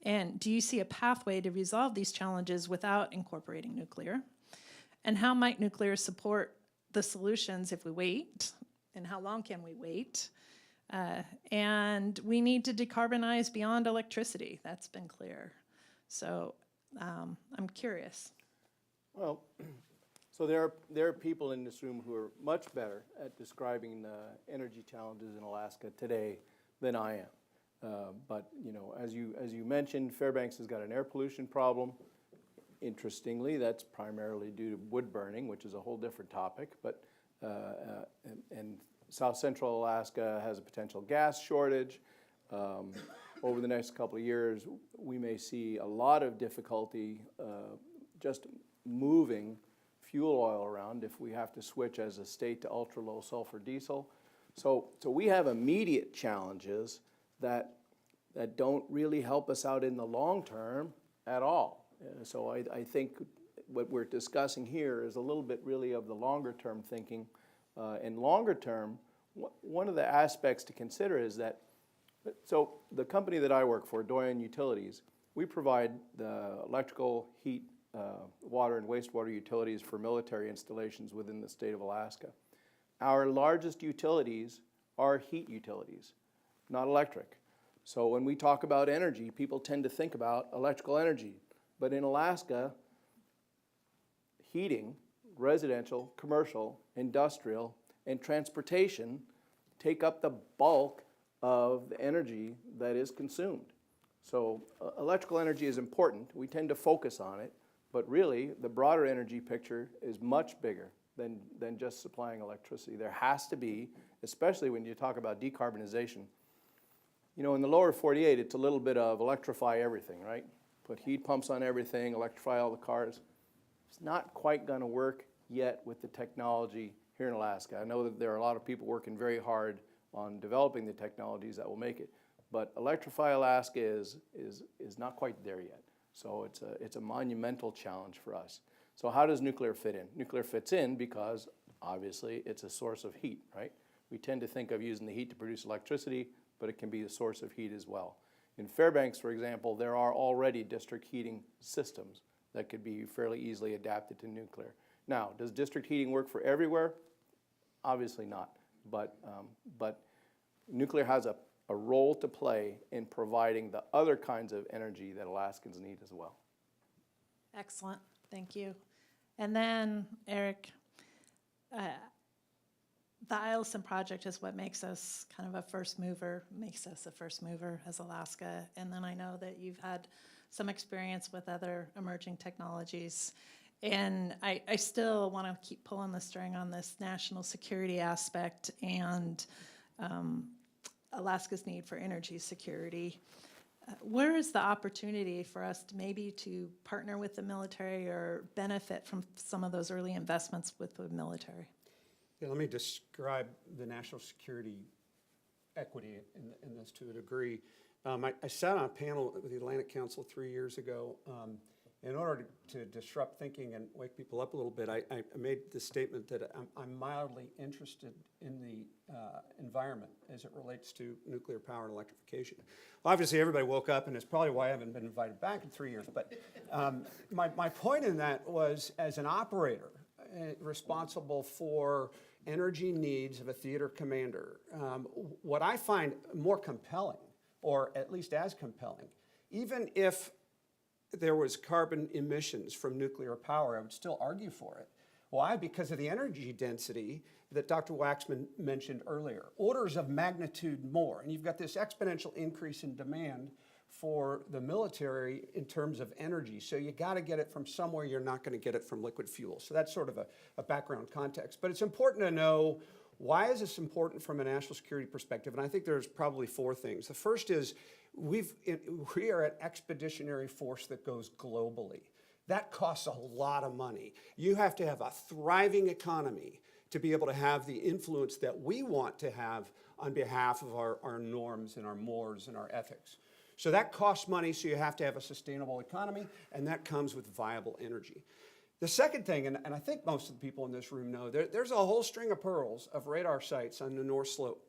M: And do you see a pathway to resolve these challenges without incorporating nuclear? And how might nuclear support the solutions if we wait? And how long can we wait? And we need to decarbonize beyond electricity. That's been clear. So I'm curious.
F: Well, so there are people in this room who are much better at describing the energy challenges in Alaska today than I am. But as you mentioned, Fairbanks has got an air pollution problem. Interestingly, that's primarily due to wood burning, which is a whole different topic. But and South Central Alaska has a potential gas shortage. Over the next couple of years, we may see a lot of difficulty just moving fuel oil around if we have to switch as a state to ultra-low sulfur diesel. So we have immediate challenges that don't really help us out in the long term at all. So I think what we're discussing here is a little bit really of the longer term thinking. And longer term, one of the aspects to consider is that, so the company that I work for, Doyen Utilities, we provide the electrical, heat, water and wastewater utilities for military installations within the state of Alaska. Our largest utilities are heat utilities, not electric. So when we talk about energy, people tend to think about electrical energy. But in Alaska, heating, residential, commercial, industrial, and transportation take up the bulk of the energy that is consumed. So electrical energy is important. We tend to focus on it. But really, the broader energy picture is much bigger than just supplying electricity. There has to be, especially when you talk about decarbonization. In the lower 48, it's a little bit of electrify everything, right? Put heat pumps on everything, electrify all the cars. It's not quite going to work yet with the technology here in Alaska. I know that there are a lot of people working very hard on developing the technologies that will make it. But electrify Alaska is not quite there yet. So it's a monumental challenge for us. So how does nuclear fit in? Nuclear fits in because, obviously, it's a source of heat, right? We tend to think of using the heat to produce electricity, but it can be a source of heat as well. In Fairbanks, for example, there are already district heating systems that could be fairly easily adapted to nuclear. Now, does district heating work for everywhere? Obviously not. But nuclear has a role to play in providing the other kinds of energy that Alaskans need as well.
M: Excellent. Thank you. And then, Eric, the Eielson project is what makes us kind of a first mover, as Alaska. And then I know that you've had some experience with other emerging technologies. And I still want to keep pulling the string on this national security aspect and Alaska's need for energy security. Where is the opportunity for us to maybe to partner with the military or benefit from some of those early investments with the military?
W: Yeah, let me describe the national security equity in this to a degree. I sat on a panel with the Atlantic Council 3 years ago. In order to disrupt thinking and wake people up a little bit, I made the statement that I'm mildly interested in the environment as it relates to nuclear power and electrification. Obviously, everybody woke up, and it's probably why I haven't been invited back in 3 years. But my point in that was, as an operator responsible for energy needs of a theater commander, what I find more compelling, or at least as compelling, even if there was carbon emissions from nuclear power, I would still argue for it. Why? Because of the energy density that Dr. Waxman mentioned earlier. Orders of magnitude more. And you've got this exponential increase in demand for the military in terms of energy. So you got to get it from somewhere. You're not going to get it from liquid fuel. So that's sort of a background context. But it's important to know, why is this important from a national security perspective? And I think there's probably four things. The first is we are an expeditionary force that goes globally. That costs a lot of money. You have to have a thriving economy to be able to have the influence that we want to have on behalf of our norms and our mores and our ethics. So that costs money, so you have to have a sustainable economy, and that comes with viable energy. The second thing, and I think most of the people in this room know, there's a whole string of pearls of radar sites on the North Slope.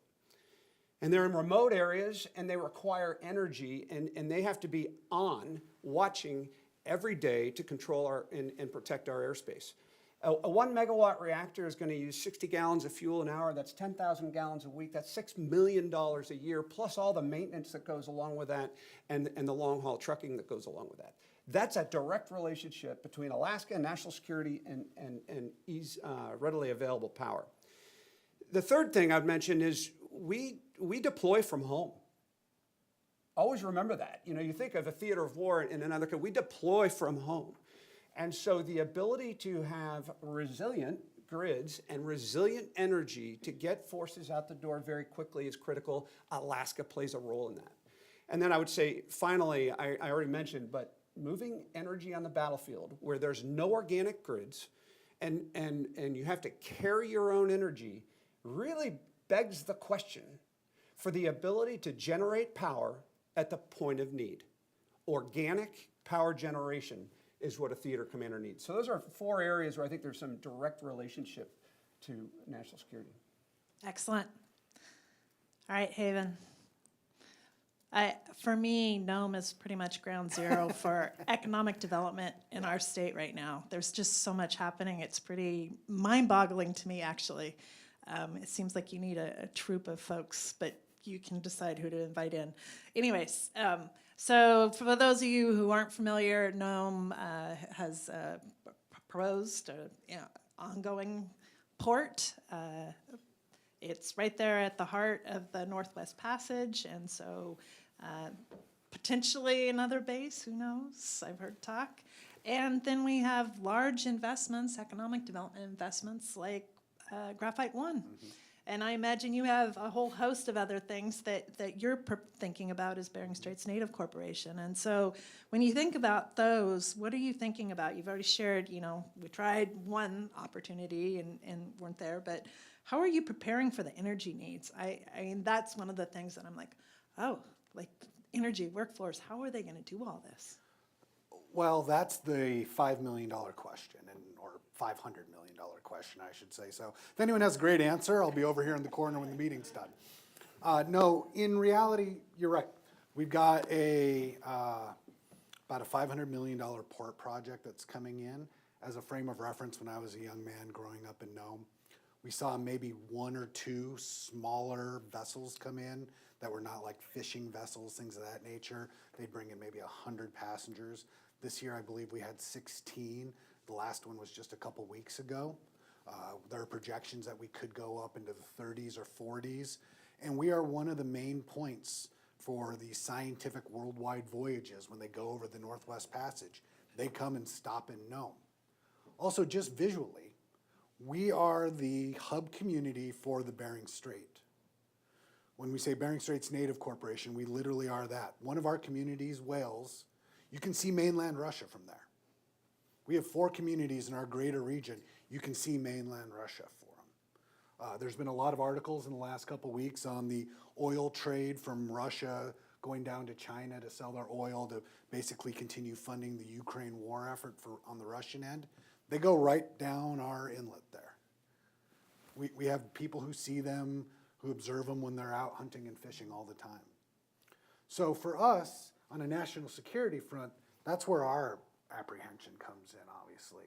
W: And they're in remote areas, and they require energy, and they have to be on, watching every day to control and protect our airspace. A 1 megawatt reactor is going to use 60 gallons of fuel an hour. That's 10,000 gallons a week. That's $6 million a year, plus all the maintenance that goes along with that and the long haul trucking that goes along with that. That's a direct relationship between Alaska and national security and readily available power. The third thing I'd mention is we deploy from home. Always remember that. You know, you think of a theater of war in another country, we deploy from home. And so the ability to have resilient grids and resilient energy to get forces out the door very quickly is critical. Alaska plays a role in that. And then I would say, finally, I already mentioned, but moving energy on the battlefield where there's no organic grids and you have to carry your own energy really begs the question for the ability to generate power at the point of need. Organic power generation is what a theater commander needs. So those are four areas where I think there's some direct relationship to national security.
M: Excellent. All right, Haven. For me, Nome is pretty much ground zero for economic development in our state right now. There's just so much happening. It's pretty mind-boggling to me, actually. It seems like you need a troop of folks, but you can decide who to invite in. Anyways, so for those of you who aren't familiar, Nome has proposed an ongoing port. It's right there at the heart of the Northwest Passage, and so potentially another base, who knows? I've heard talk. And then we have large investments, economic development investments like Graphite One. Mm-hmm. And I imagine you have a whole host of other things that you're thinking about as Bering Straits Native Corporation. And so when you think about those, what are you thinking about? You've already shared, we tried one opportunity and weren't there, but how are you preparing for the energy needs? I mean, that's one of the things that I'm like, energy workforce, how are they going to do all this?
B: Well, that's the $5 million question, or $500 million question, I should say. So if anyone has a great answer, I'll be over here in the corner when the meeting's done. No, in reality, you're right. We've got about a $500 million port project that's coming in. As a frame of reference, when I was a young man growing up in Nome, we saw maybe one or two smaller vessels come in that were not like fishing vessels, things of that nature. They'd bring in maybe 100 passengers. This year, I believe we had 16. The last one was just a couple weeks ago. There are projections that we could go up into the 30s or 40s. And we are one of the main points for the scientific worldwide voyages when they go over the Northwest Passage. They come and stop in Nome. Also, just visually, we are the hub community for the Bering Strait. When we say Bering Straits Native Corporation, we literally are that. One of our communities, Wales, you can see mainland Russia from there. We have 4 communities in our greater region. You can see mainland Russia for them. There's been a lot of articles in the last couple weeks on the oil trade from Russia going down to China to sell their oil to basically continue funding the Ukraine war effort on the Russian end. They go right down our inlet there. We have people who see them, who observe them when they're out hunting and fishing all the time. So for us, on a national security front, that's where our apprehension comes in, obviously.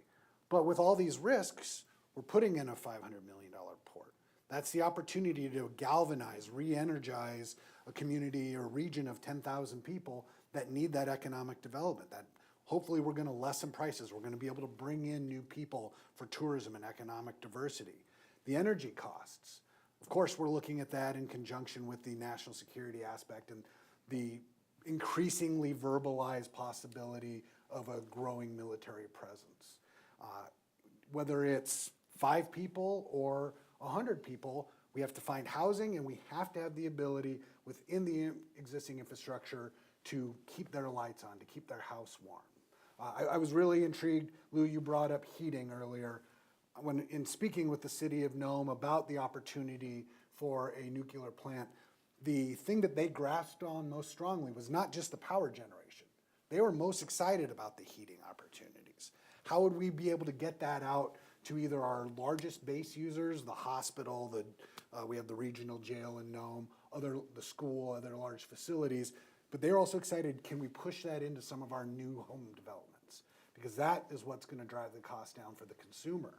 B: But with all these risks, we're putting in a $500 million port. That's the opportunity to galvanize, re-energize a community or region of 10,000 people that need that economic development. That hopefully we're going to lessen prices. We're going to be able to bring in new people for tourism and economic diversity. The energy costs. Of course, we're looking at that in conjunction with the national security aspect and the increasingly verbalized possibility of a growing military presence. Whether it's 5 people or 100 people, we have to find housing, and we have to have the ability within the existing infrastructure to keep their lights on, to keep their house warm. I was really intrigued, Lou, you brought up heating earlier. When in speaking with the city of Nome about the opportunity for a nuclear plant, the thing that they grasped on most strongly was not just the power generation. They were most excited about the heating opportunities. How would we be able to get that out to either our largest base users, the hospital, we have the regional jail in Nome, the school, other large facilities, but they're also excited, can we push that into some of our new home developments? Because that is what's going to drive the cost down for the consumer.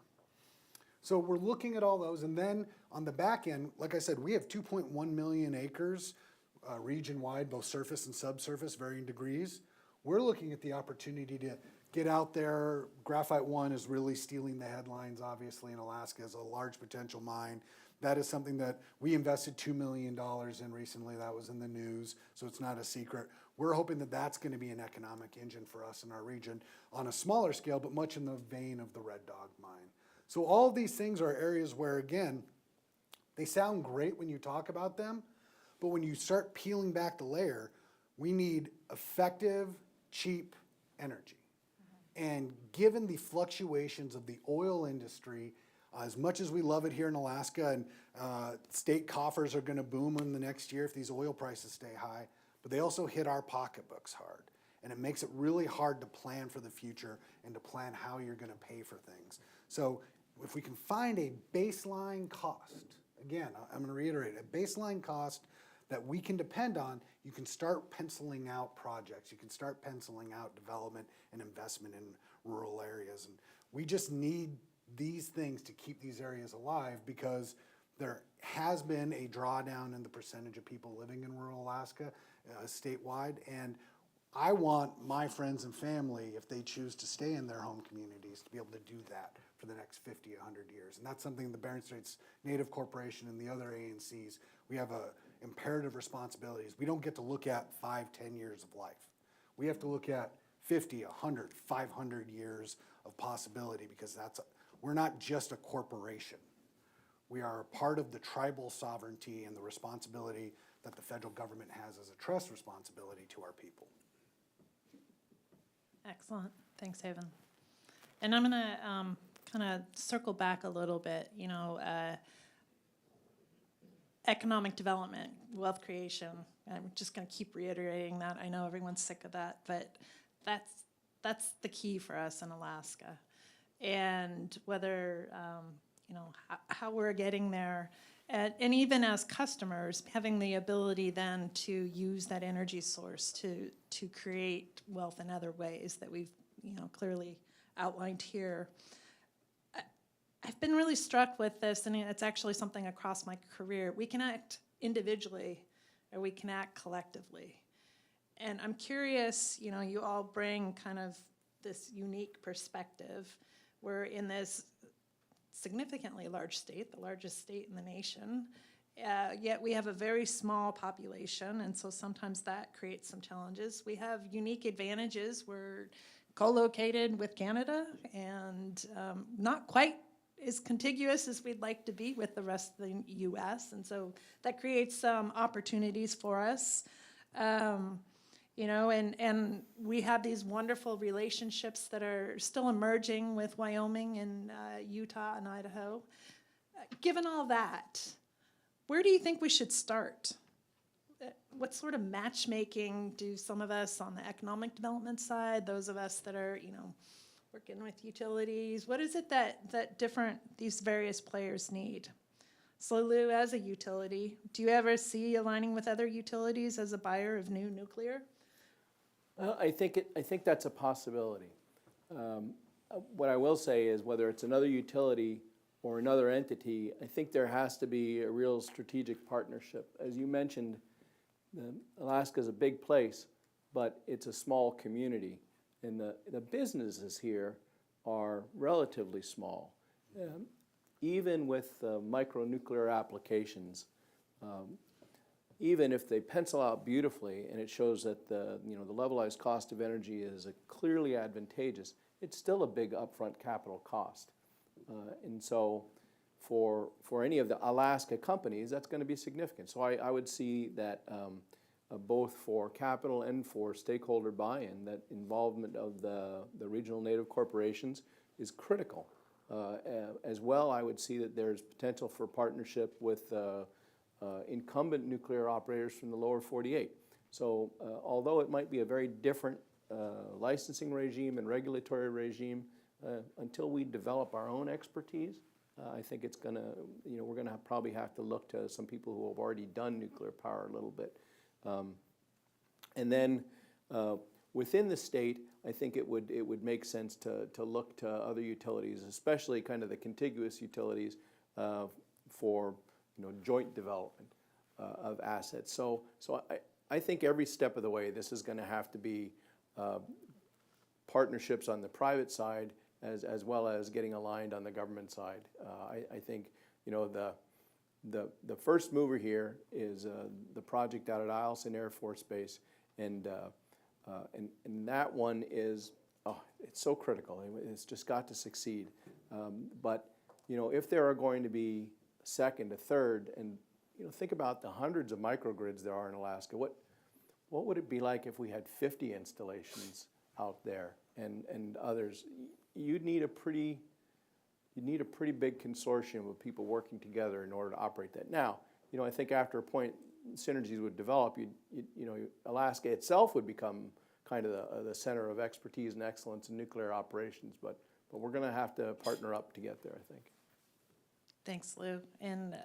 B: So we're looking at all those, and then on the back end, like I said, we have 2.1 million acres region-wide, both surface and subsurface, varying degrees. We're looking at the opportunity to get out there. Graphite One is really stealing the headlines, obviously, in Alaska as a large potential mine. That is something that we invested $2 million in recently. That was in the news, so it's not a secret. We're hoping that that's going to be an economic engine for us in our region on a smaller scale, but much in the vein of the Red Dog mine. So all of these things are areas where, again, they sound great when you talk about them, but when you start peeling back the layer, we need effective, cheap energy. And given the fluctuations of the oil industry, as much as we love it here in Alaska, and state coffers are going to boom in the next year if these oil prices stay high, but they also hit our pocketbooks hard. And it makes it really hard to plan for the future and to plan how you're going to pay for things. So if we can find a baseline cost, again, I'm going to reiterate, a baseline cost that we can depend on, you can start penciling out projects. You can start penciling out development and investment in rural areas. And we just need these things to keep these areas alive, because there has been a drawdown in the percentage of people living in rural Alaska statewide. And I want my friends and family, if they choose to stay in their home communities, to be able to do that for the next 50, 100 years. And that's something the Barron Straits Native Corporation and the other ANCs, we have imperative responsibilities. We don't get to look at 5, 10 years of life. We have to look at 50, 100, 500 years of possibility, because we're not just a corporation. We are a part of the tribal sovereignty and the responsibility that the federal government has as a trust responsibility to our people.
M: Excellent. Thanks, Haven. And I'm going to kind of circle back a little bit, economic development, wealth creation. I'm just going to keep reiterating that. I know everyone's sick of that, but that's the key for us in Alaska. And whether, how we're getting there, and even as customers, having the ability then to use that energy source to create wealth in other ways that we've, clearly outlined here. I've been really struck with this, and it's actually something across my career. We can act individually, or we can act collectively. And I'm curious, you all bring kind of this unique perspective. We're in this significantly large state, the largest state in the nation, yet we have a very small population, and so sometimes that creates some challenges. We have unique advantages. We're co-located with Canada, and not quite as contiguous as we'd like to be with the rest of the U.S., and so that creates some opportunities for us. And we have these wonderful relationships that are still emerging with Wyoming and Utah and Idaho. Given all that, where do you think we should start? What sort of matchmaking do some of us on the economic development side, those of us that are, working with utilities, what is it that these various players need? So Lou, as a utility, do you ever see aligning with other utilities as a buyer of new nuclear?
F: I think that's a possibility. What I will say is, whether it's another utility or another entity, I think there has to be a real strategic partnership. As you mentioned, Alaska is a big place, but it's a small community, and the businesses here are relatively small. Even with micronuclear applications, even if they pencil out beautifully and it shows that the levelized cost of energy is clearly advantageous, it's still a big upfront capital cost. And so for any of the Alaska companies, that's going to be significant. So I would see that both for capital and for stakeholder buy-in, that involvement of the regional native corporations is critical. As well, I would see that there's potential for partnership with incumbent nuclear operators from the lower 48. So although it might be a very different licensing regime and regulatory regime, until we develop our own expertise, I think it's gonna, we're gonna probably have to look to some people who have already done nuclear power a little bit. And then within the state, I think it would make sense to look to other utilities, especially kind of the contiguous utilities for joint development of assets. So I think every step of the way, this is going to have to be partnerships on the private side as well as getting aligned on the government side. I think the first mover here is the project out at Eielson Air Force Base, and that one is it's so critical. It's just got to succeed. But if there are going to be a second, a third, and think about the hundreds of microgrids there are in Alaska. What would it be like if we had 50 installations out there and others? You'd need a pretty big consortium of people working together in order to operate that. Now, I think after a point, synergies would develop. Alaska itself would become kind of the center of expertise and excellence in nuclear operations. But we're going to have to partner up to get there, I think.
M: Thanks, Lou. And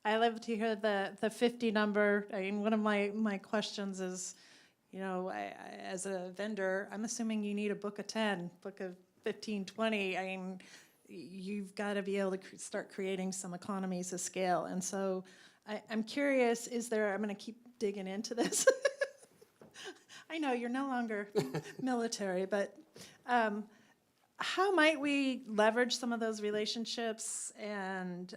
M: I love to hear the 50 number. I mean, one of my questions is, as a vendor, I'm assuming you need a book of 10, book of 15, 20. I mean, you've got to be able to start creating some economies of scale. And so I'm curious, I'm going to keep digging into this. I know you're no longer military, but how might we leverage some of those relationships, and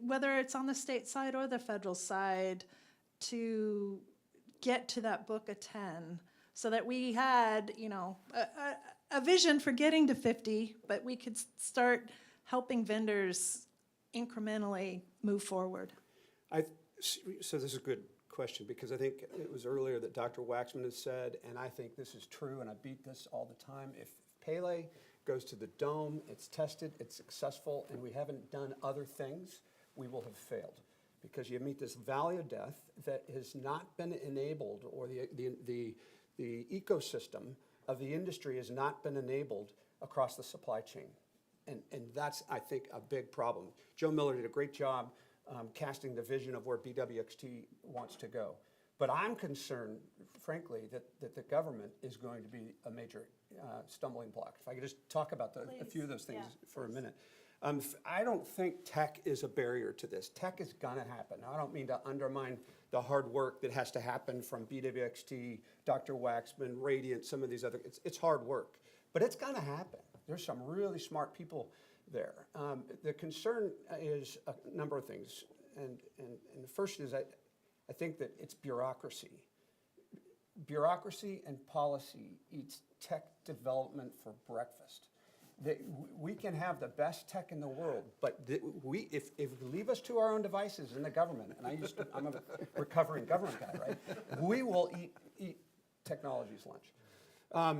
M: whether it's on the state side or the federal side, to get to that book of 10, so that we had, a vision for getting to 50, but we could start helping vendors incrementally move forward?
W: So this is a good question, because I think it was earlier that Dr. Waxman has said, and I think this is true, and I beat this all the time, if Pele goes to the dome, it's tested, it's successful, and we haven't done other things, we will have failed. Because you meet this valley of death that has not been enabled, or the ecosystem of the industry has not been enabled across the supply chain. And that's, I think, a big problem. Joe Miller did a great job casting the vision of where BWXT wants to go. But I'm concerned, frankly, that the government is going to be a major stumbling block. If I could just talk about a few of those things for a minute. I don't think tech is a barrier to this. Tech is going to happen. Now, I don't mean to undermine the hard work that has to happen from BWXT, Dr. Waxman, Radiant, some of these other, it's hard work. But it's going to happen. There's some really smart people there. The concern is a number of things. And the first is I think that it's bureaucracy. Bureaucracy and policy eats tech development for breakfast. We can have the best tech in the world, but if you leave us to our own devices in the government, and I'm a recovering government guy, right? We will eat technology's lunch.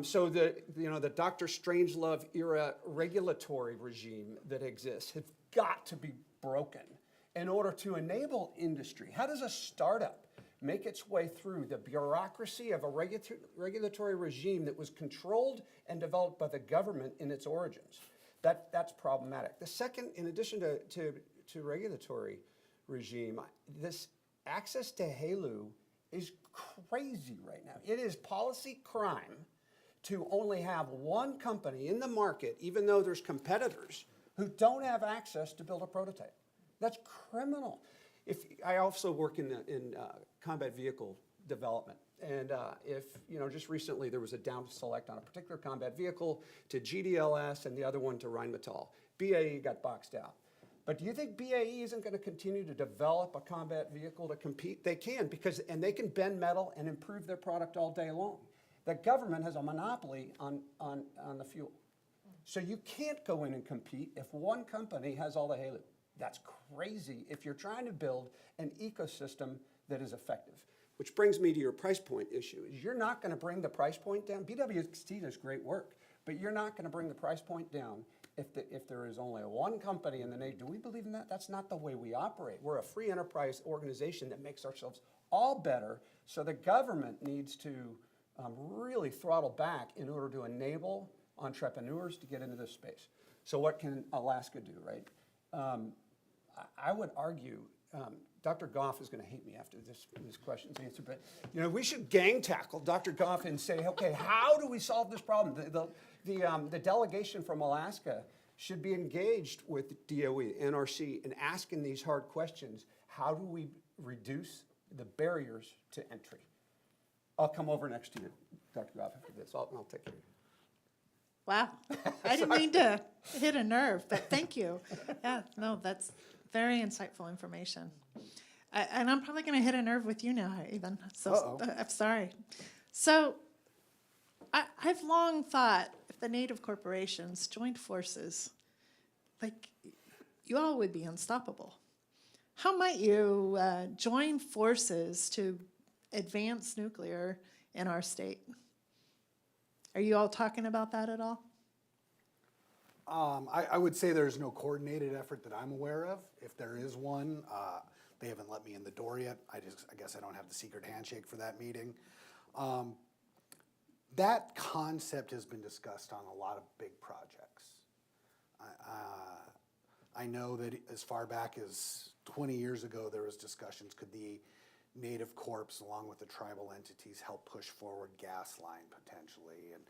W: So the Dr. Strangelove era regulatory regime that exists has got to be broken in order to enable industry. How does a startup make its way through the bureaucracy of a regulatory regime that was controlled and developed by the government in its origins? That's problematic. The second, in addition to regulatory regime, this access to HALU is crazy right now. It is policy crime to only have one company in the market, even though there's competitors who don't have access to build a prototype. That's criminal. I also work in combat vehicle development, and just recently there was a down select on a particular combat vehicle to GDLS and the other one to Rheinmetall. BAE got boxed out. But do you think BAE isn't going to continue to develop a combat vehicle to compete? They can, and they can bend metal and improve their product all day long. The government has a monopoly on the fuel. So you can't go in and compete if one company has all the halo. That's crazy if you're trying to build an ecosystem that is effective. Which brings me to your price point issue, is you're not going to bring the price point down. BWXT does great work, but you're not going to bring the price point down if there is only one company in the nation. Do we believe in that? That's not the way we operate. We're a free enterprise organization that makes ourselves all better, so the government needs to really throttle back in order to enable entrepreneurs to get into this space. So what can Alaska do, right? I would argue, Dr. Goff is going to hate me after this question's answered, but we should gang tackle Dr. Goff and say, okay, how do we solve this problem? The delegation from Alaska should be engaged with DOE, NRC, in asking these hard questions. How do we reduce the barriers to entry? I'll come over next to you, Dr. Goff, after this. I'll take care of you.
M: Wow. I didn't mean to hit a nerve, but thank you. Yeah, no, that's very insightful information. And I'm probably going to hit a nerve with you now, even. So I'm sorry. So I've long thought if the Native corporations joined forces, like, you all would be unstoppable. How might you join forces to advance nuclear in our state? Are you all talking about that at all?
B: I would say there's no coordinated effort that I'm aware of. If there is one, they haven't let me in the door yet. I guess I don't have the secret handshake for that meeting. That concept has been discussed on a lot of big projects. I know that as far back as 20 years ago, there was discussions, could the Native Corps, along with the tribal entities, help push forward gas line potentially? And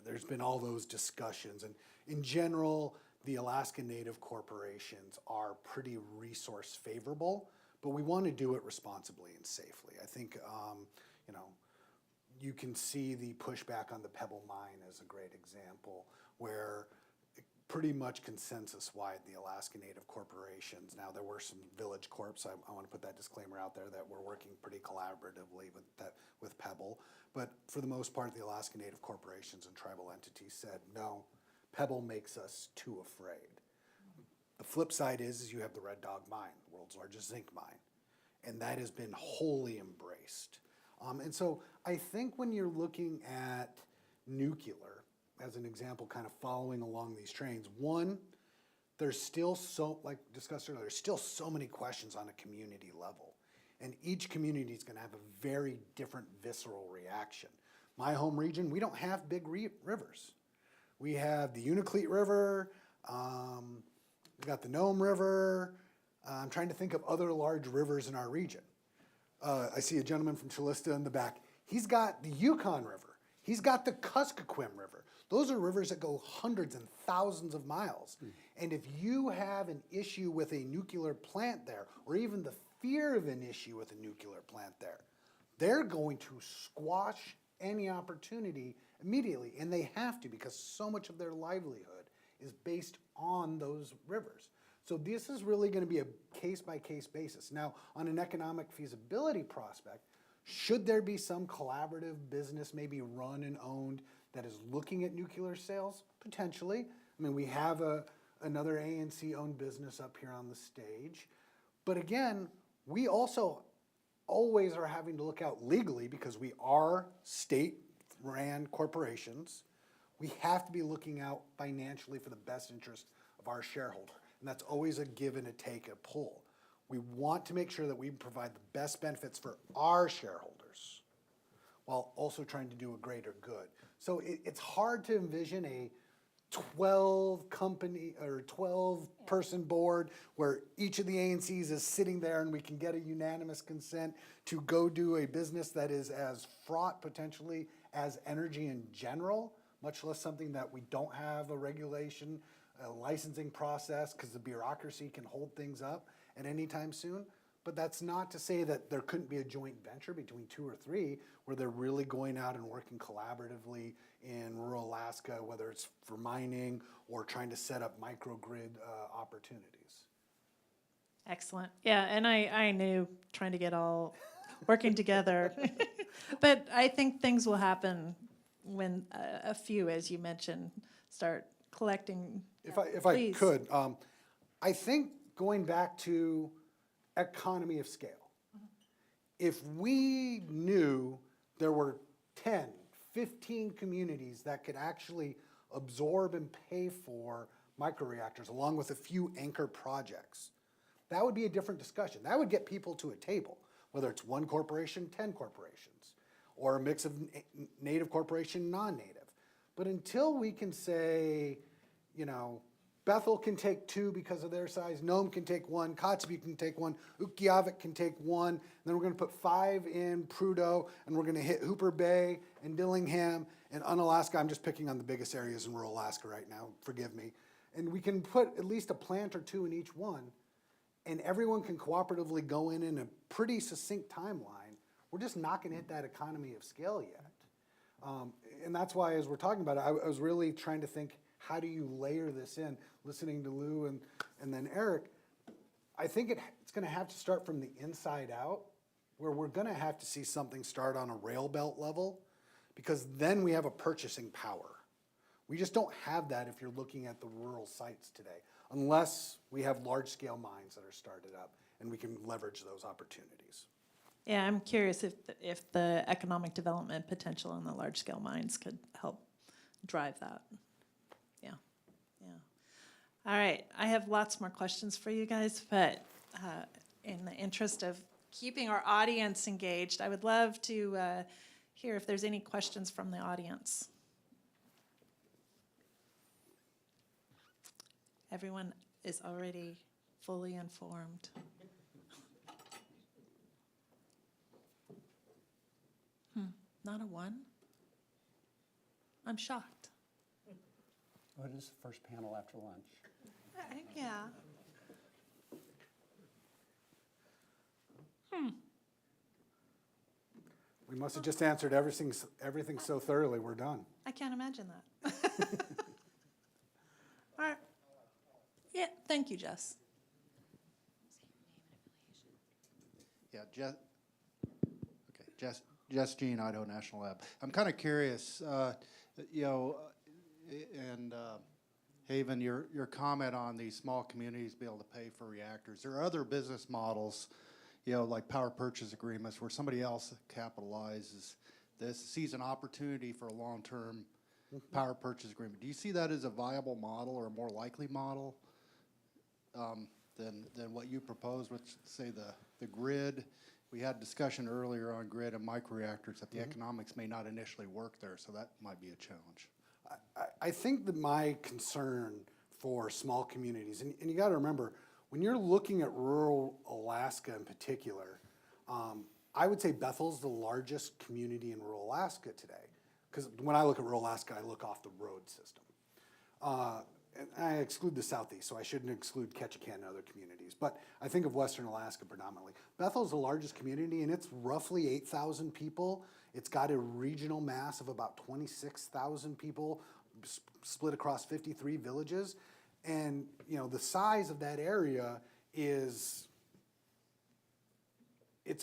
B: there's been all those discussions. And in general, the Alaska Native corporations are pretty resource favorable, but we want to do it responsibly and safely. I think, you can see the pushback on the Pebble Mine as a great example, where pretty much consensus-wide, the Alaska Native corporations, now there were some village corps, I want to put that disclaimer out there, that we're working pretty collaboratively with Pebble, but for the most part, the Alaska Native corporations and tribal entities said, no, Pebble makes us too afraid. The flip side is you have the Red Dog Mine, the world's largest zinc mine, and that has been wholly embraced. And so I think when you're looking at nuclear, as an example, kind of following along these trains, one, there's still like discussed earlier, there's still so many questions on a community level. And each community is going to have a very different visceral reaction. My home region, we don't have big rivers. We have the Unacleet River, we've got the Nome River. I'm trying to think of other large rivers in our region. I see a gentleman from Chilista in the back. He's got the Yukon River. He's got the Kuskokwim River. Those are rivers that go hundreds and thousands of miles. And if you have an issue with a nuclear plant there, or even the fear of an issue with a nuclear plant there, they're going to squash any opportunity immediately. And they have to, because so much of their livelihood is based on those rivers. So this is really going to be a case-by-case basis. Now, on an economic feasibility prospect, should there be some collaborative business maybe run and owned that is looking at nuclear sales? Potentially. I mean, we have another ANC-owned business up here on the stage. But again, we also always are having to look out legally, because we are state-ran corporations. We have to be looking out financially for the best interest of our shareholder. And that's always a give and a take, a pull. We want to make sure that we provide the best benefits for our shareholders while also trying to do a greater good. So it's hard to envision a 12-company or 12-person board where each of the ANCs is sitting there and we can get a unanimous consent to go do a business that is as fraught potentially as energy in general, much less something that we don't have a regulation, a licensing process, because the bureaucracy can hold things up at any time soon. But that's not to say that there couldn't be a joint venture between 2 or 3 where they're really going out and working collaboratively in rural Alaska, whether it's for mining or trying to set up microgrid opportunities.
M: Excellent. Yeah, and I knew trying to get all working together. But I think things will happen when a few, as you mentioned, start collecting.
B: If I
M: Please.
B: could, I think going back to economy of scale, if we knew there were 10, 15 communities that could actually absorb and pay for microreactors along with a few anchor projects, that would be a different discussion. That would get people to a table, whether it's one corporation, 10 corporations, or a mix of native corporation, non-native. But until we can say, you know, Bethel can take 2 because of their size, Nome can take 1, Kotzebue can take 1, Utqiagvik can take 1, and then we're gonna put 5 in Prudhoe, and we're gonna hit Hooper Bay and Dillingham, and Unalaska. I'm just picking on the biggest areas in rural Alaska right now, forgive me. And we can put at least a plant or 2 in each one, and everyone can cooperatively go in a pretty succinct timeline. We're just not gonna hit that economy of scale yet. And that's why, as we're talking about it, I was really trying to think, how do you layer this in? Listening to Lou and then Eric, I think it's gonna have to start from the inside out, where we're gonna have to see something start on a rail belt level, because then we have a purchasing power. We just don't have that if you're looking at the rural sites today, unless we have large-scale mines that are started up and we can leverage those opportunities.
M: Yeah, I'm curious if the economic development potential in the large-scale mines could help drive that. Yeah, yeah. All right, I have lots more questions for you guys, but in the interest of keeping our audience engaged, I would love to hear if there's any questions from the audience. Everyone is already fully informed. Not a one? I'm shocked.
B: What is the first panel after lunch?
M: Yeah.
B: We must have just answered everything so thoroughly, we're done.
M: I can't imagine that. All right. Yeah, thank you, Jess.
B: Yeah, Jess Jean, Idaho National Lab. I'm kind of curious, and Haven, your comment on these small communities being able to pay for reactors. There are other business models, like power purchase agreements where somebody else capitalizes this, sees an opportunity for a long-term power purchase agreement. Do you see that as a viable model or a more likely model than what you propose, which say the grid? We had discussion earlier on grid and microreactors that the economics may not initially work there, so that might be a challenge. I think that my concern for small communities, and you got to remember, when you're looking at rural Alaska in particular, I would say Bethel's the largest community in rural Alaska today. Because when I look at rural Alaska, I look off the road system. And I exclude the southeast, so I shouldn't exclude Ketchikan and other communities. But I think of Western Alaska predominantly. Bethel's the largest community, and it's roughly 8,000 people. It's got a regional mass of about 26,000 people split across 53 villages. And the size of that area it's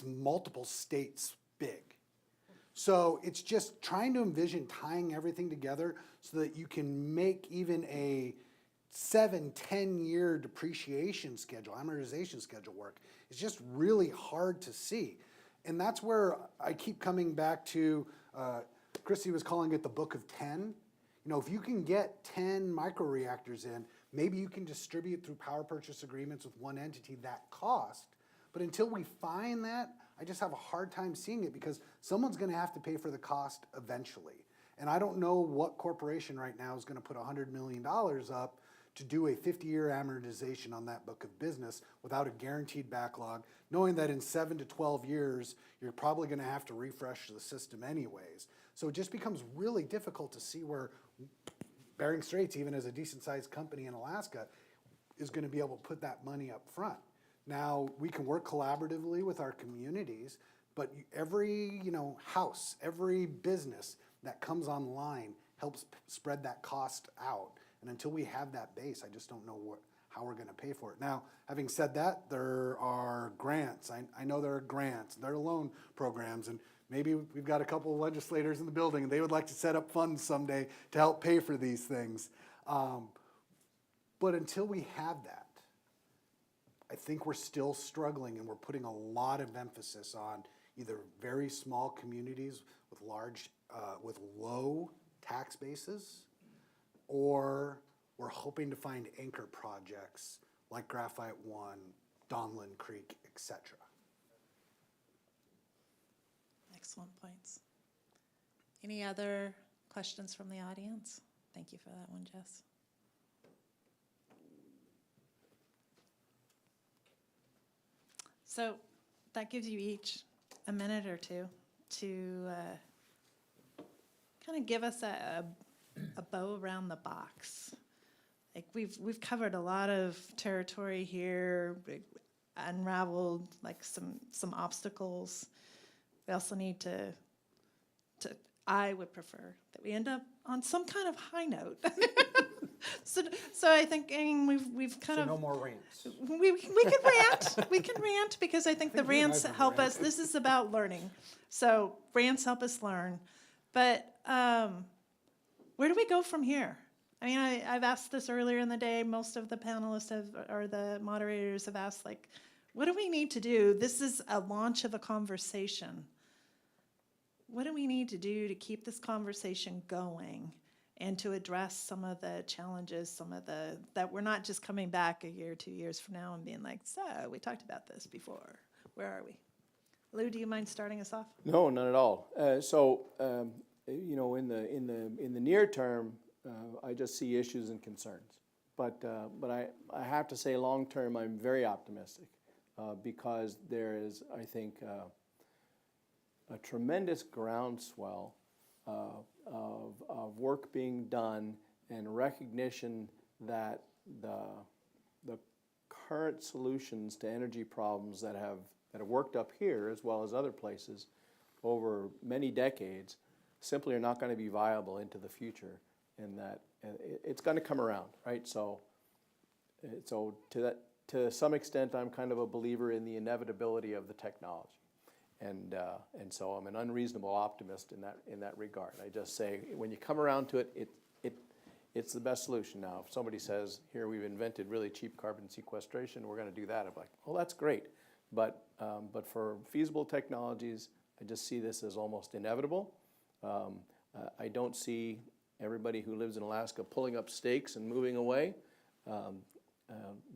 B: multiple states big. So it's just trying to envision tying everything together so that you can make even a 7-10 year depreciation schedule, amortization schedule work. It's just really hard to see. And that's where I keep coming back to, Christy was calling it the book of 10. If you can get 10 microreactors in, maybe you can distribute through power purchase agreements with one entity that cost. But until we find that, I just have a hard time seeing it because someone's going to have to pay for the cost eventually. And I don't know what corporation right now is going to put $100 million up to do a 50-year amortization on that book of business without a guaranteed backlog, knowing that in 7 to 12 years, you're probably going to have to refresh the system anyways. So it just becomes really difficult to see where Bering Straits, even as a decent-sized company in Alaska, is going to be able to put that money up front. Now, we can work collaboratively with our communities, but every house, every business that comes online helps spread that cost out. And until we have that base, I just don't know how we're going to pay for it. Now, having said that, there are grants. I know there are grants, there are loan programs, and maybe we've got a couple of legislators in the building and they would like to set up funds someday to help pay for these things. But until we have that, I think we're still struggling, and we're putting a lot of emphasis on either very small communities with with low tax bases, or we're hoping to find anchor projects like Graphite One, Donlin Creek, etc.
M: Excellent points. Any other questions from the audience? Thank you for that one, Jess. So that gives you each a minute or two to kind of give us a bow around the box. Like we've covered a lot of territory here, unraveled like some obstacles. We also need to I would prefer that we end up on some kind of high note. So I think we've kind of
W: no more rants.
M: We can rant. We can rant because I think the rants help us. This is about learning. So rants help us learn. But where do we go from here? I mean, I've asked this earlier in the day. Most of the panelists or the moderators have asked, like, what do we need to do? This is a launch of a conversation. What do we need to do to keep this conversation going and to address some of the challenges, that we're not just coming back a year, 2 years from now and being like, so we talked about this before. Where are we? Lou, do you mind starting us off?
F: No, not at all. You know, in the near term, I just see issues and concerns. But I have to say, long term, I'm very optimistic because there is, I think, a tremendous groundswell of work being done and recognition that the current solutions to energy problems that have worked up here as well as other places over many decades simply are not going to be viable into the future, and that it's going to come around, right? So to some extent, I'm kind of a believer in the inevitability of the technology. And so I'm an unreasonable optimist in that regard. I just say, when you come around to it, it's the best solution. Now, if somebody says, here, we've invented really cheap carbon sequestration, we're going to do that, I'm like, well, that's great. But for feasible technologies, I just see this as almost inevitable. I don't see everybody who lives in Alaska pulling up stakes and moving away.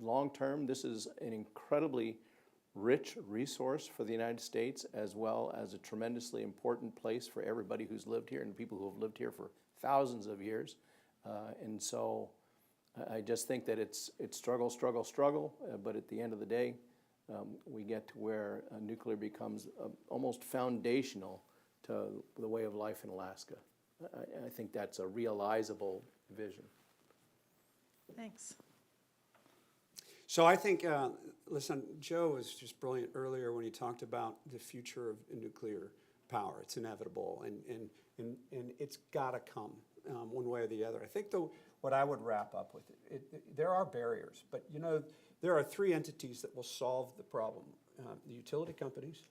F: Long term, this is an incredibly rich resource for the United States, as well as a tremendously important place for everybody who's lived here and people who have lived here for thousands of years. And so I just think that it's struggle, but at the end of the day, we get to where nuclear becomes almost foundational to the way of life in Alaska. I think that's a realizable vision.
M: Thanks.
W: So I think, listen, Joe was just brilliant earlier when he talked about the future of nuclear power. It's inevitable, and it's got to come one way or the other. I think what I would wrap up with, there are barriers, but you know, there are three entities that will solve the problem. The utility companies,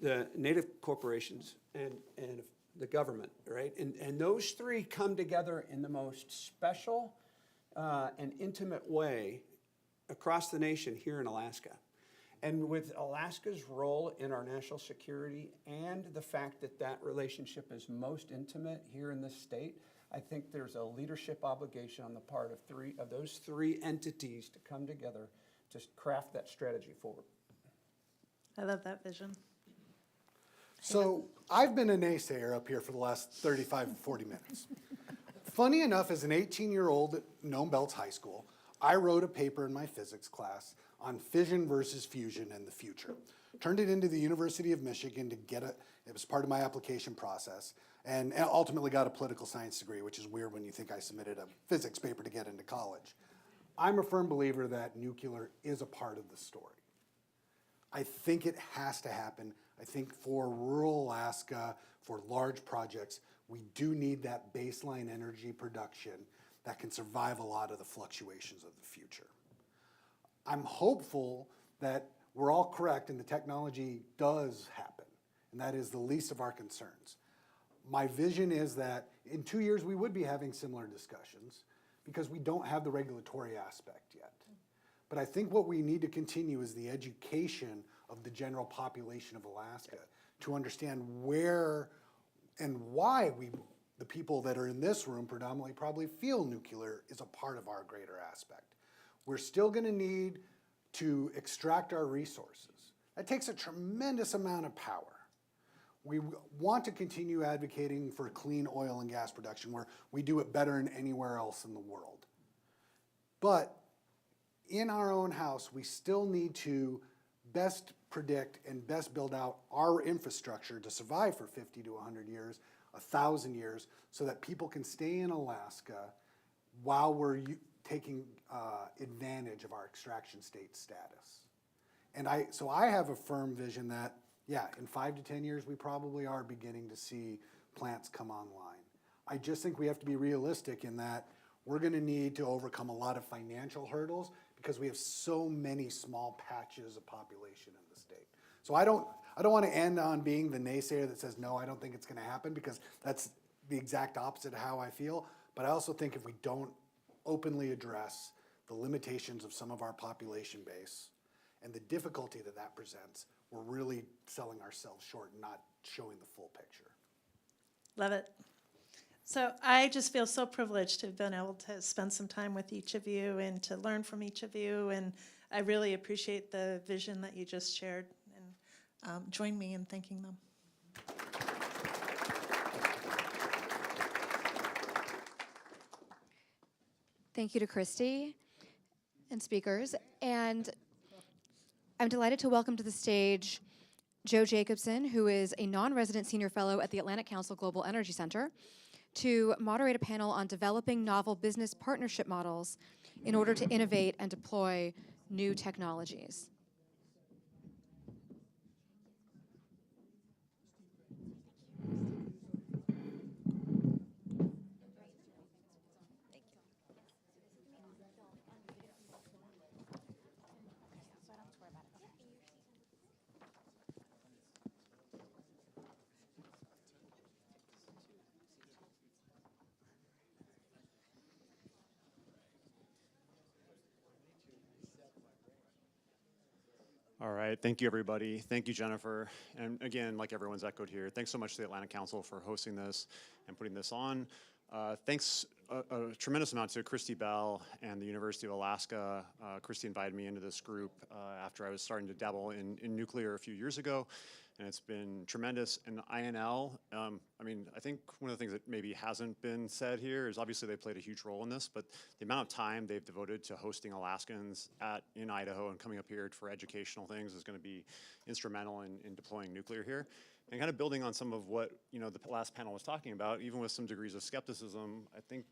W: the native corporations, and the government, right? And those three come together in the most special and intimate way across the nation here in Alaska. And with Alaska's role in our national security and the fact that that relationship is most intimate here in this state, I think there's a leadership obligation on the part of those three entities to come together to craft that strategy forward.
M: I love that vision.
B: So I've been a naysayer up here for the last 35, 40 minutes. Funny enough, as an 18-year-old at Nome Belts High School, I wrote a paper in my physics class on fission versus fusion in the future. Turned it into the University of Michigan to get it was part of my application process, and ultimately got a political science degree, which is weird when you think I submitted a physics paper to get into college. I'm a firm believer that nuclear is a part of the story. I think it has to happen. I think for rural Alaska, for large projects, we do need that baseline energy production that can survive a lot of the fluctuations of the future. I'm hopeful that we're all correct and the technology does happen, and that is the least of our concerns. My vision is that in 2 years we would be having similar discussions because we don't have the regulatory aspect yet. But I think what we need to continue is the education of the general population of Alaska to understand where and why the people that are in this room predominantly probably feel nuclear is a part of our greater aspect. We're still going to need to extract our resources. That takes a tremendous amount of power. We want to continue advocating for clean oil and gas production where we do it better than anywhere else in the world. But in our own house, we still need to best predict and best build out our infrastructure to survive for 50 to 100 years, 1,000 years, so that people can stay in Alaska while we're taking advantage of our extraction state status. And so I have a firm vision that, yeah, in 5 to 10 years, we probably are beginning to see plants come online. I just think we have to be realistic in that we're going to need to overcome a lot of financial hurdles because we have so many small patches of population in the state. So I don't want to end on being the naysayer that says, no, I don't think it's going to happen, because that's the exact opposite of how I feel. But I also think if we don't openly address the limitations of some of our population base and the difficulty that that presents, we're really selling ourselves short and not showing the full picture.
M: Love it. So I just feel so privileged to have been able to spend some time with each of you and to learn from each of you. And I really appreciate the vision that you just shared. And join me in thanking them.
A: Thank you to Christy and speakers. And I'm delighted to welcome to the stage Joe Jacobson, who is a non-resident senior fellow at the Atlantic Council Global Energy Center, to moderate a panel on developing novel business partnership models in order to innovate and deploy new technologies.
N: All right, thank you everybody. Thank you, Jennifer. And again, like everyone's echoed here, thanks so much to the Atlantic Council for hosting this and putting this on. Thanks a tremendous amount to Christy Bell and the University of Alaska. Christy invited me into this group after I was starting to dabble in nuclear a few years ago, and it's been tremendous. And INL, I mean, I think one of the things that maybe hasn't been said here is obviously they played a huge role in this, but the amount of time they've devoted to hosting Alaskans in Idaho and coming up here for educational things is going to be instrumental in deploying nuclear here. And kind of building on some of what the last panel was talking about, even with some degrees of skepticism, I think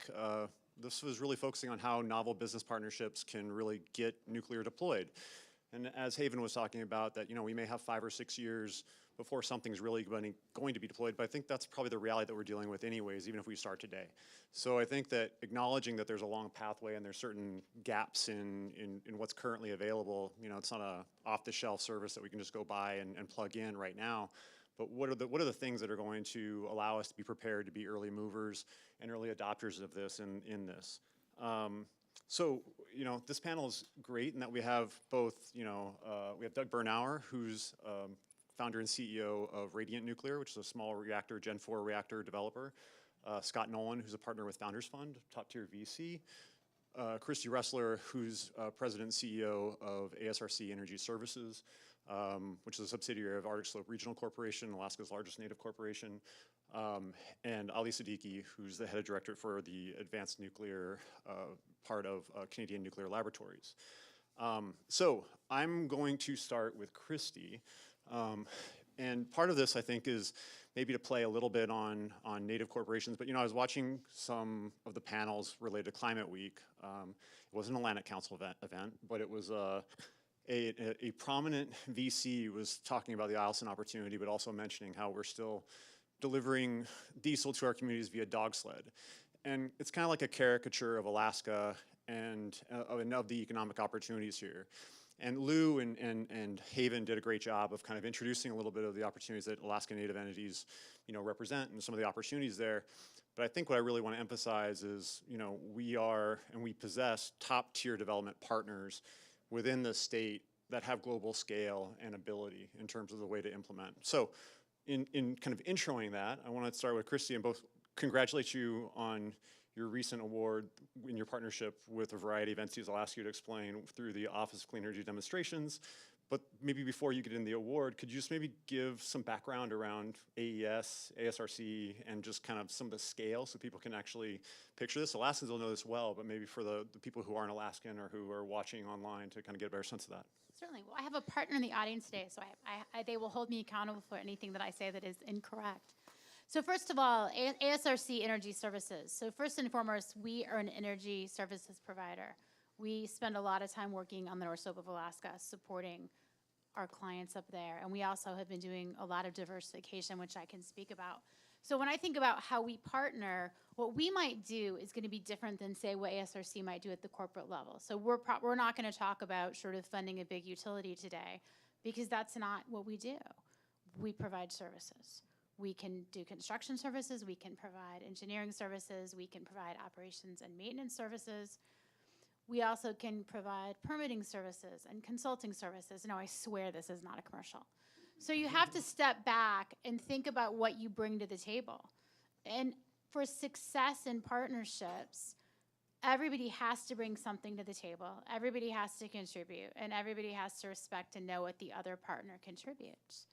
N: this was really focusing on how novel business partnerships can really get nuclear deployed. And as Haven was talking about, that we may have 5 or 6 years before something's really going to be deployed, but I think that's probably the reality that we're dealing with anyways, even if we start today. So I think that acknowledging that there's a long pathway and there's certain gaps in what's currently available, it's not a off-the-shelf service that we can just go buy and plug in right now. But what are the things that are going to allow us to be prepared to be early movers and early adopters of this in this? So, this panel is great in that we have both, we have Doug Bernauer, who's founder and CEO of Radiant Nuclear, which is a small reactor, Gen 4 reactor developer. Scott Nolan, who's a partner with Founders Fund, top-tier VC. Christy Ressler, who's president and CEO of ASRC Energy Services, which is a subsidiary of Arctic Slope Regional Corporation, Alaska's largest native corporation, and Ali Siddiqui, who's the head of director for the advanced nuclear part of Canadian Nuclear Laboratories. So I'm going to start with Christy. And part of this, I think, is maybe to play a little bit on native corporations. But, I was watching some of the panels related to Climate Week. It wasn't an Atlantic Council event, but it was a prominent VC was talking about the Eielson opportunity, but also mentioning how we're still delivering diesel to our communities via dog sled. and it's kind of like a caricature of Alaska and of the economic opportunities here. And Lou and Haven did a great job of kind of introducing a little bit of the opportunities that Alaska Native entities, represent and some of the opportunities there. But I think what I really want to emphasize is, we possess top-tier development partners within the state that have global scale and ability in terms of the way to implement. So in kind of introing that, I want to start with Christy and both congratulate you on your recent award in your partnership with a variety of entities I'll ask you to explain through the Office of Clean Energy Demonstrations. But maybe before you get in the award, could you just maybe give some background around AES, ASRC, and just kind of some of the scale so people can actually picture this? Alaskans will know this well, but maybe for the people who aren't Alaskan or who are watching online to kind of get a better sense of that.
K: Certainly. Well, I have a partner in the audience today, so they will hold me accountable for anything that I say that is incorrect. So first of all, ASRC Energy Services. So first and foremost, we are an energy services provider. We spend a lot of time working on the North Slope of Alaska, supporting our clients up there. And we also have been doing a lot of diversification, which I can speak about. So when I think about how we partner, what we might do is going to be different than, say, what ASRC might do at the corporate level. So we're not going to talk about sort of funding a big utility today, because that's not what we do. We provide services. We can do construction services, we can provide engineering services, we can provide operations and maintenance services. We also can provide permitting services and consulting services. No, I swear this is not a commercial. So you have to step back and think about what you bring to the table. And for success in partnerships, everybody has to bring something to the table. Everybody has to contribute, and everybody has to respect and know what the other partner contributes.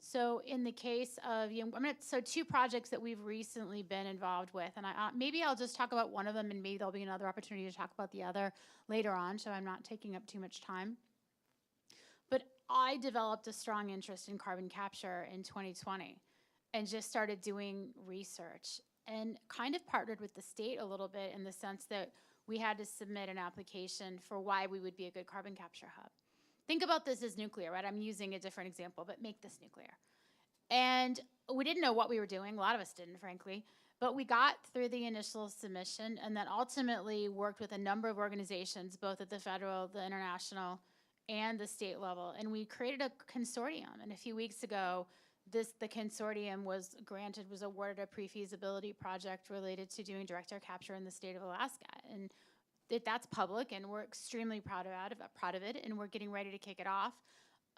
K: So in the case of, so two projects that we've recently been involved with, and maybe I'll just talk about one of them, and maybe there'll be another opportunity to talk about the other later on, so I'm not taking up too much time. But I developed a strong interest in carbon capture in 2020 and just started doing research and kind of partnered with the state a little bit in the sense that we had to submit an application for why we would be a good carbon capture hub. Think about this as nuclear, right? I'm using a different example, but make this nuclear. And we didn't know what we were doing. A lot of us didn't, frankly. But we got through the initial submission and then ultimately worked with a number of organizations, both at the federal, the international, and the state level. And we created a consortium. And a few weeks ago, the consortium was awarded a pre-feasibility project related to doing direct air capture in the state of Alaska. And that's public, and we're extremely proud of it, and we're getting ready to kick it off.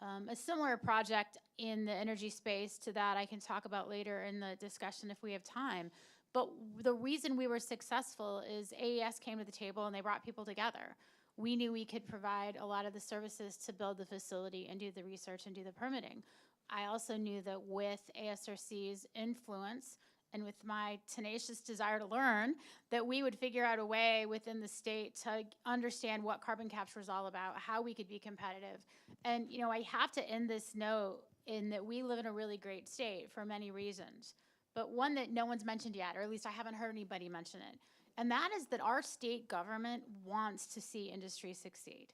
K: A similar project in the energy space to that I can talk about later in the discussion if we have time. But the reason we were successful is AES came to the table and they brought people together. We knew we could provide a lot of the services to build the facility and do the research and do the permitting. I also knew that with ASRC's influence and with my tenacious desire to learn, that we would figure out a way within the state to understand what carbon capture is all about, how we could be competitive. And I have to end this note in that we live in a really great state for many reasons, but one that no one's mentioned yet, or at least I haven't heard anybody mention it. And that is that our state government wants to see industry succeed.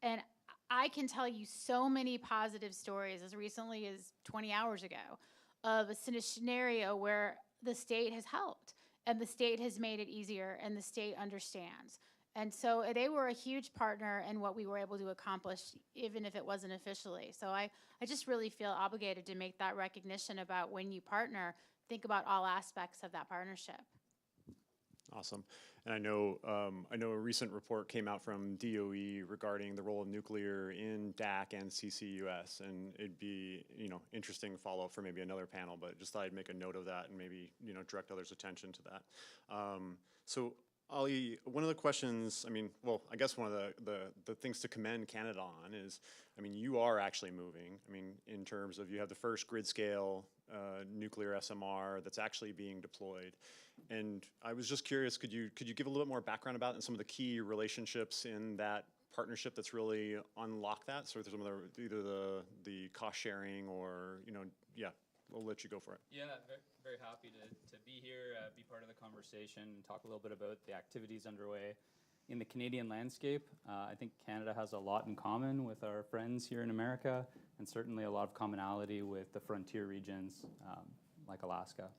K: And I can tell you so many positive stories as recently as 20 hours ago of a scenario where the state has helped and the state has made it easier and the state understands. And so they were a huge partner in what we were able to accomplish, even if it wasn't officially. So I just really feel obligated to make that recognition about when you partner, think about all aspects of that partnership.
N: Awesome. And I know a recent report came out from DOE regarding the role of nuclear in DAC and CCUS, and it'd be interesting follow-up for maybe another panel, but just thought I'd make a note of that and maybe direct others' attention to that. So Ali, one of the questions, I guess one of the things to commend Canada on is, you are actually moving. In terms of you have the first grid scale nuclear SMR that's actually being deployed. And I was just curious, could you give a little bit more background about it and some of the key relationships in that partnership that's really unlocked that? So there's some of either the cost sharing or, we'll let you go for it.
O: Yeah, very happy to be here, be part of the conversation, and talk a little bit about the activities underway in the Canadian landscape. I think Canada has a lot in common with our friends here in America, and certainly a lot of commonality with the frontier regions like Alaska.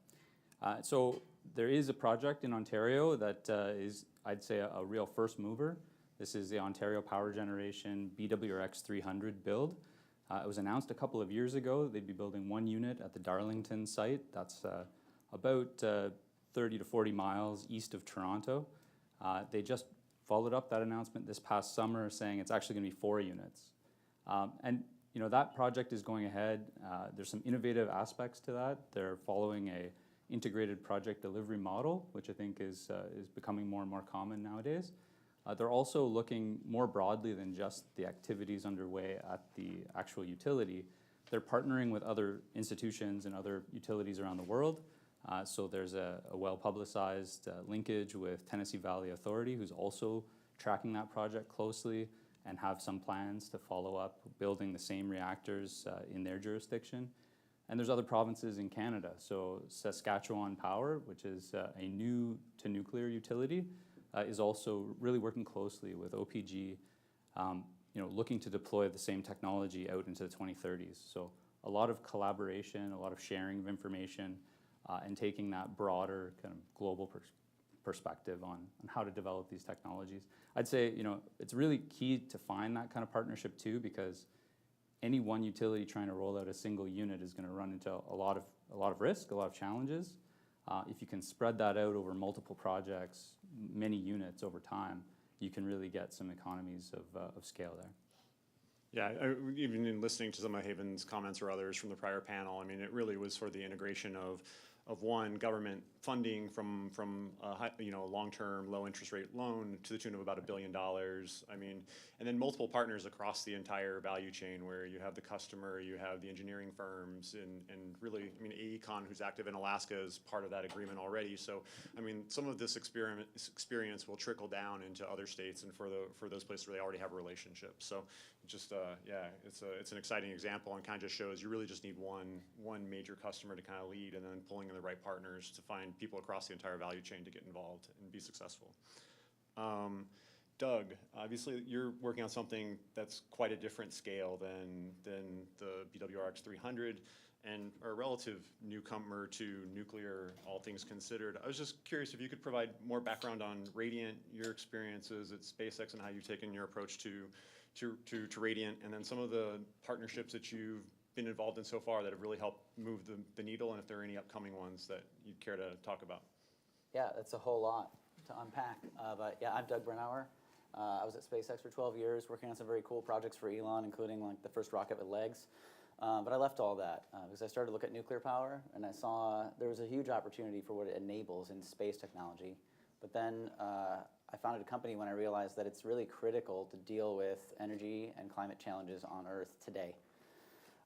O: So there is a project in Ontario that is, I'd say, a real first mover. This is the Ontario Power Generation BWRX 300 build. It was announced a couple of years ago. They'd be building one unit at the Darlington site. That's about 30 to 40 miles east of Toronto. They just followed up that announcement this past summer saying it's actually going to be 4 units. And you know, that project is going ahead. There's some innovative aspects to that. They're following a integrated project delivery model, which I think is becoming more and more common nowadays. They're also looking more broadly than just the activities underway at the actual utility. They're partnering with other institutions and other utilities around the world. So there's a well-publicized linkage with Tennessee Valley Authority, who's also tracking that project closely and have some plans to follow up building the same reactors in their jurisdiction. And there's other provinces in Canada. So Saskatchewan Power, which is a new to nuclear utility, is also really working closely with OPG, looking to deploy the same technology out into the 2030s. So a lot of collaboration, a lot of sharing of information, and taking that broader kind of global perspective on how to develop these technologies. I'd say, it's really key to find that kind of partnership too, because any one utility trying to roll out a single unit is going to run into a lot of risk, a lot of challenges. If you can spread that out over multiple projects, many units over time, you can really get some economies of scale there.
N: Yeah, even in listening to some of Haven's comments or others from the prior panel, I mean, it really was for the integration of one, government funding from a long-term, low-interest rate loan to the tune of about $1 billion. I mean, and then multiple partners across the entire value chain, where you have the customer, you have the engineering firms, and really, I mean, AECON, who's active in Alaska, is part of that agreement already. So, I mean, some of this experience will trickle down into other states and for those places where they already have a relationship. So, just it's an exciting example, and kind of just shows you really just need one major customer to kind of lead, and then pulling in the right partners to find people across the entire value chain to get involved and be successful. Doug, obviously you're working on something that's quite a different scale than the BWRX 300, and are a relative newcomer to nuclear, all things considered. I was just curious if you could provide more background on Radiant, your experiences at SpaceX, and how you've taken your approach to Radiant, and then some of the partnerships that you've been involved in so far that have really helped move the needle, and if there are any upcoming ones that you'd care to talk about.
L: Yeah, that's a whole lot to unpack. But yeah, I'm Doug Brennauer. I was at SpaceX for 12 years, working on some very cool projects for Elon, including like the first rocket with legs. But I left all that because I started to look at nuclear power, and I saw there was a huge opportunity for what it enables in space technology. But then I founded a company when I realized that it's really critical to deal with energy and climate challenges on Earth today.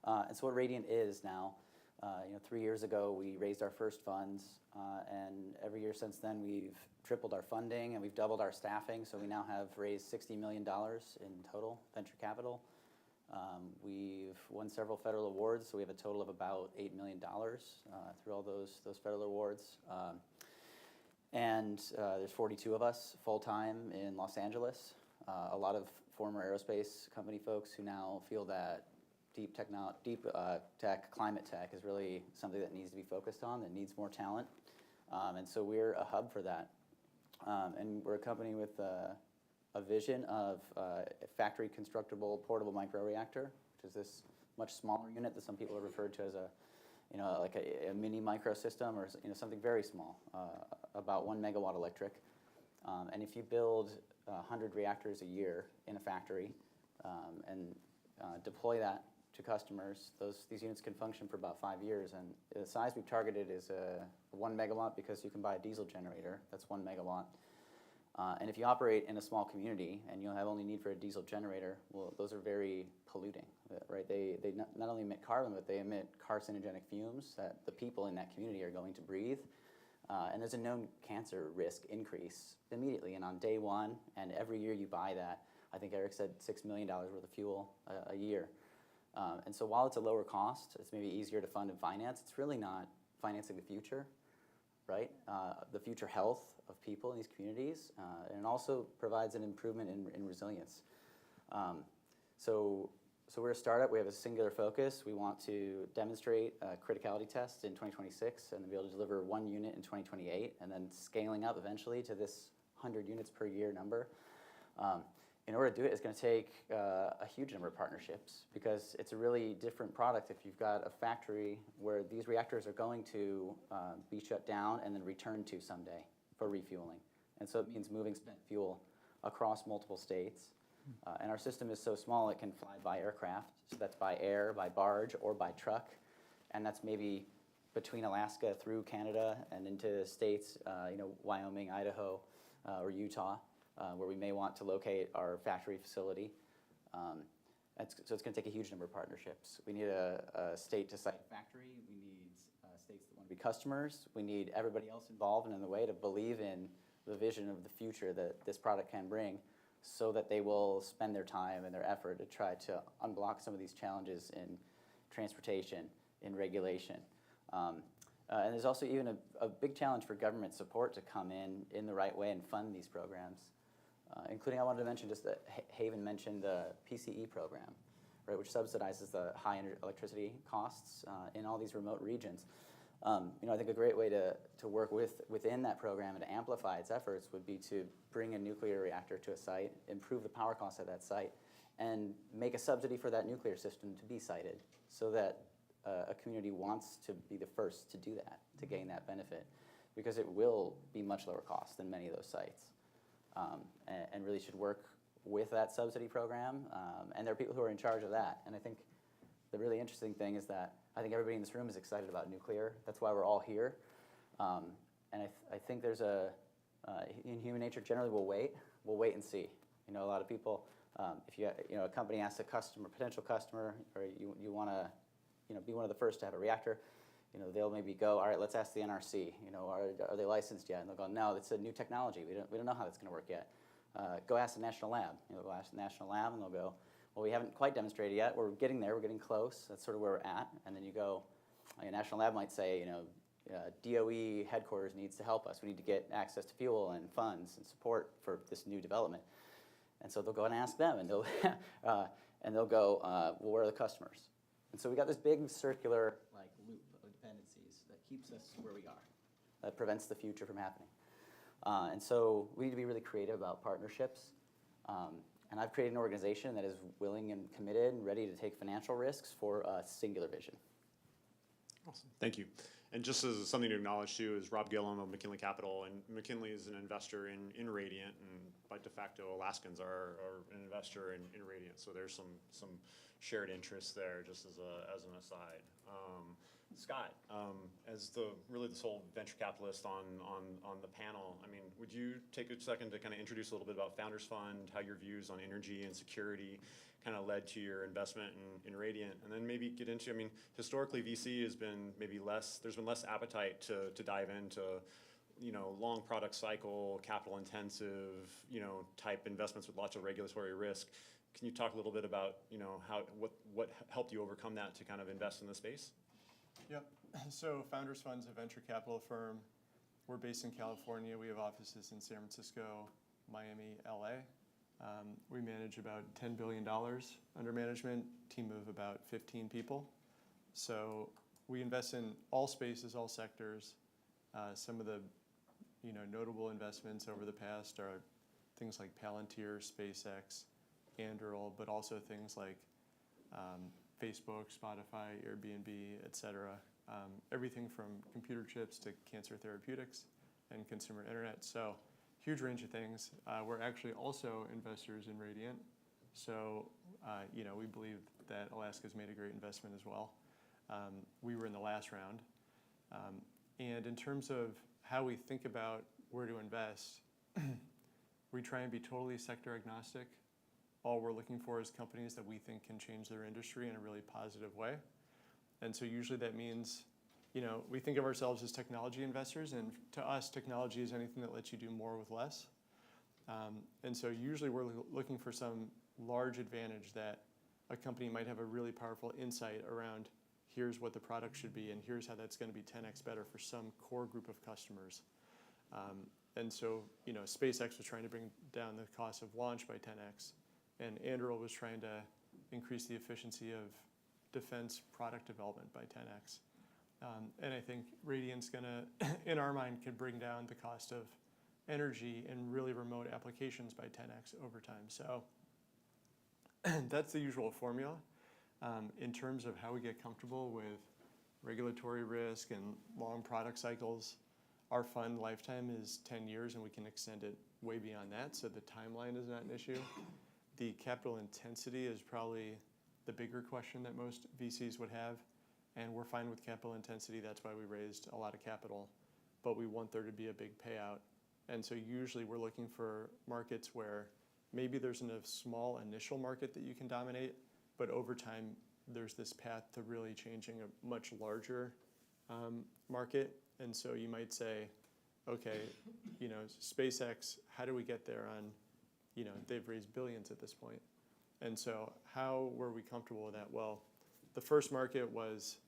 L: And so what Radiant is now, 3 years ago we raised our first funds, and every year since then we've tripled our funding and we've doubled our staffing. So we now have raised $60 million in total venture capital. We've won several federal awards, so we have a total of about $8 million through all those federal awards. And there's 42 of us full-time in Los Angeles. A lot of former aerospace company folks who now feel that deep tech, climate tech is really something that needs to be focused on, that needs more talent. And so we're a hub for that. And we're a company with a vision of a factory constructible portable microreactor, which is this much smaller unit that some people have referred to as like a mini microsystem, or something very small, about 1 megawatt electric. And if you build 100 reactors a year in a factory and deploy that to customers, these units can function for about 5 years. And the size we've targeted is 1 megawatt, because you can buy a diesel generator that's 1 megawatt. And if you operate in a small community and you'll have only need for a diesel generator, well, those are very polluting, right? They not only emit carbon, but they emit carcinogenic fumes that the people in that community are going to breathe. And there's a known cancer risk increase immediately and on day one. And every year you buy that, I think Eric said $6 million worth of fuel a year. And so while it's a lower cost, it's maybe easier to fund and finance, it's really not financing the future, right? The future health of people in these communities, and it also provides an improvement in resilience. So So we're a startup. We have a singular focus. We want to demonstrate a criticality test in 2026 and be able to deliver 1 unit in 2028, and then scaling up eventually to this 100 units per year number. In order to do it, it's going to take a huge number of partnerships, because it's a really different product if you've got a factory where these reactors are going to be shut down and then returned to someday for refueling. And so it means moving spent fuel across multiple states. And our system is so small it can fly by aircraft. So that's by air, by barge, or by truck. And that's maybe between Alaska through Canada and into states, Wyoming, Idaho, or Utah, where we may want to locate our factory facility. So it's going to take a huge number of partnerships. We need a state-to-site factory. We need states that want to be customers. We need everybody else involved and in the way to believe in the vision of the future that this product can bring, so that they will spend their time and their effort to try to unblock some of these challenges in transportation, in regulation. And there's also even a big challenge for government support to come in the right way and fund these programs, including, I wanted to mention just that Haven mentioned the PCE program, right, which subsidizes the high electricity costs in all these remote regions. I think a great way to work within that program and to amplify its efforts would be to bring a nuclear reactor to a site, improve the power costs of that site, and make a subsidy for that nuclear system to be sited, so that a community wants to be the first to do that, to gain that benefit, because it will be much lower cost than many of those sites, and really should work with that subsidy program. And there are people who are in charge of that. And I think the really interesting thing is that I think everybody in this room is excited about nuclear. That's why we're all here. And I think there's in human nature, generally we'll wait and see. A lot of people, if a company asks a potential customer, or you want to, be one of the first to have a reactor, they'll maybe go, all right, let's ask the NRC, are they licensed yet? And they'll go, no, it's a new technology. We don't know how that's going to work yet. Go ask the National Lab. Go ask the National Lab, and they'll go, well, we haven't quite demonstrated yet. We're getting there. We're getting close. That's sort of where we're at. And then you go, National Lab might say, DOE headquarters needs to help us. We need to get access to fuel and funds and support for this new development. And so they'll go and ask them, and they'll go, well, where are the customers? And so we got this big circular loop of dependencies that keeps us where we are, that prevents the future from happening. And so we need to be really creative about partnerships. And I've created an organization that is willing and committed and ready to take financial risks for a singular vision.
N: Awesome. Thank you. And just as something to acknowledge too is Rob Gillum of McKinley Capital, and McKinley is an investor in Radiant, and by de facto Alaskans are an investor in Radiant. So there's some shared interests there, just as an aside. Scott, as the sole venture capitalist on the panel, would you take a second to kind of introduce a little bit about Founders Fund, how your views on energy and security kind of led to your investment in Radiant, and then maybe get into, historically VC has been there's been less appetite to dive into, long product cycle, capital intensive, type investments with lots of regulatory risk. Can you talk a little bit about, what helped you overcome that to kind of invest in the space?
J: Yep. So Founders Fund's a venture capital firm. We're based in California. We have offices in San Francisco, Miami, LA. We manage about $10 billion under management, team of about 15 people. So we invest in all spaces, all sectors. Some of the notable investments over the past are things like Palantir, SpaceX, Anduril, but also things like Facebook, Spotify, Airbnb, et cetera. Everything from computer chips to cancer therapeutics and consumer internet. So huge range of things. We're actually also investors in Radiant. So, we believe that Alaska's made a great investment as well. We were in the last round. And in terms of how we think about where to invest, we try and be totally sector agnostic. All we're looking for is companies that we think can change their industry in a really positive way. And so usually that means, we think of ourselves as technology investors, and to us, technology is anything that lets you do more with less. And so usually we're looking for some large advantage that a company might have a really powerful insight around, here's what the product should be, and here's how that's going to be 10x better for some core group of customers. And so, SpaceX was trying to bring down the cost of launch by 10x, and Anduril was trying to increase the efficiency of defense product development by 10x. And I think Radiant's gonna, in our mind, could bring down the cost of energy in really remote applications by 10x over time. So that's the usual formula. In terms of how we get comfortable with regulatory risk and long product cycles, our fund lifetime is 10 years and we can extend it way beyond that, so the timeline is not an issue. The capital intensity is probably the bigger question that most VCs would have, and we're fine with capital intensity. That's why we raised a lot of capital, but we want there to be a big payout. And so usually we're looking for markets where maybe there's a small initial market that you can dominate, but over time there's this path to really changing a much larger market. And so you might say, okay, you know, SpaceX, how do we get there on, you know, they've raised billions at this point. And so how were we comfortable with that? Well, the first market was,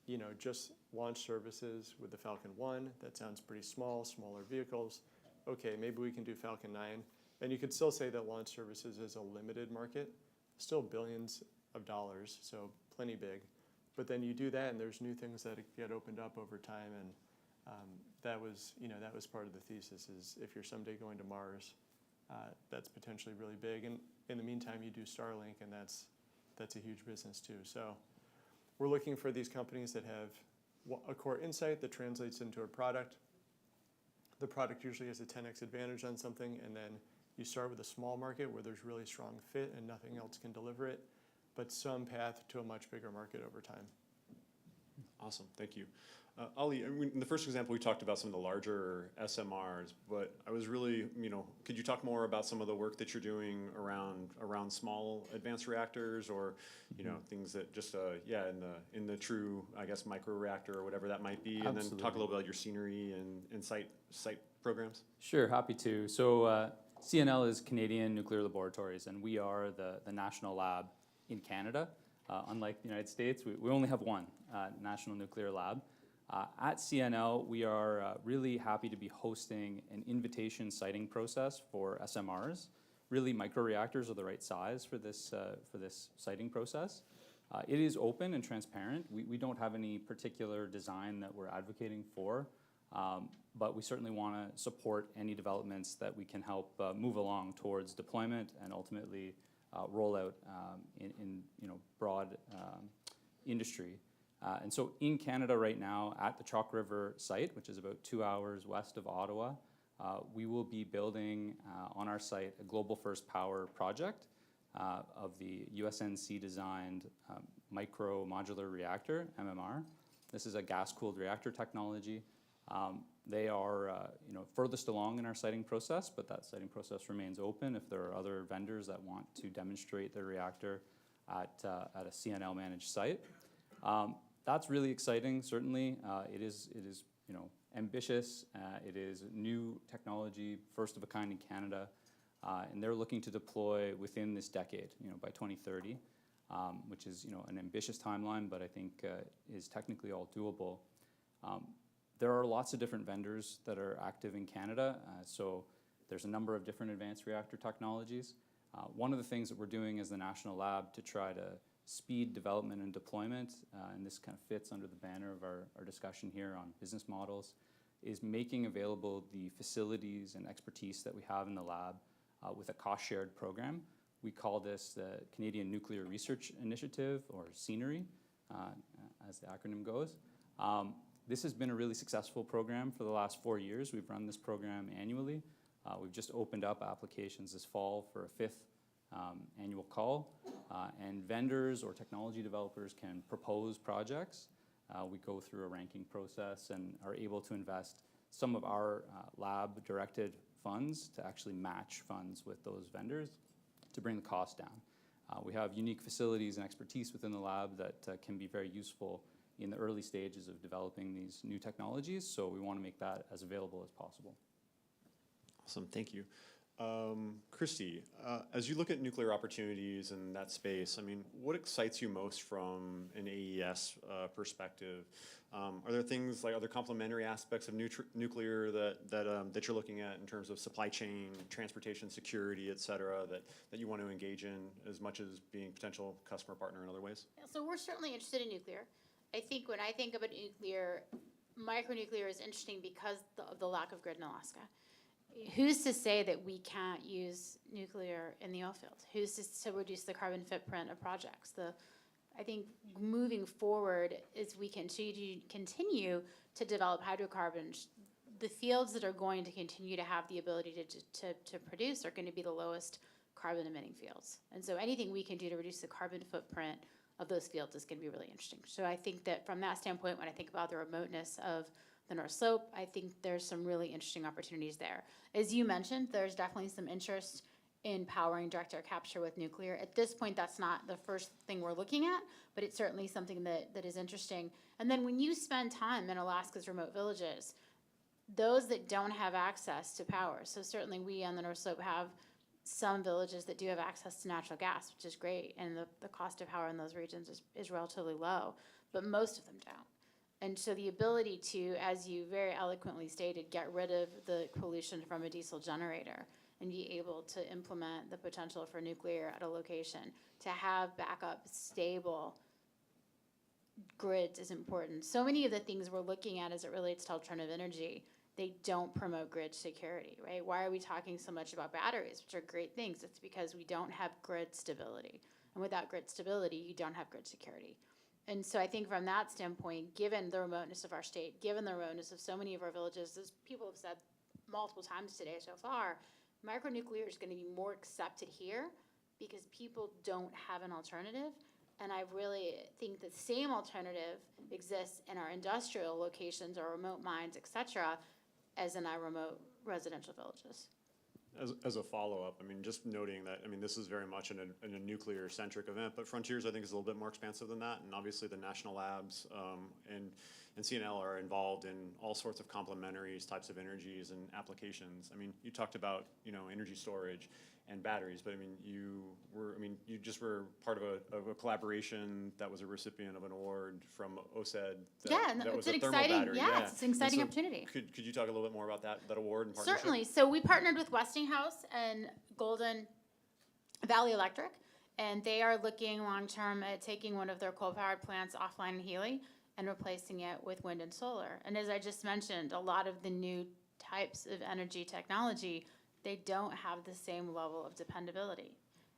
J: you know, just launch services with the Falcon 1. That sounds pretty small, smaller vehicles. Okay, maybe we can do Falcon 9. And you could still say that launch services is a limited market, still billions of dollars, so plenty big. But then you do that and there's new things that get opened up over time, and that was, you know, that was part of the thesis, is if you're someday going to Mars, that's potentially really big. And in the meantime, you do Starlink, and that's a huge business too. So we're looking for these companies that have a core insight that translates into a product. The product usually has a 10x advantage on something, and then you start with a small market where there's really strong fit and nothing else can deliver it, but some path to a much bigger market over time.
N: Awesome, thank you. Ali, I mean, in the first example, we talked about some of the larger SMRs, but I was really, you know, could you talk more about some of the work that you're doing around small advanced reactors, or, you know, things that just, yeah, in the true, I guess, micro reactor or whatever that might be, and then talk a little bit about your scenery and site programs?
O: Sure, happy to. So CNL is Canadian Nuclear Laboratories, and we are the national lab in Canada. Unlike the United States, we only have one National Nuclear Lab. At CNL, we are really happy to be hosting an invitation siting process for SMRs. Really, microreactors are the right size for this siting process. It is open and transparent. We don't have any particular design that we're advocating for, but we certainly want to support any developments that we can help move along towards deployment and ultimately rollout in you know, broad industry. And so in Canada right now, at the Chalk River site, which is about 2 hours west of Ottawa, we will be building on our site a global first power project of the USNC designed micro modular reactor, MMR. This is a gas-cooled reactor technology. They are you know, furthest along in our siting process, but that siting process remains open if there are other vendors that want to demonstrate their reactor at a CNL managed site. That's really exciting, certainly. It is you know, ambitious. It is new technology, first of a kind in Canada, and they're looking to deploy within this decade, you know, by 2030, which is, you know, an ambitious timeline, but I think is technically all doable. There are lots of different vendors that are active in Canada, so there's a number of different advanced reactor technologies. One of the things that we're doing as the National Lab to try to speed development and deployment, and this kind of fits under the banner of our discussion here on business models, is making available the facilities and expertise that we have in the lab with a cost-shared program. We call this the Canadian Nuclear Research Initiative, or CNRI, as the acronym goes. This has been a really successful program for the last 4 years. We've run this program annually. We've just opened up applications this fall for a 5th annual call, and vendors or technology developers can propose projects. We go through a ranking process and are able to invest some of our lab-directed funds to actually match funds with those vendors to bring the cost down. We have unique facilities and expertise within the lab that can be very useful in the early stages of developing these new technologies, so we want to make that as available as possible.
N: Awesome, thank you. Christy, as you look at nuclear opportunities in that space, I mean, what excites you most from an AES perspective? Are there things like other complementary aspects of nuclear that you're looking at in terms of supply chain, transportation security, et cetera, that you want to engage in as much as being potential customer partner in other ways?
K: So we're certainly interested in nuclear. I think when I think about nuclear, micronuclear is interesting because of the lack of grid in Alaska. Who's to say that we can't use nuclear in the oil field? Who's to reduce the carbon footprint of projects? I think moving forward is we continue to develop hydrocarbons. The fields that are going to continue to have the ability to produce are going to be the lowest carbon emitting fields. And so anything we can do to reduce the carbon footprint of those fields is going to be really interesting. So I think that from that standpoint, when I think about the remoteness of the North Slope, I think there's some really interesting opportunities there. As you mentioned, there's definitely some interest in powering direct air capture with nuclear. At this point, that's not the first thing we're looking at, but it's certainly something that is interesting. And then when you spend time in Alaska's remote villages, those that don't have access to power, so certainly we on the North Slope have some villages that do have access to natural gas, which is great, and the cost of power in those regions is relatively low, but most of them don't. And so the ability to, as you very eloquently stated, get rid of the pollution from a diesel generator and be able to implement the potential for nuclear at a location, to have backup, stable grids is important. So many of the things we're looking at as it relates to alternative energy, they don't promote grid security, right? Why are we talking so much about batteries, which are great things? It's because we don't have grid stability. And without grid stability, you don't have grid security. And so I think from that standpoint, given the remoteness of our state, given the remoteness of so many of our villages, as people have said multiple times today so far, micronuclear is going to be more accepted here because people don't have an alternative. And I really think the same alternative exists in our industrial locations, our remote mines, et cetera, as in our remote residential villages.
N: As a follow-up, I mean, just noting that, I mean, this is very much in a nuclear-centric event, but Frontiers, I think, is a little bit more expansive than that, and obviously the national labs and CNL are involved in all sorts of complementary types of energies and applications. I mean, you talked about, energy storage and batteries, but I mean, you just were part of a collaboration that was a recipient of an award from OSED. That was
K: it's
N: a thermal battery.
K: It's an exciting opportunity.
N: Could you talk a little bit more about that award and partnership?
K: Certainly. So we partnered with Westinghouse and Golden Valley Electric, and they are looking long-term at taking one of their coal-powered plants offline in Healy and replacing it with wind and solar. And as I just mentioned, a lot of the new types of energy technology, they don't have the same level of dependability.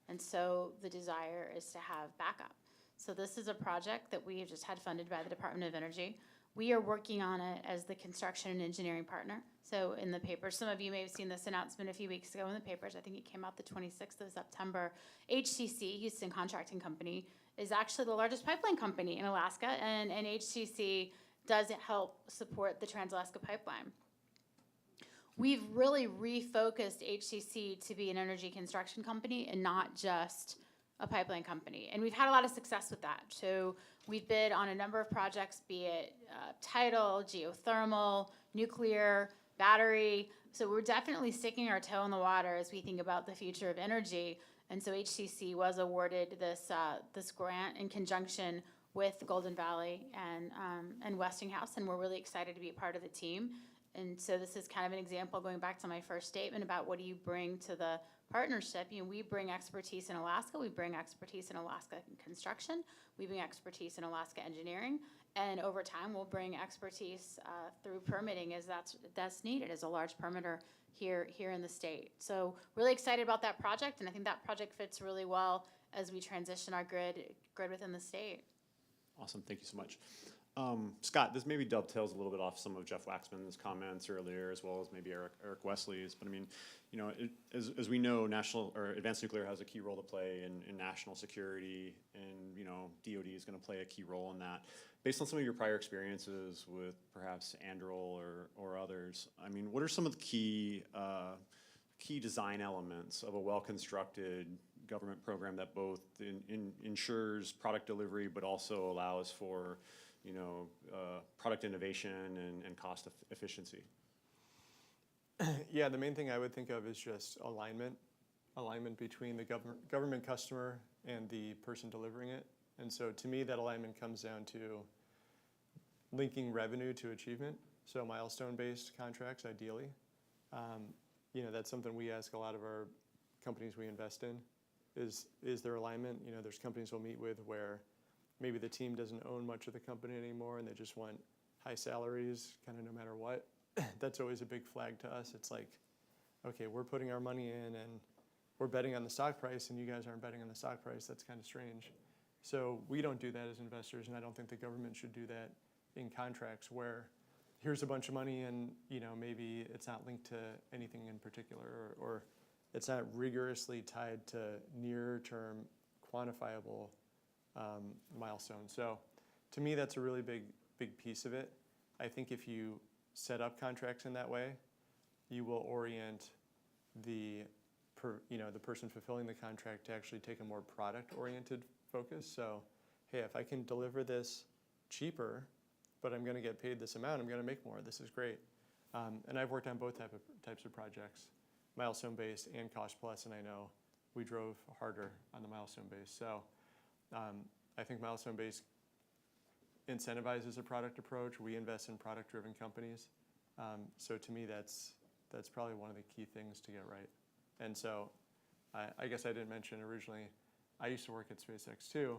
K: And so the desire is to have backup. So this is a project that we have just had funded by the Department of Energy. We are working on it as the construction and engineering partner. So in the paper, some of you may have seen this announcement a few weeks ago in the papers. I think it came out the 26th of September. HCC, Houston Contracting Company, is actually the largest pipeline company in Alaska, and HCC does help support the Trans-Alaska Pipeline. We've really refocused HCC to be an energy construction company and not just a pipeline company. And we've had a lot of success with that. So we've bid on a number of projects, be it tidal, geothermal, nuclear, battery. So we're definitely sticking our toe in the water as we think about the future of energy. And so HCC was awarded this grant in conjunction with Golden Valley and Westinghouse, and we're really excited to be a part of the team. And so this is kind of an example, going back to my first statement about what do you bring to the partnership. We bring expertise in Alaska. We bring expertise in Alaska construction. We bring expertise in Alaska engineering. And over time, we'll bring expertise through permitting as that's needed as a large permitter here in the state. So really excited about that project, and I think that project fits really well as we transition our grid within the state.
N: Awesome, thank you so much. Scott, this maybe dovetails a little bit off some of Jeff Waxman's comments earlier, as well as maybe Eric Wesley's. But I mean, as we know, advanced nuclear has a key role to play in national security, and DoD is going to play a key role in that. Based on some of your prior experiences with perhaps Anduril or others, I mean, what are some of the key design elements of a well-constructed government program that both ensures product delivery but also allows for product innovation and cost efficiency?
J: Yeah, the main thing I would think of is just alignment alignment between the government customer and the person delivering it. And so to me, that alignment comes down to linking revenue to achievement. So milestone-based contracts, ideally. That's something we ask a lot of our companies we invest in, is there alignment? There's companies we'll meet with where maybe the team doesn't own much of the company anymore and they just want high salaries kind of no matter what. That's always a big flag to us. It's like, okay, we're putting our money in and we're betting on the stock price and you guys aren't betting on the stock price. That's kind of strange. So we don't do that as investors, and I don't think the government should do that in contracts where here's a bunch of money and maybe it's not linked to anything in particular, or it's not rigorously tied to near-term quantifiable milestones. So to me, that's a really big piece of it. I think if you set up contracts in that way, you will orient the person fulfilling the contract to actually take a more product-oriented focus. So, hey, if I can deliver this cheaper, but I'm going to get paid this amount, I'm going to make more. This is great. And I've worked on both types of projects, milestone-based and cost-plus, and I know we drove harder on the milestone-based. So I think milestone-based incentivizes a product approach. We invest in product-driven companies. So to me, that's probably one of the key things to get right. And so I guess I didn't mention originally, I used to work at SpaceX too.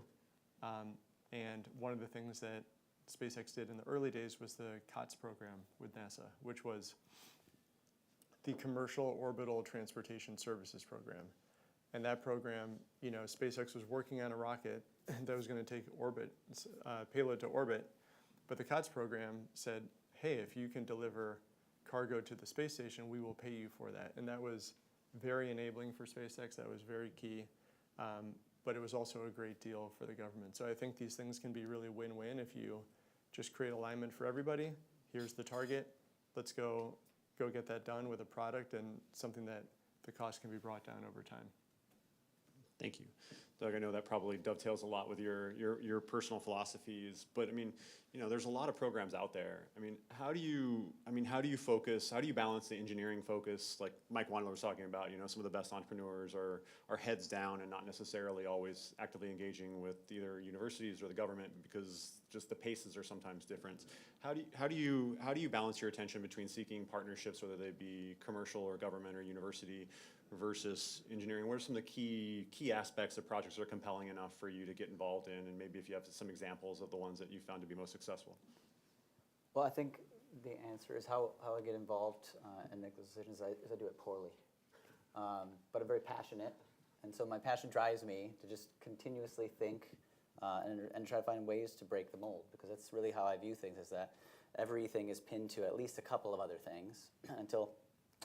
J: And one of the things that SpaceX did in the early days was the COTS program with NASA, which was the Commercial Orbital Transportation Services Program. And that program, SpaceX was working on a rocket that was going to take payload to orbit. But the COTS program said, hey, if you can deliver cargo to the space station, we will pay you for that. And that was very enabling for SpaceX. That was very key. But it was also a great deal for the government. So I think these things can be really win-win if you just create alignment for everybody. Here's the target. Let's go get that done with a product and something that the cost can be brought down over time.
N: Thank you. Doug, I know that probably dovetails a lot with your personal philosophies, but there's a lot of programs out there. How do you focus, how do you balance the engineering focus, like Mike Wandler was talking about, some of the best entrepreneurs are heads down and not necessarily always actively engaging with either universities or the government because just the paces are sometimes different. How do you balance your attention between seeking partnerships, whether they be commercial or government or university, versus engineering? What are some of the key aspects of projects that are compelling enough for you to get involved in? And maybe if you have some examples of the ones that you found to be most successful.
L: Well, I think the answer is how I get involved and make those decisions is I do it poorly. But I'm very passionate. And so my passion drives me to just continuously think and try to find ways to break the mold, because that's really how I view things, is that everything is pinned to at least a couple of other things until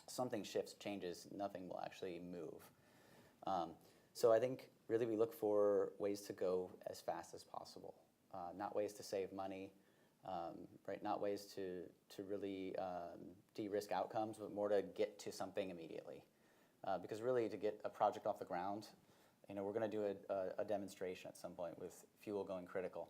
L: something shifts, changes, nothing will actually move. So I think really we look for ways to go as fast as possible, not ways to save money, right? Not ways to really de-risk outcomes, but more to get to something immediately. Because really to get a project off the ground, we're going to do a demonstration at some point with fuel going critical.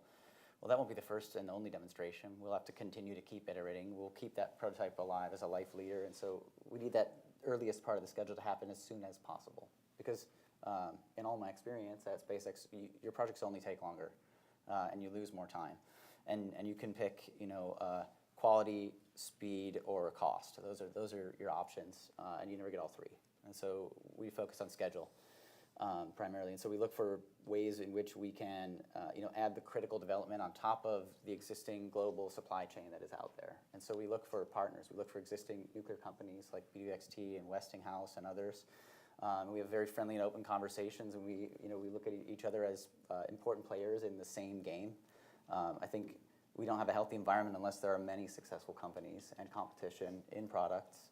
L: Well, that won't be the first and only demonstration. We'll have to continue to keep iterating. We'll keep that prototype alive as a life leader, and so we need that earliest part of the schedule to happen as soon as possible. Because in all my experience at SpaceX, your projects only take longer, and you lose more time. And you can pick, quality, speed, or cost. Those are your options, and you never get all three. And so we focus on schedule. Primarily, and so we look for ways in which we can, add the critical development on top of the existing global supply chain that is out there. And so we look for partners. We look for existing nuclear companies like BWXT and Westinghouse and others. We have very friendly and open conversations, and we look at each other as important players in the same game. I think we don't have a healthy environment unless there are many successful companies and competition in products.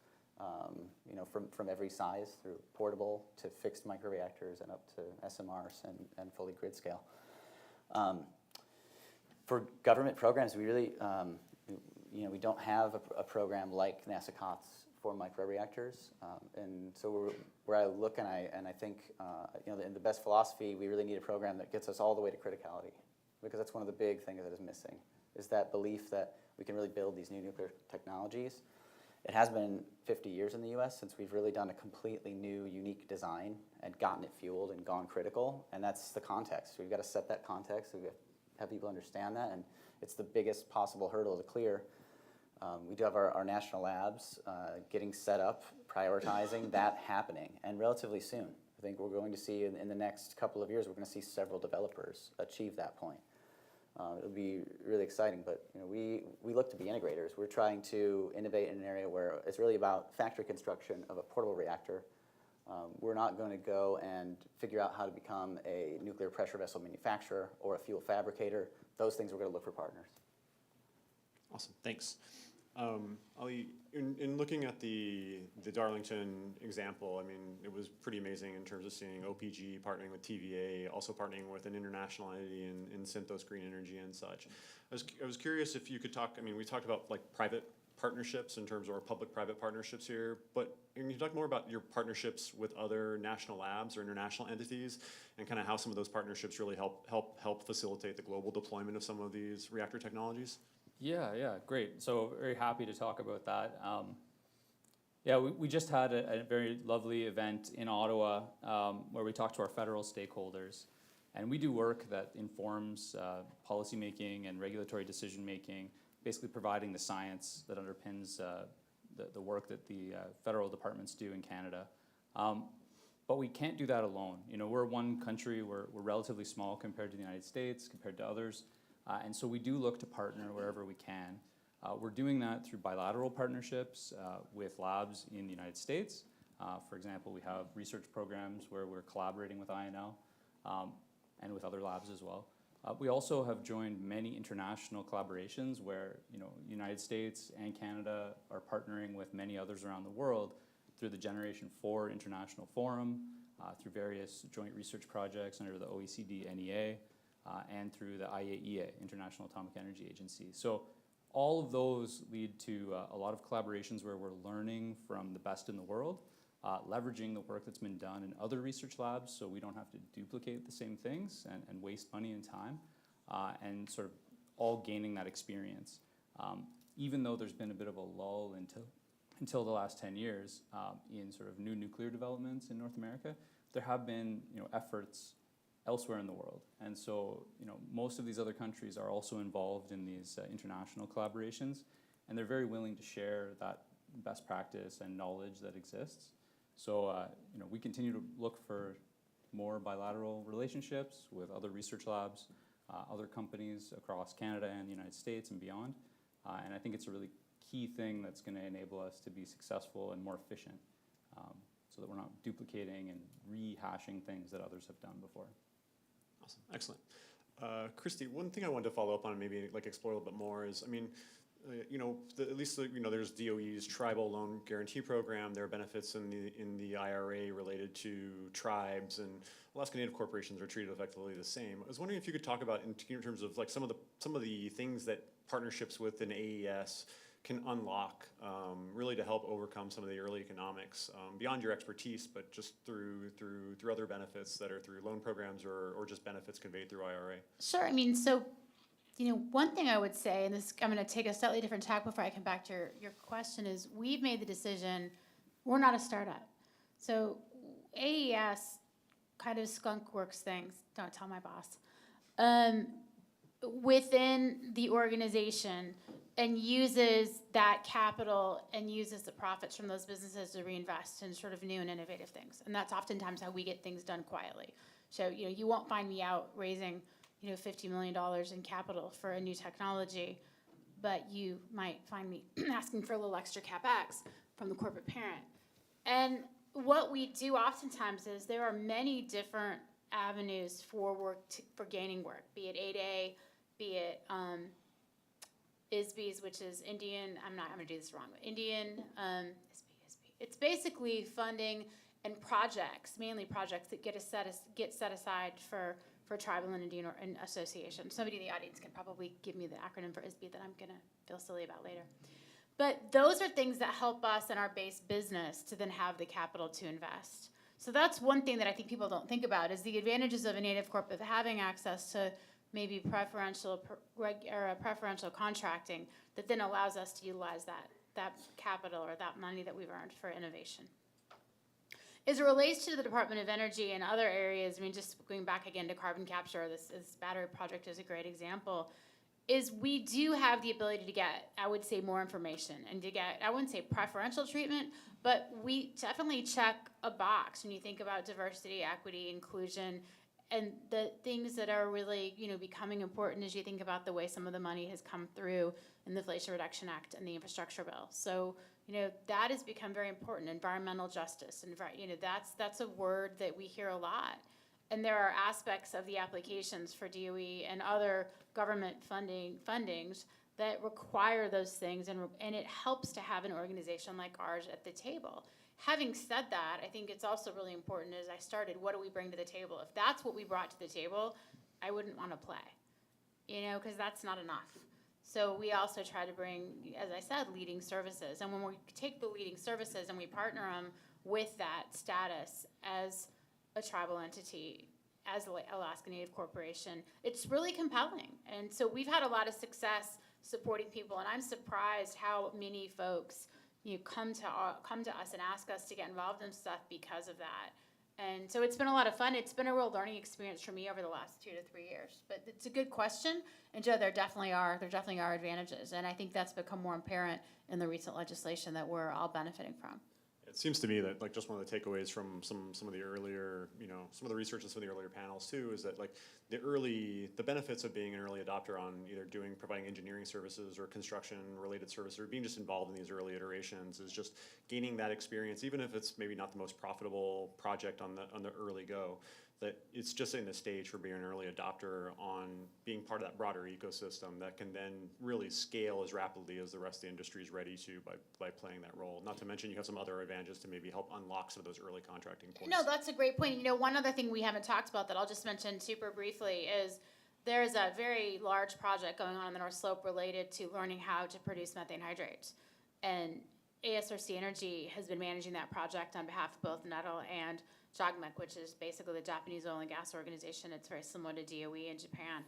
L: From every size, through portable to fixed microreactors and up to SMRs and fully grid scale. For government programs, we really, we don't have a program like NASA COTS for microreactors. And so where I look and I think, in the best philosophy, we really need a program that gets us all the way to criticality, because that's one of the big things that is missing, is that belief that we can really build these new nuclear technologies It has been 50 years in the US since we've really done a completely new, unique design and gotten it fueled and gone critical, and that's the context. We've got to set that context, we've got to have people understand that, and it's the biggest possible hurdle to clear. We do have our national labs getting set up, prioritizing that happening, and relatively soon. I think we're going to see in the next couple of years, we're going to see several developers achieve that point. It'll be really exciting, but we look to be integrators. We're trying to innovate in an area where it's really about factory construction of a portable reactor. We're not going to go and figure out how to become a nuclear pressure vessel manufacturer or a fuel fabricator. Those things we're going to look for partners.
N: Awesome, thanks. Ali, in looking at the Darlington example, I mean, it was pretty amazing in terms of seeing OPG partnering with TVA, also partnering with an international entity in Synthos Green Energy and such. I was curious if you could talk, I mean, we talked about like private partnerships in terms of our public-private partnerships here, but can you talk more about your partnerships with other national labs or international entities and kind of how some of those partnerships really help facilitate the global deployment of some of these reactor technologies?
O: Yeah, great. So very happy to talk about that. Yeah, we just had a very lovely event in Ottawa where we talked to our federal stakeholders. And we do work that informs policymaking and regulatory decision-making, basically providing the science that underpins the work that the federal departments do in Canada. But we can't do that alone. We're one country, we're relatively small compared to the United States, compared to others. And so we do look to partner wherever we can. We're doing that through bilateral partnerships with labs in the United States. For example, we have research programs where we're collaborating with INL and with other labs as well. We also have joined many international collaborations where United States and Canada are partnering with many others around the world through the Generation 4 International Forum, through various joint research projects under the OECD NEA, and through the IAEA, International Atomic Energy Agency. So all of those lead to a lot of collaborations where we're learning from the best in the world, leveraging the work that's been done in other research labs so we don't have to duplicate the same things and waste money and time, and sort of all gaining that experience. Even though there's been a bit of a lull until the last 10 years in sort of new nuclear developments in North America, there have been efforts elsewhere in the world. And so, most of these other countries are also involved in these international collaborations, and they're very willing to share that best practice and knowledge that exists. So, we continue to look for more bilateral relationships with other research labs, other companies across Canada and the United States and beyond. And I think it's a really key thing that's going to enable us to be successful and more efficient, so that we're not duplicating and rehashing things that others have done before.
N: Awesome, excellent. Christy, one thing I wanted to follow up on and maybe explore a little bit more is, I mean, at least there's DOE's Tribal Loan Guarantee Program. There are benefits in the IRA related to tribes, and Alaska Native corporations are treated effectively the same. I was wondering if you could talk about in terms of some of the things that partnerships with an AES can unlock, really to help overcome some of the early economics beyond your expertise, but just through other benefits that are through loan programs or just benefits conveyed through IRA.
K: Sure. I mean, so, one thing I would say, and this, I'm going to take a slightly different tack before I come back to your question, is we've made the decision, we're not a startup. So AES kind of skunk works things, don't tell my boss, within the organization, and uses that capital and uses the profits from those businesses to reinvest in sort of new and innovative things. And that's oftentimes how we get things done quietly. So, you won't find me out raising, $50 million in capital for a new technology, but you might find me asking for a little extra CapEx from the corporate parent. And what we do oftentimes is there are many different avenues for for gaining work, be it 8A, be it ISBs, which is Indian, I'm going to do this wrong, but Indian, ISB. It's basically funding and projects, mainly projects that get set aside for tribal and Indian associations. Somebody in the audience can probably give me the acronym for ISB that I'm going to feel silly about later. But those are things that help us in our base business to then have the capital to invest. So that's one thing that I think people don't think about, is the advantages of a native corp of having access to maybe preferential contracting that then allows us to utilize capital or that money that we've earned for innovation. As it relates to the Department of Energy and other areas, I mean, just going back again to carbon capture, this battery project is a great example, is we do have the ability to get, I would say, more information and to get, I wouldn't say preferential treatment, but we definitely check a box when you think about diversity, equity, inclusion, and the things that are really, becoming important as you think about the way some of the money has come through in the Inflation Reduction Act and the infrastructure bill. So, that has become very important. Environmental justice, and that's a word that we hear a lot. And there are aspects of the applications for DOE and other government fundings that require those things, and it helps to have an organization like ours at the table. Having said that, I think it's also really important, as I started, what do we bring to the table? If that's what we brought to the table, I wouldn't want to play, because that's not enough. So we also try to bring, as I said, leading services. And when we take the leading services and we partner them with that status as a tribal entity, as Alaska Native Corporation, it's really compelling. And so we've had a lot of success supporting people, and I'm surprised how many folks come to us and ask us to get involved in stuff because of that. And so it's been a lot of fun. It's been a real learning experience for me over the last 2 to 3 years. But it's a good question, and Joe, there definitely are advantages, and I think that's become more apparent in the recent legislation that we're all benefiting from.
N: It seems to me that like just one of the takeaways from some of the earlier, some of the research and some of the earlier panels too, is that like the benefits of being an early adopter on either providing engineering services or construction related services, or being just involved in these early iterations, is just gaining that experience, even if it's maybe not the most profitable project on the early go. That it's just setting the stage for being an early adopter on being part of that broader ecosystem that can then really scale as rapidly as the rest of the industry is ready to by playing that role. Not to mention you have some other advantages to maybe help unlock some of those early contracting points.
K: No, that's a great point. One other thing we haven't talked about that I'll just mention super briefly is there's a very large project going on the North Slope related to learning how to produce methane hydrate. And ASRC Energy has been managing that project on behalf of both NETL and JOGMEC, which is basically the Japanese oil and gas organization. It's very similar to DOE in Japan.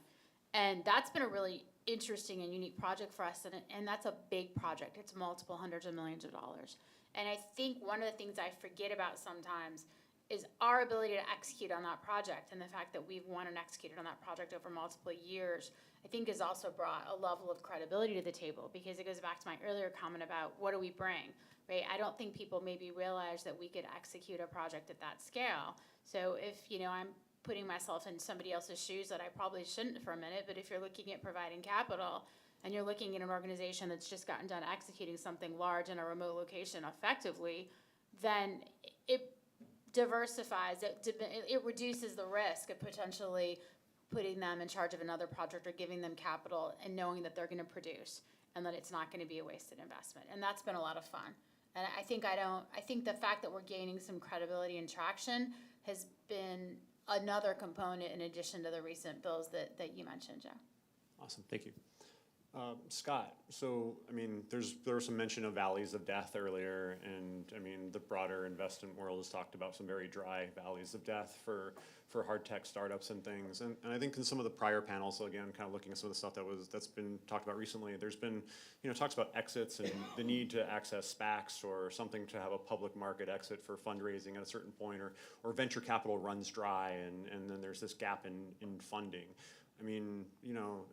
K: And that's been a really interesting and unique project for us, and that's a big project. It's multiple hundreds of millions of dollars. And I think one of the things I forget about sometimes is our ability to execute on that project, and the fact that we've won and executed on that project over multiple years, I think has also brought a level of credibility to the table, because it goes back to my earlier comment about what do we bring, right? I don't think people maybe realize that we could execute a project at that scale. So if, I'm putting myself in somebody else's shoes that I probably shouldn't for a minute, but if you're looking at providing capital and you're looking at an organization that's just gotten done executing something large in a remote location effectively, then it diversifies, it reduces the risk of potentially putting them in charge of another project or giving them capital and knowing that they're going to produce and that it's not going to be a wasted investment. And that's been a lot of fun. And I think the fact that we're gaining some credibility and traction has been another component in addition to the recent bills that you mentioned, Joe.
N: Awesome, thank you. Scott, so, there was some mention of valleys of death earlier, and, the broader investment world has talked about some very dry valleys of death for hard tech startups and things. And I think in some of the prior panels, so again, kind of looking at some of the stuff that's been talked about recently, there's been, talks about exits and the need to access SPACs or something to have a public market exit for fundraising at a certain point, or venture capital runs dry, and then there's this gap in funding.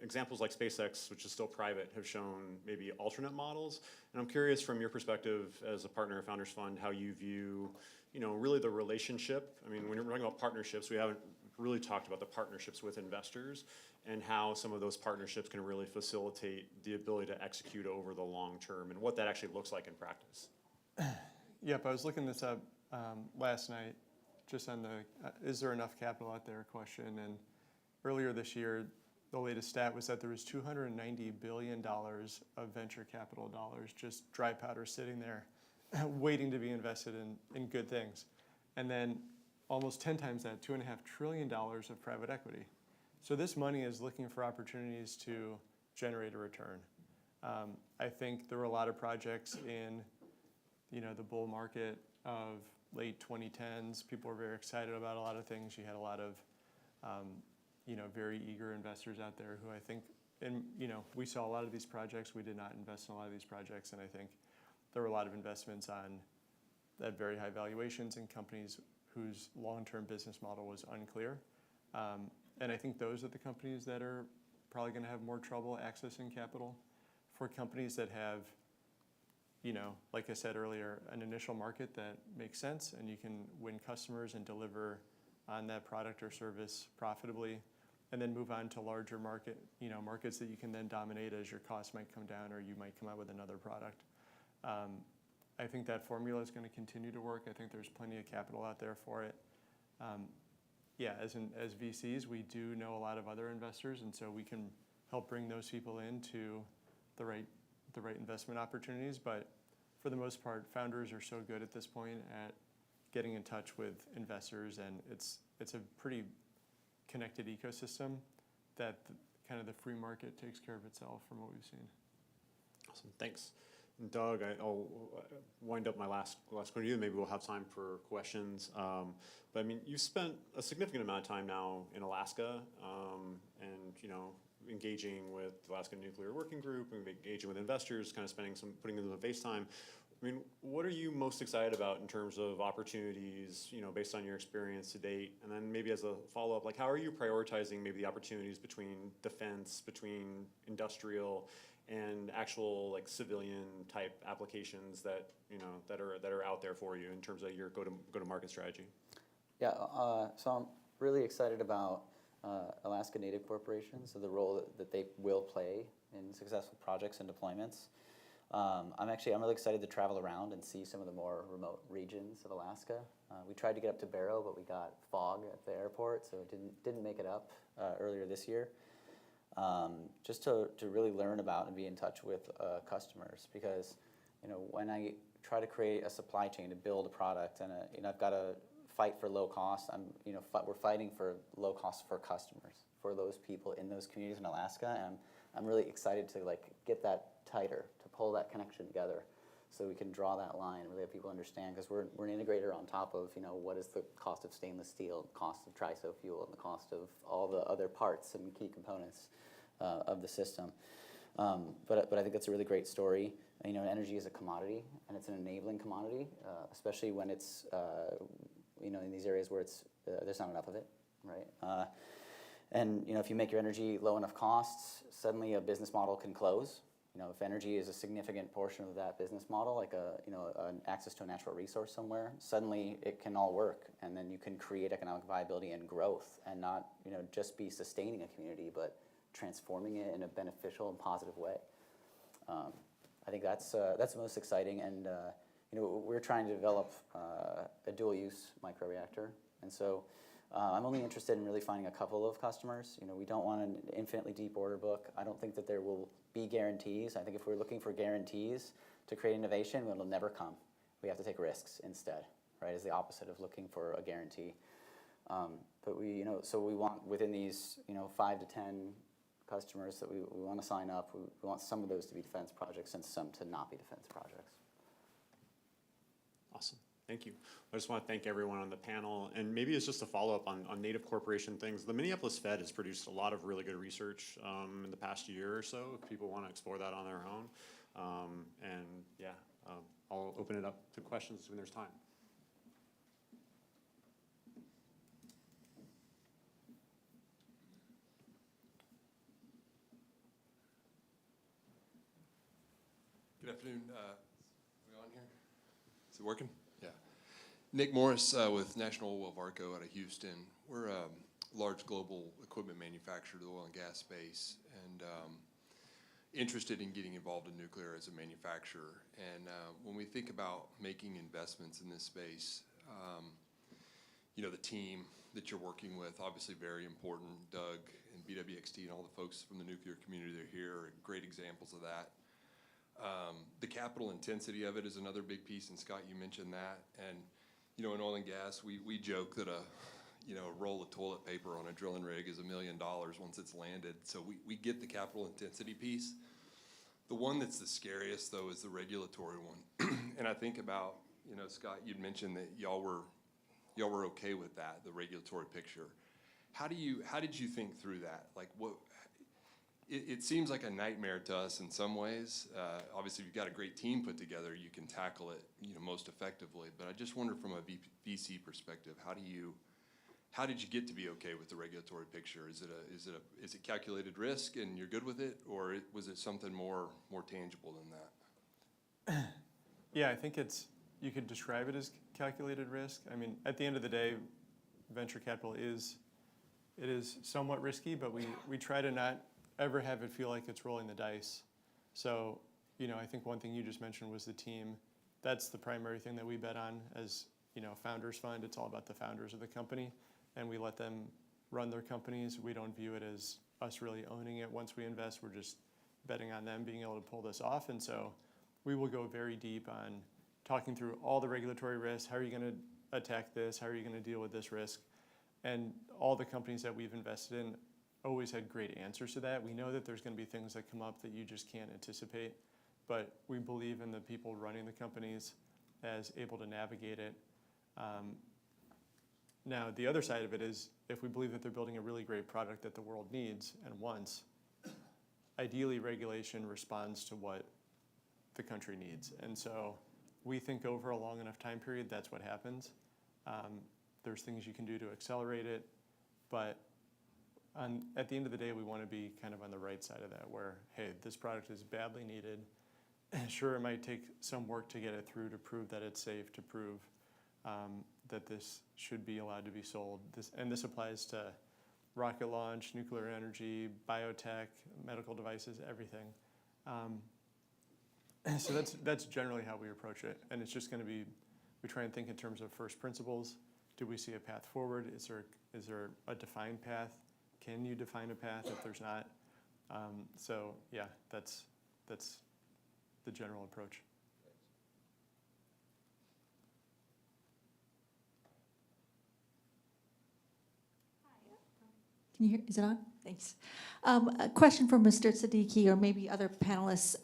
N: Examples like SpaceX, which is still private, have shown maybe alternate models. And I'm curious from your perspective as a partner of Founders Fund, how you view, really the relationship. When we're talking about partnerships, we haven't really talked about the partnerships with investors and how some of those partnerships can really facilitate the ability to execute over the long term and what that actually looks like in practice.
J: Yep, I was looking this up last night, just on the is there enough capital out there question. And earlier this year, the latest stat was that there was $290 billion of venture capital dollars, just dry powder sitting there, waiting to be invested in good things. And then almost 10 times that, $2.5 trillion of private equity. So this money is looking for opportunities to generate a return. I think there were a lot of projects in, the bull market of late 2010s. People were very excited about a lot of things. You had a lot of very eager investors out there who I think, and we saw a lot of these projects. We did not invest in a lot of these projects, and I think there were a lot of investments at very high valuations in companies whose long-term business model was unclear. And I think those are the companies that are probably going to have more trouble accessing capital. For companies that have, like I said earlier, an initial market that makes sense and you can win customers and deliver on that product or service profitably, and then move on to larger markets that you can then dominate as your costs might come down or you might come out with another product. I think that formula is going to continue to work. I think there's plenty of capital out there for it. As VCs, we do know a lot of other investors, and so we can help bring those people into the right investment opportunities. But for the most part, founders are so good at this point at getting in touch with investors, and it's a pretty connected ecosystem that kind of the free market takes care of itself from what we've seen.
N: Awesome, thanks. And Doug, I'll wind up my last question to you, maybe we'll have time for questions. But I mean, you've spent a significant amount of time now in Alaska, and engaging with the Alaska Nuclear Working Group, and engaging with investors, kind of putting them on FaceTime. I mean, what are you most excited about in terms of opportunities, based on your experience to date? And then maybe as a follow-up, like how are you prioritizing maybe the opportunities between defense, between industrial, and actual like civilian type applications that that are out there for you in terms of your go-to-market strategy?
L: Yeah, so I'm really excited about Alaska Native corporations, so the role that they will play in successful projects and deployments. I'm really excited to travel around and see some of the more remote regions of Alaska. We tried to get up to Barrow, but we got fog at the airport, so it didn't make it up earlier this year. Just to really learn about and be in touch with customers, because when I try to create a supply chain to build a product, and I've got to fight for low cost. We're fighting for low cost for customers, for those people in those communities in Alaska, and I'm really excited to get that tighter, to pull that connection together, so we can draw that line and really have people understand, because we're an integrator on top of what is the cost of stainless steel, the cost of triso fuel, and the cost of all the other parts and key components of the system. But I think that's a really great story. Energy is a commodity, and it's an enabling commodity, especially when it's in these areas where there's not enough of it, right? And if you make your energy low enough costs, suddenly a business model can close. If energy is a significant portion of that business model, like an access to a natural resource somewhere, suddenly it can all work, and then you can create economic viability and growth, and not just be sustaining a community, but transforming it in a beneficial and positive way. I think that's the most exciting, and we're trying to develop a dual-use microreactor, and so I'm only interested in really finding a couple of customers. We don't want an infinitely deep order book. I don't think that there will be guarantees. I think if we're looking for guarantees to create innovation, it'll never come. We have to take risks instead, right? It's the opposite of looking for a guarantee. But we want within these 5 to 10 customers that we want to sign up. We want some of those to be defense projects and some to not be defense projects.
N: Awesome. Thank you. I just want to thank everyone on the panel. And maybe it's just a follow-up on Native corporation things. The Minneapolis Fed has produced a lot of really good research in the past year or so, if people want to explore that on their own. I'll open it up to questions when there's time.
I: Good afternoon. Are we on here? Is it working? Yeah. Nick Morris with National Oil Varco out of Houston. We're a large global equipment manufacturer to the oil and gas space, and interested in getting involved in nuclear as a manufacturer. And when we think about making investments in this space, the team that you're working with, obviously very important. Doug and BWXT and all the folks from the nuclear community that are here are great examples of that. The capital intensity of it is another big piece, and Scott, you mentioned that. And in oil and gas, we joke that a roll of toilet paper on a drilling rig is $1 million once it's landed. So we get the capital intensity piece. The one that's the scariest, though, is the regulatory one. And I think about, Scott, you'd mentioned that y'all were okay with that, the regulatory picture. How did you think through that? Like, it seems like a nightmare to us in some ways. Obviously, if you've got a great team put together, you can tackle it, most effectively. But I just wonder from a VC perspective, how did you get to be okay with the regulatory picture? Is it calculated risk and you're good with it, or was it something more tangible than that?
J: Yeah, I think you could describe it as calculated risk. I mean, at the end of the day, venture capital is somewhat risky, but we try to not ever have it feel like it's rolling the dice. So, I think one thing you just mentioned was the team. That's the primary thing that we bet on as, founders fund. It's all about the founders of the company, and we let them run their companies. We don't view it as us really owning it. Once we invest, we're just betting on them being able to pull this off. And so we will go very deep on talking through all the regulatory risks. How are you going to attack this? How are you going to deal with this risk? And all the companies that we've invested in always had great answers to that. We know that there's going to be things that come up that you just can't anticipate, but we believe in the people running the companies as able to navigate it. Now, the other side of it is if we believe that they're building a really great product that the world needs and wants, ideally regulation responds to what the country needs. And so we think over a long enough time period, that's what happens. There's things you can do to accelerate it, but at the end of the day, we want to be kind of on the right side of that where, hey, this product is badly needed. Sure, it might take some work to get it through to prove that it's safe, to prove that this should be allowed to be sold. This applies to rocket launch, nuclear energy, biotech, medical devices, everything. So that's generally how we approach it. And it's just going to be, we try and think in terms of first principles. Do we see a path forward? Is there a defined path? Can you define a path if there's not? So yeah, that's the general approach.
P: Can you hear? Is it on? Thanks. A question for Mr. Siddiqui or maybe other panelists.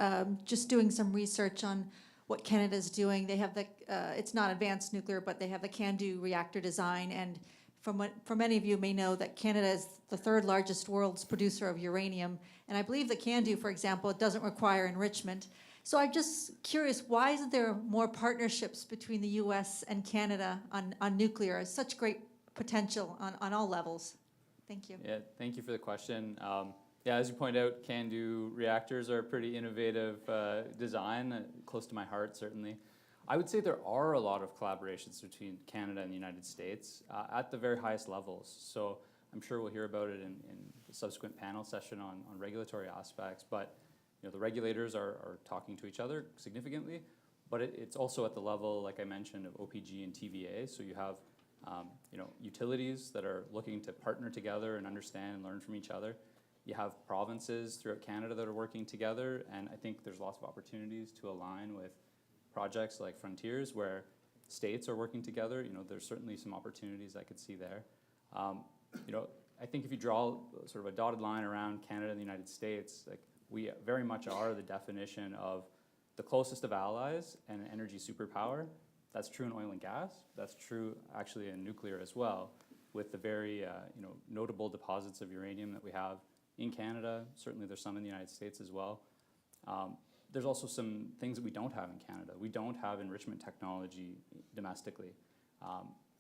P: Just doing some research on what Canada's doing. They have it's not advanced nuclear, but they have the CANDU reactor design. And from many of you may know that Canada is the third largest world's producer of uranium. And I believe the CANDU, for example, doesn't require enrichment. So I'm just curious, why isn't there more partnerships between the US and Canada on nuclear? Such great potential on all levels. Thank you.
O: Yeah, thank you for the question. Yeah, as you point out, CANDU reactors are a pretty innovative design, close to my heart, certainly. I would say there are a lot of collaborations between Canada and the United States at the very highest levels. So I'm sure we'll hear about it in the subsequent panel session on regulatory aspects. But the regulators are talking to each other significantly. But it's also at the level, like I mentioned, of OPG and TVA. So you have utilities that are looking to partner together and understand and learn from each other. You have provinces throughout Canada that are working together, and I think there's lots of opportunities to align with projects like Frontiers where states are working together. There's certainly some opportunities I could see there. I think if you draw sort of a dotted line around Canada and the United States, like we very much are the definition of the closest of allies and an energy superpower. That's true in oil and gas. That's true actually in nuclear as well, with the very notable deposits of uranium that we have in Canada. Certainly there's some in the United States as well. There's also some things that we don't have in Canada. We don't have enrichment technology domestically.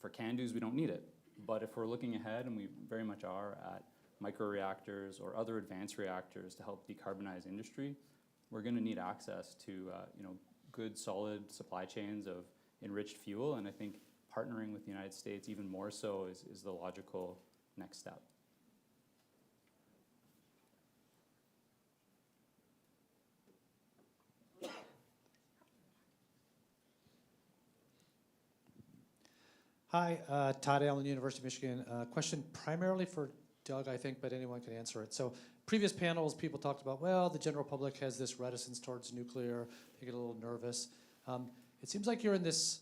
O: For CANDUs, we don't need it. But if we're looking ahead, and we very much are, at microreactors or other advanced reactors to help decarbonize industry, we're going to need access to good, solid supply chains of enriched fuel, and I think partnering with the United States even more so is the logical next step.
Q: Hi, Todd Allen, University of Michigan. Question primarily for Doug, I think, but anyone can answer it. So previous panels, people talked about, well, the general public has this reticence towards nuclear. They get a little nervous. It seems like you're in this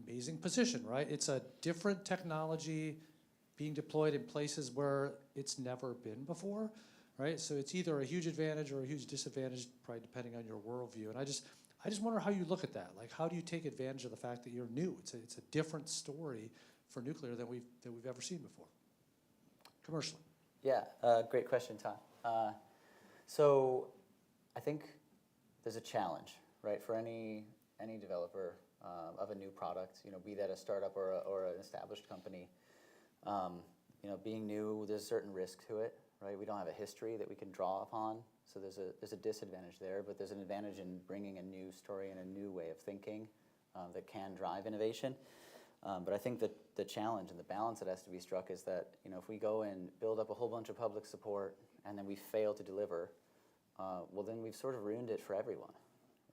Q: amazing position, right? It's a different technology being deployed in places where it's never been before, right? So it's either a huge advantage or a huge disadvantage, probably depending on your worldview. And I just wonder how you look at that. Like, how do you take advantage of the fact that you're new? It's a different story for nuclear than we've ever seen before, commercially.
L: Yeah, great question, Tom. So I think there's a challenge, right, for any developer of a new product, be that a startup or an established company. Being new, there's a certain risk to it, right? We don't have a history that we can draw upon, so there's a disadvantage there, but there's an advantage in bringing a new story and a new way of thinking that can drive innovation. But I think that the challenge and the balance that has to be struck is that, if we go and build up a whole bunch of public support and then we fail to deliver, well, then we've sort of ruined it for everyone,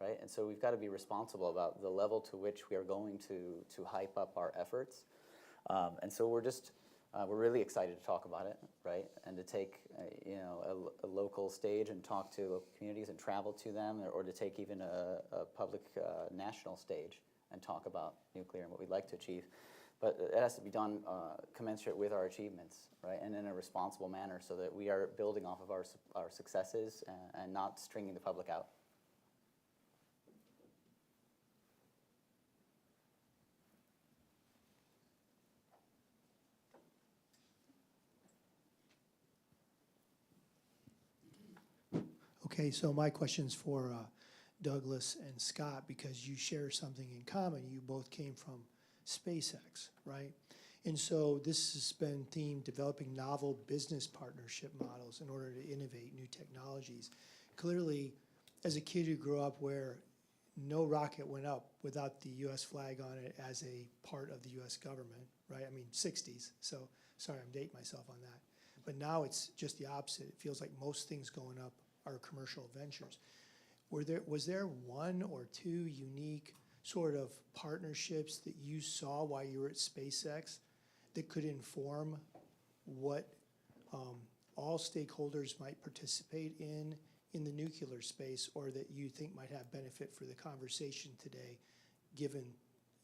L: right? And so we've got to be responsible about the level to which we are going to hype up our efforts. And so we're really excited to talk about it, right? And to take, a local stage and talk to local communities and travel to them, or to take even a public national stage and talk about nuclear and what we'd like to achieve. But it has to be done commensurate with our achievements, right? And in a responsible manner so that we are building off of our successes and not stringing the public out.
R: Okay, so my question's for Douglas and Scott, because you share something in common. You both came from SpaceX, right? And so this has been themed developing novel business partnership models in order to innovate new technologies. Clearly, as a kid who grew up where no rocket went up without the US flag on it as a part of the US government, right? I mean, 60s, so sorry, I'm dating myself on that. But now it's just the opposite. It feels like most things going up are commercial ventures. Was there one or two unique sort of partnerships that you saw while you were at SpaceX that could inform what all stakeholders might participate in the nuclear space, or that you think might have benefit for the conversation today, given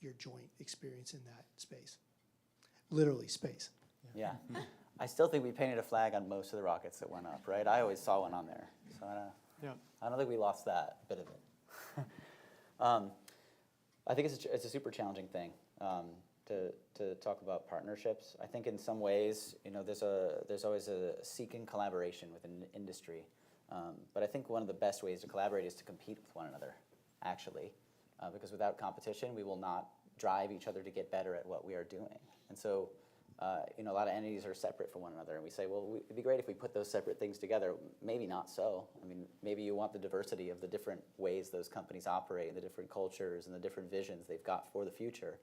R: your joint experience in that space? Literally space.
L: Yeah. I still think we painted a flag on most of the rockets that went up, right? I always saw one on there. So I don't think we lost that bit of it. I think it's a super challenging thing to talk about partnerships. I think in some ways, there's always a seeking collaboration within industry. But I think one of the best ways to collaborate is to compete with one another, actually. Because without competition, we will not drive each other to get better at what we are doing. And so a lot of entities are separate from one another, and we say, well, it'd be great if we put those separate things together. Maybe not so. I mean, maybe you want the diversity of the different ways those companies operate, the different cultures and the different visions they've got for the future,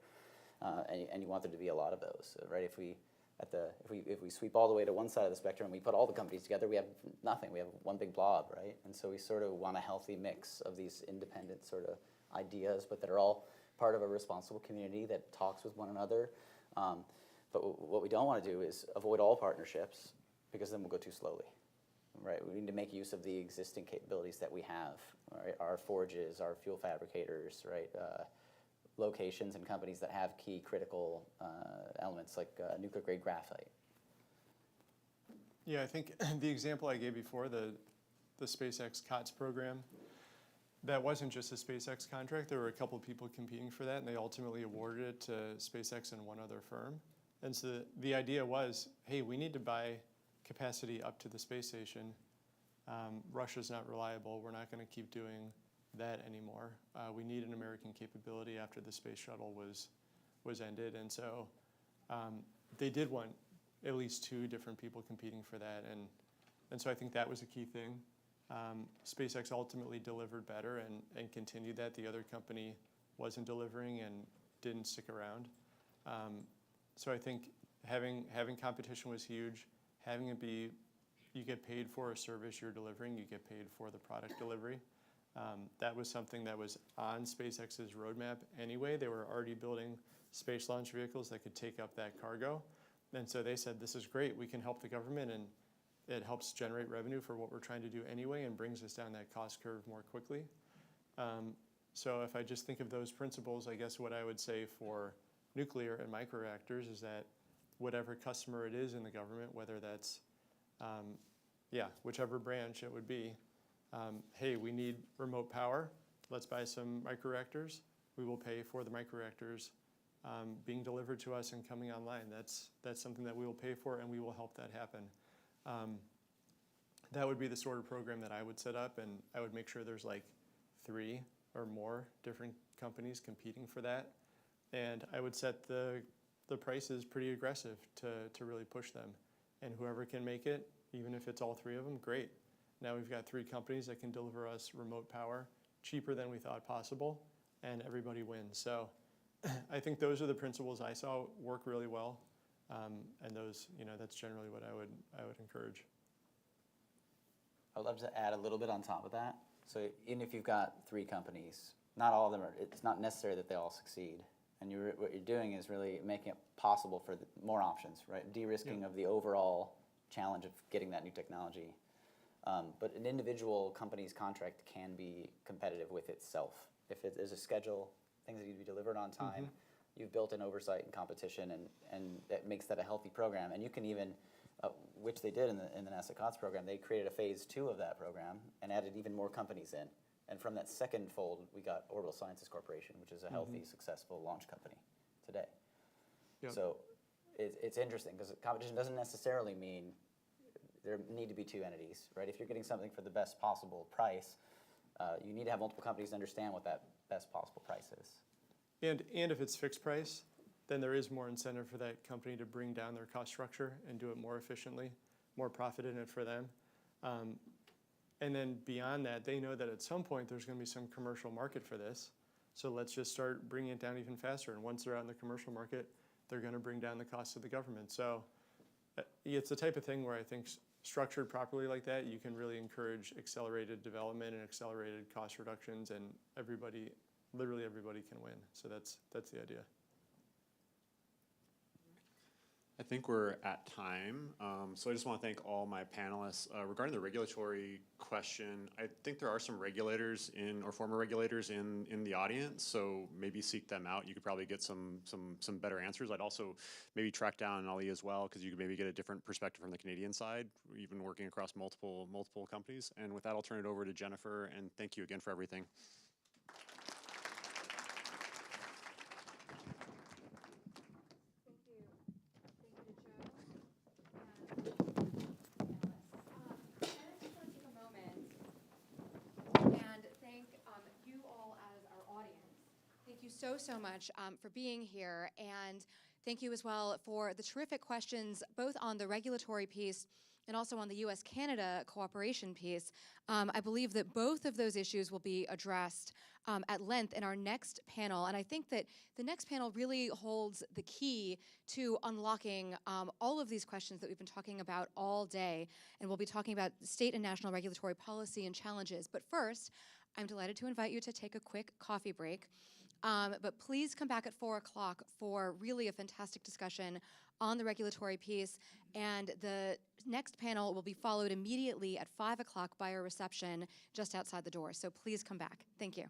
L: and you want there to be a lot of those, right? If we sweep all the way to one side of the spectrum and we put all the companies together, we have nothing. We have one big blob, right? And so we sort of want a healthy mix of these independent sort of ideas, but that are all part of a responsible community that talks with one another. But what we don't want to do is avoid all partnerships, because then we'll go too slowly, right? We need to make use of the existing capabilities that we have, right? Our forges, our fuel fabricators, right? Locations and companies that have key critical elements like nuclear grade graphite.
J: Yeah, I think the example I gave before, the SpaceX COTS program, that wasn't just a SpaceX contract. There were a couple of people competing for that, and they ultimately awarded it to SpaceX and one other firm. And so the idea was, hey, we need to buy capacity up to the space station. Russia's not reliable. We're not going to keep doing that anymore. We need an American capability after the space shuttle was ended. And so they did want at least two different people competing for that. And so I think that was a key thing. SpaceX ultimately delivered better and continued that. The other company wasn't delivering and didn't stick around. So I think having competition was huge. Having it be, you get paid for a service you're delivering, you get paid for the product delivery. That was something that was on SpaceX's roadmap anyway. They were already building space launch vehicles that could take up that cargo. And so they said, this is great, we can help the government, and it helps generate revenue for what we're trying to do anyway and brings us down that cost curve more quickly. So if I just think of those principles, I guess what I would say for nuclear and microreactors is that whatever customer it is in the government, whether that's, whichever branch it would be, hey, we need remote power, let's buy some microreactors. We will pay for the microreactors being delivered to us and coming online. That's something that we will pay for, and we will help that happen. that would be the sort of program that I would set up, and I would make sure there's like 3 or more different companies competing for that. And I would set the prices pretty aggressive to really push them. And whoever can make it, even if it's all 3 of them, great. Now we've got 3 companies that can deliver us remote power cheaper than we thought possible, and everybody wins. So I think those are the principles I saw work really well. And those, that's generally what I would encourage.
L: I'd love to add a little bit on top of that. So even if you've got 3 companies, not all of them it's not necessary that they all succeed. And what you're doing is really making it possible for more options, right? De-risking of the overall challenge of getting that new technology. But an individual company's contract can be competitive with itself. If there's a schedule, things that need to be delivered on time, you've built in oversight and competition, and that makes that a healthy program. And you can even, which they did in the NASA COTS program, they created a phase 2 of that program and added even more companies in. And from that second fold, we got Orbital Sciences Corporation, which is a healthy, successful launch company today.
J: Yep.
L: So it's interesting because competition doesn't necessarily mean there need to be 2 entities, right? If you're getting something for the best possible price, you need to have multiple companies to understand what that best possible price is.
J: And if it's fixed price, then there is more incentive for that company to bring down their cost structure and do it more efficiently, more profit in it for them. And then beyond that, they know that at some point there's going to be some commercial market for this. So let's just start bringing it down even faster. And once they're out in the commercial market, they're going to bring down the cost of the government. So it's the type of thing where I think structured properly like that, you can really encourage accelerated development and accelerated cost reductions, and literally everybody can win. So that's the idea.
N: I think we're at time. So I just want to thank all my panelists. Regarding the regulatory question, I think there are some regulators or former regulators in the audience, so maybe seek them out. You could probably get some better answers. I'd also maybe track down Ali as well, because you could maybe get a different perspective from the Canadian side, even working across multiple companies. And with that, I'll turn it over to Jennifer, and thank you again for everything.
A: Thank you so much for being here, and thank you as well for the terrific questions, both on the regulatory piece and also on the U.S.-Canada cooperation piece. I believe that both of those issues will be addressed at length in our next panel, and I think that the next panel really holds the key to unlocking all of these questions that we've been talking about all day, and we'll be talking about state and national regulatory policy and challenges. But first, I'm delighted to invite you to take a quick coffee break. But please come back at 4 o'clock for really a fantastic discussion on the regulatory piece. And the next panel will be followed immediately at 5 o'clock by a reception just outside the door. So please come back. Thank you.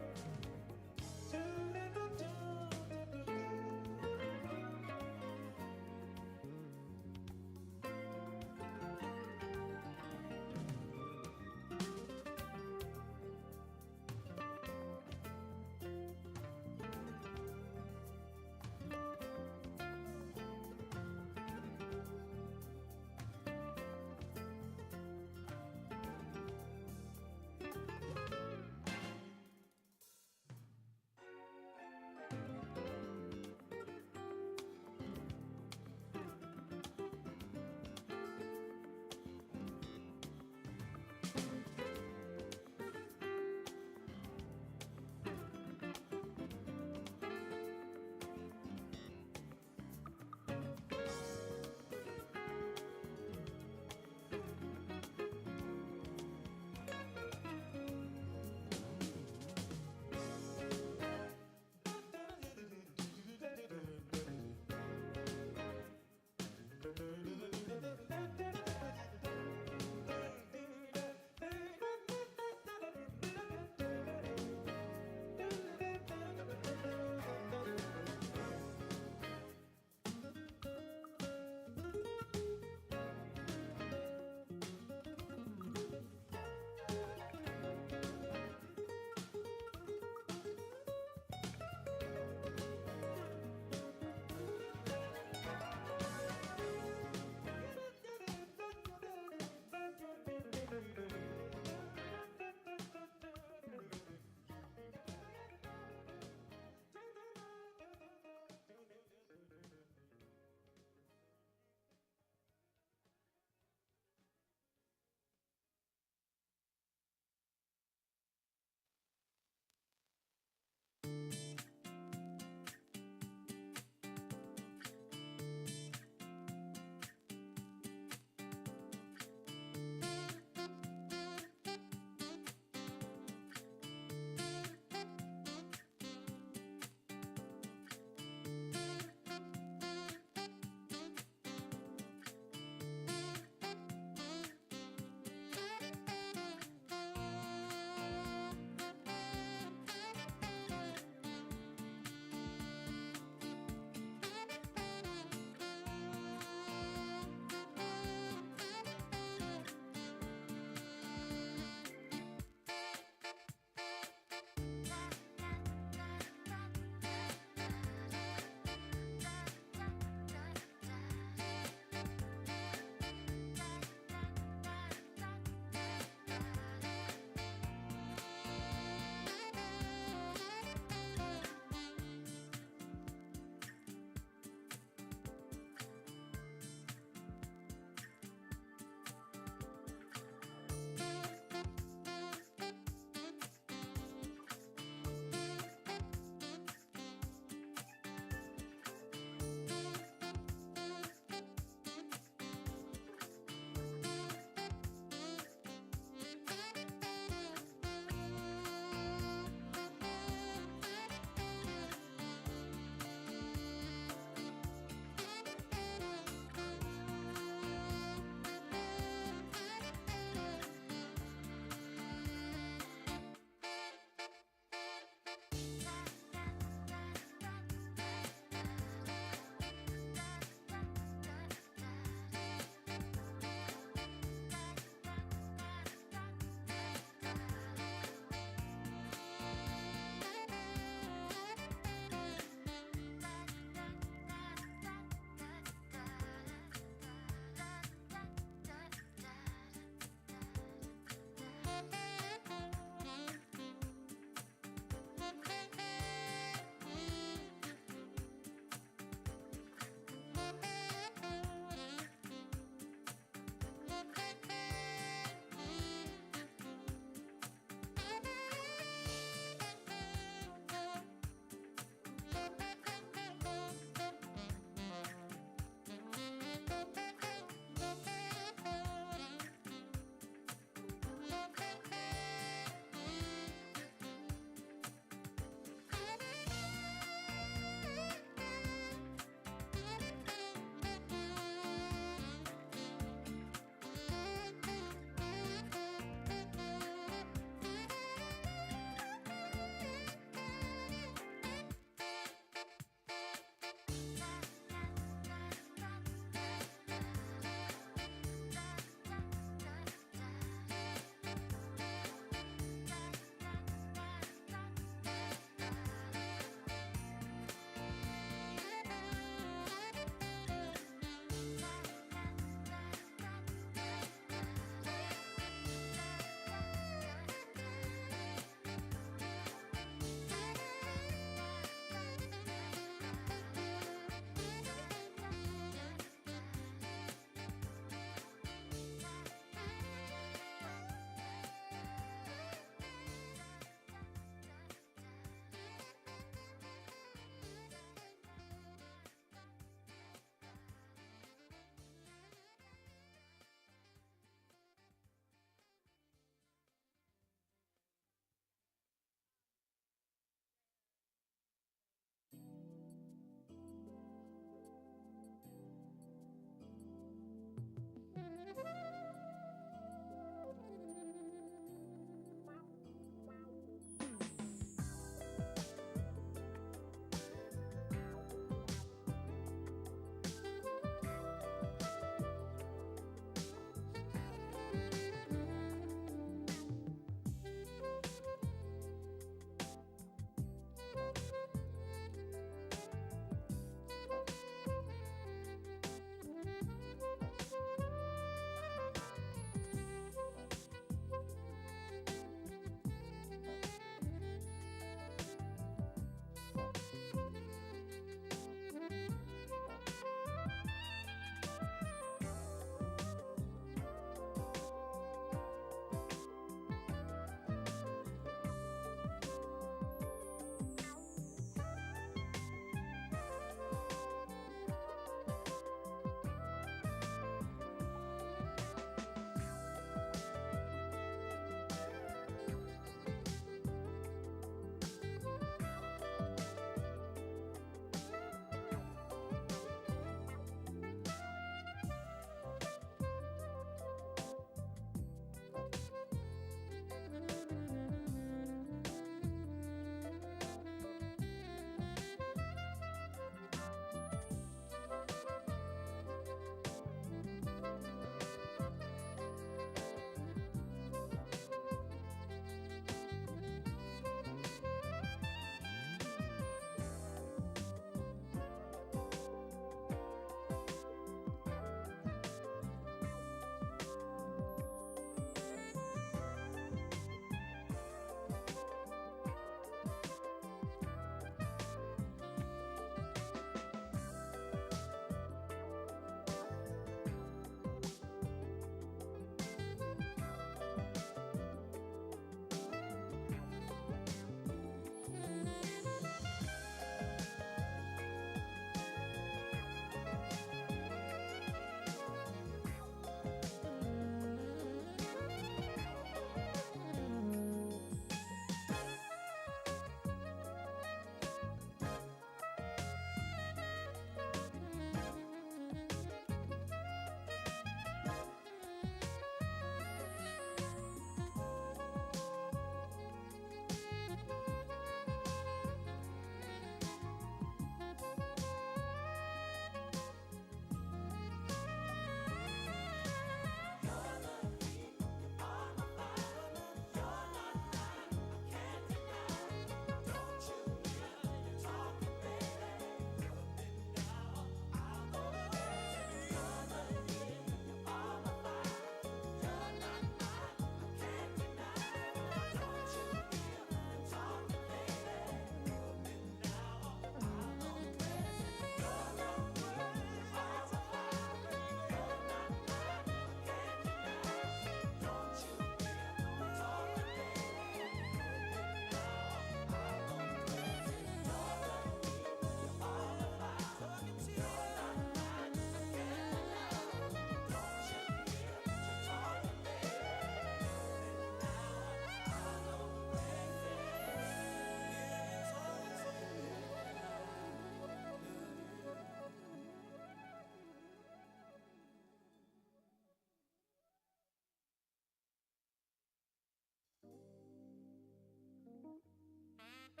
G: The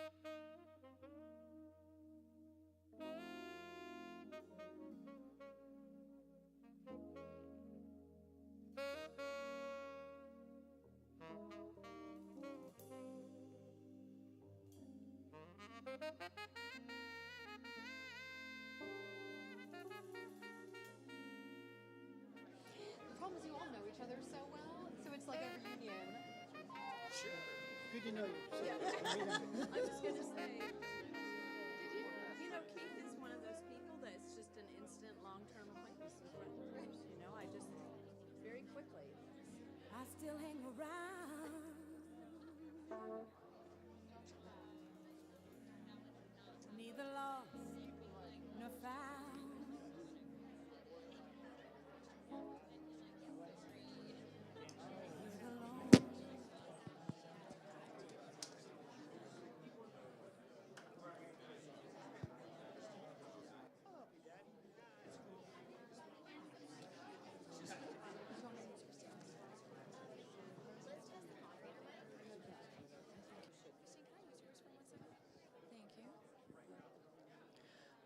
G: problem is you all know each other so well, so it's like a reunion.
R: Good to know you.
S: I was going to say, you know, Keith is one of those people that's just an instant long-term acquaintance with Rutgers. You know, I just, very quickly.
E: I still hang around. Neither lost nor found. Neither alone.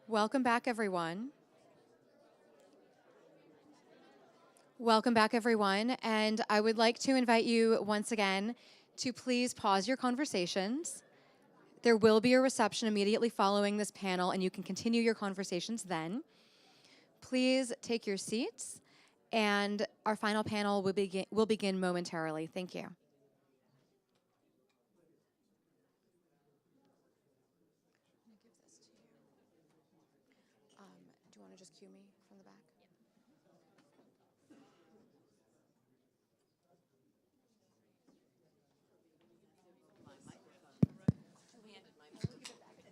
A: Welcome back, everyone. Welcome back, everyone. And I would like to invite you once again to please pause your conversations. There will be a reception immediately following this panel, and you can continue your conversations then. Please take your seats, and our final panel will begin momentarily. Thank you. Do you want to just cue me from the back?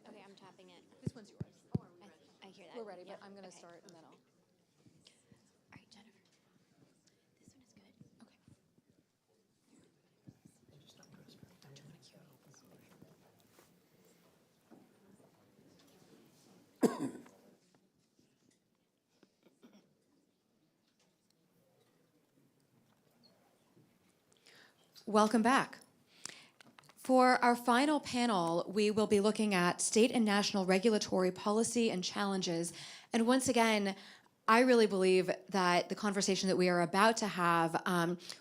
G: Okay, I'm tapping it.
A: This one's yours.
G: I hear that.
A: We're ready, but
G: Yeah,
A: I'm going to
G: okay.
A: start, and then I'll...
G: All right, Jennifer. This one is good.
A: Okay. Welcome back. For our final panel, we will be looking at state and national regulatory policy and challenges. And once again, I really believe that the conversation that we are about to have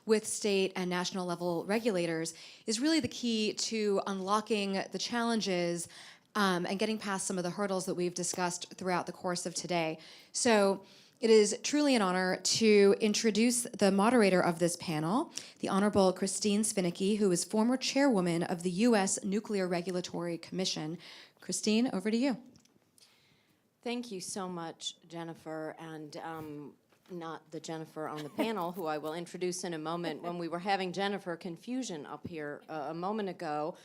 A: with state and national level regulators is really the key to unlocking the challenges and getting past some of the hurdles that we've discussed throughout the course of today. So it is truly an honor to introduce the moderator of this panel, the Honorable Christine Svinicki, who is former chairwoman of the U.S. Nuclear Regulatory Commission. Christine, over to you.
S: Thank you so much, Jennifer, and not the Jennifer on the panel, who I will introduce in a moment. When we were having Jennifer confusion up here a moment ago,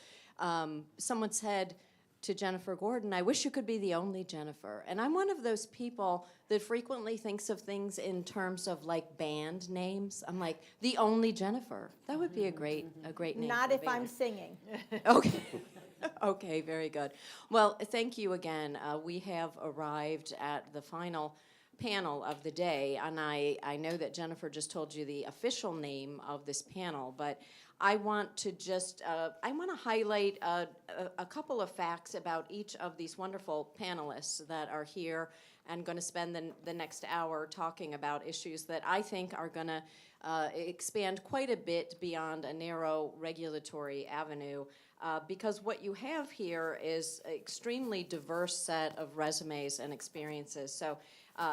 S: someone said to Jennifer Gordon, "I wish you could be the only Jennifer." And I'm one of those people that frequently thinks of things in terms of like band names. I'm like, the only Jennifer. That would be a great name.
T: Not
S: for a
T: if I'm
S: band.
T: singing.
S: Okay. Okay, very good. Well, thank you again. We have arrived at the final panel of the day, and I know that Jennifer just told you the official name of this panel, but I want to just, I want to highlight a couple of facts about each of these wonderful panelists that are here and going to spend the next hour talking about issues that I think are going to expand quite a bit beyond a narrow regulatory avenue. Because what you have here is an extremely diverse set of resumes and experiences. So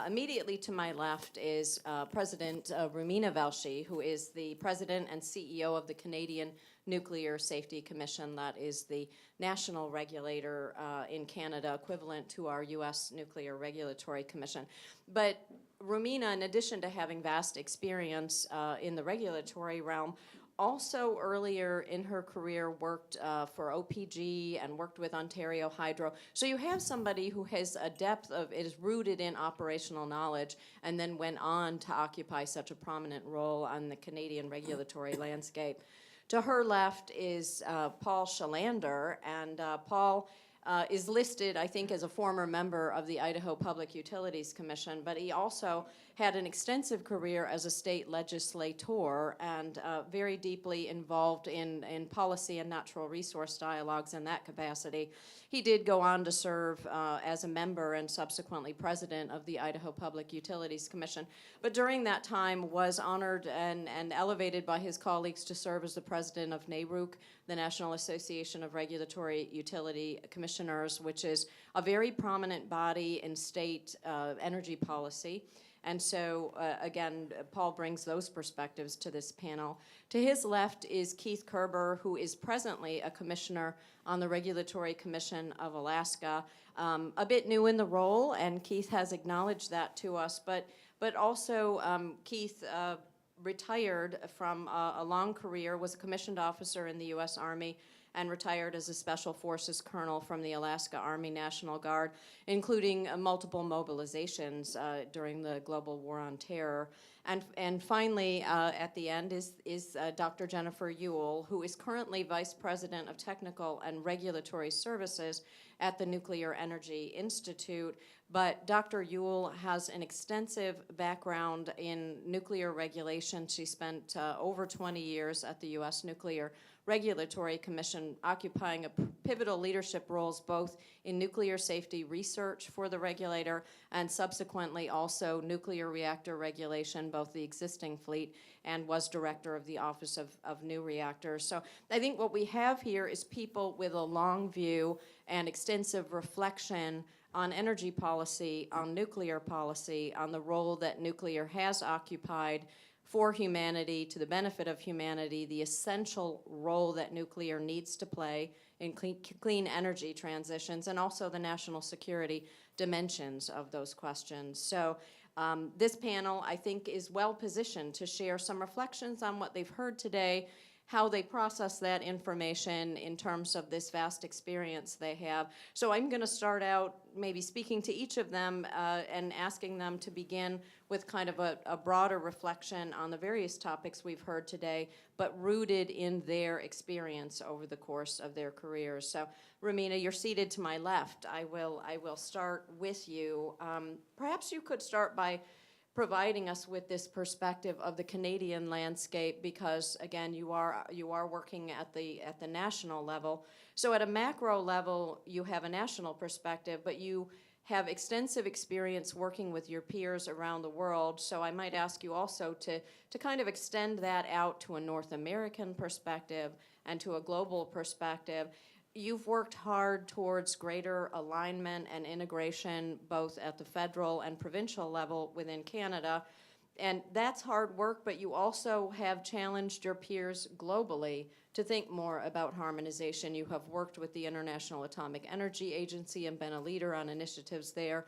S: immediately to my left is President Rumina Velshi, who is the president and CEO of the Canadian Nuclear Safety Commission. That is the national regulator in Canada, equivalent to our U.S. Nuclear Regulatory Commission. But Rumina, in addition to having vast experience in the regulatory realm, also earlier in her career worked for OPG and worked with Ontario Hydro. So you have somebody who has a depth of, it is rooted in operational knowledge, and then went on to occupy such a prominent role on the Canadian regulatory landscape. To her left is Paul Shalander, and Paul is listed, I think, as a former member of the Idaho Public Utilities Commission, but he also had an extensive career as a state legislator and very deeply involved in policy and natural resource dialogues in that capacity. He did go on to serve as a member and subsequently president of the Idaho Public Utilities Commission, but during that time was honored and elevated by his colleagues to serve as the president of NARUC, the National Association of Regulatory Utility Commissioners, which is a very prominent body in state energy policy. And so, again, Paul brings those perspectives to this panel. To his left is Keith Kerber, who is presently a commissioner on the Regulatory Commission of Alaska. A bit new in the role, and Keith has acknowledged that to us, but also Keith retired from a long career, was a commissioned officer in the U.S. Army, and retired as a Special Forces Colonel from the Alaska Army National Guard, including multiple mobilizations during the global war on terror. And finally, at the end, is Dr. Jennifer Ewell, who is currently Vice President of Technical and Regulatory Services at the Nuclear Energy Institute. But Dr. Ewell has an extensive background in nuclear regulation. She spent over 20 years at the U.S. Nuclear Regulatory Commission, occupying pivotal leadership roles both in nuclear safety research for the regulator and subsequently also nuclear reactor regulation, both the existing fleet, and was director of the Office of New Reactors. So I think what we have here is people with a long view and extensive reflection on energy policy, on nuclear policy, on the role that nuclear has occupied for humanity, to the benefit of humanity, the essential role that nuclear needs to play in clean energy transitions, and also the national security dimensions of those questions. So this panel, I think, is well positioned to share some reflections on what they've heard today, how they process that information in terms of this vast experience they have. So I'm going to start out maybe speaking to each of them and asking them to begin with kind of a broader reflection on the various topics we've heard today, but rooted in their experience over the course of their careers. So Romina, you're seated to my left. I will start with you. Perhaps you could start by providing us with this perspective of the Canadian landscape, because again, you are working at the national level. So at a macro level, you have a national perspective, but you have extensive experience working with your peers around the world. So I might ask you also to kind of extend that out to a North American perspective and to a global perspective. You've worked hard towards greater alignment and integration both at the federal and provincial level within Canada. And that's hard work, but you also have challenged your peers globally to think more about harmonization. You have worked with the International Atomic Energy Agency and been a leader on initiatives there.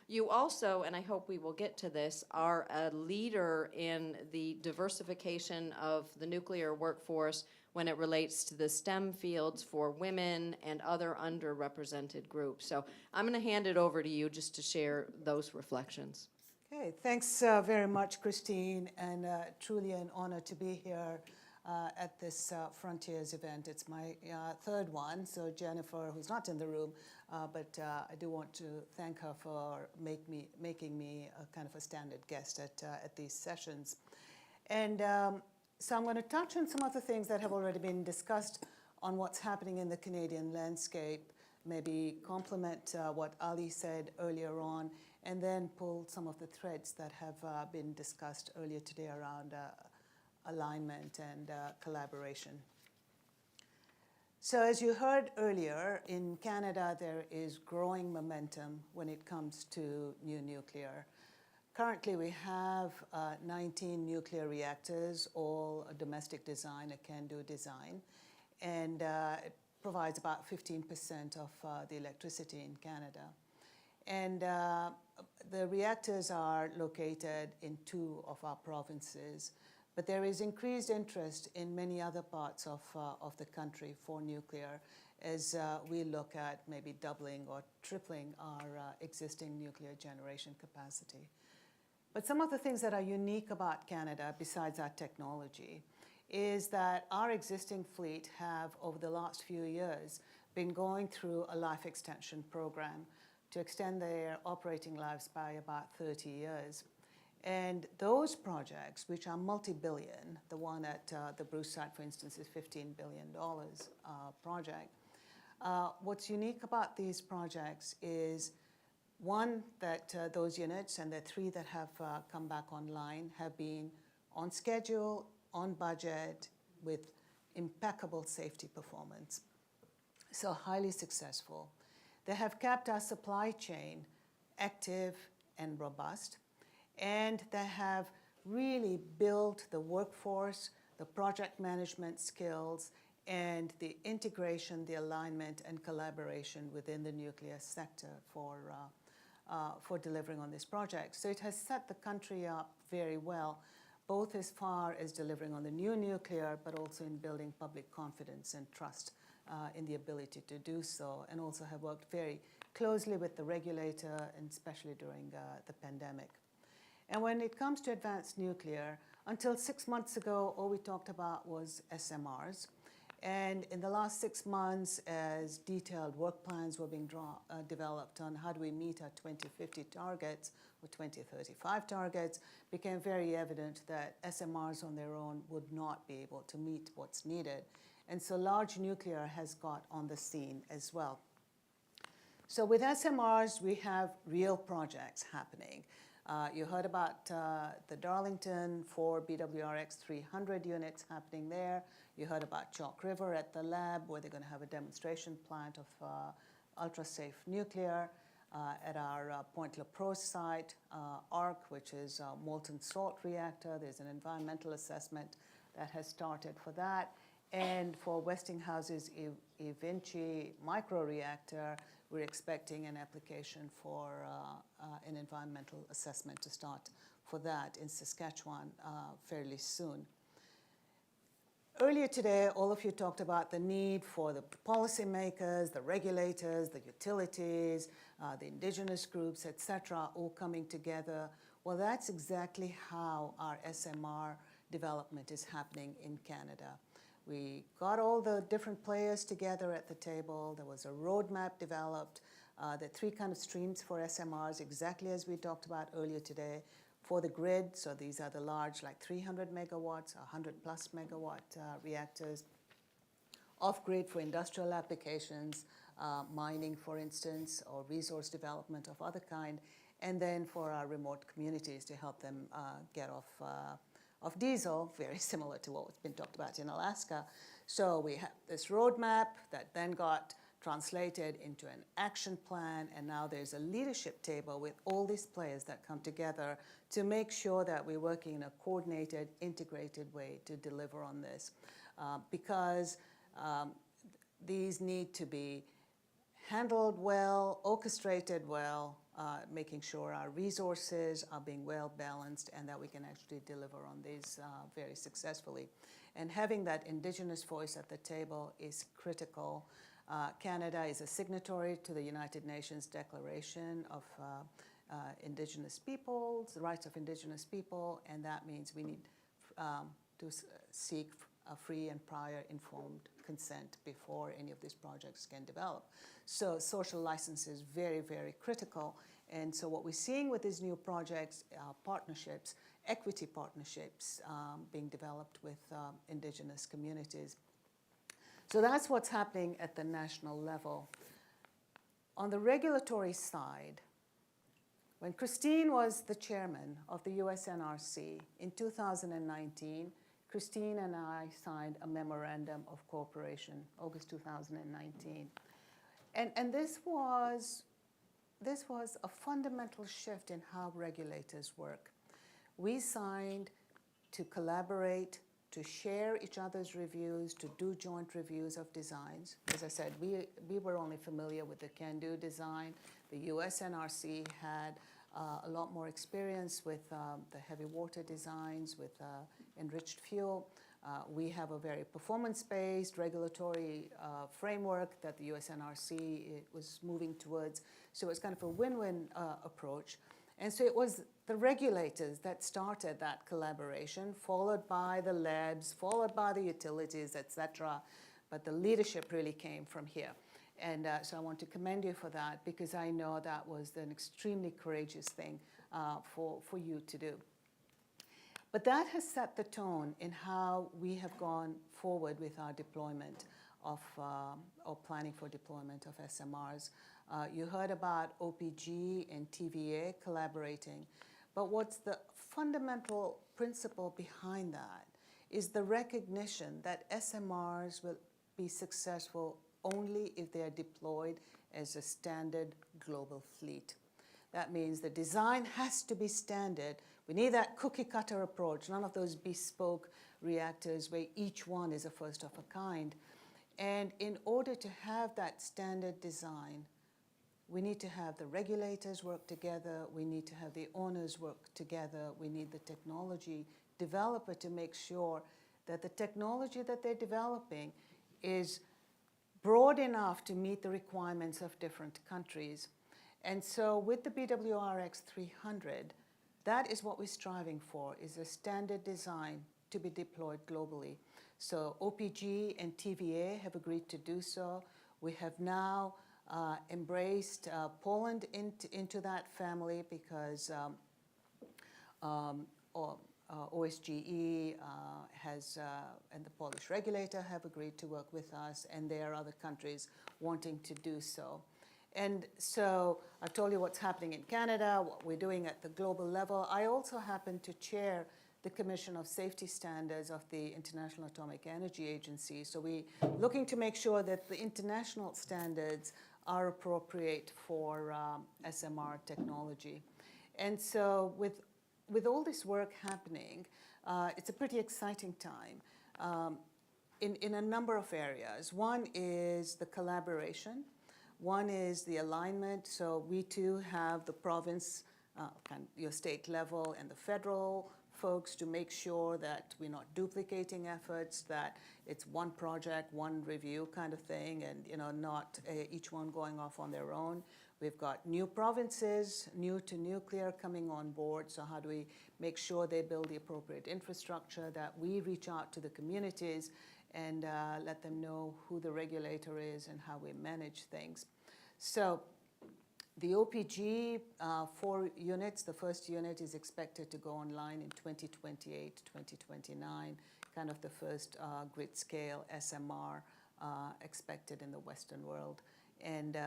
S: You also, and I hope we will get to this, are a leader in the diversification of the nuclear workforce when it relates to the STEM fields for women and other underrepresented groups. So I'm going to hand it over to you just to share those reflections.
H: Okay, thanks very much, Christine, and truly an honor to be here at this Frontiers event. It's my third one, so Jennifer, who's not in the room, but I do want to thank her for making me a kind of a standard guest at these sessions. And so I'm going to touch on some of the things that have already been discussed on what's happening in the Canadian landscape, maybe complement what Ali said earlier on, and then pull some of the threads that have been discussed earlier today around alignment and collaboration. So as you heard earlier, in Canada there is growing momentum when it comes to new nuclear. Currently, we have 19 nuclear reactors, all a domestic design, a can-do design, and it provides about 15% of the electricity in Canada. And the reactors are located in 2 of our provinces, but there is increased interest in many other parts of the country for nuclear as we look at maybe doubling or tripling our existing nuclear generation capacity. But some of the things that are unique about Canada, besides our technology, is that our existing fleet have, over the last few years, been going through a life extension program to extend their operating lives by about 30 years. And those projects, which are multi-billion, the one at the Bruce site, for instance, is $15 billion project. What's unique about these projects is, one, that those units, and the 3 that have come back online, have been on schedule, on budget, with impeccable safety performance. So highly successful. They have kept our supply chain active and robust, and they have really built the workforce, the project management skills, and the integration, the alignment, and collaboration within the nuclear sector for delivering on this project. So it has set the country up very well, both as far as delivering on the new nuclear, but also in building public confidence and trust in the ability to do so, and also have worked very closely with the regulator, and especially during the pandemic. And when it comes to advanced nuclear, until 6 months ago, all we talked about was SMRs. And in the last 6 months, as detailed work plans were being developed on how do we meet our 2050 targets or 2035 targets, became very evident that SMRs on their own would not be able to meet what's needed. And so large nuclear has got on the scene as well. So with SMRs, we have real projects happening. You heard about the Darlington 4 BWRX 300 units happening there. You heard about Chalk River at the lab, where they're going to have a demonstration plant of ultra-safe nuclear. At our Point Lepreau site, ARC, which is a molten salt reactor, there's an environmental assessment that has started for that. And for Westinghouse's eVinci microreactor, we're expecting an application for an environmental assessment to start for that in Saskatchewan fairly soon. Earlier today, all of you talked about the need for the policymakers, the regulators, the utilities, the indigenous groups, et cetera, all coming together. Well, that's exactly how our SMR development is happening in Canada. We got all the different players together at the table. There was a roadmap developed. The 3 kind of streams for SMRs, exactly as we talked about earlier today. For the grid, so these are the large, like 300 megawatts, 100 plus megawatt reactors. Off-grid for industrial applications, mining, for instance, or resource development of other kind. And then for our remote communities to help them get off diesel, very similar to what's been talked about in Alaska. So we have this roadmap that then got translated into an action plan, and now there's a leadership table with all these players that come together to make sure that we're working in a coordinated, integrated way to deliver on this. Because these need to be handled well, orchestrated well, making sure our resources are being well balanced and that we can actually deliver on these very successfully. And having that Indigenous voice at the table is critical. Canada is a signatory to the United Nations Declaration of Indigenous Peoples, the rights of Indigenous people, and that means we need to seek a free and prior informed consent before any of these projects can develop. So social license is very, very critical. And so what we're seeing with these new projects are partnerships, equity partnerships being developed with Indigenous communities. So that's what's happening at the national level. On the regulatory side, when Christine was the chairman of the USNRC in 2019, Christine and I signed a memorandum of cooperation, August 2019. And this was a fundamental shift in how regulators work. We signed to collaborate, to share each other's reviews, to do joint reviews of designs. As I said, we were only familiar with the CANDO design. The USNRC had a lot more experience with the heavy water designs, with enriched fuel. We have a very performance-based regulatory framework that the USNRC was moving towards. So it's kind of a win-win approach. And so it was the regulators that started that collaboration, followed by the labs, followed by the utilities, et cetera. But the leadership really came from here. And so I want to commend you for that, because I know that was an extremely courageous thing for you to do. But that has set the tone in how we have gone forward with our deployment of, or planning for deployment of SMRs. You heard about OPG and TVA collaborating, but what's the fundamental principle behind that is the recognition that SMRs will be successful only if they are deployed as a standard global fleet. That means the design has to be standard. We need that cookie cutter approach, none of those bespoke reactors where each one is a first of a kind. And in order to have that standard design, we need to have the regulators work together, we need to have the owners work together, we need the technology developer to make sure that the technology that they're developing is broad enough to meet the requirements of different countries. And so with the BWRX 300, that is what we're striving for, is a standard design to be deployed globally. So OPG and TVA have agreed to do so. We have now embraced Poland into that family because OSGE and the Polish regulator have agreed to work with us, and there are other countries wanting to do so. And so I've told you what's happening in Canada, what we're doing at the global level. I also happen to chair the Commission of Safety Standards of the International Atomic Energy Agency. So we're looking to make sure that the international standards are appropriate for SMR technology. And so with all this work happening, it's a pretty exciting time in a number of areas. One is the collaboration. One is the alignment. So we too have the province, your state level, and the federal folks to make sure that we're not duplicating efforts, that it's one project, one review kind of thing, and not each one going off on their own. We've got new provinces, new to nuclear, coming on board. So how do we make sure they build the appropriate infrastructure, that we reach out to the communities and let them know who the regulator is and how we manage things. So the OPG 4 units, the first unit is expected to go online in 2028, 2029, kind of the first grid scale SMR expected in the Western world. And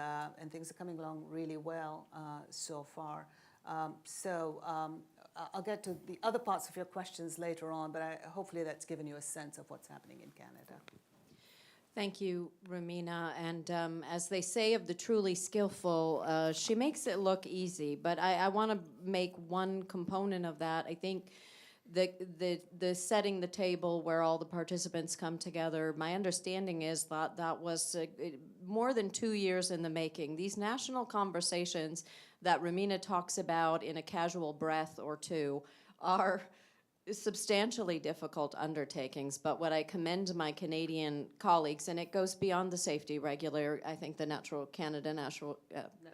H: things are coming along really well so far. I'll get to the other parts of your questions later on, but hopefully that's given you a sense of what's happening in Canada.
S: Thank you, Romina. And as they say of the truly skillful, she makes it look easy. But I want to make one component of that. I think the setting the table where all the participants come together, my understanding is that that was more than 2 years in the making. These national conversations that Romina talks about in a casual breath or two are substantially difficult undertakings, but what I commend my Canadian colleagues, and it goes beyond the safety regulator, I think the Natural Canada,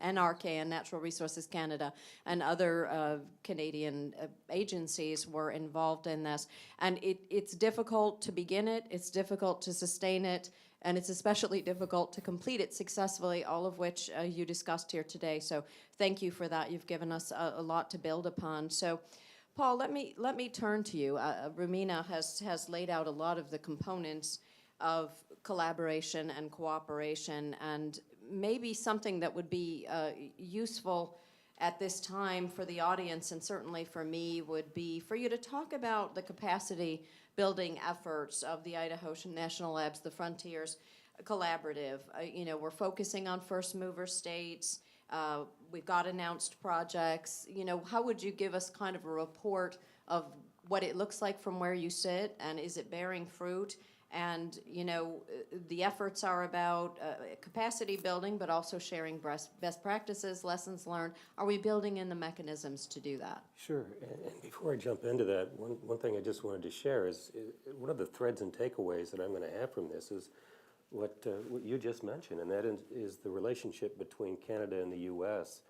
S: NRC and Natural Resources Canada and other Canadian agencies were involved in this. And it's difficult to begin it, it's difficult to sustain it, and it's especially difficult to complete it successfully, all of which you discussed here today. So thank you for that. You've given us a lot to build upon. So Paul, let me turn to you. Romina has laid out a lot of the components of collaboration and cooperation, and maybe something that would be useful at this time for the audience, and certainly for me, would be for you to talk about the capacity building efforts of the Idaho National Labs, the Frontiers Collaborative. We're focusing on first mover states. We've got announced projects. How would you give us kind of a report of what it looks like from where you sit, and is it bearing fruit? And, the efforts are about capacity building, but also sharing best practices, lessons learned. Are we building in the mechanisms to do that?
T: Sure. And before I jump into that, one thing I just wanted to share is one of the threads and takeaways that I'm going to have from this is what you just mentioned, and that is the relationship between Canada and the U.S.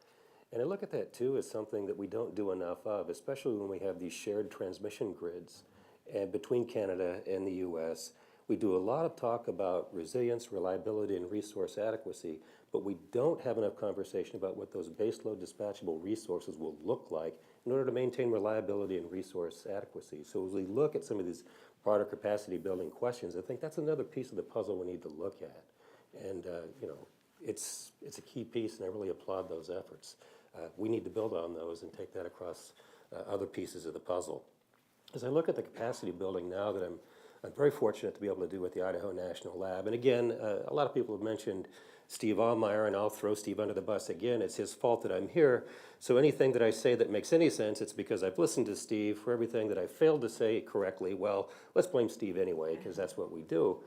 T: And I look at that, too, as something that we don't do enough of, especially when we have these shared transmission grids and between Canada and the U.S. We do a lot of talk about resilience, reliability, and resource adequacy, but we don't have enough conversation about what those baseload dispatchable resources will look like in order to maintain reliability and resource adequacy. So as we look at some of these broader capacity building questions, I think that's another piece of the puzzle we need to look at. And you know, it's a key piece, and I really applaud those efforts. We need to build on those and take that across other pieces of the puzzle. As I look at the capacity building now that I'm very fortunate to be able to do with the Idaho National Lab, and again, a lot of people have mentioned Steve Allmeyer, and I'll throw Steve under the bus again. It's his fault that I'm here. So anything that I say that makes any sense, it's because I've listened to Steve. For everything that I failed to say correctly, well, let's blame Steve anyway, because that's what we do.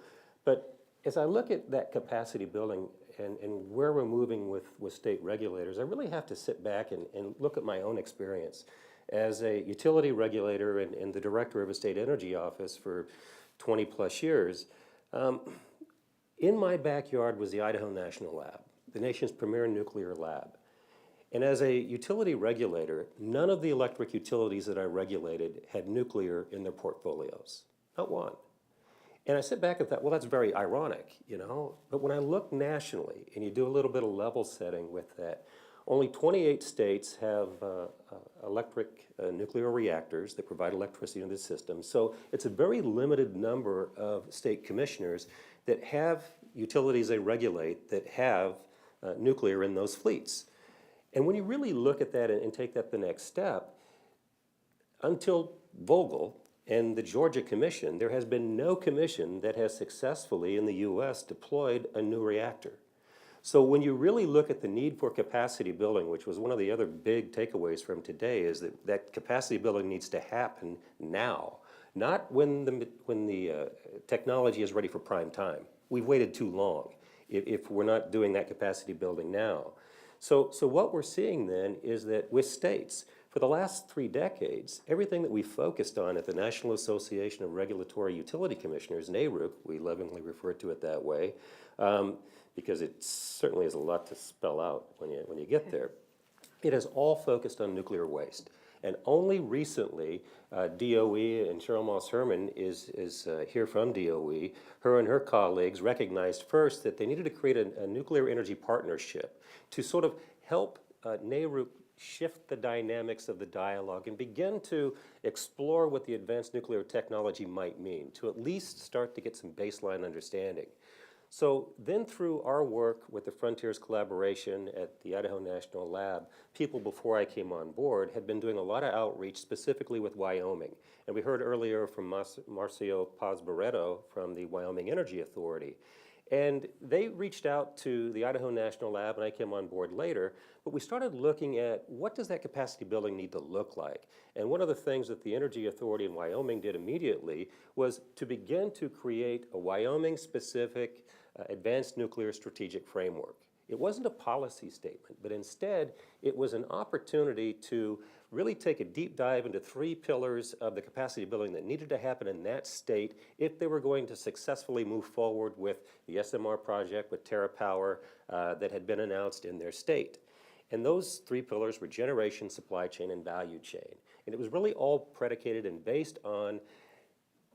T: But as I look at that capacity building and where we're moving with state regulators, I really have to sit back and look at my own experience. As a utility regulator and the director of a state energy office for 20 plus years, in my backyard was the Idaho National Lab, the nation's premier nuclear lab. And as a utility regulator, none of the electric utilities that I regulated had nuclear in their portfolios, not one. And I sit back and thought, well, that's very ironic, you know? But when I look nationally, and you do a little bit of level setting with that, only 28 states have electric nuclear reactors that provide electricity into the system. So it's a very limited number of state commissioners that have utilities they regulate that have nuclear in those fleets. And when you really look at that and take that the next step, until Vogel and the Georgia Commission, there has been no commission that has successfully in the US deployed a new reactor. So when you really look at the need for capacity building, which was one of the other big takeaways from today, is that capacity building needs to happen now, not when the technology is ready for prime time. We've waited too long if we're not doing that capacity building now. So what we're seeing then is that with states, for the last 3 decades, everything that we focused on at the National Association of Regulatory Utility Commissioners, NARUC, we lovingly refer to it that way, because it certainly is a lot to spell out when you get there. It has all focused on nuclear waste. And only recently, DOE and Cheryl Moss Herman is here from DOE. Her and her colleagues recognized first that they needed to create a nuclear energy partnership to sort of help NARUC shift the dynamics of the dialogue and begin to explore what the advanced nuclear technology might mean, to at least start to get some baseline understanding. So then through our work with the Frontiers Collaboration at the Idaho National Lab, people before I came on board had been doing a lot of outreach specifically with Wyoming. And we heard earlier from Marcio Paz Barreto from the Wyoming Energy Authority. And they reached out to the Idaho National Lab, and I came on board later, but we started looking at what does that capacity building need to look like? And one of the things that the Energy Authority in Wyoming did immediately was to begin to create a Wyoming-specific advanced nuclear strategic framework. It wasn't a policy statement, but instead it was an opportunity to really take a deep dive into 3 pillars of the capacity building that needed to happen in that state if they were going to successfully move forward with the SMR project with TerraPower that had been announced in their state. And those 3 pillars were generation, supply chain, and value chain. And it was really all predicated and based on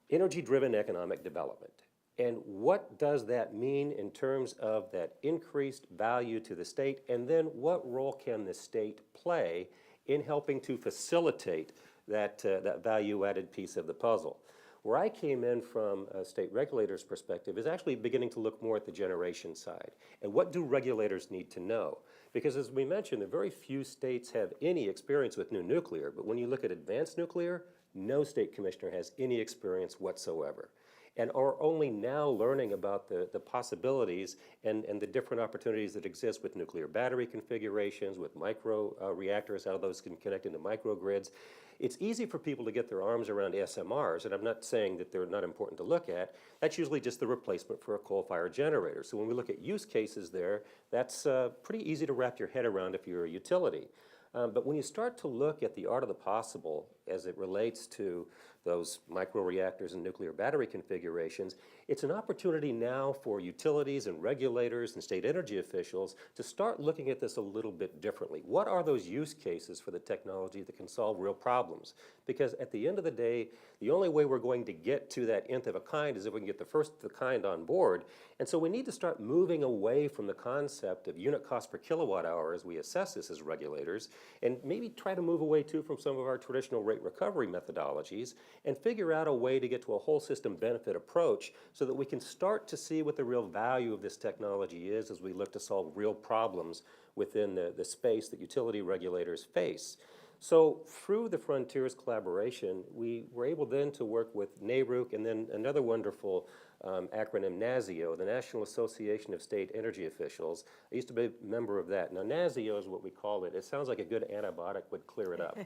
T: energy-driven economic development. And what does that mean in terms of that increased value to the state? And then what role can the state play in helping to facilitate that value-added piece of the puzzle? Where I came in from a state regulator's perspective is actually beginning to look more at the generation side. And what do regulators need to know? Because as we mentioned, very few states have any experience with new nuclear. But when you look at advanced nuclear, no state commissioner has any experience whatsoever, and are only now learning about the possibilities and the different opportunities that exist with nuclear battery configurations, with micro reactors, how those can connect into microgrids. It's easy for people to get their arms around SMRs, and I'm not saying that they're not important to look at. That's usually just the replacement for a coal-fired generator. So when we look at use cases there, that's pretty easy to wrap your head around if you're a utility. But when you start to look at the art of the possible as it relates to those microreactors and nuclear battery configurations, it's an opportunity now for utilities and regulators and state energy officials to start looking at this a little bit differently. What are those use cases for the technology that can solve real problems? Because at the end of the day, the only way we're going to get to that nth of a kind is if we can get the first of the kind on board. And so we need to start moving away from the concept of unit cost per kilowatt hour as we assess this as regulators, and maybe try to move away too from some of our traditional rate recovery methodologies and figure out a way to get to a whole system benefit approach so that we can start to see what the real value of this technology is as we look to solve real problems within the space that utility regulators face. So through the Frontiers collaboration, we were able then to work with NARUC and then another wonderful acronym, NASIO, the National Association of State Energy Officials. I used to be a member of that. Now, NASIO is what we call it. It sounds like a good antibiotic would clear it up.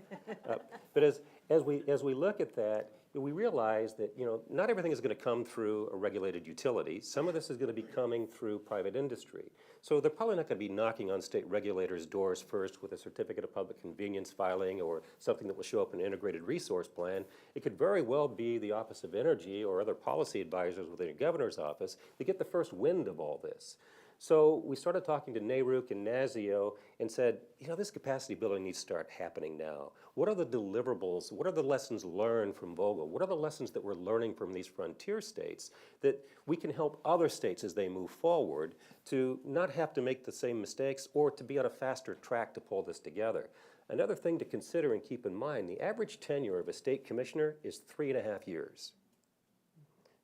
T: But as we look at that, we realize that not everything is going to come through a regulated utility. Some of this is going to be coming through private industry. So they're probably not going to be knocking on state regulators' doors first with a certificate of public convenience filing or something that will show up in an integrated resource plan. It could very well be the Office of Energy or other policy advisors within the governor's office to get the first wind of all this. So we started talking to NARUC and NASIO and said, this capacity building needs to start happening now. What are the deliverables? What are the lessons learned from Vogtle? What are the lessons that we're learning from these frontier states that we can help other states as they move forward to not have to make the same mistakes or to be on a faster track to pull this together? Another thing to consider and keep in mind, the average tenure of a state commissioner is 3.5 years.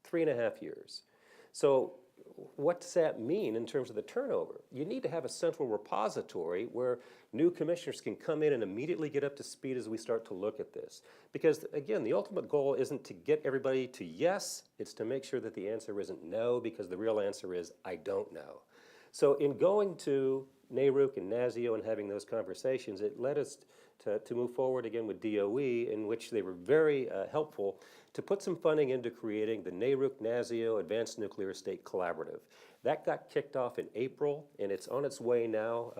T: 3.5 years. So what does that mean in terms of the turnover? You need to have a central repository where new commissioners can come in and immediately get up to speed as we start to look at this. Because again, the ultimate goal isn't to get everybody to yes, it's to make sure that the answer isn't no, because the real answer is I don't know. So in going to NARUC and NASIO and having those conversations, it led us to move forward again with DOE, in which they were very helpful to put some funding into creating the NARUC-NASIO Advanced Nuclear State Collaborative. That got kicked off in April, and it's on its way now.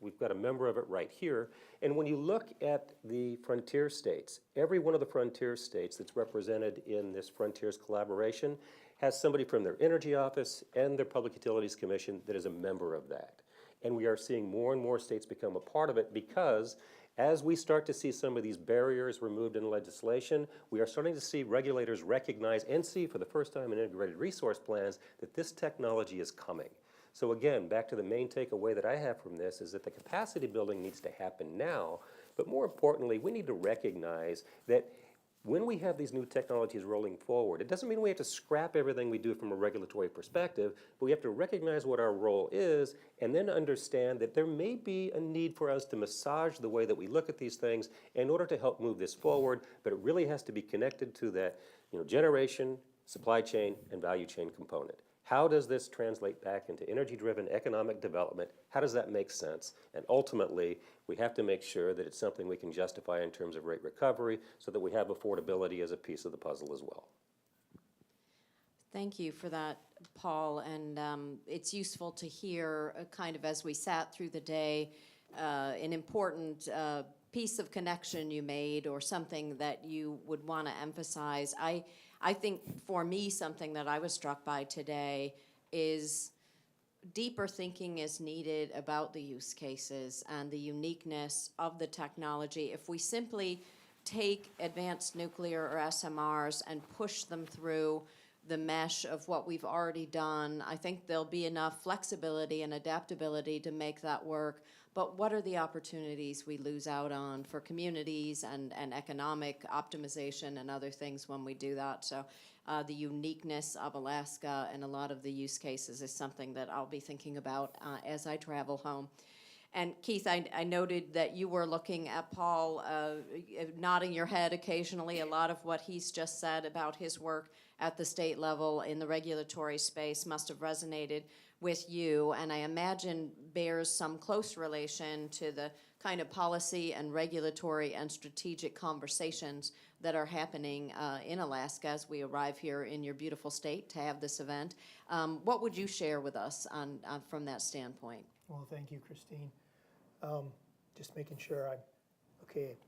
T: We've got a member of it right here. And when you look at the frontier states, every one of the frontier states that's represented in this Frontiers collaboration has somebody from their energy office and their Public Utilities Commission that is a member of that. And we are seeing more and more states become a part of it because as we start to see some of these barriers removed in legislation, we are starting to see regulators recognize and see for the first time in integrated resource plans that this technology is coming. So again, back to the main takeaway that I have from this is that the capacity building needs to happen now, but more importantly, we need to recognize that when we have these new technologies rolling forward, it doesn't mean we have to scrap everything we do from a regulatory perspective, but we have to recognize what our role is and then understand that there may be a need for us to massage the way that we look at these things in order to help move this forward, but it really has to be connected to that generation, supply chain, and value chain component. How does this translate back into energy-driven economic development? How does that make sense? And ultimately, we have to make sure that it's something we can justify in terms of rate recovery so that we have affordability as a piece of the puzzle as well.
S: Thank you for that, Paul. And it's useful to hear, kind of as we sat through the day, an important piece of connection you made or something that you would want to emphasize. I think for me, something that I was struck by today is deeper thinking is needed about the use cases and the uniqueness of the technology. If we simply take advanced nuclear or SMRs and push them through the mesh of what we've already done, I think there'll be enough flexibility and adaptability to make that work. But what are the opportunities we lose out on for communities and economic optimization and other things when we do that? So the uniqueness of Alaska and a lot of the use cases is something that I'll be thinking about as I travel home. And Keith, I noted that you were looking at Paul, nodding your head occasionally. A lot of what he's just said about his work at the state level in the regulatory space must have resonated with you, and I imagine bears some close relation to the kind of policy and regulatory and strategic conversations that are happening in Alaska as we arrive here in your beautiful state to have this event. What would you share with us from that standpoint?
R: Well, thank you, Christine. Just making sure I'm okay.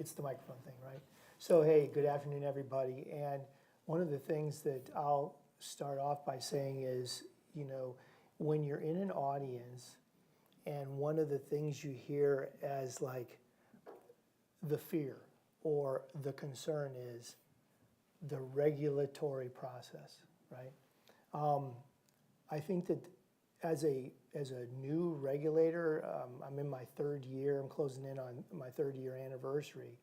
R: It's the microphone thing, right? So, hey, good afternoon, everybody. And one of the things that I'll start off by saying is, you know, when you're in an audience and one of the things you hear as like the fear or the concern is the regulatory process, right? I think that as a new regulator, I'm in my third year, I'm closing in on my third year anniversary.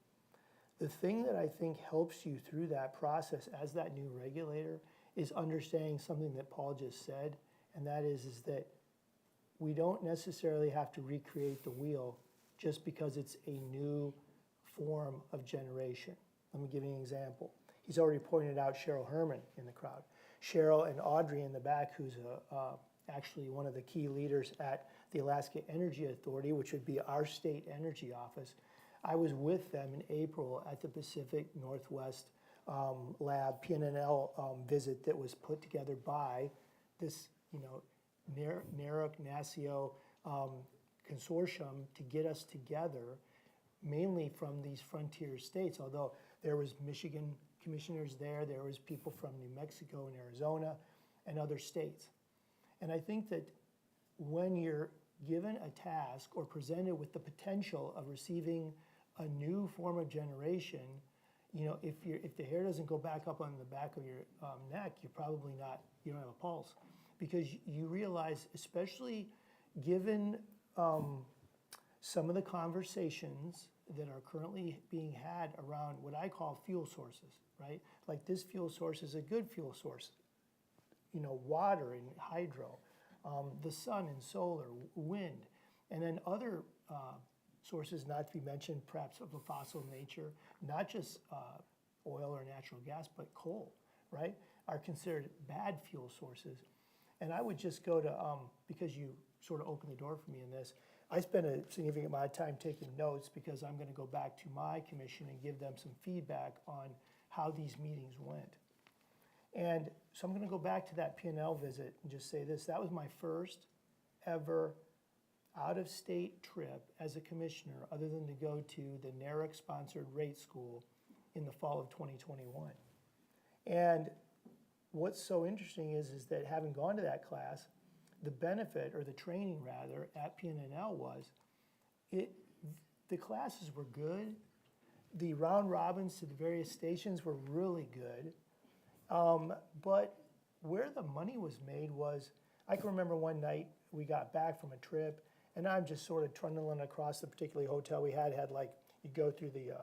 R: The thing that I think helps you through that process as that new regulator is understanding something that Paul just said, and that is that we don't necessarily have to recreate the wheel just because it's a new form of generation. Let me give you an example. He's already pointed out Cheryl Herman in the crowd. Cheryl and Audrey in the back, who's actually one of the key leaders at the Alaska Energy Authority, which would be our state energy office. I was with them in April at the Pacific Northwest Lab PNNL visit that was put together by this, you know, NARUC-NASIO consortium to get us together, mainly from these frontier states, although there was Michigan commissioners there was people from New Mexico and Arizona and other states. And I think that when you're given a task or presented with the potential of receiving a new form of generation, you know, if the hair doesn't go back up on the back of your neck, you're probably not, you don't have a pulse. Because you realize, especially given some of the conversations that are currently being had around what I call fuel sources, right? Like this fuel source is a good fuel source. You know, water and hydro, the sun and solar, wind, and then other sources not to be mentioned, perhaps of a fossil nature, not just oil or natural gas, but coal, right, are considered bad fuel sources. And I would just go to, because you sort of opened the door for me in this, I spent a significant amount of time taking notes because I'm going to go back to my commission and give them some feedback on how these meetings went. And so I'm going to go back to that PNL visit and just say this. That was my first ever out-of-state trip as a commissioner other than to go to the NARUC-sponsored rate school in the fall of 2021. And what's so interesting is that having gone to that class, the benefit, or the training rather, at PNNL was, the classes were good. The round robins to the various stations were really good. But where the money was made was, I can remember one night we got back from a trip, and I'm just sort of trundling across the particular hotel we had like, you'd go through the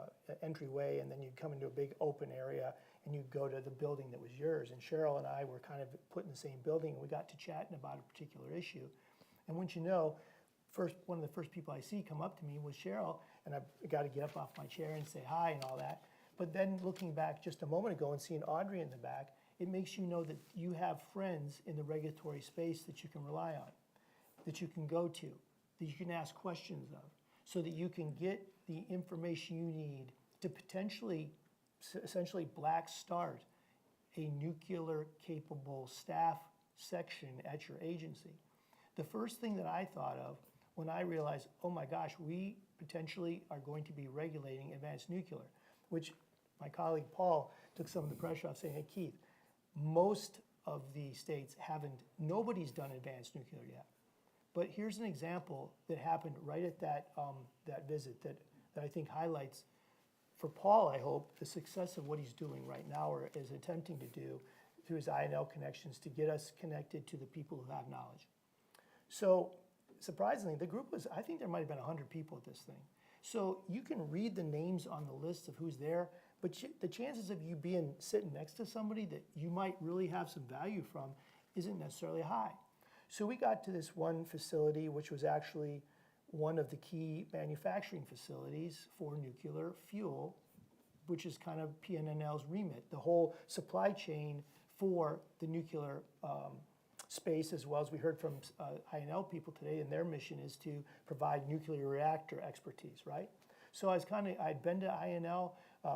R: entryway, and then you'd come into a big open area, and you'd go to the building that was yours. And Cheryl and I were kind of put in the same building, and we got to chatting about a particular issue. And once you know, one of the first people I see come up to me was Cheryl, and I got to get up off my chair and say hi and all that. But then looking back just a moment ago and seeing Audrey in the back, it makes you know that you have friends in the regulatory space that you can rely on, that you can go to, that you can ask questions of, so that you can get the information you need to potentially, essentially black start a nuclear-capable staff section at your agency. The first thing that I thought of when I realized, oh my gosh, we potentially are going to be regulating advanced nuclear, which my colleague Paul took some of the pressure off saying, hey Keith, most of the states nobody's done advanced nuclear yet. But here's an example that happened right at that visit that I think highlights, for Paul, I hope, the success of what he's doing right now or is attempting to do through his INL connections to get us connected to the people who have knowledge. So surprisingly, the group was, I think there might have been 100 people at this thing. So you can read the names on the list of who's there, but the chances of you sitting next to somebody that you might really have some value from isn't necessarily high. So we got to this one facility, which was actually one of the key manufacturing facilities for nuclear fuel, which is kind of PNNL's remit, the whole supply chain for the nuclear space, as well as we heard from INL people today, and their mission is to provide nuclear reactor expertise, right? So I'd been to INL.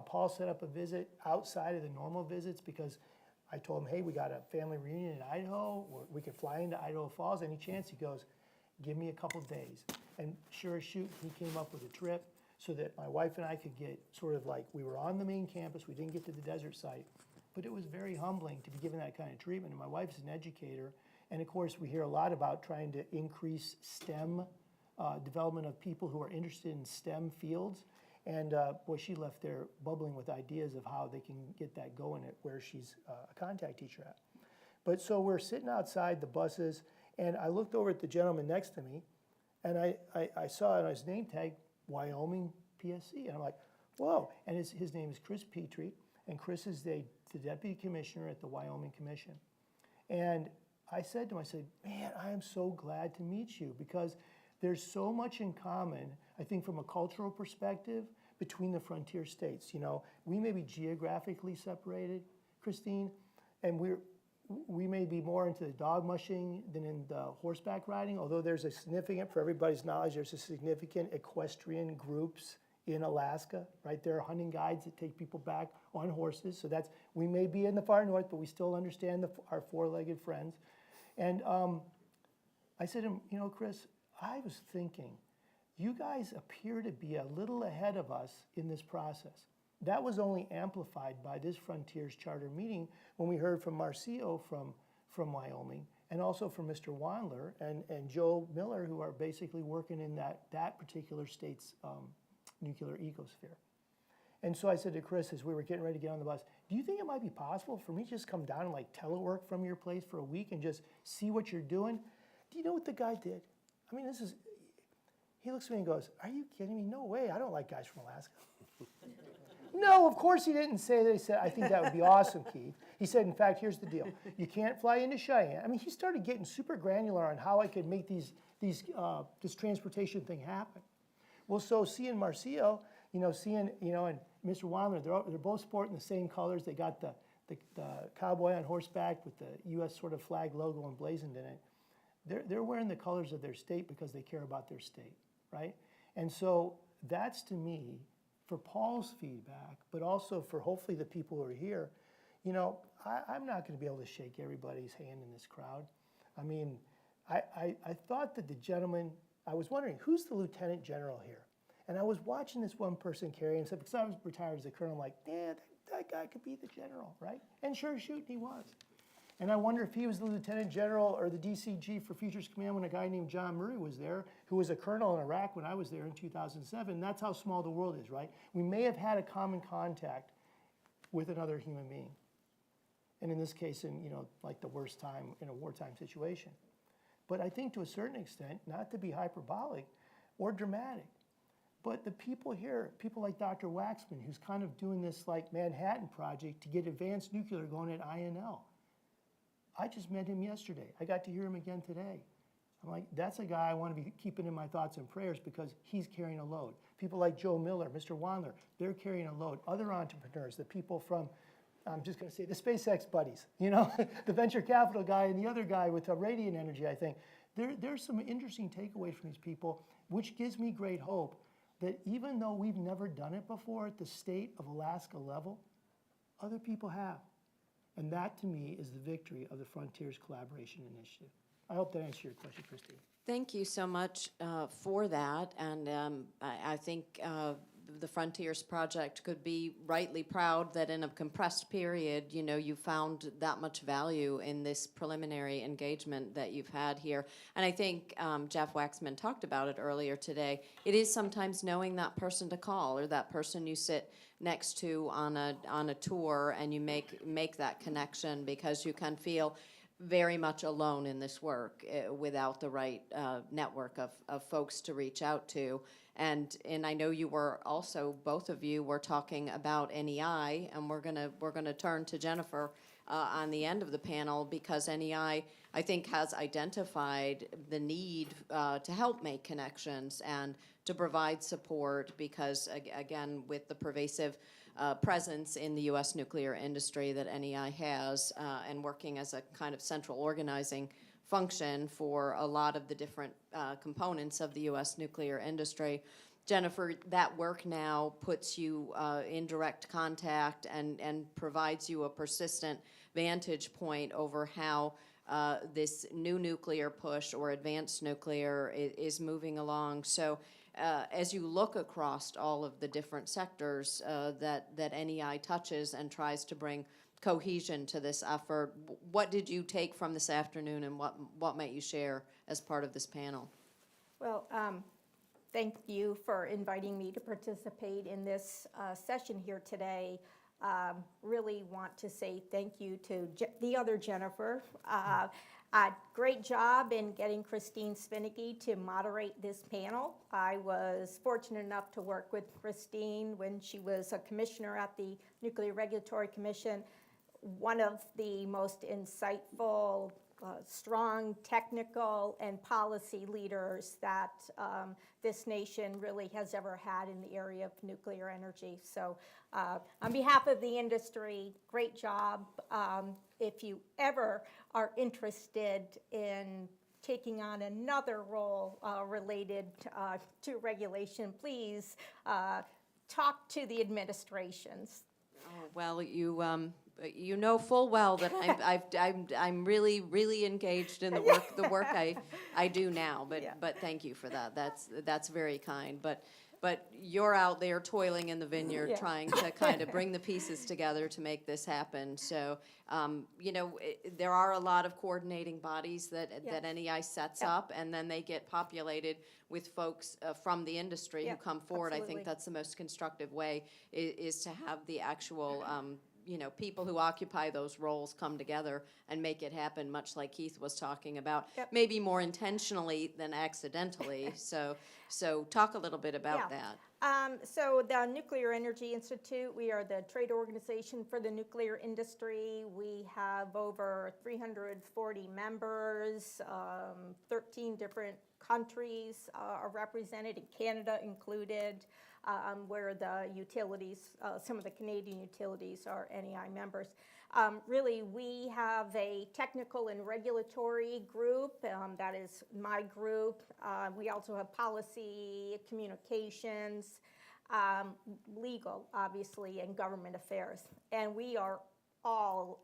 R: Paul set up a visit outside of the normal visits because I told him, hey, we got a family reunion in Idaho. We could fly into Idaho Falls any chance. He goes, give me a couple days. And sure as shoot, he came up with a trip. so that my wife and I could get sort of like, we were on the main campus, we didn't get to the desert site, but it was very humbling to be given that kind of treatment. And my wife's an educator, and of course we hear a lot about trying to increase STEM development of people who are interested in STEM fields. And boy, she left there bubbling with ideas of how they can get that going at where she's a contact teacher at. But so we're sitting outside the buses, and I looked over at the gentleman next to me, and I saw on his name tag, Wyoming PSC. And I'm like, whoa. And his name is Chris Petrie, and Chris is the deputy commissioner at the Wyoming Commission. And I said to him, I said, man, I am so glad to meet you, because there's so much in common, I think, from a cultural perspective between the frontier states. You know, we may be geographically separated, Christine, and we may be more into the dog mushing than in the horseback riding, although there's a significant, for everybody's knowledge, there's a significant equestrian groups in Alaska, right? There are hunting guides that take people back on horses. So that's, we may be in the far north, but we still understand our four-legged friends. And I said to him, you know, Chris, I was thinking, you guys appear to be a little ahead of us in this process. That was only amplified by this Frontiers Charter meeting when we heard from Marcio from Wyoming, and also from Mr. Wandler and Joe Miller, who are basically working in that particular state's nuclear ecosphere. And so I said to Chris, as we were getting ready to get on the bus, do you think it might be possible for me to just come down and like telework from your place for a week and just see what you're doing? Do you know what the guy did? I mean, he looks at me and goes, are you kidding me? No way, I don't like guys from Alaska. No, of course he didn't say that. He said, I think that would be awesome, Keith. He said, in fact, here's the deal. You can't fly into Cheyenne. I mean, he started getting super granular on how I could make this transportation thing happen. Well, so seeing Marcio, and Mr. Wandler, they're both sporting the same colors. They got the cowboy on horseback with the U.S. sort of flag logo emblazoned in it. They're wearing the colors of their state because they care about their state, right? And so that's, to me, for Paul's feedback, but also for hopefully the people who are here, you know, I'm not going to be able to shake everybody's hand in this crowd. I mean, I thought that the gentleman, I was wondering, who's the lieutenant general here? And I was watching this one person carry and said, because I was retired as a colonel, I'm like, yeah, that guy could be the general, right? And sure as shoot, he was. And I wonder if he was the lieutenant general or the DCG for Futures Command when a guy named John Murray was there, who was a colonel in Iraq when I was there in 2007. That's how small the world is, right? We may have had a common contact with another human being. And in this case, in, like the worst time in a wartime situation. But I think to a certain extent, not to be hyperbolic or dramatic, but the people here, people like Dr. Waxman, who's kind of doing this like Manhattan Project to get advanced nuclear going at INL. I just met him yesterday. I got to hear him again today. I'm like, that's a guy I want to be keeping in my thoughts and prayers because he's carrying a load. People like Joe Miller, Mr. Wandler, they're carrying a load. Other entrepreneurs, the people from, I'm just going to say, the SpaceX buddies, the venture capital guy and the other guy with radiant energy, I think. There's some interesting takeaways from these people, which gives me great hope that even though we've never done it before at the state of Alaska level, other people have. And that, to me, is the victory of the Frontiers Collaboration Initiative. I hope that answered your question, Christine.
S: Thank you so much for that. And I think the Frontiers Project could be rightly proud that in a compressed period, you found that much value in this preliminary engagement that you've had here. And I think Jeff Waxman talked about it earlier today. It is sometimes knowing that person to call or that person you sit next to on a tour and you make that connection, because you can feel very much alone in this work without the right network of folks to reach out to. And I know you were also, both of you were talking about NEI, and we're gonna turn to Jennifer on the end of the panel, because NEI, I think, has identified the need to help make connections and to provide support, because again, with the pervasive presence in the U.S. nuclear industry that NEI has, and working as a kind of central organizing function for a lot of the different components of the U.S. nuclear industry. Jennifer, that work now puts you in direct contact and provides you a persistent vantage point over how this new nuclear push or advanced nuclear is moving along. So as you look across all of the different sectors that NEI touches and tries to bring cohesion to this effort, what did you take from this afternoon, and what might you share as part of this panel?
D: Well, thank you for inviting me to participate in this session here today. Really want to say thank you to the other Jennifer. Great job in getting Christine Spinnicky to moderate this panel. I was fortunate enough to work with Christine when she was a commissioner at the Nuclear Regulatory Commission. One of the most insightful, strong technical and policy leaders that this nation really has ever had in the area of nuclear energy. So on behalf of the industry, great job. If you ever are interested in taking on another role related to regulation, please talk to the administrations.
S: Oh, well, you know full well that I'm really engaged in the work I do now. But thank you for that. That's very kind. But you're out there toiling in the vineyard, trying to kind of bring the pieces together to make this happen. So there are a lot of coordinating bodies that NEI sets up, and then they get populated with folks from the industry who come forward.
D: Absolutely.
S: I think that's the most constructive way is to have the actual people who occupy those roles come together and make it happen, much like Keith was talking about, maybe more intentionally than accidentally. So talk a little bit about that.
D: So the Nuclear Energy Institute, we are the trade organization for the nuclear industry. We have over 340 members, 13 different countries are represented, and Canada included, where the utilities, some of the Canadian utilities are NEI members. Really, we have a technical and regulatory group. That is my group. We also have policy, communications, legal, obviously, and government affairs. And we are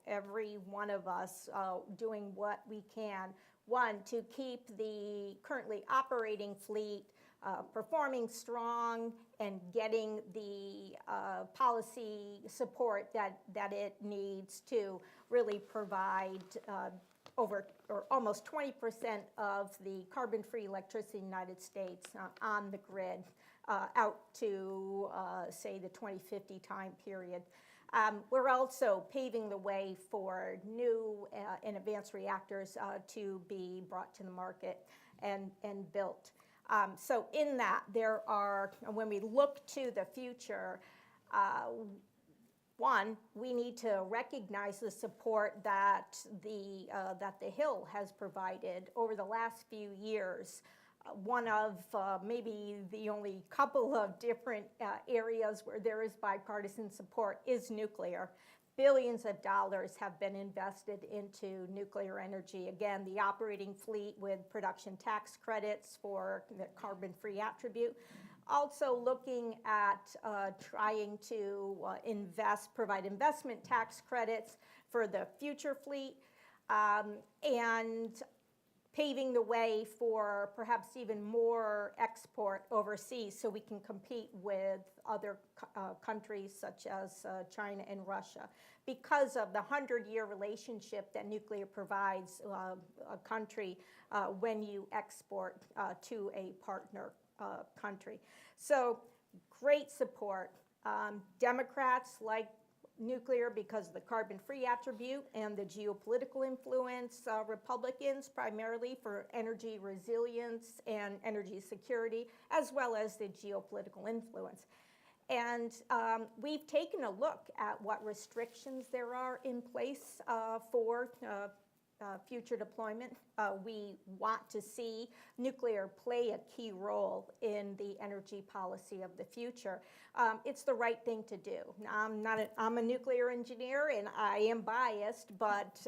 D: every one of us, doing what we can. One, to keep the currently operating fleet performing strong and getting the policy support that it needs to really provide almost 20% of the carbon-free electricity in the United States on the grid out to, say, the 2050 time period. We're also paving the way for new and advanced reactors to be brought to the market and built. So in that, there are, when we look to the future, one, we need to recognize the support that the Hill has provided over the last few years. One of maybe the only couple of different areas where there is bipartisan support is nuclear. Billions of dollars have been invested into nuclear energy. Again, the operating fleet with production tax credits for the carbon-free attribute. Also looking at trying to provide investment tax credits for the future fleet, and paving the way for perhaps even more export overseas so we can compete with other countries such as China and Russia. Because of the 100-year relationship that nuclear provides a country when you export to a partner country. So great support. Democrats like nuclear because of the carbon-free attribute and the geopolitical influence. Republicans primarily for energy resilience and energy security, as well as the geopolitical influence. And we've taken a look at what restrictions there are in place for future deployment. We want to see nuclear play a key role in the energy policy of the future. It's the right thing to do. I'm a nuclear engineer and I am biased, but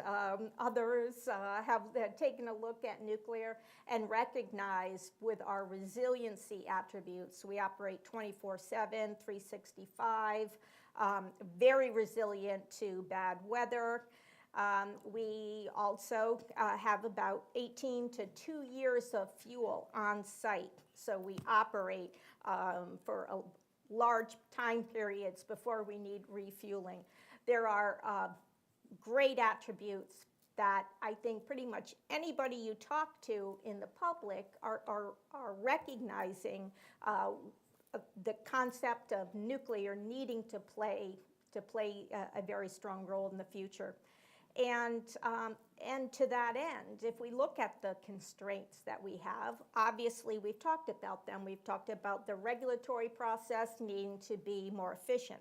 D: others have taken a look at nuclear and recognize with our resiliency attributes, we operate 24/7, 365, very resilient to bad weather. We also have about 18 to 2 years of fuel on site. So we operate for a large time periods before we need refueling. There are great attributes that I think pretty much anybody you talk to in the public are recognizing the concept of nuclear needing to play a very strong role in the future. And to that end, if we look at the constraints that we have, obviously we've talked about them. We've talked about the regulatory process needing to be more efficient.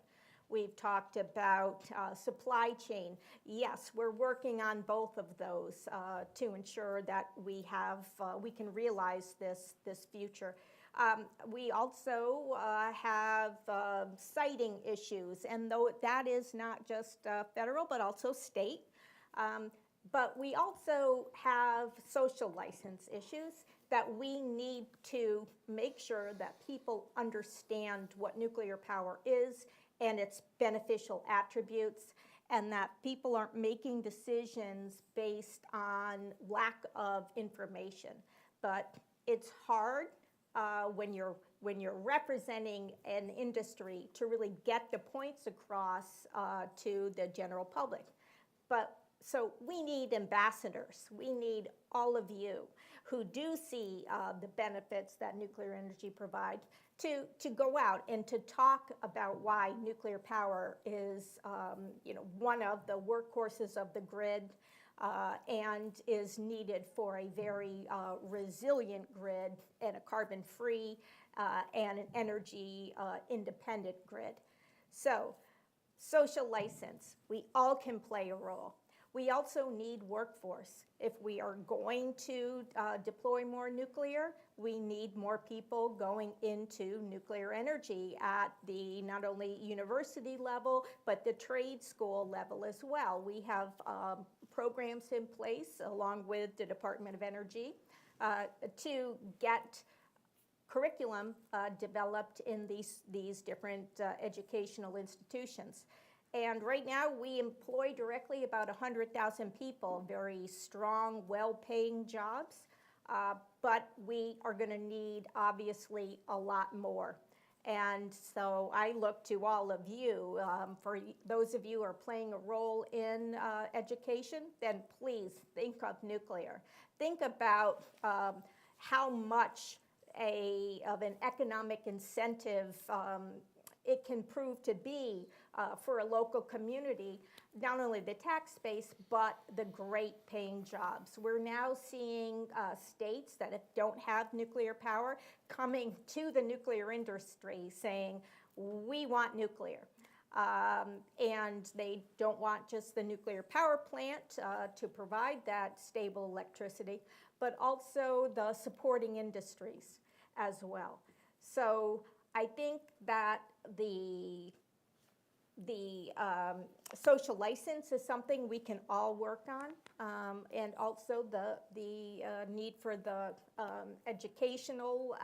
D: We've talked about supply chain. Yes, we're working on both of those to ensure that we can realize this future. We also have siting issues, and though that is not just federal, but also state. But we also have social license issues that we need to make sure that people understand what nuclear power is and its beneficial attributes, and that people aren't making decisions based on lack of information. But it's hard when you're representing an industry to really get the points across to the general public. So we need ambassadors. We need all of you who do see the benefits that nuclear energy provides to go out and to talk about why nuclear power is one of the workhorses of the grid and is needed for a very resilient grid and a carbon-free and an energy independent grid. So, social license, we all can play a role. We also need workforce. If we are going to deploy more nuclear, we need more people going into nuclear energy at the not only university level, but the trade school level as well. We have programs in place along with the Department of Energy to get curriculum developed in these different educational institutions. And right now we employ directly about 100,000 people, very strong, well-paying jobs, but we are going to need obviously a lot more. And so I look to all of you. For those of you who are playing a role in education, then please think of nuclear. Think about how much of an economic incentive it can prove to be for a local community, not only the tax base, but the great paying jobs. We're now seeing states that don't have nuclear power coming to the nuclear industry saying, we want nuclear. And they don't want just the nuclear power plant to provide that stable electricity, but also the supporting industries as well. So I think that the social license is something we can all work on, and also the need for the educational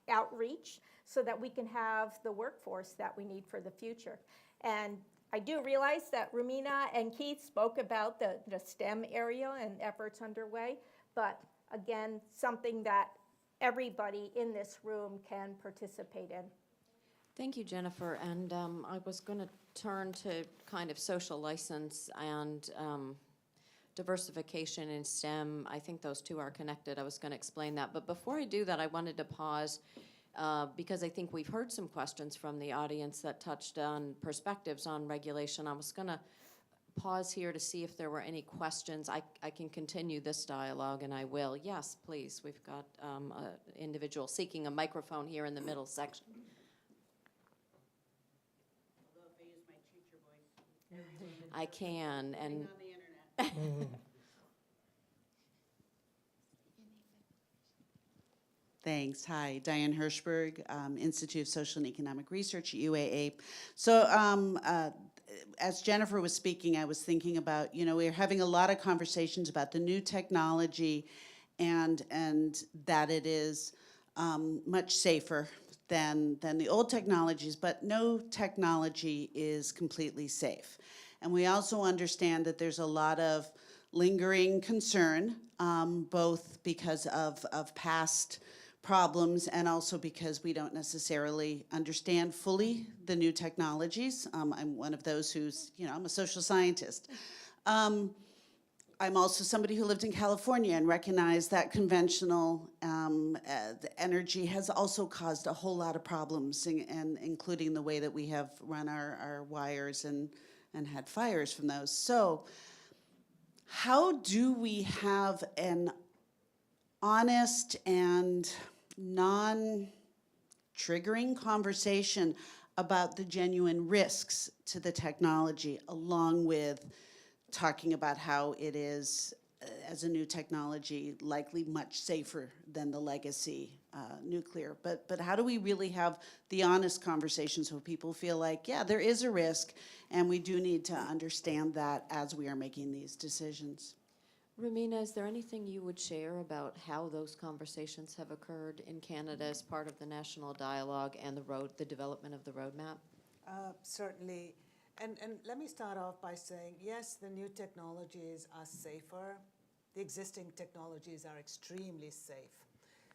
D: outreach so that we can have the workforce that we need for the future. And I do realize that Rumina and Keith spoke about the STEM area and efforts underway, but again, something that everybody in this room can participate in.
S: Thank you, Jennifer. And I was going to turn to kind of social license and diversification in STEM. I think those two are connected. I was going to explain that. But before I do that, I wanted to pause because I think we've heard some questions from the audience that touched on perspectives on regulation. I was going to pause here to see if there were any questions. I can continue this dialogue, and I will. Yes, please. We've got an individual seeking a microphone here in the middle section. I can, and
C: Thanks. Hi, Diane Hirschberg, Institute of Social and Economic Research at UAA. So as Jennifer was speaking, I was thinking about, we're having a lot of conversations about the new technology and that it is much safer than the old technologies, but no technology is completely safe. And we also understand that there's a lot of lingering concern, both because of past problems and also because we don't necessarily understand fully the new technologies. I'm one of those who's, I'm a social scientist. I'm also somebody who lived in California and recognized that conventional energy has also caused a whole lot of problems, and including the way that we have run our wires and had fires from those. So how do we have an honest and non-triggering conversation about the genuine risks to the technology, along with talking about how it is, as a new technology, likely much safer than the legacy nuclear. But how do we really have the honest conversation so people feel like, yeah, there is a risk, and we do need to understand that as we are making these decisions?
S: Romina, is there anything you would share about how those conversations have occurred in Canada as part of the national dialogue and the development of the roadmap?
H: Certainly. And let me start off by saying, yes, the new technologies are safer. The existing technologies are extremely safe.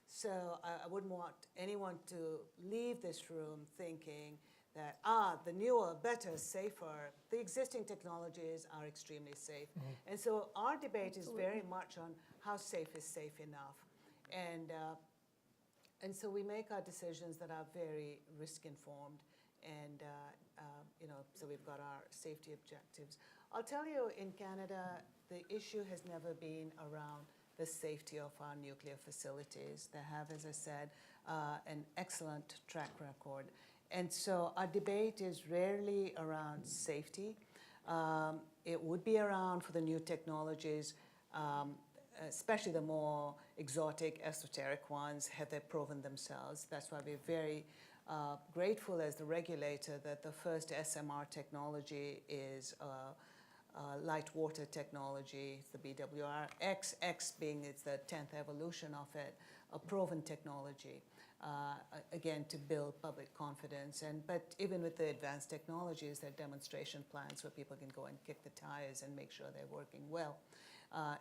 H: So I wouldn't want anyone to leave this room thinking that, the newer, better, safer, the existing technologies are extremely safe. And so our debate is very much on how safe is safe enough. And so we make our decisions that are very risk-informed. And, so we've got our safety objectives. I'll tell you, in Canada, the issue has never been around the safety of our nuclear facilities. They have, as I said, an excellent track record. And so our debate is rarely around safety. It would be around for the new technologies, especially the more exotic, esoteric ones. Have they proven themselves? That's why we're very grateful as the regulator that the first SMR technology is light water technology, the BWR. X being it's the 10th evolution of it, a proven technology. Again, to build public confidence. But even with the advanced technologies, there are demonstration plans where people can go and kick the tires and make sure they're working well.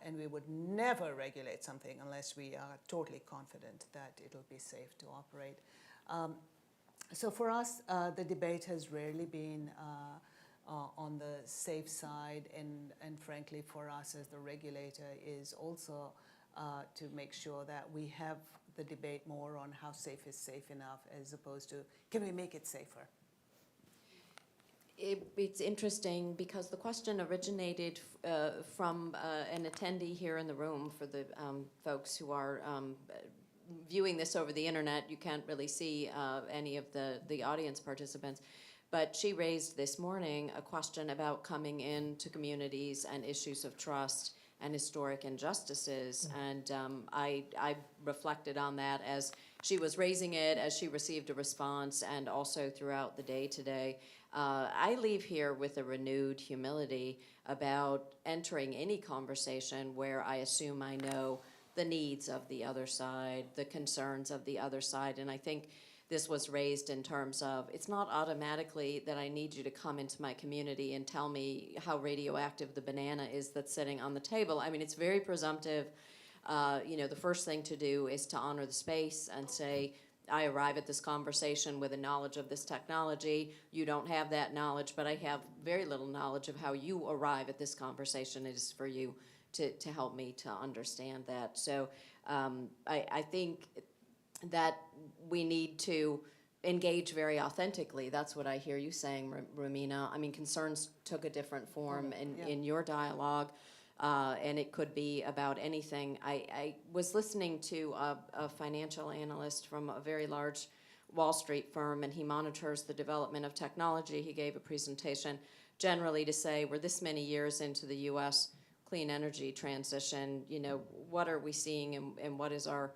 H: And we would never regulate something unless we are totally confident that it'll be safe to operate. So for us, the debate has rarely been on the safe side, and frankly, for us as the regulator is also to make sure that we have the debate more on how safe is safe enough, as opposed to can we make it safer?
S: It's interesting because the question originated from an attendee here in the room. For the folks who are viewing this over the internet, you can't really see any of the audience participants. But she raised this morning a question about coming into communities and issues of trust and historic injustices. And I reflected on that as she was raising it, as she received a response, and also throughout the day today. I leave here with a renewed humility about entering any conversation where I assume I know the needs of the other side, the concerns of the other side. And I think this was raised in terms of, it's not automatically that I need you to come into my community and tell me how radioactive the banana is that's sitting on the table. I mean, it's very presumptive. The first thing to do is to honor the space and say, I arrive at this conversation with a knowledge of this technology. You don't have that knowledge, but I have very little knowledge of how you arrive at this conversation. It is for you to help me to understand that. So I think that we need to engage very authentically. That's what I hear you saying, Romina. I mean, concerns took a different form in your dialogue, and it could be about anything. I was listening to a financial analyst from a very large Wall Street firm, and he monitors the development of technology. He gave a presentation generally to say we're this many years into the U.S. clean energy transition. What are we seeing, and what is our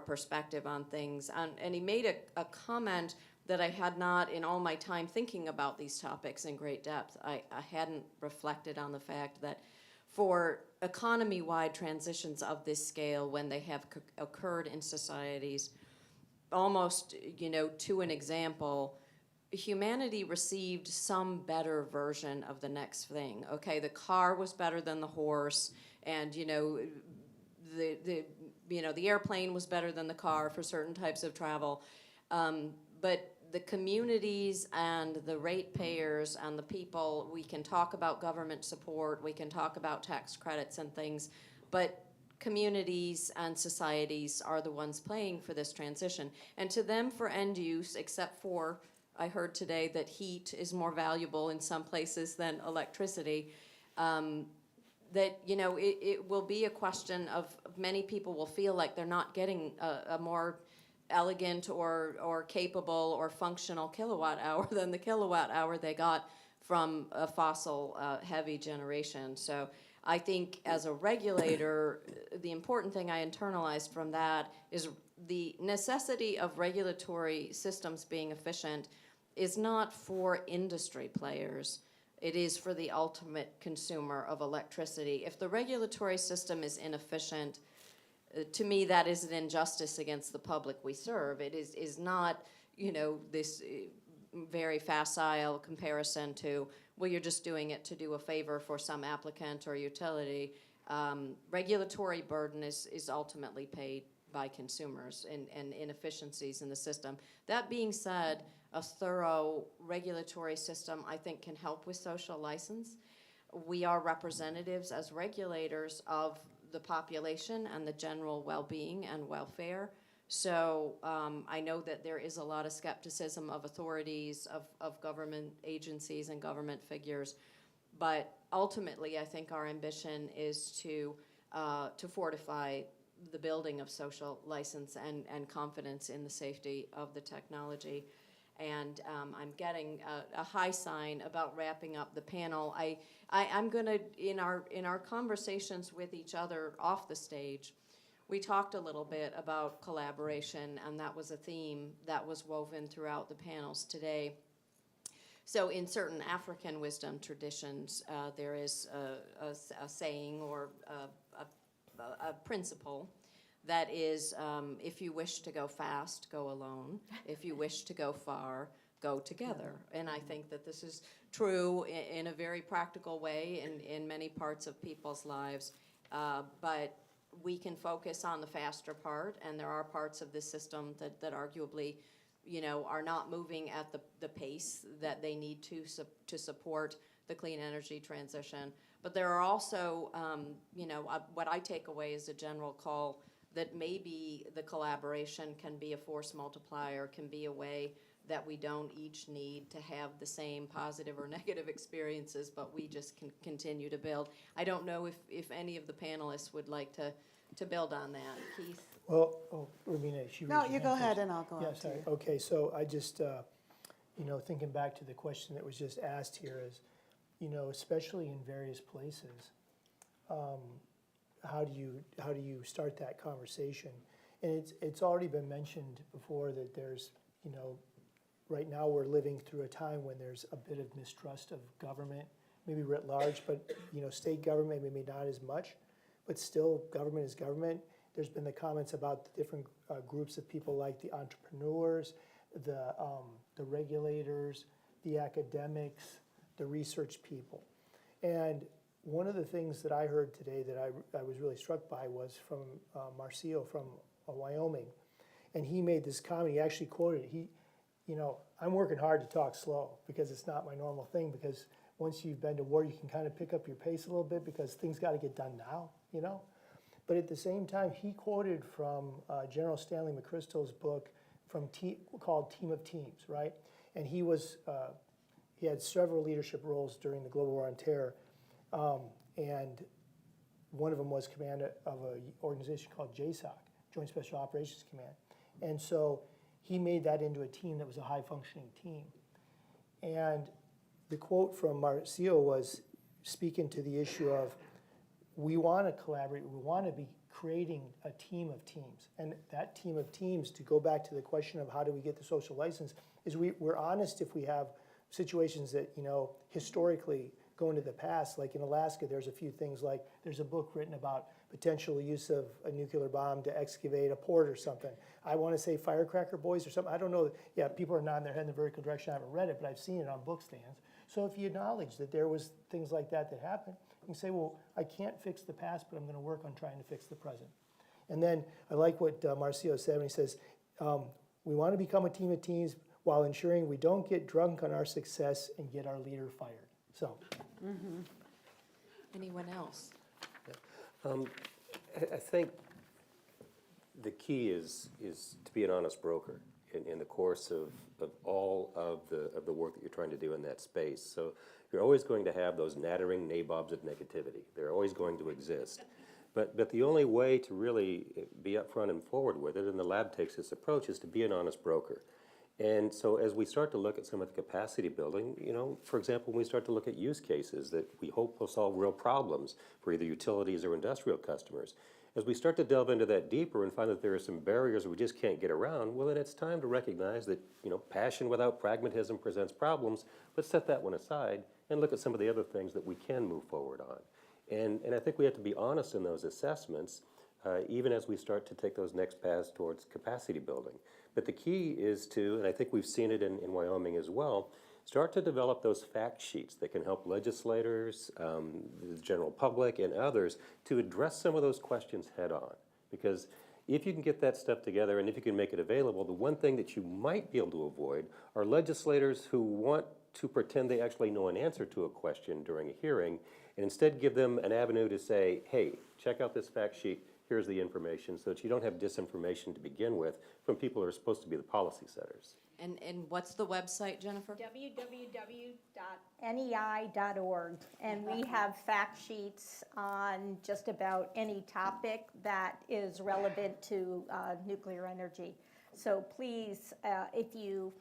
S: perspective on things? And he made a comment that I had not, in all my time thinking about these topics in great depth, I hadn't reflected on the fact that for economy-wide transitions of this scale, when they have occurred in societies, almost, to an example, humanity received some better version of the next thing. Okay, the car was better than the horse, and you know, the airplane was better than the car for certain types of travel, but the communities and the ratepayers and the people, we can talk about government support, we can talk about tax credits and things, but communities and societies are the ones paying for this transition. And to them, for end use, except for, I heard today that heat is more valuable in some places than electricity, that, you know, it will be a question of many people will feel like they're not getting a more elegant or capable or functional kilowatt hour than the kilowatt hour they got from a fossil heavy generation. So I think as a regulator, the important thing I internalized from that is the necessity of regulatory systems being efficient is not for industry players. It is for the ultimate consumer of electricity. If the regulatory system is inefficient, to me, that is an injustice against the public we serve. It is not, you know, this very facile comparison to, well, you're just doing it to do a favor for some applicant or utility. Regulatory burden is ultimately paid by consumers and inefficiencies in the system. That being said, a thorough regulatory system, I think, can help with social license. We are representatives as regulators of the population and the general well-being and welfare. So I know that there is a lot of skepticism of authorities, of government agencies and government figures, but ultimately I think our ambition is to fortify the building of social license and confidence in the safety of the technology. And I'm getting a high sign about wrapping up the panel. I'm going to, in our conversations with each other off the stage, we talked a little bit about collaboration, and that was a theme that was woven throughout the panels today. So in certain African wisdom traditions, there is a saying or a principle that is, if you wish to go fast, go alone. If you wish to go far, go together. And I think that this is true in a very practical way in many parts of people's lives. But we can focus on the faster part, and there are parts of this system that arguably, you know, are not moving at the pace that they need to support the clean energy transition. But there are also, you know, what I take away is a general call that maybe the collaboration can be a force multiplier, can be a way that we don't each need to have the same positive or negative experiences, but we just can continue to build. I don't know if any of the panelists would like to build on that. Keith?
R: Well, Romina,
H: No, you go ahead and I'll go on.
R: Yes, okay, so I just, you know, thinking back to the question that was just asked here is, you know, especially in various places, how do you start that conversation? And it's already been mentioned before that there's, you know, right now we're living through a time when there's a bit of mistrust of government, maybe writ large, but, you know, state government maybe not as much, but still government is government. There's been the comments about the different groups of people like the entrepreneurs, the regulators, the academics, the research people. And one of the things that I heard today that I was really struck by was from Marcio from Wyoming. And he made this comment, he actually quoted it. You know, I'm working hard to talk slow because it's not my normal thing, because once you've been to war, you can kind of pick up your pace a little bit because things got to get done now, you know? But at the same time, he quoted from General Stanley McChrystal's book called Team of Teams, right? And he had several leadership roles during the Global War on Terror. And one of them was commander of an organization called JSOC, Joint Special Operations Command. And so he made that into a team that was a high-functioning team. And the quote from Marcio was speaking to the issue of, we want to collaborate, we want to be creating a team of teams. And that team of teams, to go back to the question of how do we get the social license, is we're honest if we have situations that, you know, historically go into the past. Like in Alaska, there's a few things like, there's a book written about potential use of a nuclear bomb to excavate a port or something. I want to say Firecracker Boys or something. I don't know. Yeah, people are nodding their head in the vertical direction. I haven't read it, but I've seen it on book stands. So if you acknowledge that there was things like that happened, you can say, well, I can't fix the past, but I'm going to work on trying to fix the present. And then I like what Marcio said when he says, we want to become a team of teams while ensuring we don't get drunk on our success and get our leader fired. So.
S: Anyone else?
T: I think the key is to be an honest broker in the course of all of the work that you're trying to do in that space. So you're always going to have those nattering nabobs of negativity. They're always going to exist. But the only way to really be upfront and forward with it, and the lab takes this approach, is to be an honest broker. And so as we start to look at some of the capacity building, for example, when we start to look at use cases that we hope will solve real problems for either utilities or industrial customers, as we start to delve into that deeper and find that there are some barriers we just can't get around, well, then it's time to recognize that, passion without pragmatism presents problems. Let's set that one aside and look at some of the other things that we can move forward on. And I think we have to be honest in those assessments, even as we start to take those next paths towards capacity building. But the key is to, and I think we've seen it in Wyoming as well, start to develop those fact sheets that can help legislators, the general public, and others to address some of those questions head on. Because if you can get that stuff together and if you can make it available, the one thing that you might be able to avoid are legislators who want to pretend they actually know an answer to a question during a hearing and instead give them an avenue to say, hey, check out this fact sheet, here's the information, so that you don't have disinformation to begin with from people who are supposed to be the policy setters.
S: And what's the website, Jennifer?
D: www.nei.org. And we have fact sheets on just about any topic that is relevant to nuclear energy. So please, if you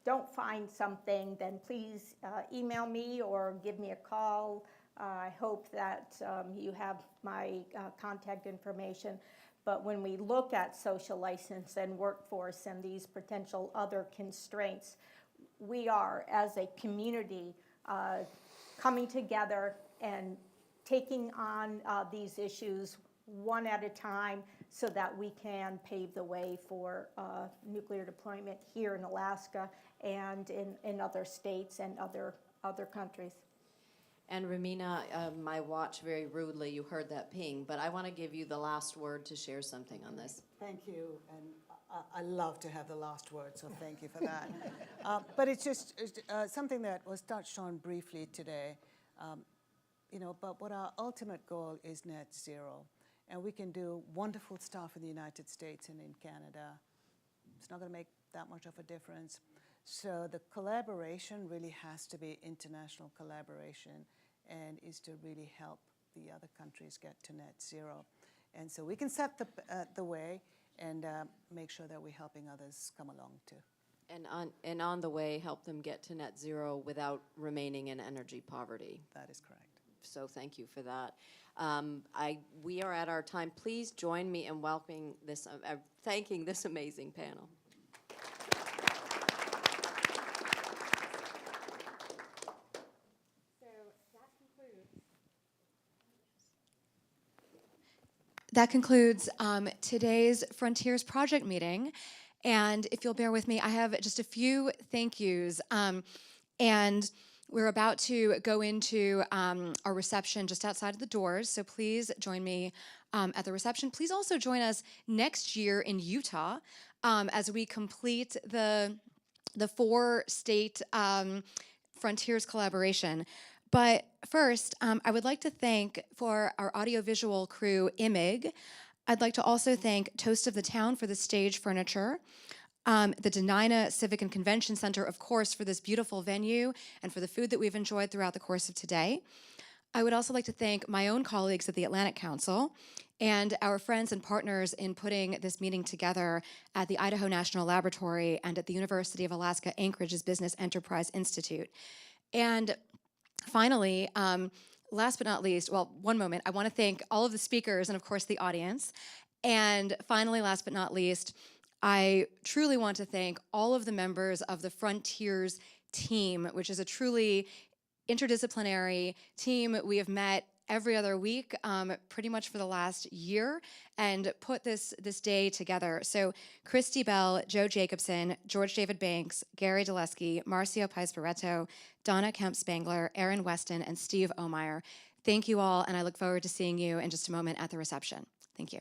D: don't find something, then please email me or give me a call. I hope that you have my contact information. But when we look at social license and workforce and these potential other constraints, we are, as a community, coming together and taking on these issues one at a time so that we can pave the way for nuclear deployment here in Alaska and in other states and other countries.
S: And Ramina, I watch very rudely. You heard that ping, but I want to give you the last word to share something on this.
H: Thank you, and I love to have the last word, so thank you for that. But it's just something that was touched on briefly today, but what our ultimate goal is net zero. And we can do wonderful stuff in the United States and in Canada. It's not going to make that much of a difference. So the collaboration really has to be international collaboration and is to really help the other countries get to net zero. And so we can set the way and make sure that we're helping others come along too.
S: And on the way, help them get to net zero without remaining in energy poverty.
H: That is correct.
S: So thank you for that. We are at our time. Please join me in welcoming thanking this amazing panel.
A: That concludes today's Frontiers Project meeting. And if you'll bear with me, I have just a few thank yous. And we're about to go into our reception just outside of the doors. So please join me at the reception. Please also join us next year in Utah as we complete the 4-state Frontiers collaboration. But first, I would like to thank for our audiovisual crew, IMIG. I'd like to also thank Toast of the Town for the stage furniture, the Denina Civic and Convention Center, of course, for this beautiful venue and for the food that we've enjoyed throughout the course of today. I would also like to thank my own colleagues at the Atlantic Council and our friends and partners in putting this meeting together at the Idaho National Laboratory and at the University of Alaska Anchorage's Business Enterprise Institute. And finally, last but not least, well, one moment, I want to thank all of the speakers and, of course, the audience. And finally, last but not least, I truly want to thank all of the members of the Frontiers team, which is a truly interdisciplinary team. We have met every other week, pretty much for the last year, and put this day together. So Christy Bell, Joe Jacobson, George David Banks, Gary Dulesky, Marcio Pais Barreto, Donna Kemp Spangler, Aaron Weston, and Steve Omeyer. Thank you all, and I look forward to seeing you in just a moment at the reception. Thank you.